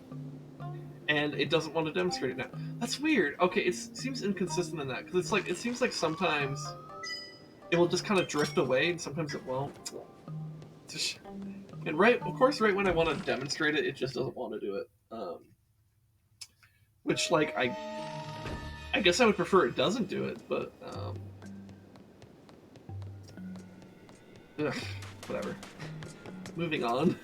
And it doesn't want to demonstrate it now. That's weird. Okay, it seems inconsistent in that, because it's like, it seems like sometimes it will just kind of drift away, and sometimes it won't. And of course, right when I want to demonstrate it, it just doesn't want to do it. Which, like, I guess I would prefer it doesn't do it, but, ugh, whatever. Moving on.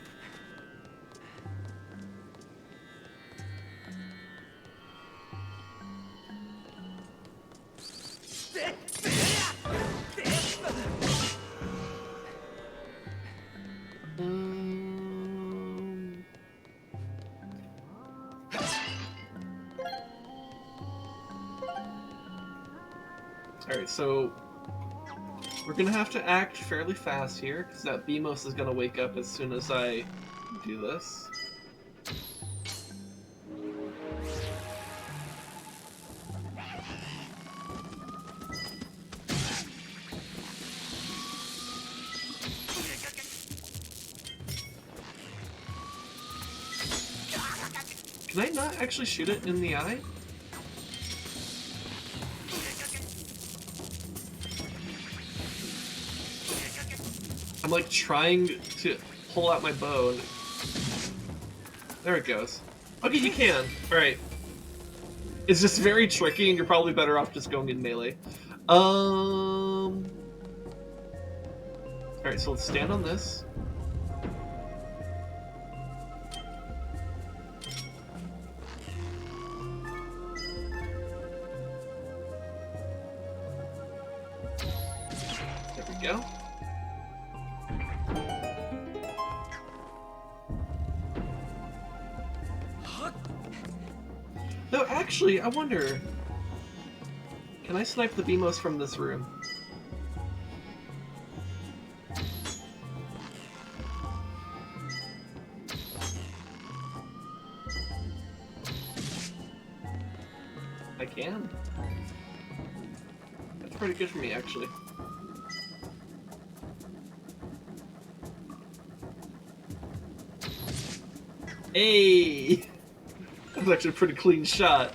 Alright, so we're gonna have to act fairly fast here, because that Beamos is gonna wake up as soon as I do this. Can I not actually shoot it in the eye? I'm like trying to pull out my bow. And... There it goes. Okay, you can. Alright. It's just very tricky and you're probably better off just going in melee. Alright, so let's stand on this. There we go. No, actually, I wonder... Can I snipe the Beamos from this room? I can. That's pretty good for me, actually. Hey! That was actually a pretty clean shot.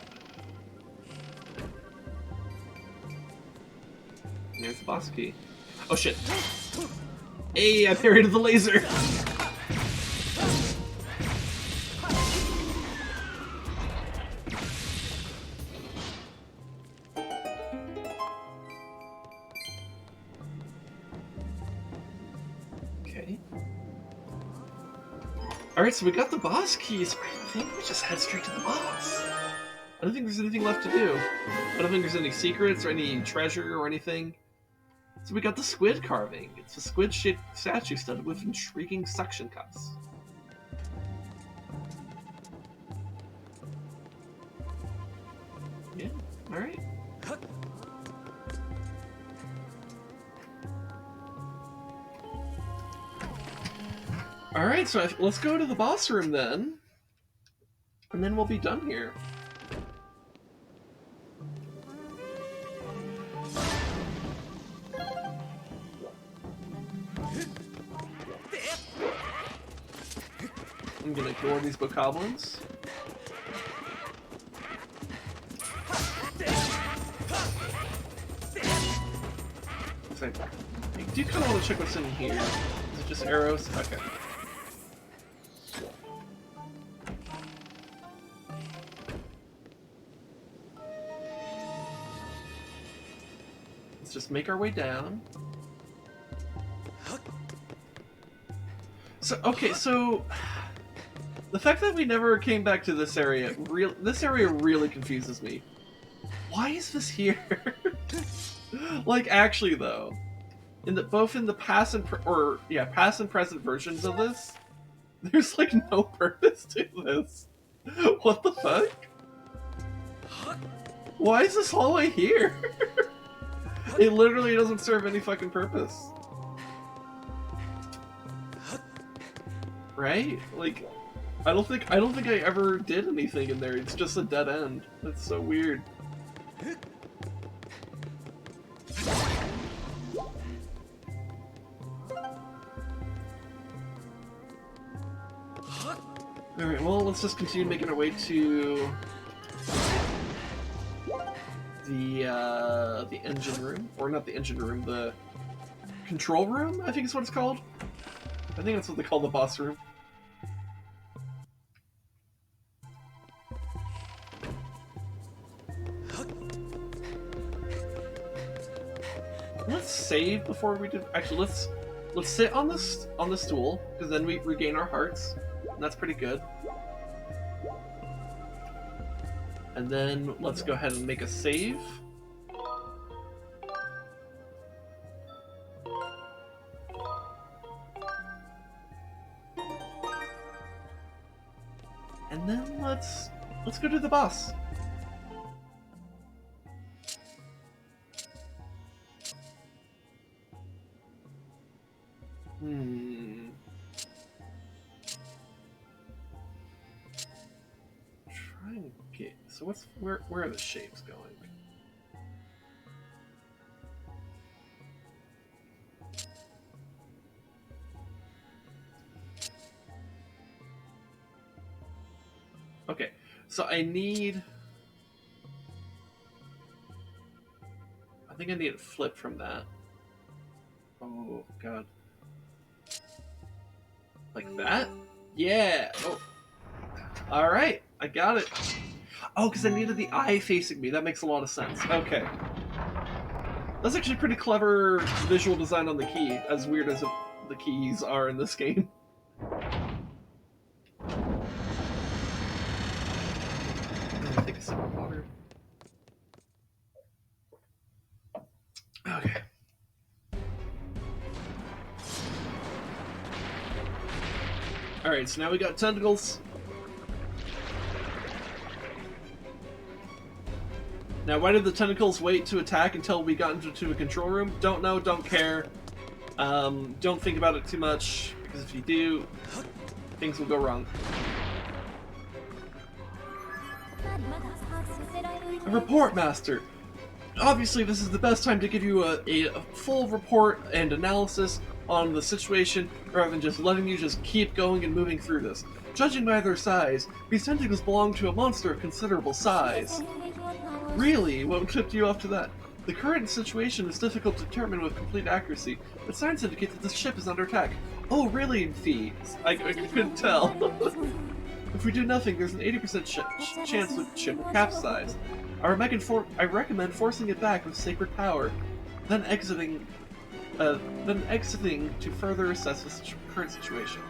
There's the boss key. Oh shit. Hey, I parried the laser! Okay. Alright, so we got the boss keys. I think we just head straight to the boss. I don't think there's anything left to do. I don't think there's any secrets or any treasure or anything. So we got the squid carving. It's a squid-shaped statue studded with intriguing suction cups. Yeah, alright. Alright, so let's go to the boss room then. And then we'll be done here. I'm gonna ignore these bokoblins. I do kind of want to check what's in here. Is it just arrows? Okay. let's just make our way down. So, okay, so the fact that we never came back to this area really confuses me. Why is this here? Like, actually, though, both in the past and past and present versions of this, there's like no purpose to this. What the fuck? Why is this hallway here? It literally doesn't serve any fucking purpose. Right? Like, I don't think I ever did anything in there. It's just a dead end. That's so weird. Alright, well, let's just continue making our way to the engine room. Or not the engine room, the control room, I think is what it's called. I think that's what they call the boss room. Let's save before we do. Actually, let's sit on this stool, because then we regain our hearts, and that's pretty good. And then let's go ahead and make a save. And then let's go do the boss. Try and get. So where are the shapes going? Okay, so I think I need a flip from that. Oh god. Like that? Yeah! Oh. Alright, I got it. Oh, because I needed the eye facing me. That makes a lot of sense. Okay. That's actually pretty clever visual design on the key, as weird as the keys are in this game. Take a sip of water. Okay. Alright, so now we got tentacles. Now, why did the tentacles wait to attack until we got into a control room? Don't know, don't care. Don't think about it too much, because if you do, things will go wrong. A report, Master! Obviously, this is the best time to give you a full report and analysis on the situation, rather than just letting you just keep going and moving through this. Judging by their size, these tentacles belong to a monster of considerable size. Really? What tipped you off to that? The current situation is difficult to determine with complete accuracy, but signs indicate that the ship is under attack. Oh, really, Fee? I couldn't tell. If we do nothing, there's an 80% chance the ship will capsize. I recommend forcing it back with sacred power, then exiting to further assess the current situation.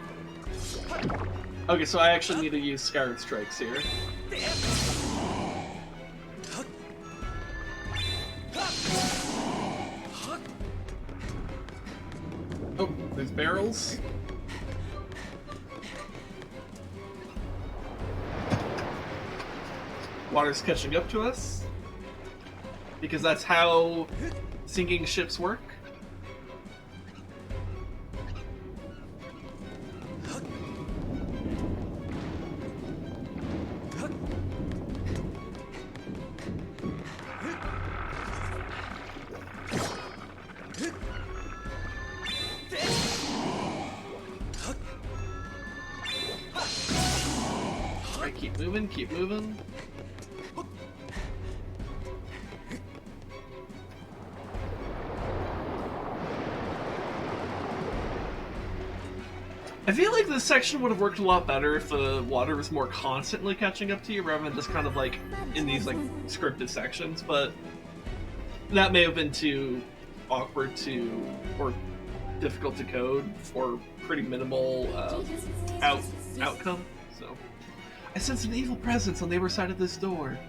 Okay, so I actually need to use Skyward Strikes here. Oh, there's barrels. Water's catching up to us, because that's how sinking ships work. Alright, keep moving, keep moving. I feel like this section would have worked a lot better if the water was more constantly catching up to you, rather than just kind of like in these like scripted sections, but that may have been too awkward to or difficult to code for pretty minimal outcome. So, I sense an evil presence on the other side of this door.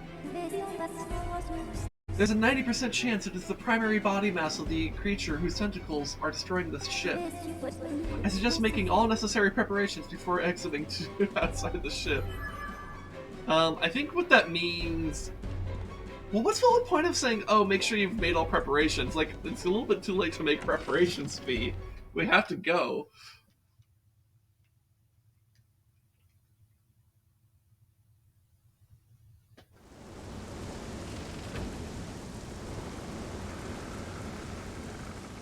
There's a 90% chance it is the primary body mass of the creature whose tentacles are destroying this ship. I suggest making all necessary preparations before exiting to outside the ship. I think what that means... Well, what's the whole point of saying, oh, make sure you've made all preparations? Like, it's a little bit too late to make preparations, Fee. We have to go.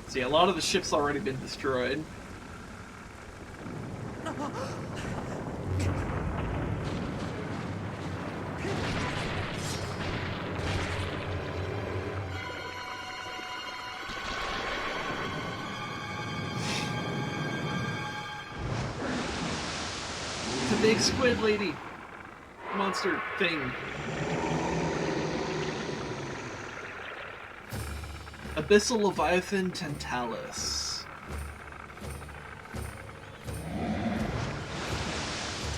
See, a lot of the ship's already been destroyed. The big squid lady monster thing. Abyssal Leviathan Tentalus.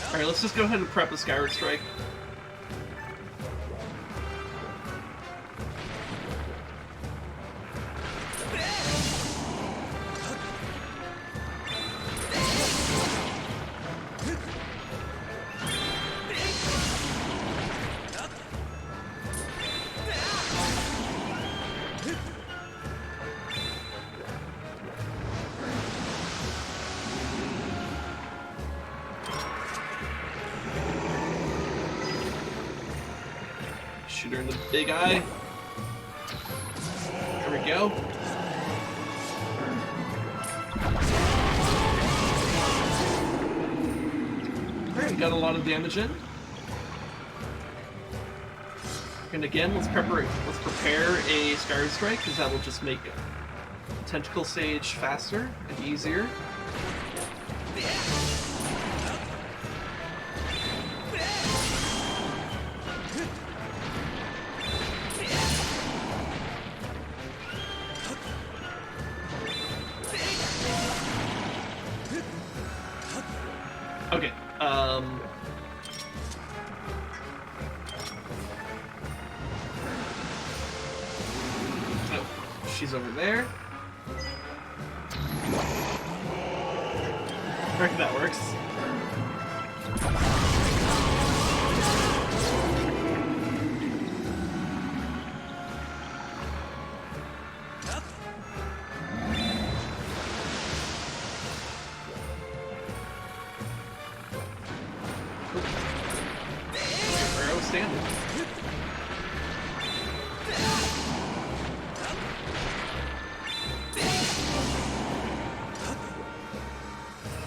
Alright, let's just go ahead and prep a Skyward Strike. Shoot her in the big eye. There we go. Alright, got a lot of damage in. And again, let's prepare a Skyward Strike, because that will just make Tentacle Stage faster and easier. Okay, oh, she's over there. Alright, that works. Standing.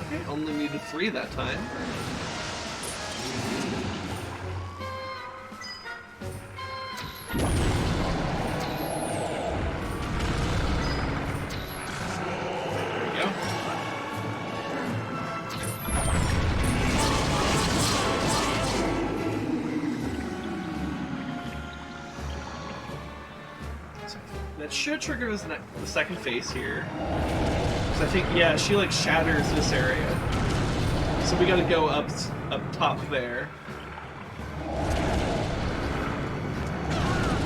Okay, only needed 3 that time. There we go. That should trigger the second phase here. So I think, yeah, she like shatters this area. So we gotta go up top there.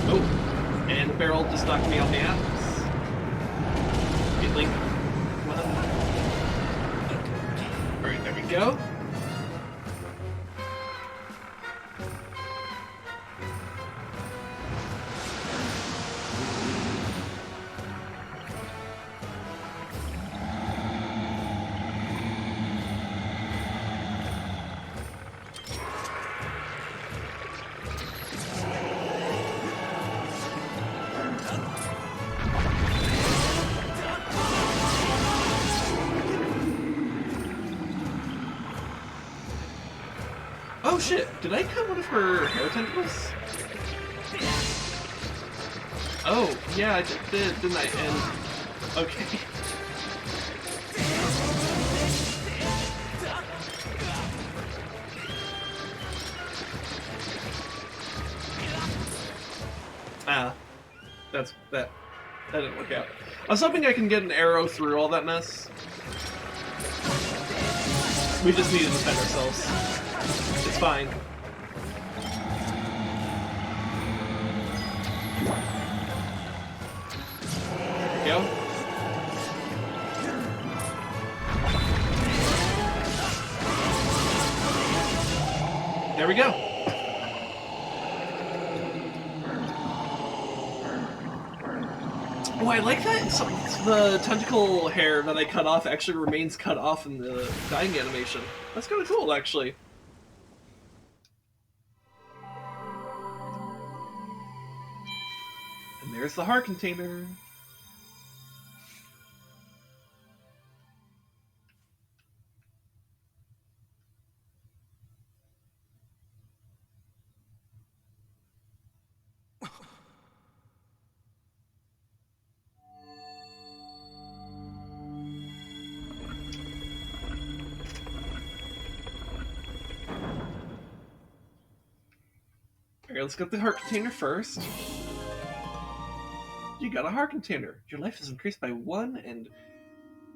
Oh, and the barrel just knocked me on the ass. Okay, Link. Come on. Alright, there we go. Oh shit, did I cut one of her hair tentacles? Oh, yeah, I did, didn't I? And, okay. Ah, that That didn't work out. I was hoping I can get an arrow through all that mess. We just need to defend ourselves. It's fine. There we go. There we go. Oh, I like that the tentacle hair that I cut off actually remains cut off in the dying animation. That's kind of cool, actually. And there's the heart container. Alright, let's get the heart container first. You got a heart container. Your life has increased by 1 and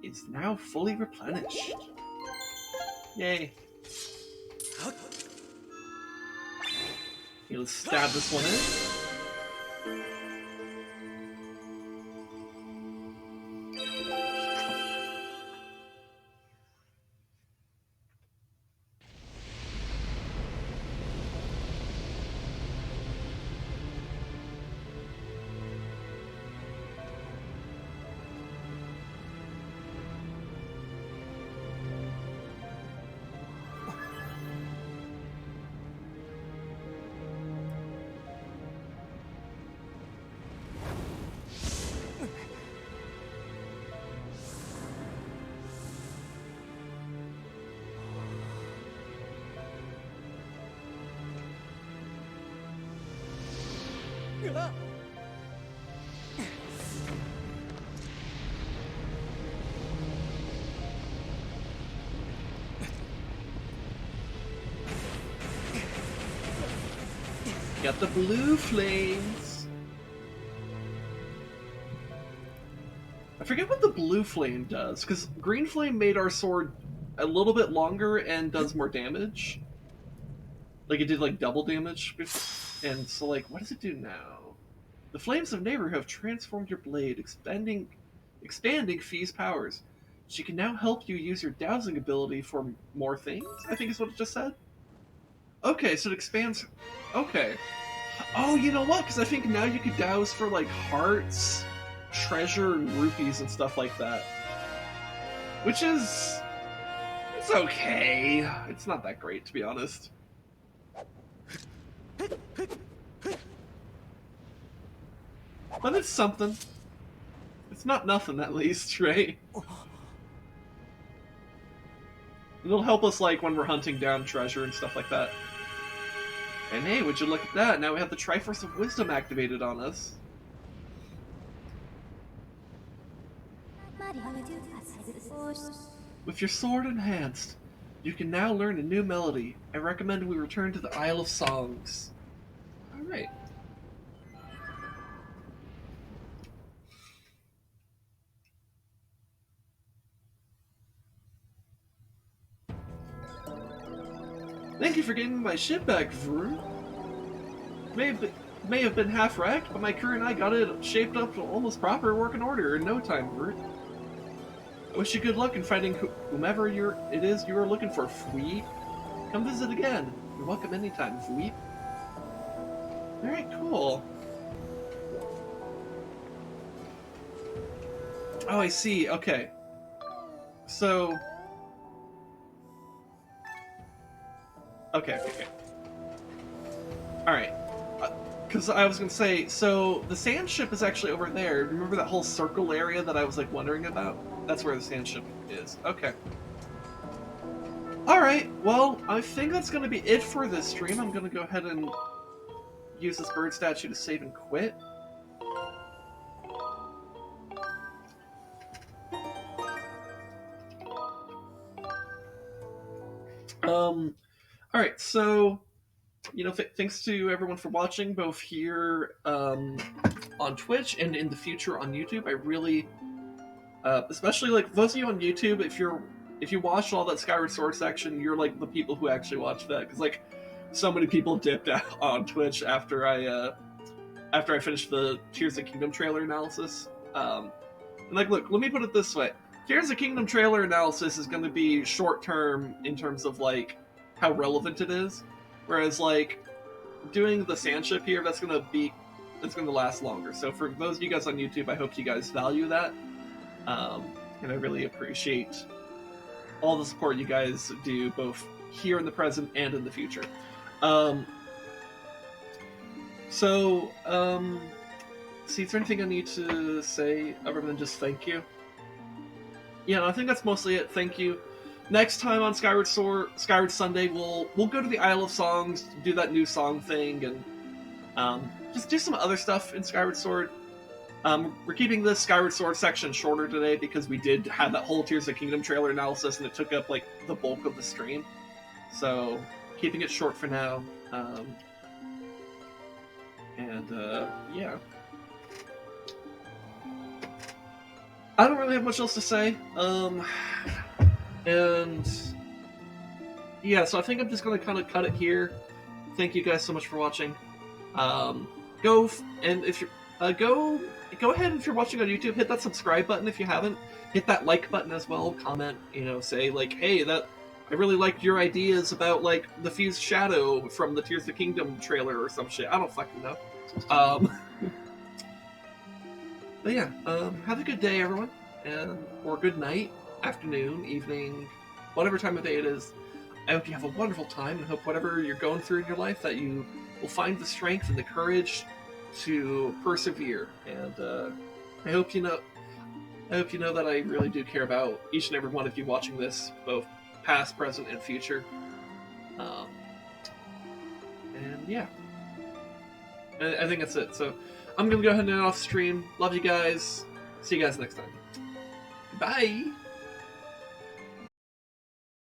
it's now fully replenished. Yay. Okay, let's stab this one in. Got the blue flames. I forget what the blue flame does, because green flame made our sword a little bit longer and does more damage. Like, it did, like, double damage. And so, like, what does it do now? The flames of Nayru have transformed your blade, expanding Fee's powers. She can now help you use your dowsing ability for more things, I think is what it just said. Okay, so it expands... Okay. Oh, you know what? Because I think now you could douse for, like, hearts, treasure, and rupees and stuff like that. Which is... It's okay. It's not that great, to be honest. But it's something. It's not nothing, at least, right? It'll help us, like, when we're hunting down treasure and stuff like that. And hey, would you look at that? Now we have the Triforce of Wisdom activated on us. With your sword enhanced, you can now learn a new melody. I recommend we return to the Isle of Songs. Alright. Thank you for getting my ship back, Vroom. May have been half wrecked, but my crew and I got it shaped up to almost proper working order in no time, Vroom. I wish you good luck in finding whomever it is you are looking for, Fweep. Come visit again. You're welcome anytime, Fweep. Alright, cool. Oh, I see. Okay. So... Okay. Alright. Because I was going to say, so the Sandship is actually over there. Remember that whole circle area that I was, like, wondering about? That's where the Sandship is. Okay. Alright, well, I think that's going to be it for this stream. I'm going to go ahead and use this bird statue to save and quit. Alright, so thanks to everyone for watching, both here on Twitch and in the future on YouTube. I really, especially like those of you on YouTube, if you watched all that Skyward Sword section, you're like the people who actually watched that, because like so many people dipped out on Twitch after I finished the Tears of the Kingdom trailer analysis. And like, look, let me put it this way: Tears of the Kingdom trailer analysis is going to be short term in terms of like how relevant it is, whereas like doing the Sandship here, it's going to last longer. So for those of you guys on YouTube, I hope you guys value that, and I really appreciate all the support you guys do, both here in the present and in the future. See, is there anything I need to say other than just thank you? Yeah, no, I think that's mostly it. Thank you. Next time on Skyward Sunday, we'll go to the Isle of Songs, do that new song thing, and just do some other stuff in Skyward Sword. We're keeping this Skyward Sword section shorter today because we did have that whole Tears of the Kingdom trailer analysis, and it took up like the bulk of the stream. So keeping it short for now. Yeah. I don't really have much else to say. And yeah, so I think I'm just gonna kind of cut it here. Thank you guys so much for watching. Go ahead, if you're watching on YouTube, hit that subscribe button if you haven't. Hit that like button as well. Comment, say like, hey, I really liked your ideas about like the fused shadow from the Tears of the Kingdom trailer or some shit. I don't fucking know. But yeah, have a good day, everyone, or good night, afternoon, evening, whatever time of day it is. I hope you have a wonderful time, and hope whatever you're going through in your life, that you will find the strength and the courage to persevere. And I hope you know that I really do care about each and every one of you watching this, both past, present, and future. And yeah, I think that's it. So I'm gonna go ahead and end off stream. Love you guys. See you guys next time. Bye.